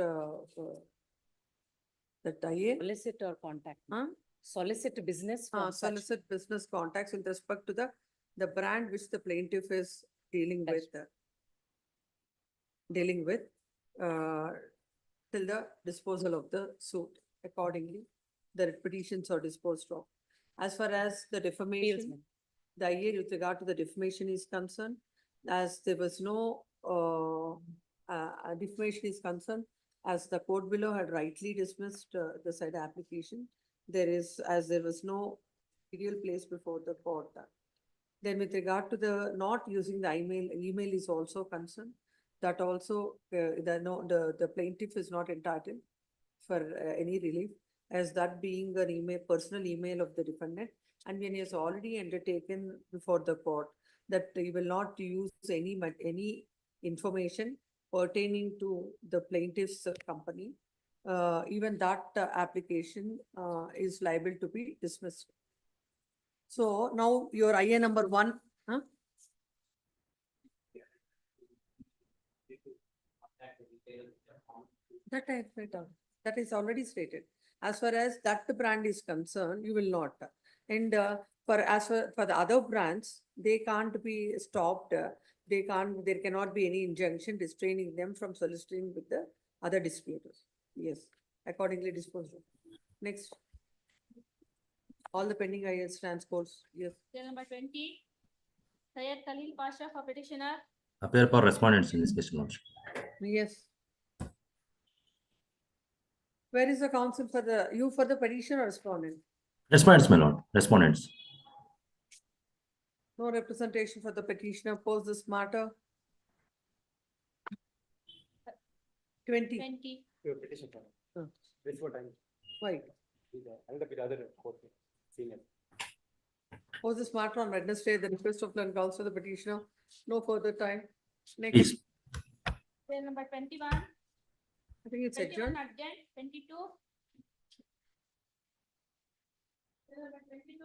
That IA? Solicit or contact. Huh? Solicit business from such. Solicit business contacts with respect to the brand which the plaintiff is dealing with. Till the disposal of the suit. Accordingly, the petitions are disposed of. As far as the defamation, the IA with regard to the defamation is concerned, as there was no defamation is concerned, as the court below had rightly dismissed the said application, there was no material place before the court. Then with regard to the not using the email is also concerned. That also, the plaintiff is not entitled for any relief, as that being an personal email of the defendant, and when he has already undertaken before the court that he will not use any information pertaining to the plaintiff's company, even that application is liable to be dismissed. So now your IA number one, huh? That I have read out. That is already stated. As far as that brand is concerned, you will not. And for the other brands, they can't be stopped. There cannot be any injunction restraining them from soliciting with the other distributors. Yes, accordingly disposed of. Next. All the pending IS transports. Yes. Bill number 20, Syed Khalil Pasha for petitioner. Appear for respondents in this case, Lordship. Yes. Where is the counsel for the petitioner or respondent? Respondents, my lord. Respondents. No representation for the petitioner. Pose this matter. 20. 20. Your petition. Before time. Why? I'll be the other court. Senior. Pose this matter on Wednesday, the request of the counsel, the petitioner. No further time. Next. Please. Bill number 21. I think it's 21 adjourned. again, 22. Bill number 22.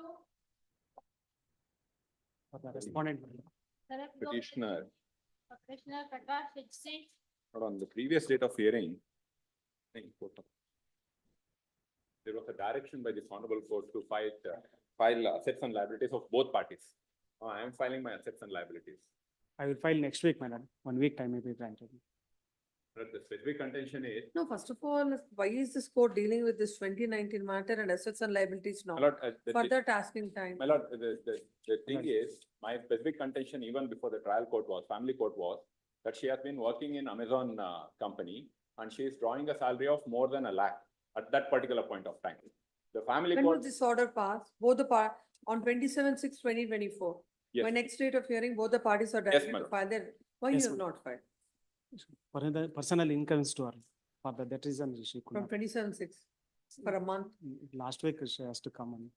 Respondent. Petitioner, Petitioner Prakash HC. but on the previous date of hearing, there was a direction by this honorable court to file assets and liabilities of both parties. I am filing my assets and liabilities. I will file next week, madam. 1 week time may be granted. But the specific contention is, No, first of all, why is this court dealing with this 2019 matter and assets and liabilities now? my lord, Further tasking time. my lord, the thing is, my specific contention even before the trial court was, family court was, that she has been working in Amazon company and she is drawing a salary of more than 1 lakh at that particular point of time. The family When court. was this order passed? Both the on 27/6/2024. My next date of hearing, both the parties are directed to file their, why you Yes, have ma'am. not filed? For the personal incomes to her, for that reason she could From not. 27/6 for a month. Last week she has to come on.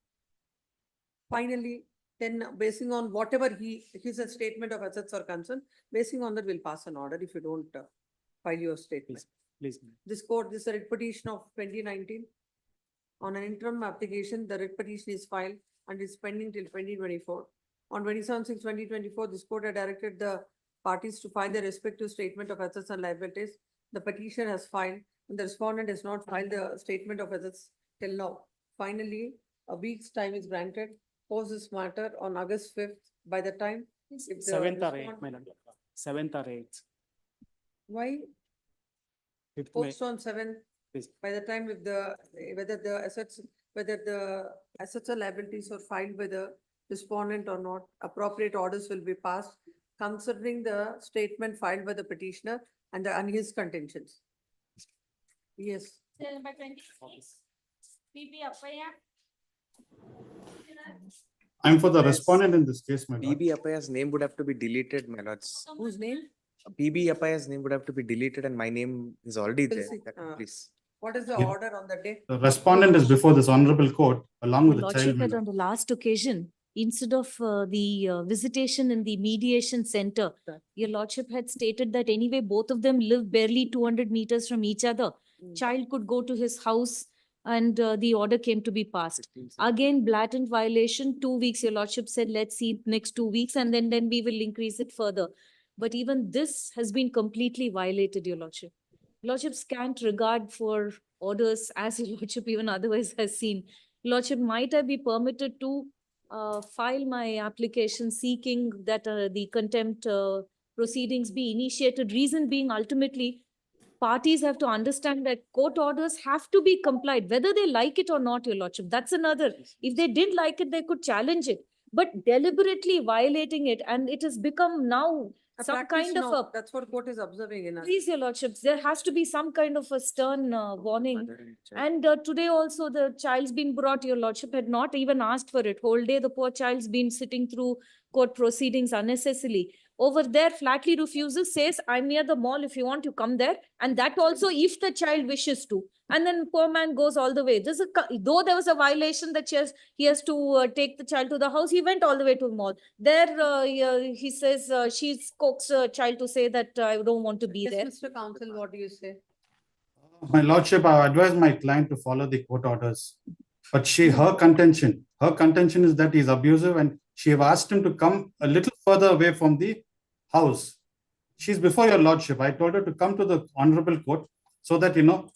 Finally, then basing on whatever his statement of assets are concerned, basing on that, we'll pass an order if you don't file your statement. Please, ma'am. This court, this is a writ petition of 2019. On an interim application, the writ petition is filed and is pending till 2024. On 27/6/2024, this court had directed the parties to file their respective statement of assets and liabilities. The petition has filed and the respondent has not filed the statement of assets till now. Finally, a week's time is granted. Post this matter on August 5th. By the time, if the 7th or 8th, respond- my lord. 7th or 8th. Why 5th May. post on 7th? Please. By the time if whether the assets or liabilities are filed by the respondent or not, appropriate orders will be passed considering the statement filed by the petitioner and his contentions. Yes. Cell number 26. PB Appaya. I'm for the Yes. respondent in this case, my lord. PB Appaya's name would have to be deleted, my lords. Whose name? PB Appaya's name would have to be deleted and my name is already We'll there. see. Please. What is the Yeah. order on the day? The respondent is before this honorable court along with the Lordship child. my had lord. on the last occasion, instead of the visitation in the mediation center, your lordship had stated that anyway, both of them live barely 200 meters from each other. Child could go to his house and the order came to be passed. Again, blatant violation, 2 weeks, your lordship said, let's see next 2 weeks and then we will increase it further. But even this has been completely violated, your lordship. Lordship scant regard for orders as your lordship even otherwise has seen. Lordship, might I be permitted to file my application seeking that the contempt proceedings be initiated? Reason being, ultimately, parties have to understand that court orders have to be complied, whether they like it or not, your lordship. That's another. If they didn't like it, they could challenge it. But deliberately violating it, and it has become now A some practice kind of now, a that's what court is observing in us. Please, your lordships, there has to be some kind of a stern warning. And today also the child's been brought, your lordship had not even asked for it. Whole day the poor child's been sitting through court proceedings unnecessarily. Over there flatly refuses, says, I'm near the mall, if you want to come there. And that also if the child wishes to. And then poor man goes all the way. Though there was a violation that he has to take the child to the house, he went all the way to the mall. There he says, she coaxed a child to say that I don't want to be Yes, there. Mr. Counsel, what do you say? My lordship, I advise my client to follow the court orders. But her contention is that he's abusive and she have asked him to come a little further away from the house. She's before your lordship. I told her to come to the honorable court so that, No,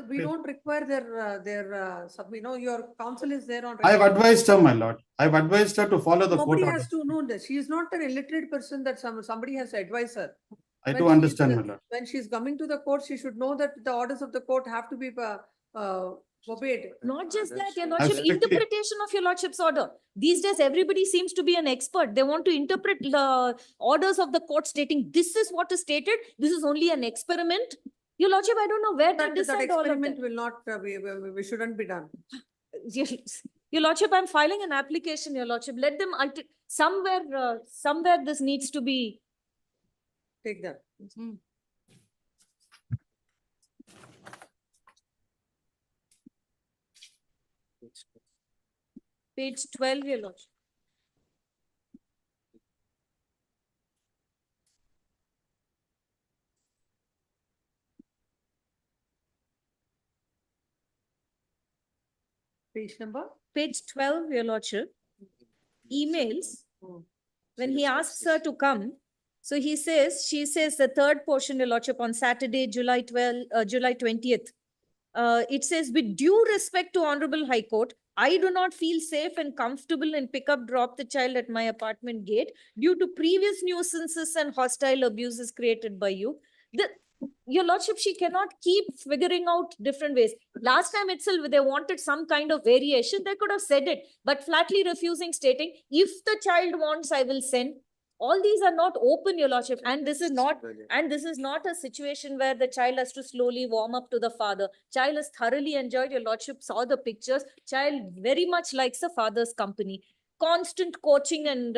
we don't require their submit. No, your counsel is there on. I've advised her, my lord. I've advised her to follow the court Nobody orders. has to know that. She is not an illiterate person that somebody has to advise her. I When do she is understand, the- my lord. When she's coming to the court, she should know that the orders of the court have to be obeyed. Not just that, your I've lordship, strictly- interpretation of your lordship's order. These days, everybody seems to be an expert. They want to interpret the orders of the court stating this is what is stated. This is only an experiment. Your lordship, I don't know where to That decide all of experiment that. will not, we shouldn't be done. Your lordship, I'm filing an application, your lordship. Let them, somewhere this needs to be. Take that. Page 12, your lordship. Page number? Page 12, your lordship. Emails. When he asks her to come, so she says the third portion, your lordship, on Saturday, July 20th. It says, with due respect to Honorable High Court, I do not feel safe and comfortable and pick up, drop the child at my apartment gate due to previous nuisances and hostile abuses created by you. Your lordship, she cannot keep figuring out different ways. Last time itself, they wanted some kind of variation, they could have said it, but flatly refusing, stating, if the child wants, I will send. All these are not open, your lordship, and this is not a situation where the child has to slowly warm up to the father. Child has thoroughly enjoyed, your lordship saw the pictures. Child very much likes the father's company. constant coaching and,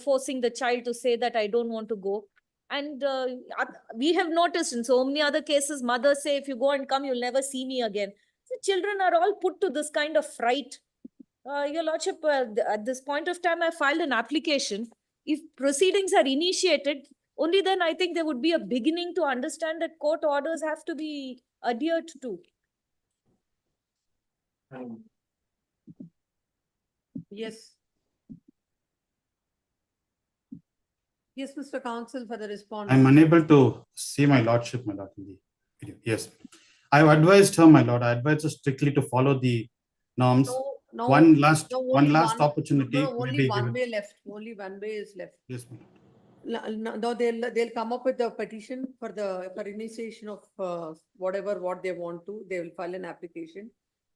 forcing the child to say that I don't want to go. And we have noticed in so many other cases, mothers say, if you go and come, you'll never see me again. The children are all put to this kind of fright. Your Lordship, at this point of time, I filed an application. If proceedings are initiated, only then I think there would be a beginning to understand that court orders have to be adhered to. Yes. Yes, Mr. Counsel for the response. I'm unable to see my lordship, my lord, in the video. Yes. I have advised her, my lord, I advised her strictly to follow the norms. No, One last only opportunity No, will only be one given. way left. Only one way is left. Yes, my lord. No, they'll come up with the petition for initiation of what they want to. They will file an application.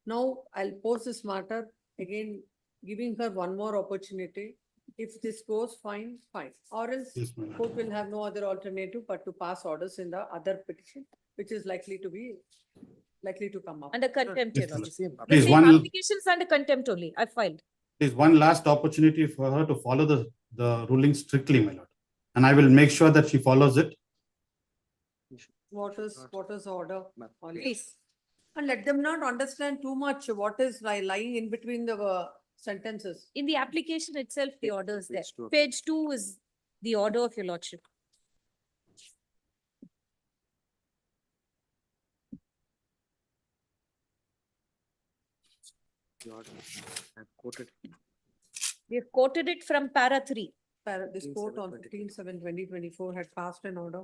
Now I'll post this matter again, giving her one more opportunity. If this goes fine, fine. Or else Yes, my lord. court will have no other alternative but to pass orders in the other petition, which is likely to come up. Under contempt, Your Yes, my lord. Lordship. The Please, same application is under contempt only. I filed. Please, one last opportunity for her to follow the ruling strictly, my lord. And I will make sure that she follows it. What is order? Please. And let them not understand too much what is lying in between the sentences. In the application itself, the order is there. Page 2. Page 2 is the order of Your Lordship. I've quoted. We have quoted it from para 3. This court on 15/7/2024 had passed an order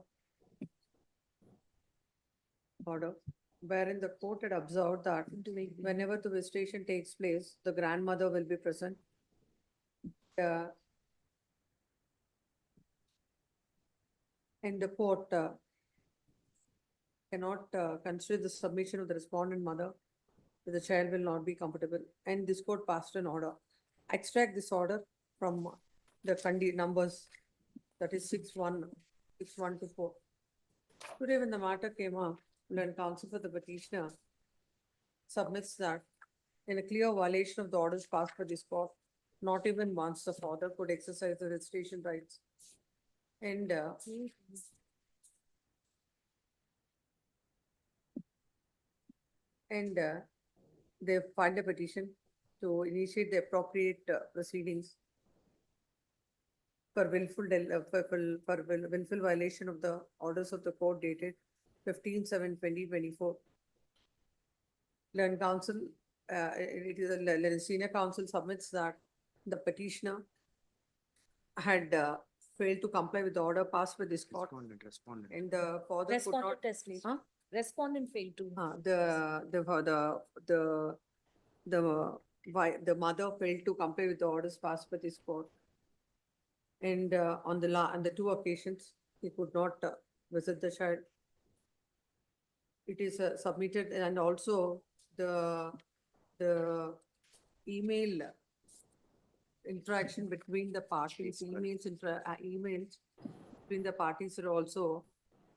wherein the court had observed that whenever the visitation takes place, the grandmother will be present. And the court cannot consider the submission of the respondent mother if the child will not be comfortable. And this court passed an order. Extract this order from the numbers, that is 6-1 to 4. Today, when the matter came up, when counsel for the petitioner submits that in a clear violation of the orders passed by this court, not even once the father could exercise the registration rights. And they filed a petition to initiate the appropriate proceedings for willful violation of the orders of the court dated 15/7/2024. Learned counsel, it is a senior counsel submits that the petitioner had failed to comply with the order passed by this court. Respondent. And the father could Respondent not. test, please. Huh? Respondent failed to. The mother failed to comply with the orders passed by this court. And on the 2 occasions, he could not visit the child. It is submitted, and also the email interaction between the parties, emails between the parties are also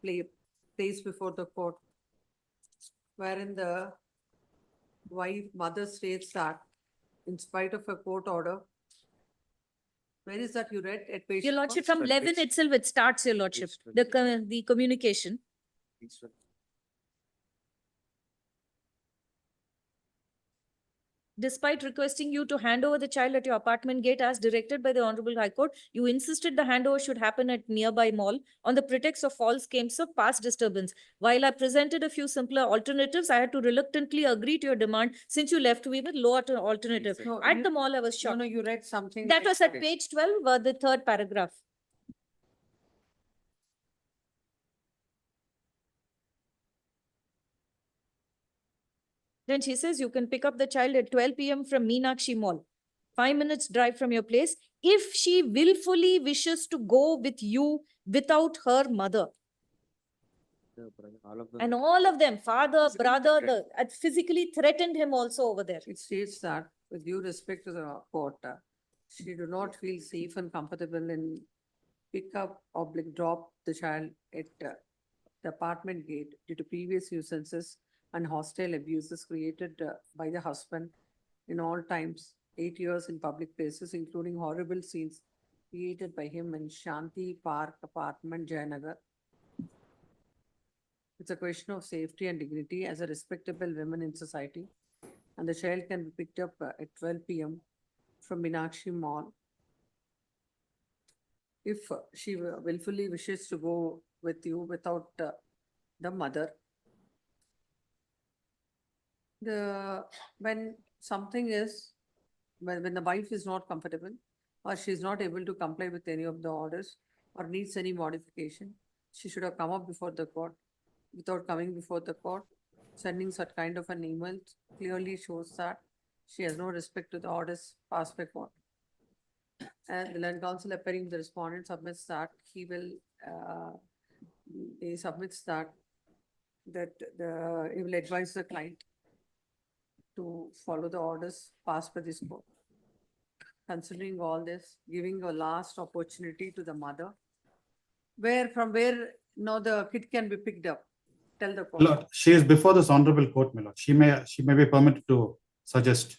placed before the court, wherein the mother states that in spite of a court order. Where is that you read at page? Your Lordship, from 11 itself, it starts, Your Lordship, the communication. Despite requesting you to hand over the child at your apartment gate as directed by the Honorable High Court, you insisted the handover should happen at nearby mall on the pretext of false claims of past disturbance. While I presented a few simpler alternatives, I had to reluctantly agree to your demand since you left me with low alternative. No, At the mall, I was shocked. No, you read something. That was at page 12, the 3rd paragraph. Then she says you can pick up the child at 12 p.m. from Meenakshi Mall, 5 minutes drive from your place, if she willfully wishes to go with you without her mother. And all of them, father, brother, physically threatened him also over there. It states that with due respect to the court, she do not feel safe and comfortable in pick up or drop the child at the apartment gate due to previous nuisances and hostile abuses created by the husband in all times 8 years in public places, including horrible scenes created by him in Shanti Park apartment, Jayanagar. It's a question of safety and dignity as a respectable woman in society. And the child can be picked up at 12 p.m. from Meenakshi Mall. If she willfully wishes to go with you without the mother, when something is, when the wife is not comfortable or she is not able to comply with any of the orders or needs any modification, she should have come up before the court. Without coming before the court, sending such kind of an email clearly shows that she has no respect to the orders passed by court. And the land counsel appearing the respondent submits that he submits that he will advise the client to follow the orders passed by this court. Considering all this, giving a last opportunity to the mother, from where now the kid can be picked up. Tell the court. Lord, she is before this honorable court, my lord. She may be permitted to suggest.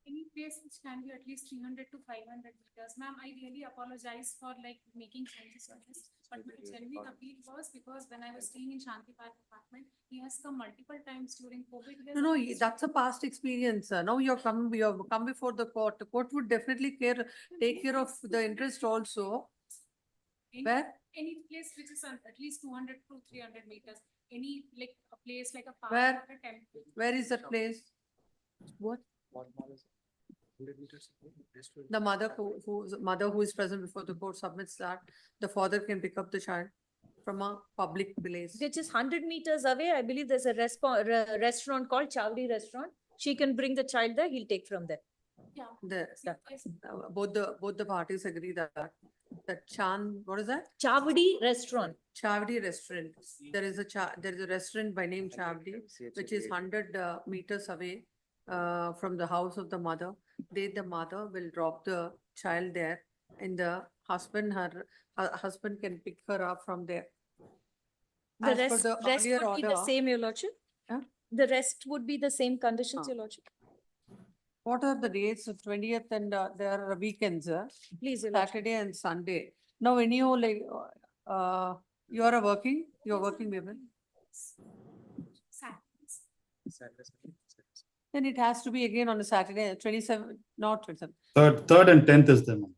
Any place which can be at least 300 to 500 meters. Ma'am, I really apologize for like making changes on this. But my genuine appeal was because when I was staying in Shanti Park apartment, he has come multiple times during COVID. He has No, always- that's a past experience. Now you have come before the court. The court would definitely take care of the interest also. Where? Any place which is at least 200 to 300 meters. Any like a place like a park Where? or a temple. Where is that place? What? The mother who is present before the court submits that the father can pick up the child from a public place. Which is 100 meters away. I believe there's a restaurant called Chavdi Restaurant. She can bring the child there. He'll take from there. Yeah. Both the parties agree that what is that? Chavdi Restaurant. Chavdi Restaurant. There is a restaurant by name Chavdi, which is 100 meters away from the house of the mother. The mother will drop the child there, and her husband can pick her up from there. The As per rest, the rest earlier would be the order- same, Your Lordship. Huh? The rest would be the same conditions, Your Lordship. What are the dates of 20th and there are weekends, Please, Your Lordship. Saturday and Sunday. Now, when you you're working women, then it has to be again on a Saturday, 27, not 27. Third and 10th is the month.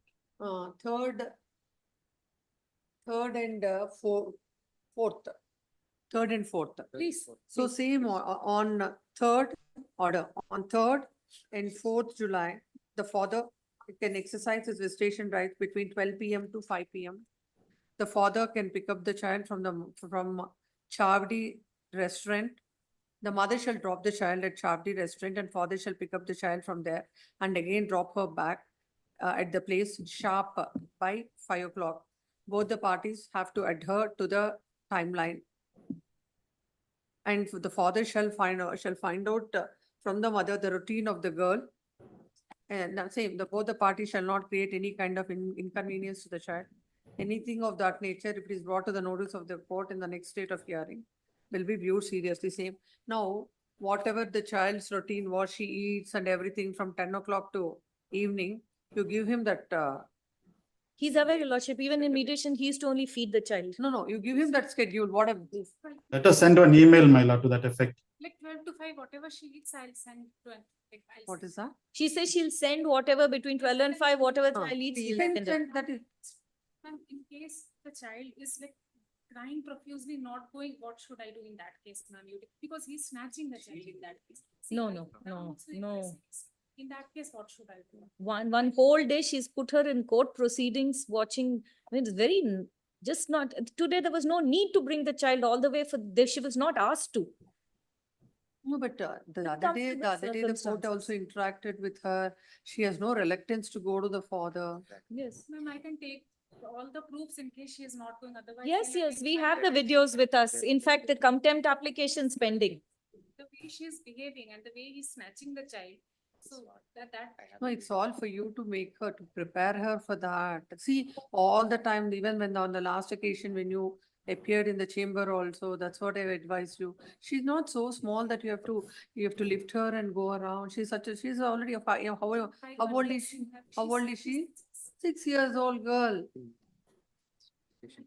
Third and fourth. Third and fourth. Please. So same on third order, on 3rd and 4th July, the father can exercise his visitation rights between 12 p.m. to 5 p.m. The father can pick up the child from Chavdi Restaurant. The mother shall drop the child at Chavdi Restaurant and father shall pick up the child from there and again drop her back at the place sharp by 5 o'clock. Both the parties have to adhere to the timeline. And the father shall find out from the mother the routine of the girl. And now both the parties shall not create any kind of inconvenience to the child. Anything of that nature, if it is brought to the notice of the court in the next state of hearing, will be viewed seriously. Same. Now, whatever the child's routine, what she eats and everything from 10 o'clock to evening, you give him that. He's aware, Your Lordship. Even in mediation, he used to only feed the child. No, you give him that schedule, whatever. Let us send an email, my lord, to that effect. Like 12 to 5, whatever she eats, I'll send 12. Like, What is that? She says she'll send whatever between 12 and 5, whatever the child eats. She'll send it. That is. Ma'am, in case the child is like crying profusely, not going, what should I do in that case, ma'am? Because he's snatching the child in that case. No. In that case, what should I do? One whole day she's put her in court proceedings watching. I mean, it's very just not today. There was no need to bring the child all the way for this. She was not asked to. No, but the other comes day, with the court also interacted with her. She has no reluctance to go to the father. Yes. Ma'am, I can take all the proofs in case she is not going otherwise. Yes, then I yes, can we find have the out videos with us. In fact, the contempt application's pending. The way she is behaving and the way he's snatching the child. So that. No, it's all for you to make her, to prepare her for that. See, all the time, even when on the last occasion, when you appeared in the chamber also. That's what I've advised you. She's not so small that you have to lift her and go around. She's already how old is she? How old is she? 6 years old girl.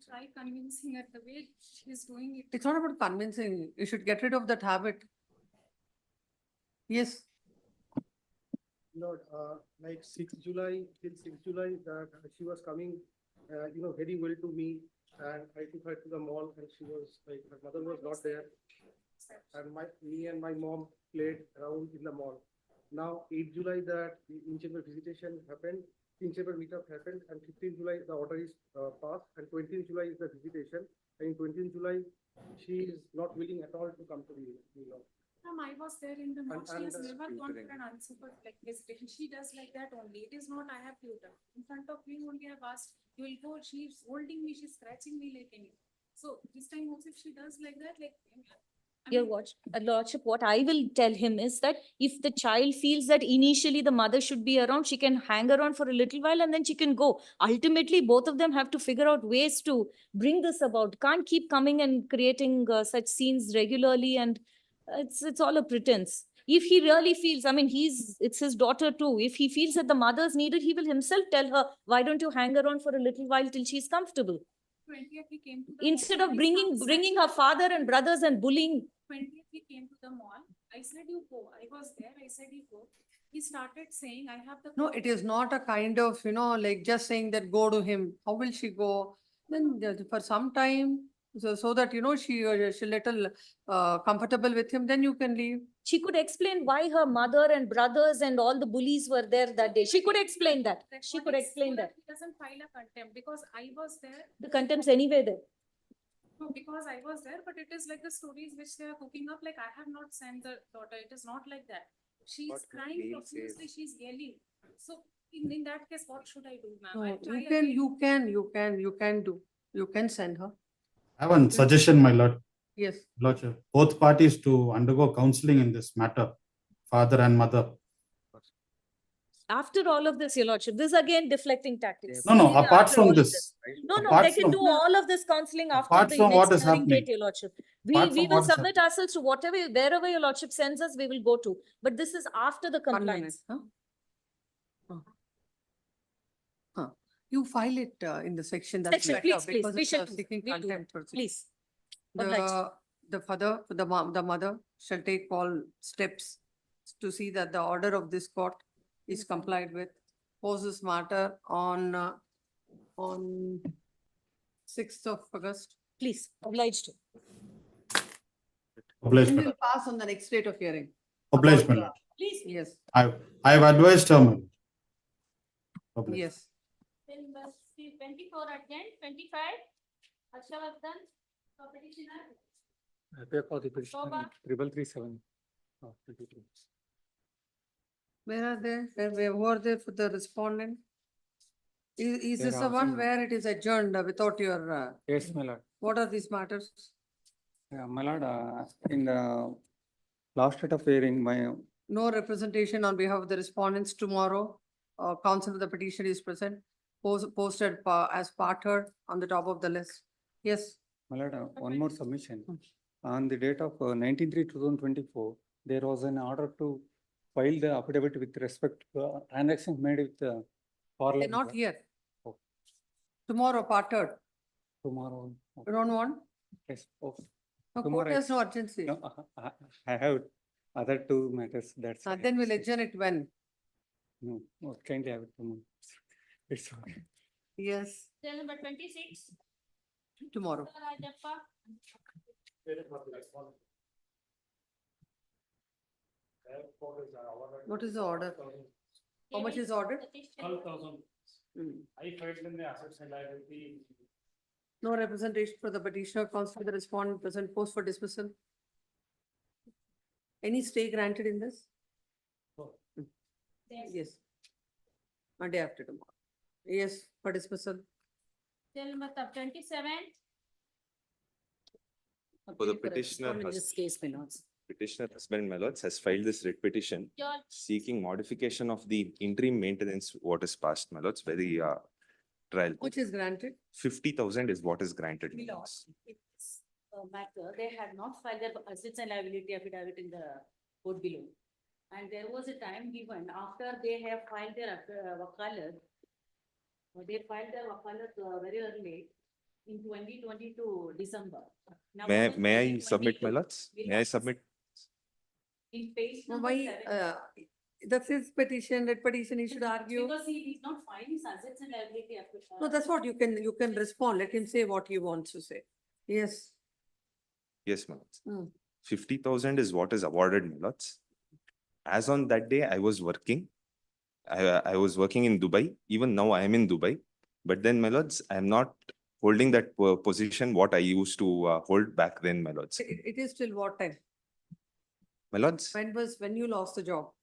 Try convincing her the way she's doing it. It's not about convincing. You should get rid of that habit. Yes. Lord, like 6th July, till 6th July, that she was coming, very well to me. And I took her to the mall and she was like, her mother was not there. And me and my mom played around in the mall. Now, 8th July, that the in-chamber visitation happened, in-chamber meetup happened, and 15th July, the order is passed, and 20th July is the visitation. And in 20th July, she is not willing at all to come to the law. I was there in the mall. She has and, never gone for an unsupported like hesitation. She does like that only. It is not I have tutor. In front of me only I have asked, you will go, she's holding me, she's scratching me like anything. So this time also if she does like that, like Your lordship, what I will tell him is that if the child feels that initially the mother should be around, she can hang around for a little while and then she can go. Ultimately, both of them have to figure out ways to bring this about. Can't keep coming and creating such scenes regularly, and it's all a pretense. If he really feels, I mean, it's his daughter too. If he feels that the mother is needed, he will himself tell her, why don't you hang around for a little while till she's comfortable? 20th he came to the Instead mall. of bringing her father and brothers and bullying. 20th he came to the mall. I said you go. I was there. I said you go. He started saying I have the. No, it is not a kind of, like just saying that go to him. How will she go? Then for some time, so that, she little comfortable with him, then you can leave. She could explain why her mother and brothers and all the bullies were there that day. She could explain that. She could explain that. He doesn't file a contempt because I was there. The contempt's anyway there. No, because I was there, but it is like the stories which they are cooking up, like I have not sent the daughter. It is not like that. She is crying profusely, she's yelling. So in that case, what should I do, ma'am? No, I'll try you can send her. I have one suggestion, my lord. Yes. Lordship, both parties to undergo counseling in this matter, father and mother. After all of this, your lordship, this is again deflecting tactics. No, Even apart after from all of this. No, apart they can from- do all of this counseling after Apart the from what next is hearing happening. date, your lordship. Apart We from will what is submit ourselves to wherever your lordship sends us, we will go to. But this is after the 1 minute, compliance. You file it in the section that's Section, better please, because we it's shall a seeking we do that. contempt proceeding. Please. Obliged. The mother shall take all steps to see that the order of this court is complied with. Pose this matter on 6th of August. Please, obliged. Obliged, And madam. we'll pass on the next date of hearing. Obliged, About, my lord. Please. Yes, I have advised her, my lord. Obliged. yes. Then 24 again, 25. Harshavardhan, petitioner. Appear for the petition Shobha. 3337. 22. Where are they? Who are they for the respondent? Is There this the are one some- where it is adjourned without your, Yes, my lord. what are these matters? My lord, in the last date of hearing, No representation on behalf of the respondents tomorrow. Counsel of the petition is present, posted as part heard on the top of the list. Yes, my lord, one more submission. On the date of 19/3/2024, there was an order to file the affidavit with respect to transactions made with the they're Parliament. not here. Oh. Tomorrow, part heard. Tomorrow. You don't want? Yes. Oh. No, court Tomorrow. has no urgency. No, I have other two matters, that's. why. Then we'll adjourn it when? No, kindly have it tomorrow. It's okay. Yes, Cell number 26. tomorrow. Rajappa. What is the order? How much is ordered? 12,000. Hmm. I filed in the assets and liability. No representation for the petitioner, counsel for the respondent, present post for dismissal. Any stay granted in this? Yes. Monday after tomorrow. Yes, for dismissal. Cell number 27. For the Appear for a petitioner respondent in has- this case, my lords. Petitioner husband, my lords, has filed this writ petition George. seeking modification of the interim maintenance what is passed, my lords, very trial. Which is granted? 50,000 is what is granted. My lord, in this matter, they had not filed their assets and liability affidavit in the court below. And there was a time given after they have filed their wakalat. They filed their wakalat very early in 2022 December. Now, in May I submit, my 2022, lords? we May I have submit? In page No, number why, 7. that's his petition, that petition he should argue. Because he did not file his assets and liability affidavit. No, that's what you can respond. Let him say what he wants to say. Yes. Yes, my lords. Hmm. 50,000 is what is awarded, my lords. As on that day, I was working. I was working in Dubai. Even now, I am in Dubai. But then, my lords, I am not holding that position what I used to hold back then, my lords. It is till what time? My lords, When you lost the job?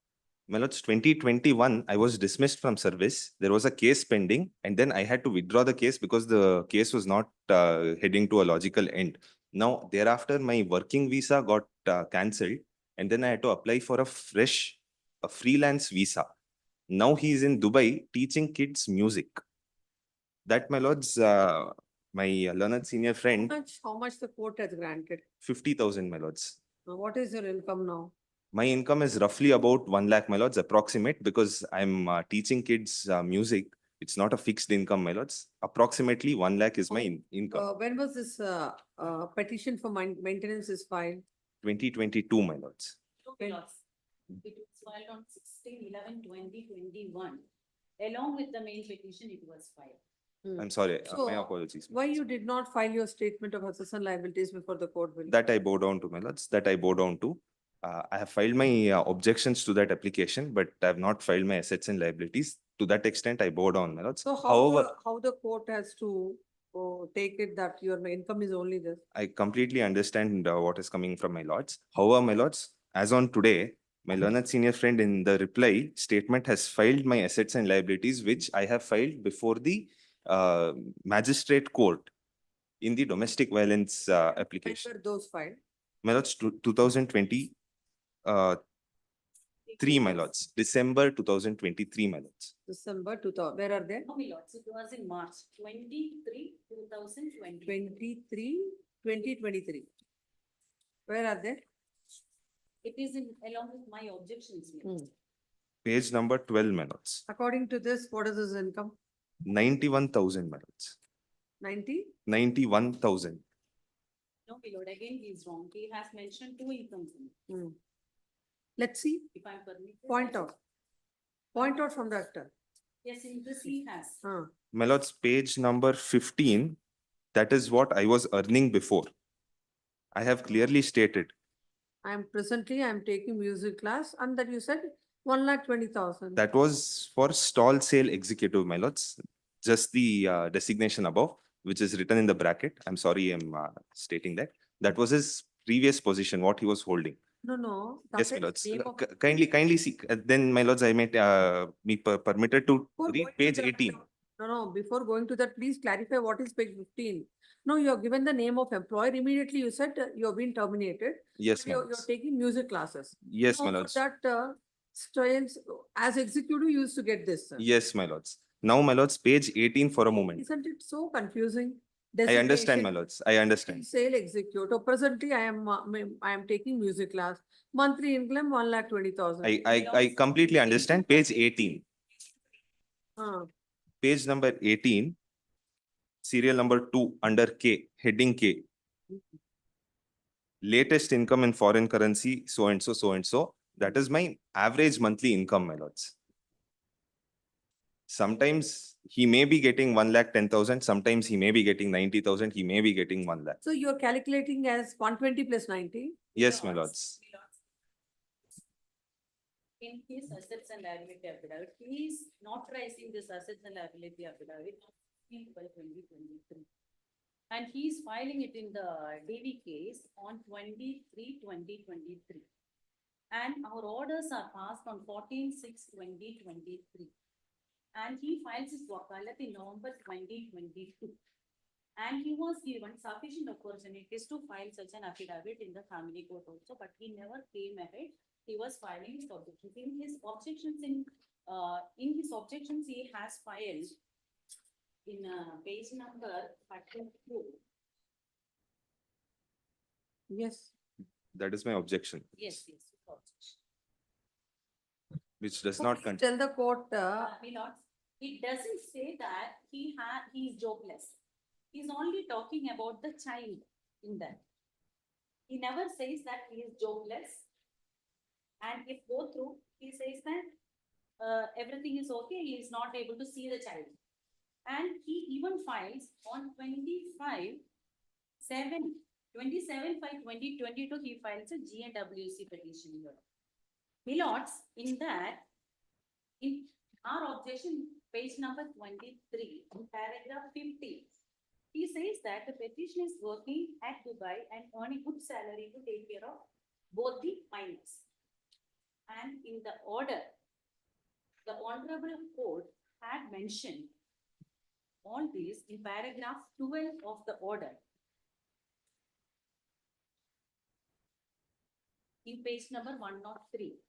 my lords, 2021, I was dismissed from service. There was a case pending, and then I had to withdraw the case because the case was not heading to a logical end. Now, thereafter, my working visa got cancelled, and then I had to apply for a freelance visa. Now he is in Dubai teaching kids music. That, my lords, my learned senior friend, How much the court has granted? 50,000, my lords. Now, what is your income now? My income is roughly about 1 lakh, my lords, approximate, because I'm teaching kids music. It's not a fixed income, my lords. Approximately 1 lakh is my income. When was this petition for maintenance is filed? 2022, my lords. It was filed on 16/11/2021. Along with the main petition, it was filed. I'm sorry, So, my apologies. Why you did not file your statement of assets and liabilities before the court will? That I bow down to, my lords, that I bow down to. I have filed my objections to that application, but I have not filed my assets and liabilities. To that extent, I bow down, my lords. So However, how the court has to take it that your income is only this? I completely understand what is coming from my lords. However, my lords, as on today, my learned senior friend in the reply statement has filed my assets and liabilities, which I have filed before the magistrate court in the domestic violence application. When were those filed? My lords, 2023, my lords, December 2023, my lords. December 2000, where are they? No, my lords, it was in March 23, 2020. 2023. Where are they? It is in along with my objections. my lords. Page number 12, my lords. According to this, what is his income? 91,000, my lords. 90? 91,000. No, my lord, again, he is wrong. He has mentioned two incomes. Let's see. If I'm permitted. Point out. Point out from that. Yes, in this he has. My lords, page number 15, that is what I was earning before. I have clearly stated. I am taking music class and that you said 1,20,000. That was for stall sale executive, my lords. Just the designation above, which is written in the bracket. I'm sorry, I'm stating that. That was his previous position, what he was holding. No. Yes, my lords. Kindly see. Then, my lords, I may be permitted to read page 18. No, before going to that, please clarify what is page 15. No, you have given the name of employer. Immediately you said you have been terminated. Yes, but my You're lords. taking music classes. Yes, Now, my for lords. that, students, as executive, you used to get this. Yes, my lords. Now, my lords, page 18 for a moment. Isn't it so confusing? I understand, my Designation, lords. I understand. Sale executive. Presently, I am taking music class. Monthly income 1,20,000. I completely understand. Page 18. Page number 18, serial number 2 under K, heading K. Latest income in foreign currency, so and so, so and so. That is my average monthly income, my lords. Sometimes he may be getting 1,10,000. Sometimes he may be getting 90,000. He may be getting 1 lakh. So you're calculating as 120 plus 90? Yes, my lords. In his assets and liability affidavit, he is not raising this assets and liability affidavit in 2023. And he is filing it in the DV case on 23/2023. And our orders are passed on 14/6/2023. And he files his wakalat in November 2022. And he was given sufficient opportunities to file such an affidavit in the family court also, but he never came ahead. He was filing his objections. In his objections, he has filed in page number 42. Yes. That is my objection, Yes, yes. which does not Please tell the court, My lords, it doesn't say that he is jobless. He's only talking about the child in that. He never says that he is jobless. And if go through, he says that everything is okay, he is not able to see the child. And he even files on 27/5/2022, he files a GNWC petition here. Milords, in that, in our objection, page number 23, in paragraph 50, he says that the petitioner is working at Dubai and earning good salary to take care of both the minors. And in the order, the Honorable Court had mentioned all these in paragraph 12 of the order. In page number 103,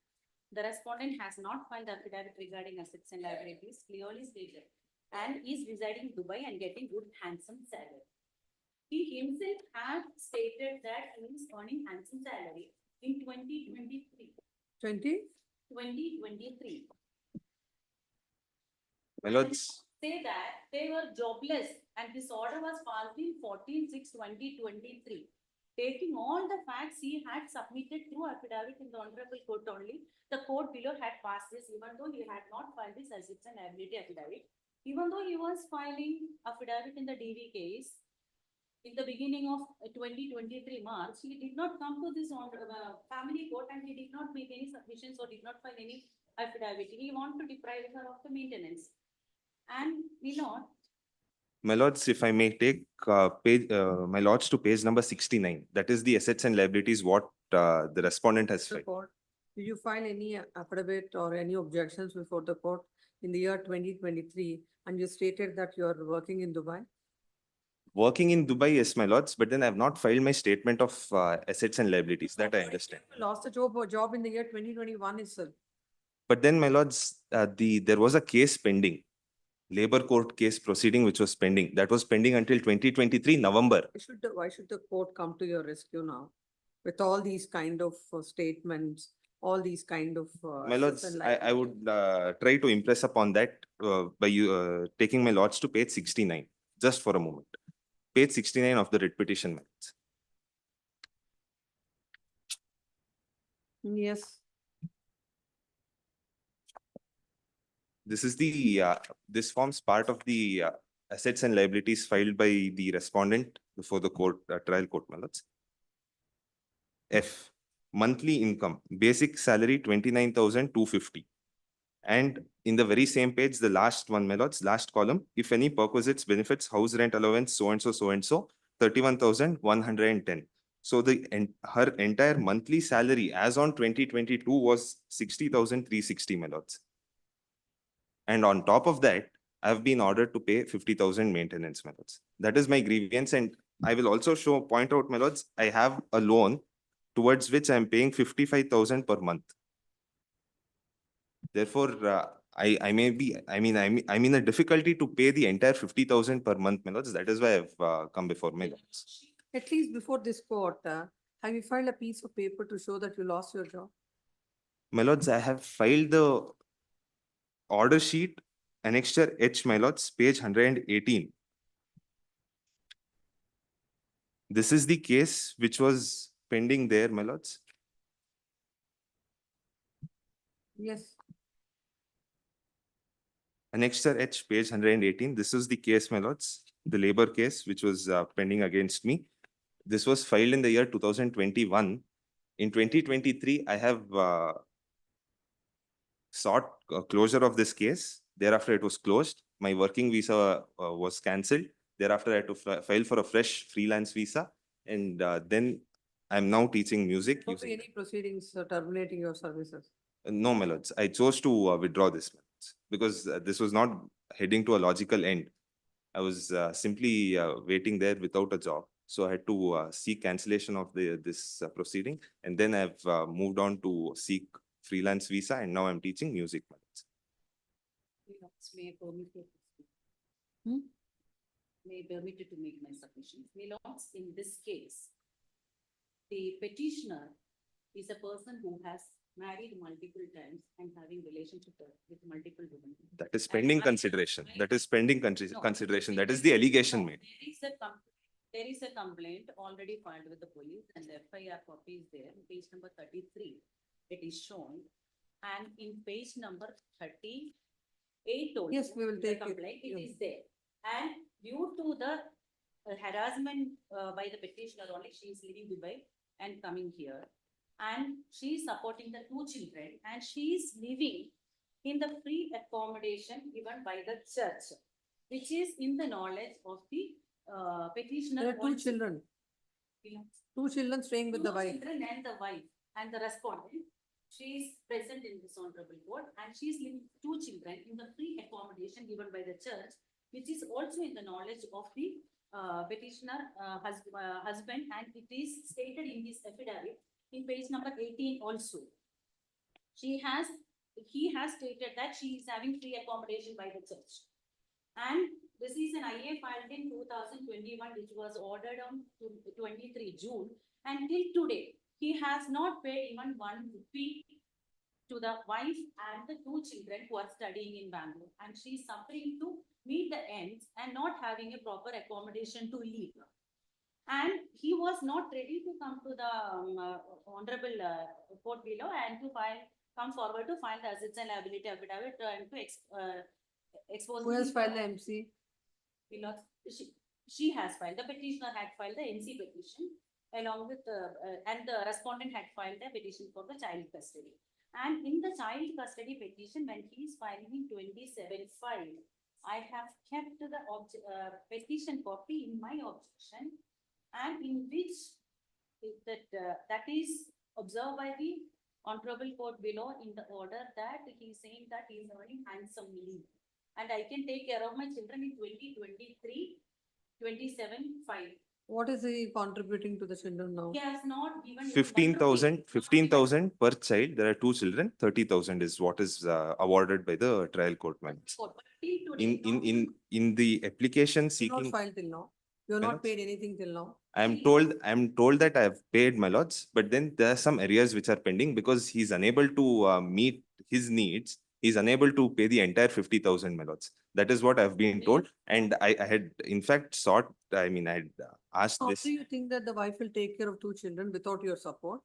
the respondent has not filed affidavit regarding assets and liabilities, clearly stated, and is residing in Dubai and getting good handsome salary. He himself had stated that he is earning handsome salary in 2023. 2023. My lords, Say that they were jobless and this order was passed in 14/6/2023. Taking all the facts he had submitted through affidavit in the Honorable Court only, the court below had passed this even though he had not filed this assets and liability affidavit. Even though he was filing affidavit in the DV case, in the beginning of 2023 March, he did not come to this family court and he did not make any submissions or did not file any affidavit. He wanted to deprive her of the maintenance. And my lords, if I may take my lords to page number 69, that is the assets and liabilities what the respondent has the filed. court, did you file any affidavit or any objections before the court in the year 2023? And you stated that you are working in Dubai? Working in Dubai, yes, my lords, but then I have not filed my statement of assets and liabilities. That I understand. You lost the job in the year 2021 itself. But then, my lords, there was a case pending, labor court case proceeding, which was pending. That was pending until 2023 November. Why should the court come to your rescue now? With all these kind of statements, all these kind of. My lords, I would try to impress upon that by you taking my lords to page 69, just for a moment. Page 69 of the writ petition, my lords. Yes. This is the, this forms part of the assets and liabilities filed by the respondent before the court, trial court, my lords. F, monthly income, basic salary 29,250. And in the very same page, the last one, my lords, last column, if any perquisites, benefits, house rent allowance, so and so, 31,110. So her entire monthly salary as on 2022 was 60,360, my lords. And on top of that, I've been ordered to pay 50,000 maintenance, my lords. That is my grievance. And I will also point out, my lords, I have a loan towards which I'm paying 55,000 per month. Therefore, I'm in a difficulty to pay the entire 50,000 per month, my lords. That is why I've come before my lords. At least before this court, have you filed a piece of paper to show that you lost your job? My lords, I have filed the order sheet, annexure H, my lords, page 118. This is the case which was pending there, my lords. Yes. Annexure H, page 118. This is the case, my lords, the labor case which was pending against me. This was filed in the year 2021. In 2023, I have sought closure of this case. Thereafter, it was closed. My working visa was cancelled. Thereafter, I had to file for a fresh freelance visa. And then I'm now teaching music. Don't be any proceedings terminating your services. No, my lords. I chose to withdraw this, my lords, because this was not heading to a logical end. I was simply waiting there without a job. So I had to seek cancellation of this proceeding. And then I've moved on to seek freelance visa. And now I'm teaching music, my lords. may permitted to make my submissions. My lords, in this case, the petitioner is a person who has married multiple times and having relationship with multiple women. That is pending consideration. That is pending No, consideration. That is the allegation no, made. There is a complaint already filed with the police and the FIR copy is there, page number 33. It is shown. And in page number 38 also. Yes, we will the take it. complaint, It Yeah. is there. And due to the harassment by the petitioner only, she is leaving Dubai and coming here. And she is supporting the two children and she is living in the free accommodation given by the church, which is in the knowledge of the petitioner. There are two also. children, Yeah. two children staying with the Two wife. children and the wife and the respondent. She is present in this honorable court and she is living with two children in the free accommodation given by the church, which is also in the knowledge of the petitioner husband, and it is stated in his affidavit in page number 18 also. He has stated that she is having free accommodation by the church. And this is an IA filed in 2021, which was ordered on 23 June. And till today, he has not paid even 1 rupee to the wife and the two children who are studying in Bangalore. And she is suffering to meet the ends and not having a proper accommodation to live. And he was not ready to come to the honorable court below and to come forward to file the assets and liability affidavit and to expose. Who has filed the MC? She has filed, the petitioner had filed the NC petition along with, and the respondent had filed a petition for the child custody. And in the child custody petition, when he is filing in 27-5, I have kept the petition copy in my objection, and in which that is observed by the honorable court below in the order that he is saying that he is earning handsomely. And I can take care of my children in 2023, 27-5. What is he contributing to the children now? He has not given. even 15,000 per child. There are two children. 30,000 is what is awarded by the trial court members. In the application You seeking. not filed till now. You have My not lords? paid anything till now. I am told that I have paid, my lords, but then there are some arrears which are pending because he's unable to meet his needs. He's unable to pay the entire 50,000, my lords. That is what I've been told. And I had in fact I had asked How this. do you think that the wife will take care of two children without your support?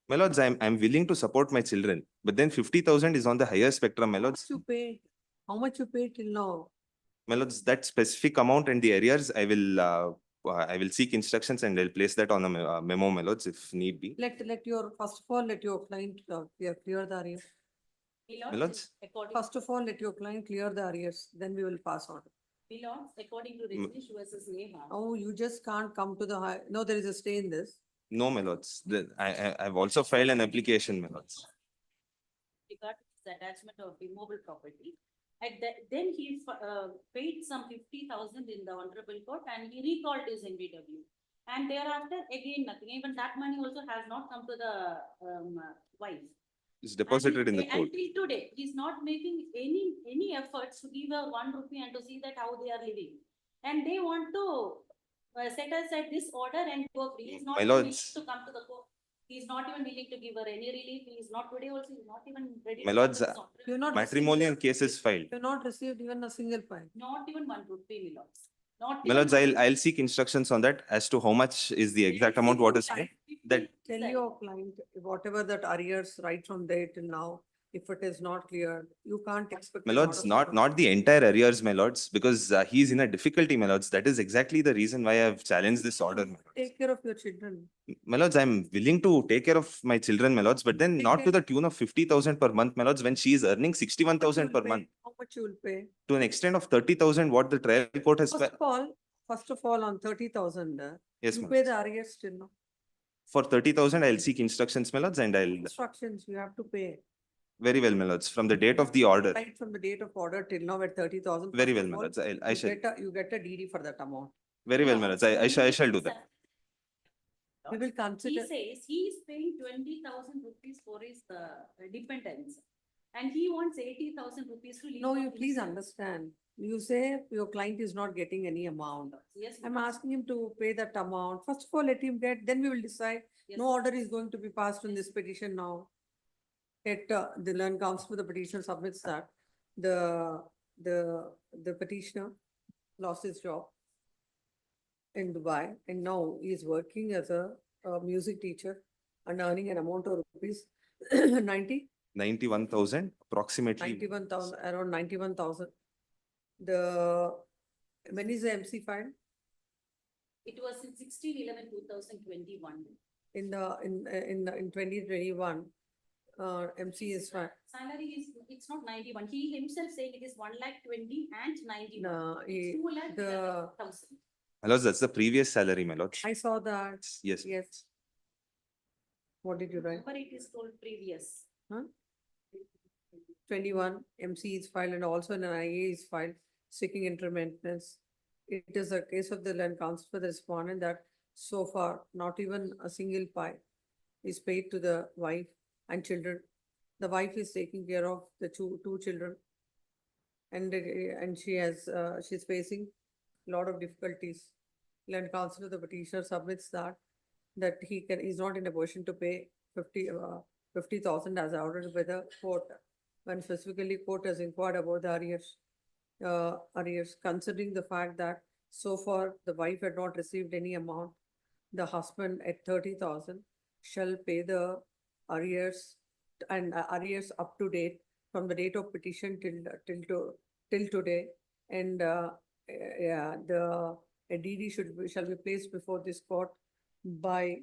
My lords, I'm willing to support my children, but then 50,000 is on the higher spectrum, my lords. How much you paid till now? My lords, that specific amount and the arrears, I will seek instructions and I'll place that on a memo, my lords, if need be. Let your, first of all, let your client clear the arrears. My lords? First of all, let your client clear the arrears, then we will pass on. Belongs according to Rajneesh versus Neha. Oh, you just can't come to the high, no, there is a stay in this. No, my lords. I've also filed an application, my lords. Regard to his attachment of immobile property. Then he paid some 50,000 in the honorable court and he recalled his NBW. And thereafter, again, nothing. Even that money also has not come to the wife. It's deposited in the court. Until today, he's not making any efforts to give her 1 rupee and to see that how they are living. And they want to set aside this order and go free. He's not My even willing lords. to come to the court. He's not even willing to give her any relief. He is not today also, he's not even ready. My to lords, come to this order. You're not matrimonial cases filed. You're not received even a single fine. Not even 1 rupee, my lords. Not My even lords, 1 I'll seek instructions on that as to how much is the exact amount what is paid. That Tell your client, whatever that arrears right from there till now, if it is not clear, you can't expect. my a lot lords, of not the entire arrears, my lords, because he's in a difficulty, my lords. That is exactly the reason why I've challenged this order. My lords. Take care of your children. My lords, I'm willing to take care of my children, my lords, but then not to the tune of 50,000 per month, my lords, when she is earning 61,000 per month. How much you will pay? To an extent of 30,000, what the trial court has. First of all, on 30,000, Yes, you ma'am. pay the arrears till now. For 30,000, I'll seek instructions, my lords, and I'll, Instructions you have to pay. very well, my lords, from the date of the order. Right from the date of order till now at 30,000. Very first well, of my all, lords, I shall, You get a DD for that amount. very well, my lords, I shall do that. We will He consider. says he is paying 20,000 rupees for his dependents. And he wants 80,000 rupees to live. No, on you please himself. understand. You say your client is not getting any amount. Yes. I'm asking him to pay that amount. First of all, let him get, then we will decide. No order is going to be passed on this petition now. The land council for the petitioner submits that the petitioner lost his job in Dubai, and now he is working as a music teacher and earning an amount of rupees 91,000 approximately. 91,000, around 91,000. The, when is the MC filed? It was in 16/11/2021. In 2021, MC is filed. Salary is, it's not 91. He himself saying it is 1,20,000 and 91. No, It's 2,11,000. My lords, that's the previous salary, my lords. I saw that. Yes. Yes. What did you write? But it is told previous. Huh? 21 MC is filed and also an IA is filed seeking interim maintenance. It is a case of the land council for the respondent that so far not even a single pie is paid to the wife and children. The wife is taking care of the two children. And she has, she's facing a lot of difficulties. Land council of the petitioner submits that he's not in a position to pay 50,000 as ordered by the court. When specifically court has inquired about the arrears, considering the fact that so far the wife had not received any amount, the husband at 30,000 shall pay the arrears and arrears up to date from the date of petition till today. And a DD shall be placed before this court by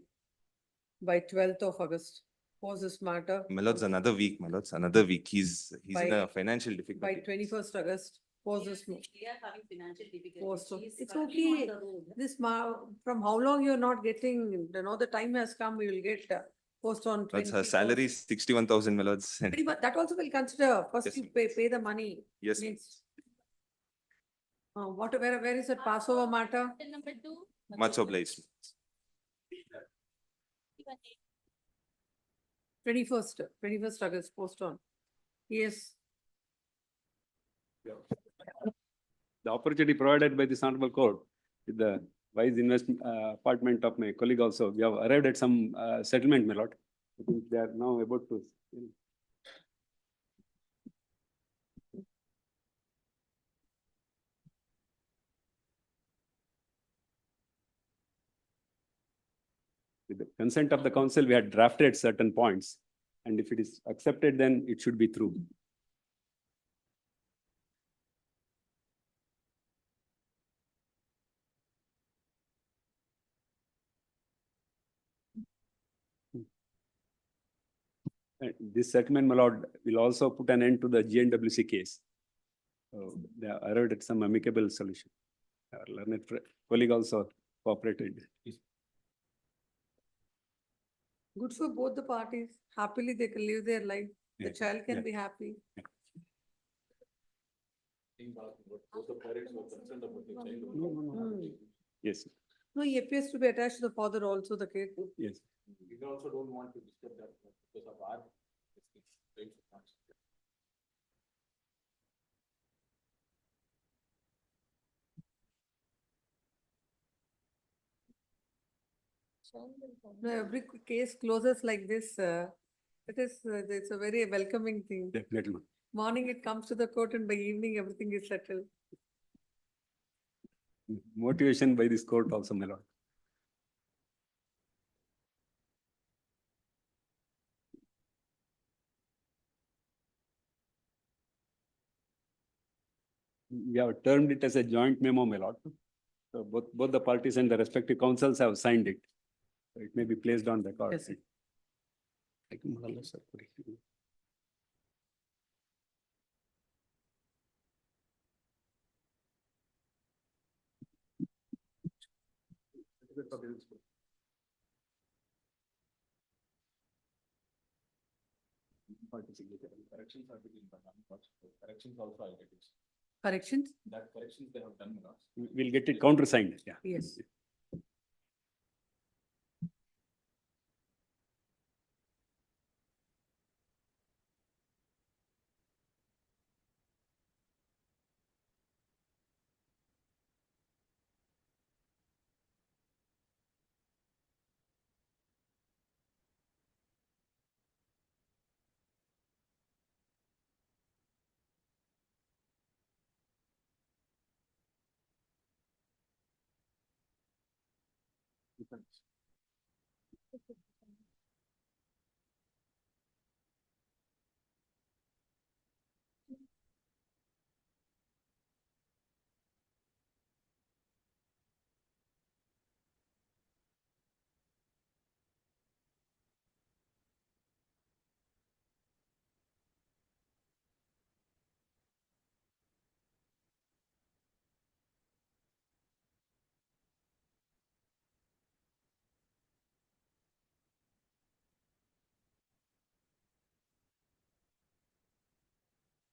12th of August. Pause this matter. My lords, another week, my lords, another week. He's in By- a financial By difficulty. 21st August, pause this. They are having financial difficulties. Pause. So He is it's currently okay. on the road. From how long you're not getting, the time has come, we will get post on. That's her 21st. salary is 61,000, my lords. Pretty much, that also will consider, first Yes, you pay the money. Yes. Means, where is it Passover matter? Number 2. Much obliged. 21st August, post on. Yes, The opportunity provided by this honorable court with the wise investment apartment of my colleague also, we have arrived at some settlement, my lord. I think they are now about to. With the consent of the council, we had drafted certain points. And if it is accepted, then it should be through. This settlement, my lord, will also put an end to the GNWC case. So they arrived at some amicable solution. Our learned colleague also cooperated. good for both the parties. Happily, they can live their life. The Yeah, child can yeah. be happy. Yes, No, he appears to be attached to the father also, the kid. yes. We also don't want to disturb that because of our. No, every case closes like this, it's a very welcoming thing. Definitely. Morning it comes to the court and by evening everything is settled. Motivation by this court also, my lord. We have termed it as a joint memo, my lord. So both the parties and the respective councils have signed it. So it may be placed on record. Yes, sir. Thank you, Malala, sir. Corrections are being done. Corrections also I'll get it. Corrections? That corrections they have done, my lords. We'll get it countersigned, yeah. Yes.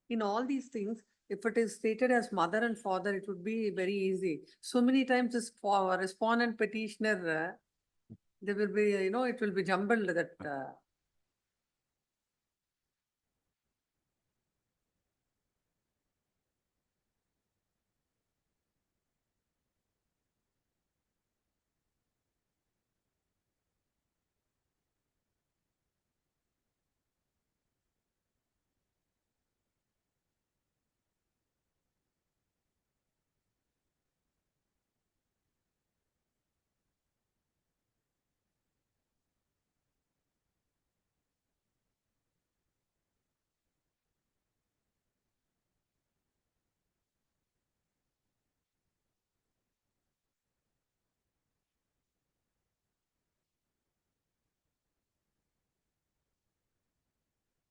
In all these things, if it is stated as mother and father, it would be very easy. So many times this for respondent petitioner, there will be, it will be jumbled that.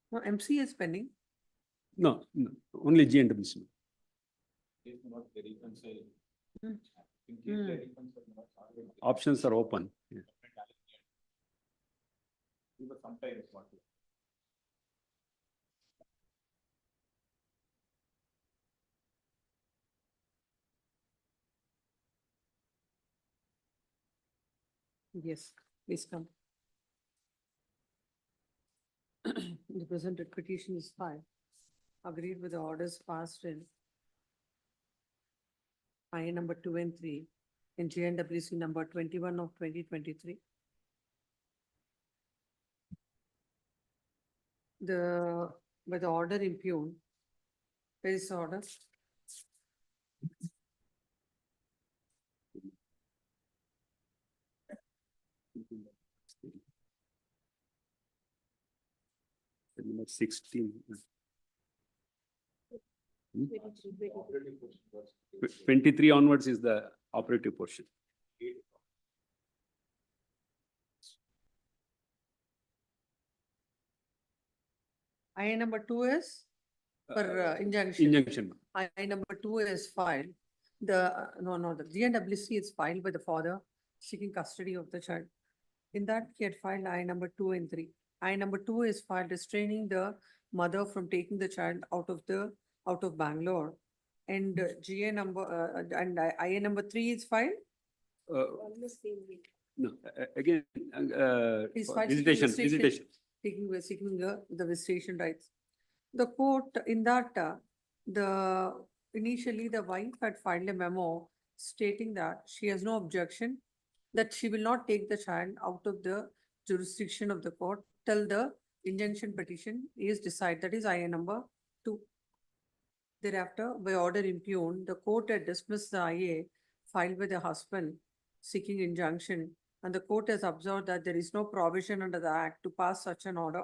No, MC is pending. No, no, only GNWC. Options are open. Yeah. Yes, please come. The presented petition is filed. Agreed with the orders passed in I number 2 and 3 in GNWC number 21 of 2023. By the order impugned, where is the order? Number 16. 23 onwards is the operative portion. I number 2 is for injunction. Injunction. I number 2 is filed. The GNWC is filed by the father seeking custody of the child. In that, he had filed I number 2 and 3. I number 2 is filed restraining the mother from taking the child out of Bangalore. And GA number, and I number 3 is filed? No, again, He's for filed seeking visitation. seeking the visitation rights. The court in that, initially the wife had filed a memo stating that she has no objection, that she will not take the child out of the jurisdiction of the court till the injunction petition is decided, that is IA number 2. Thereafter, by order impugned, the court had dismissed the IA filed by the husband seeking injunction, and the court has observed that there is no provision under the act to pass such an order.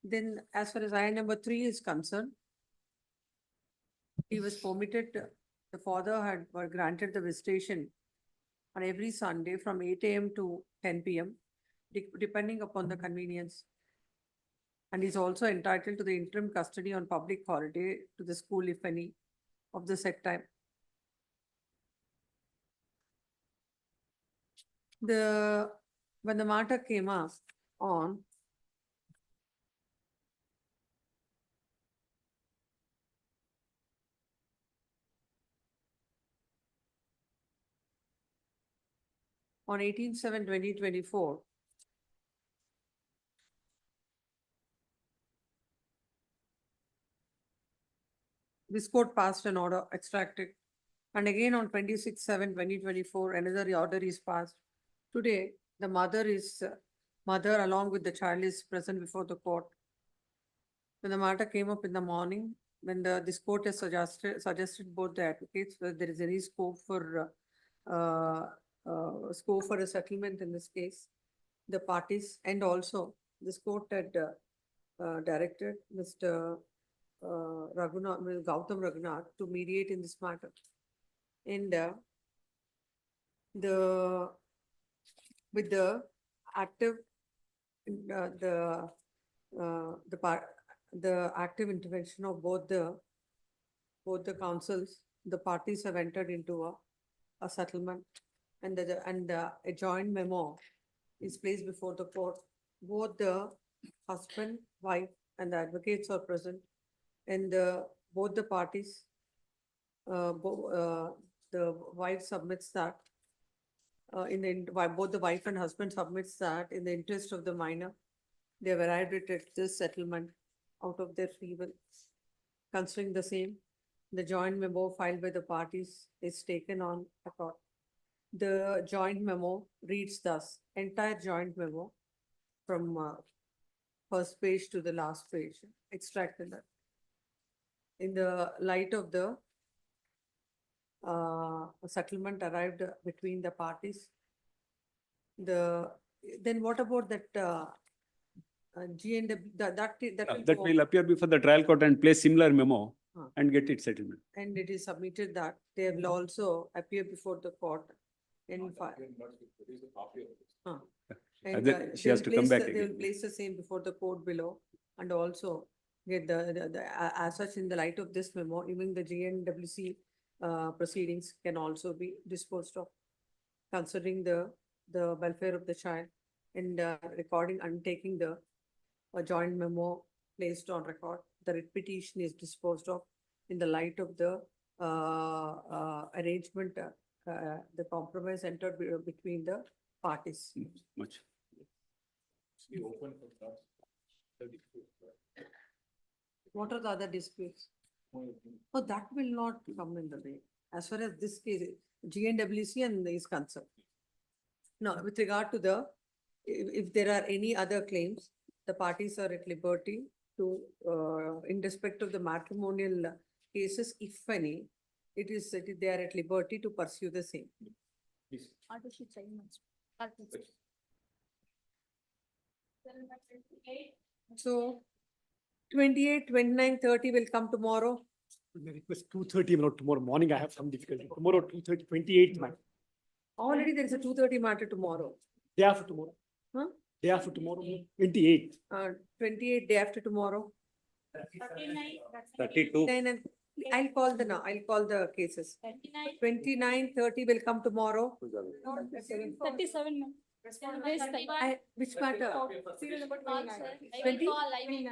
Then, as far as IA number 3 is concerned, he was permitted, the father had granted the visitation on every Sunday from 8 AM to 10 PM, depending upon the convenience. And is also entitled to the interim custody on public holiday to the school, if any, of the set time. When the matter came up on on 18/7/2024, this court passed an order extracted. And again on 26/7/2024, another order is passed. Today, the mother along with the child is present before the court. When the matter came up in the morning, when this court has suggested both the advocates whether there is any scope for scope for a settlement in this case. The parties and also this court had directed Mr. Raghunath, Gautam Raghunath to mediate in this matter. And with the active, the active intervention of both the councils, the parties have entered into a settlement, and a joint memo is placed before the court. Both the husband, wife, and the advocates are present, and both the parties, the wife submits that both the wife and husband submits that in the interest of the minor, they have arrived at this settlement out of their free will. Considering the same, the joint memo filed by the parties is taken on record. The joint memo reads thus, entire joint memo from first page to the last page, extracted that. In the light of the settlement arrived between the parties, then what about that GNW, that That will appear before the trial court and place similar memo Huh. and get it settlement. and it is submitted that they will also appear before the court in file. And then she they has will to come place back They will again. place the same before the court below, and also get as such, in the light of this memo, even the GNWC proceedings can also be disposed of, considering the welfare of the child, and recording and taking the joint memo placed on record. The writ petition is disposed of in the light of the arrangement, the compromise entered between the parties. Much. What are the other disputes? Oh, that will not come in the way. As far as this case, GNWC and is concerned. Now, with regard to if there are any other claims, the parties are at liberty to, in respect of the matrimonial cases, if any, they are at liberty to pursue the same. Order sheet sign once. Order. So 28, 29, 30 will come tomorrow. May request 2:30, not tomorrow morning. I have some difficulty. Tomorrow, 2:30, 28th, man. Already there is a 2:30 matter tomorrow. Day after tomorrow. Huh? Day after tomorrow, 28th. 28 day after tomorrow. 39, that's 32. I'll call the cases. 39. 29, 30 will come tomorrow. 37. ma'am. Which matter? Serial number 29. I 20? will call, I will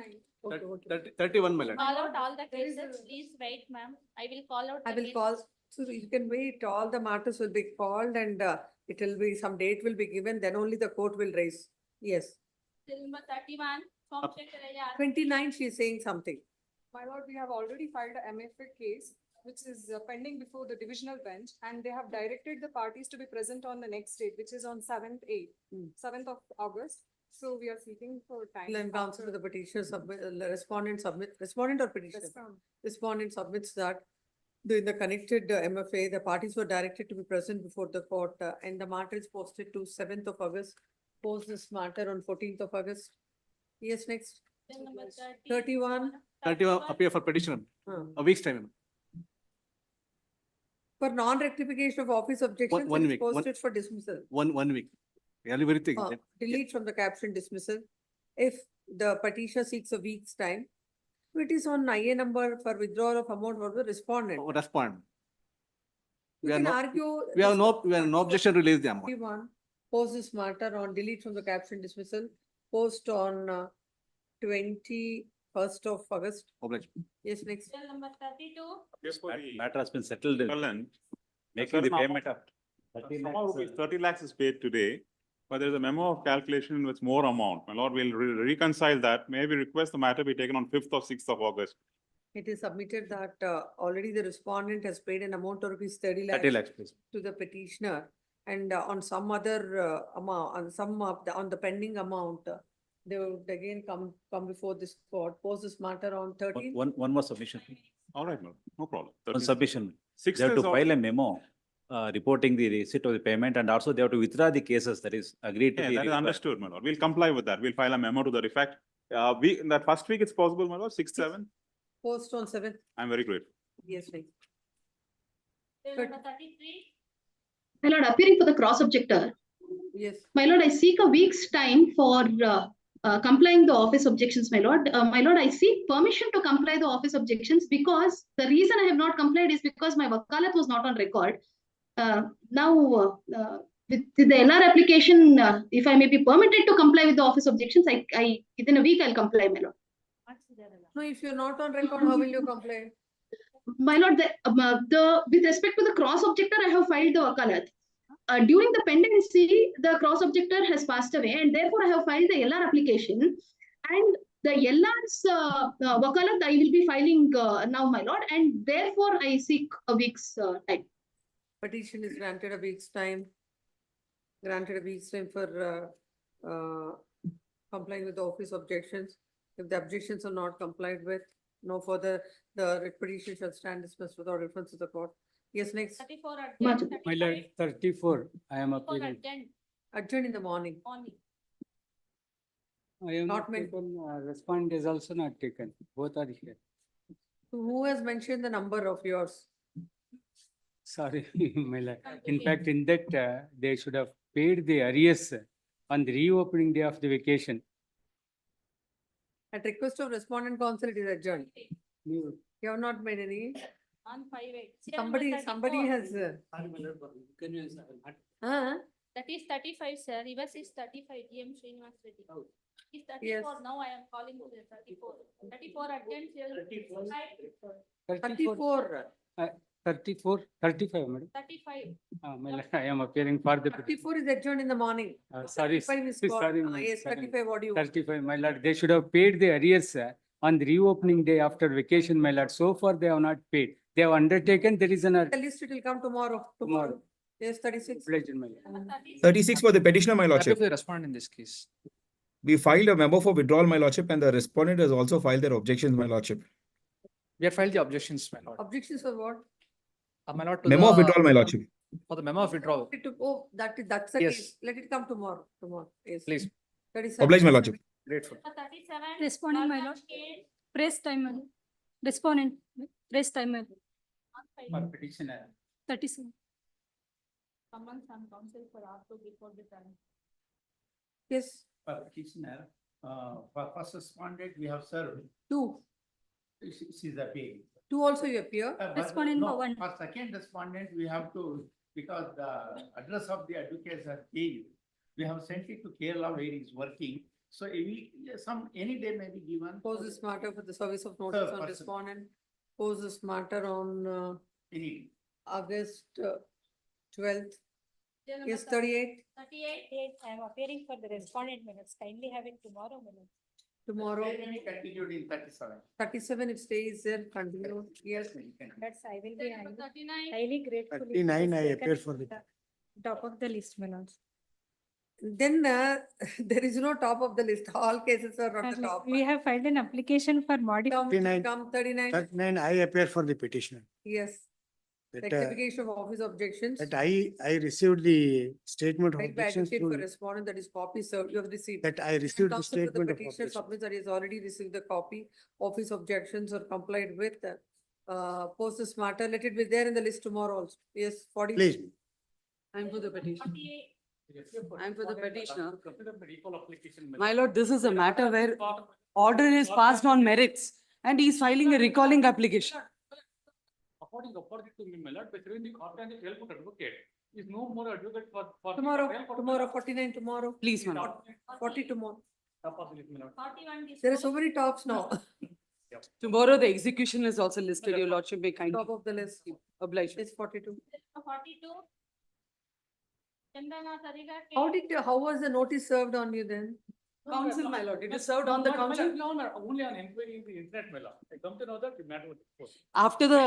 31, my lord. call out all the cases. Please wait, ma'am. I will call out. I the will call, cases. so you can wait, all the matters will be called, and it will be, some date will be given, then only the court will raise. Yes. Serial number 31. Form check करेगा. 29, she is saying something. My lord, we have already filed a MFA case, which is pending before the divisional bench, and they have directed the parties to be present on the next date, which is on 7th of August. So we are seeking for time. And counsel to the petitioner submit, respondent or petitioner? Respond. Respondent submits that in the connected MFA, the parties were directed to be present before the court, and the matter is posted to 7th of August. Post this matter on 14th of August. Yes, next. Serial number 31. 31 appear for petitioner, a week's time. For non-rectification of office objections, one it is week, one- posted for dismissal. One week. Everything. Delete from the caption dismissal. If the petitioner seeks a week's time, it is on IA number for withdrawal of amount for the respondent. Respond. You We are can not, argue. we have no objection to release the amount. 31, post this matter on delete from the caption dismissal, post on 21st of August. Obliged. Yes, next. Serial number 32. Yes, for the Matter has been settled. Cullen, Making the payment of. 30 lakhs is paid today, but there is a memo of calculation with more amount. My lord, we'll reconcile that. May we request the matter be taken on 5th or 6th of August? It is submitted that already the respondent has paid an amount of rupees 30 30 lakhs lakhs, please. to the petitioner, and on some other amount, on some of on the pending amount, they would again come before this court, post this matter on 13th. One more submission. All right, no problem. One submission. Sixth They have is to al- file a memo reporting the receipt of the payment, and also they have to withdraw the cases that is agreed to Yeah, be. that is referred. understood, my lord. We'll comply with that. We'll file a memo to that effect. In that first week, it's possible, my lord, 6th, 7th. Post on 7th. I'm very grateful. Yes, right. Bill number 33. My lord, appearing for the cross objector. Yes. My lord, I seek a week's time for complying the office objections, my lord. My lord, I seek permission to comply the office objections because the reason I have not complied is because my wakalat was not on record. With the LR application, if I may be permitted to comply with the office objections, I within a week I'll comply, my lord. No, if you're not on record, how will you comply? My lord, with respect to the cross objector, I have filed the wakalat. During the pendency, the cross objector has passed away, and therefore I have filed the LR application. And the LR's wakalat I will be filing now, my lord, and therefore I seek a week's time. Petition is granted a week's time. Granted a week's time for complying with the office objections. If the objections are not complied with, no further, the petition shall stand dismissed without reference to the court. Yes, next. 34 Much. adjourned, My lord, 34, I am 34 appealing. adjourned, Adjourn in the morning. morning. I am Not meant- taken, respondent is also not taken. Both are here. Who has mentioned the number of yours? Sorry, my lord. In fact, in that, they should have paid the arrears on the reopening day of the vacation. At request of respondent counsel, it is adjourned. You- You have not made any. 158. Somebody has. That is 35, sir. Yours is 35, DM Srinivas Reddy. Is 34, Yes. now I am calling to the 34. 34 adjourned, till 34. 34, 35, madam. 35. My lord, I am appearing for the. 34 is adjourned in the morning. Sorry, 35 is called. sorry. my- Yes, sorry. 35, what do you? want? 35, my lord, they should have paid the arrears on the reopening day after vacation, my lord. So far, they have not paid. They have undertaken, there is an. The list it will come tomorrow. Tomorrow. Yes, 36. Pledge in my lord. Number 36. 36 for the petitioner, my lordship. The respondent in this case. We filed a memo for withdrawal, my lordship, and the respondent has also filed their objections, my lordship. We have filed the objections, my lord. Objections for what? My lord, to Memo of the- withdrawal, my lordship. For the memo of withdrawal, Oh, that's the Yes. case. Let it come tomorrow. Yes. please. 37. Oblige, my lordship. Grateful. Number 37. Respondent, my lord. Press time, my lord. Respondent, press time, my lord. 158. Petitioner. 37. Someone some counsel for R2 before the time. Yes, Petitioner, for first respondent, we have served. two. She's appealing. Two also you appear. But Respondent no, for one. For second respondent, we have to, because the address of the advocates are KU. We have sent it to Kerala where he's working. So any day may be given. Pose this matter for the service of notice on person. respondent. Pose this matter on Any. August 12th. Bill number Yes, 38. 38. I am appearing for the respondent minutes. Kindly have it tomorrow minutes. Tomorrow. May be continued in 37. 37 if stays there, continue. Yes. That's, I will be Number 39. Highly grateful. if 39, it is I taken appear for to the- Top of the list, my lord. Then there is no top of the list. All cases are at the top. We have filed an application for modification. Come 39. 39, I appear for the petitioner. Yes. That, Rectification of office objections. that I received the statement of Right by objections advocate for through, respondent, that is copy served, you have received. that I received the Counsel for statement of petitioner objection. submits that he has already received the copy. Office objections are complied with. Post this matter, let it be there in the list tomorrow also. Yes, 40. Please. I'm for the petition. 48. I'm for the petitioner. My lord, this is a matter where order is passed on merits and he is filing a recalling application. According to me, my lord, between the court and the trial court advocate, is no more advocate for. Tomorrow, 49 tomorrow. Please, my lord. 40 tomorrow. Top of the list, my lord. 41. There are so many tops now. Tomorrow, the execution is also listed, your lordship may kindly Top of the list. oblige. It's 42. 42. Chandana Sariga. How was the notice served on you then? Council, my lord, it is served on the council. No, no, only on inquiry in the internet, my lord. I come to know that the matter was disposed. After the,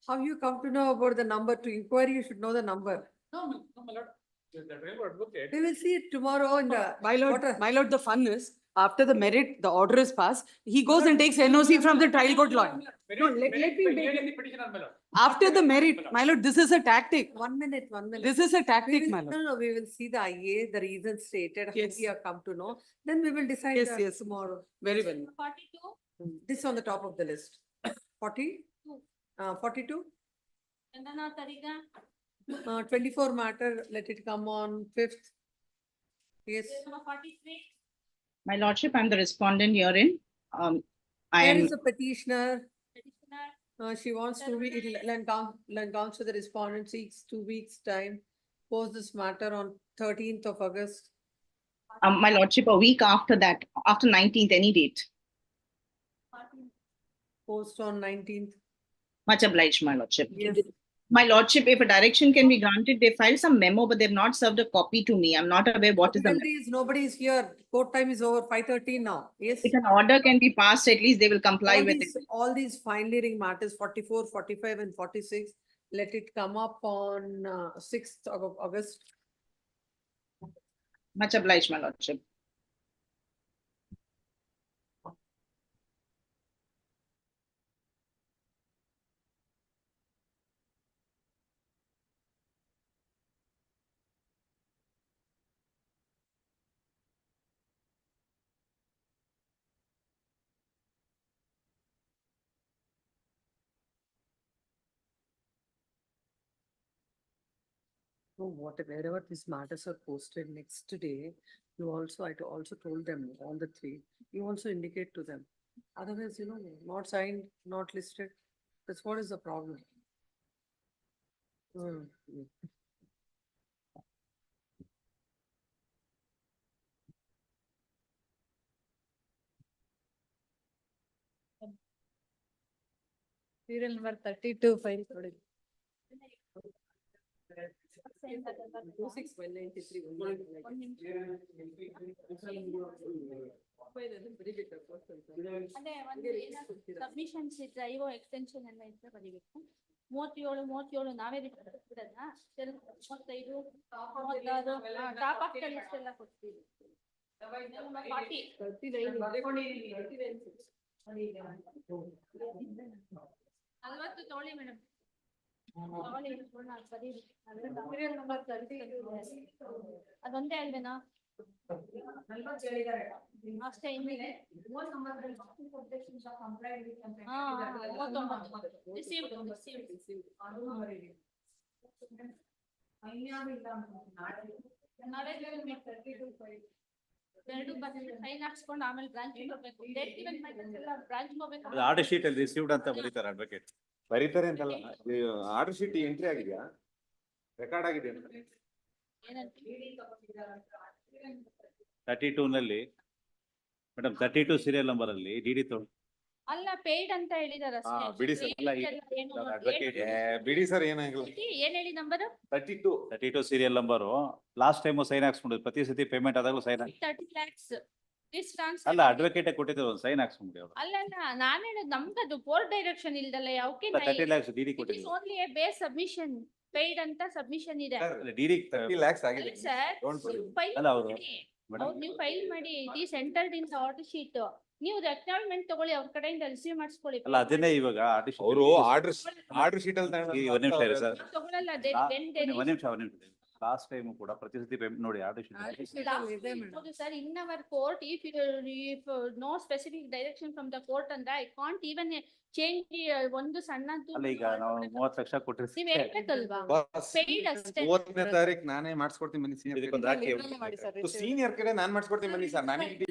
How you come to know about the number? To inquiry, you should know the number. No, my lord, the trial court advocate. We will see it tomorrow in the. my lord, What a- my lord, the fun is, after the merit, the order is passed, he goes and takes NOC from the trial court lawyer. No, let me By make hearing the petitioner, my lord. After the merit, my lord, this is a tactic. 1 minute, 1 minute. This is a We tactic, will- my lord. No, we will see the IA, the reasons stated, how Yes. we have come to know, then we will decide Yes, that yes. tomorrow. Very well. 42, This on the top of the list. 40, 42, Chandana Tariga, 24 matter, let it come on 5th. Yes. number 43. My lordship, I'm the respondent herein. I There am, is a petitioner. Petitioner, She wants to be, it'll comes to the respondent seeks 2 weeks time. Post this matter on 13th of August. my lordship, a week after that, after 19th, any date. Post on 19th. Much obliged, my lordship. Yes. My lordship, if a direction can be granted, they filed some memo, but they've not served a copy to me. I'm not aware what is the. Nobody is here. Court time is over, 5:13 now. Yes. If an order can be passed, at least they will comply with it. All these finally ring matters, 44, 45 and 46, let it come up on 6th of August. Much obliged, my lordship. No, wherever these matters are posted next day, I also told them, all the three, you also indicate to them. Otherwise, not signed, not listed, that's what is the problem. Serial number 32 file. ಕೊಡಿ. 26, ಅದೇ ಒಂದು ಏನಾದ್ರು submissions ಇದ್ರೆ IO extension ಎಲ್ಲ ಇದ್ರೆ ಬರೀಬೇಕು. 37 ನಾವೇ ಬಿಡೋದಾ? 35, 36 top of the list ಎಲ್ಲ ಕೊಡ್ತೀವಿ. 40 ತಗೊಳ್ಳಿ ಮೇಡಮ್. ಅದೊಂದೇ ಅಲ್ವೇನಾ? ಅಷ್ಟೇ ಇನ್ನಿದೆ. 39 ರಿಸೀವ್ಡ್. ಎರಡು ಬಂದ್ರೆ ಸೈನ್ ಹಾಕ್ಸ್ಕೊಂಡು ಆಮೇಲೆ ಬ್ರಾಂಚ್ ಹೋಗ್ಬೇಕು. ಬ್ರಾಂಚ್ ಹೋಗ್ಬೇಕು. ಆರ್ಡರ್ ಶೀಟ್ ಅಲ್ಲಿ ರಿಸೀವ್ಡ್ ಅಂತ ಬರೀತಾರೆ ಅಡ್ವೊಕೇಟ್. ಬರೀತಾರೆ ಅಂತಲ್ಲ, ಆರ್ಡರ್ ಶೀಟ್ ಎಂಟ್ರಿ ಆಗಿದೆಯಾ, ರೆಕಾರ್ಡ್ ಆಗಿದೆ ಅಂತ. 32 ನಲ್ಲಿ ಮೇಡಮ್ 32 ಸೀರಿಯಲ್ ನಂಬರ್ ಅಲ್ಲಿ ಡಿಡಿ ತೊಗೊಂಡು ಅಲ್ಲ ಪೇಯ್ಡ್ ಅಂತ ಹೇಳಿದಾರೆ ಅಷ್ಟೇ. ಬಿಡಿ ಸರ್, ಬಿಡಿ ಸರ್, ಏನಾಗಿಲ್ಲ. ಏನ್ ಹೇಳಿ number? 32 serial number last time sign ಹಾಕ್ಸ್ಕೊಂಡಿದ್ದು, ಪ್ರತಿ ಸತಿ ಪೇಮೆಂಟ್ ಆದಾಗಲೂ ಸೈನ್ 30 lakhs. ಅಲ್ಲ ಅಡ್ವೊಕೇಟ್ ಕೊಟ್ಟಿದ್ರು ಒಂದು ಸೈನ್ ಹಾಕ್ಸ್ಕೊಂಡ್ಬಿಡಿ ಅವರು. ಅಲ್ಲ ನಾನು ಹೇಳೋದು ನಮ್ಗದು ಕೋರ್ಟ್ ಡೈರೆಕ್ಷನ್ ಇಲ್ದಲ್ಲ ಯಾವಕ್ಕೆ 30 lakhs ಡಿಡಿ ಕೊಟ್ಟಿದ್ರು. Only a base submission paid ಅಂತ ಸಬ್ಮಿಷನ್ ಇದೆ ಡಿಡಿ 30 lakhs ಆಗಿದೆ ಸರ್. ಅಲ್ಲ ಅವರು ನೀವು ಫೈಲ್ ಮಾಡಿ, it is entered in the order sheet. ನೀವು ಅಕ್ನಾಲ್ಜ್ಮೆಂಟ್ ತಗೊಳ್ಳಿ, ಅವ್ರ ಕಡೆಯಿಂದ ರಿಸೀವ್ ಮಾಡಿಸ್ಕೊಳ್ಳಿ. ಅಲ್ಲ ಅದನ್ನೇ ಇವಾಗ ಅವರು ಆರ್ಡರ್ ಶೀಟ್ ಅಲ್ಲಿ ಒಂದ್ ನಿಮಿಷ ಇರಿ ಸರ್, ತಗೊಳ್ಳಲ್ಲ. ಒಂದ್ ನಿಮಿಷ ಲಾಸ್ಟ್ ಟೈಮ್ ಕೂಡ ಪ್ರತಿ ಸತಿ ಪೇಮೆಂಟ್ ನೋಡಿ order sheet sir, in our court if no specific direction from the court ಅಂದ್ರೆ ಐ ಕಾಂಟ್ ಈವನ್ ಚೇಂಜ್ ಒಂದು ಸಣ್ಣದ್ದು. ಅಲ್ಲ ಈಗ ನಾವು 30 ಲಕ್ಷ ಕೊಟ್ಟಿರ್ತೀವಿ. ನೀವ್ ಹೇಳ್ಬೇಕಲ್ವಾ? ಪೇಯ್ಡ್ ಅಷ್ಟೇ. 3ನೇ ತಾರೀಕು ನಾನೇ ಮಾಡಿಸ್ಕೊಡ್ತೀನಿ ಬನ್ನಿ. ಸೀನಿಯರ್ ಕಡೆ ನಾನ್ ಮಾಡಿಸ್ಕೊಡ್ತೀನಿ ಬನ್ನಿ ಸರ್, ನನಗೆ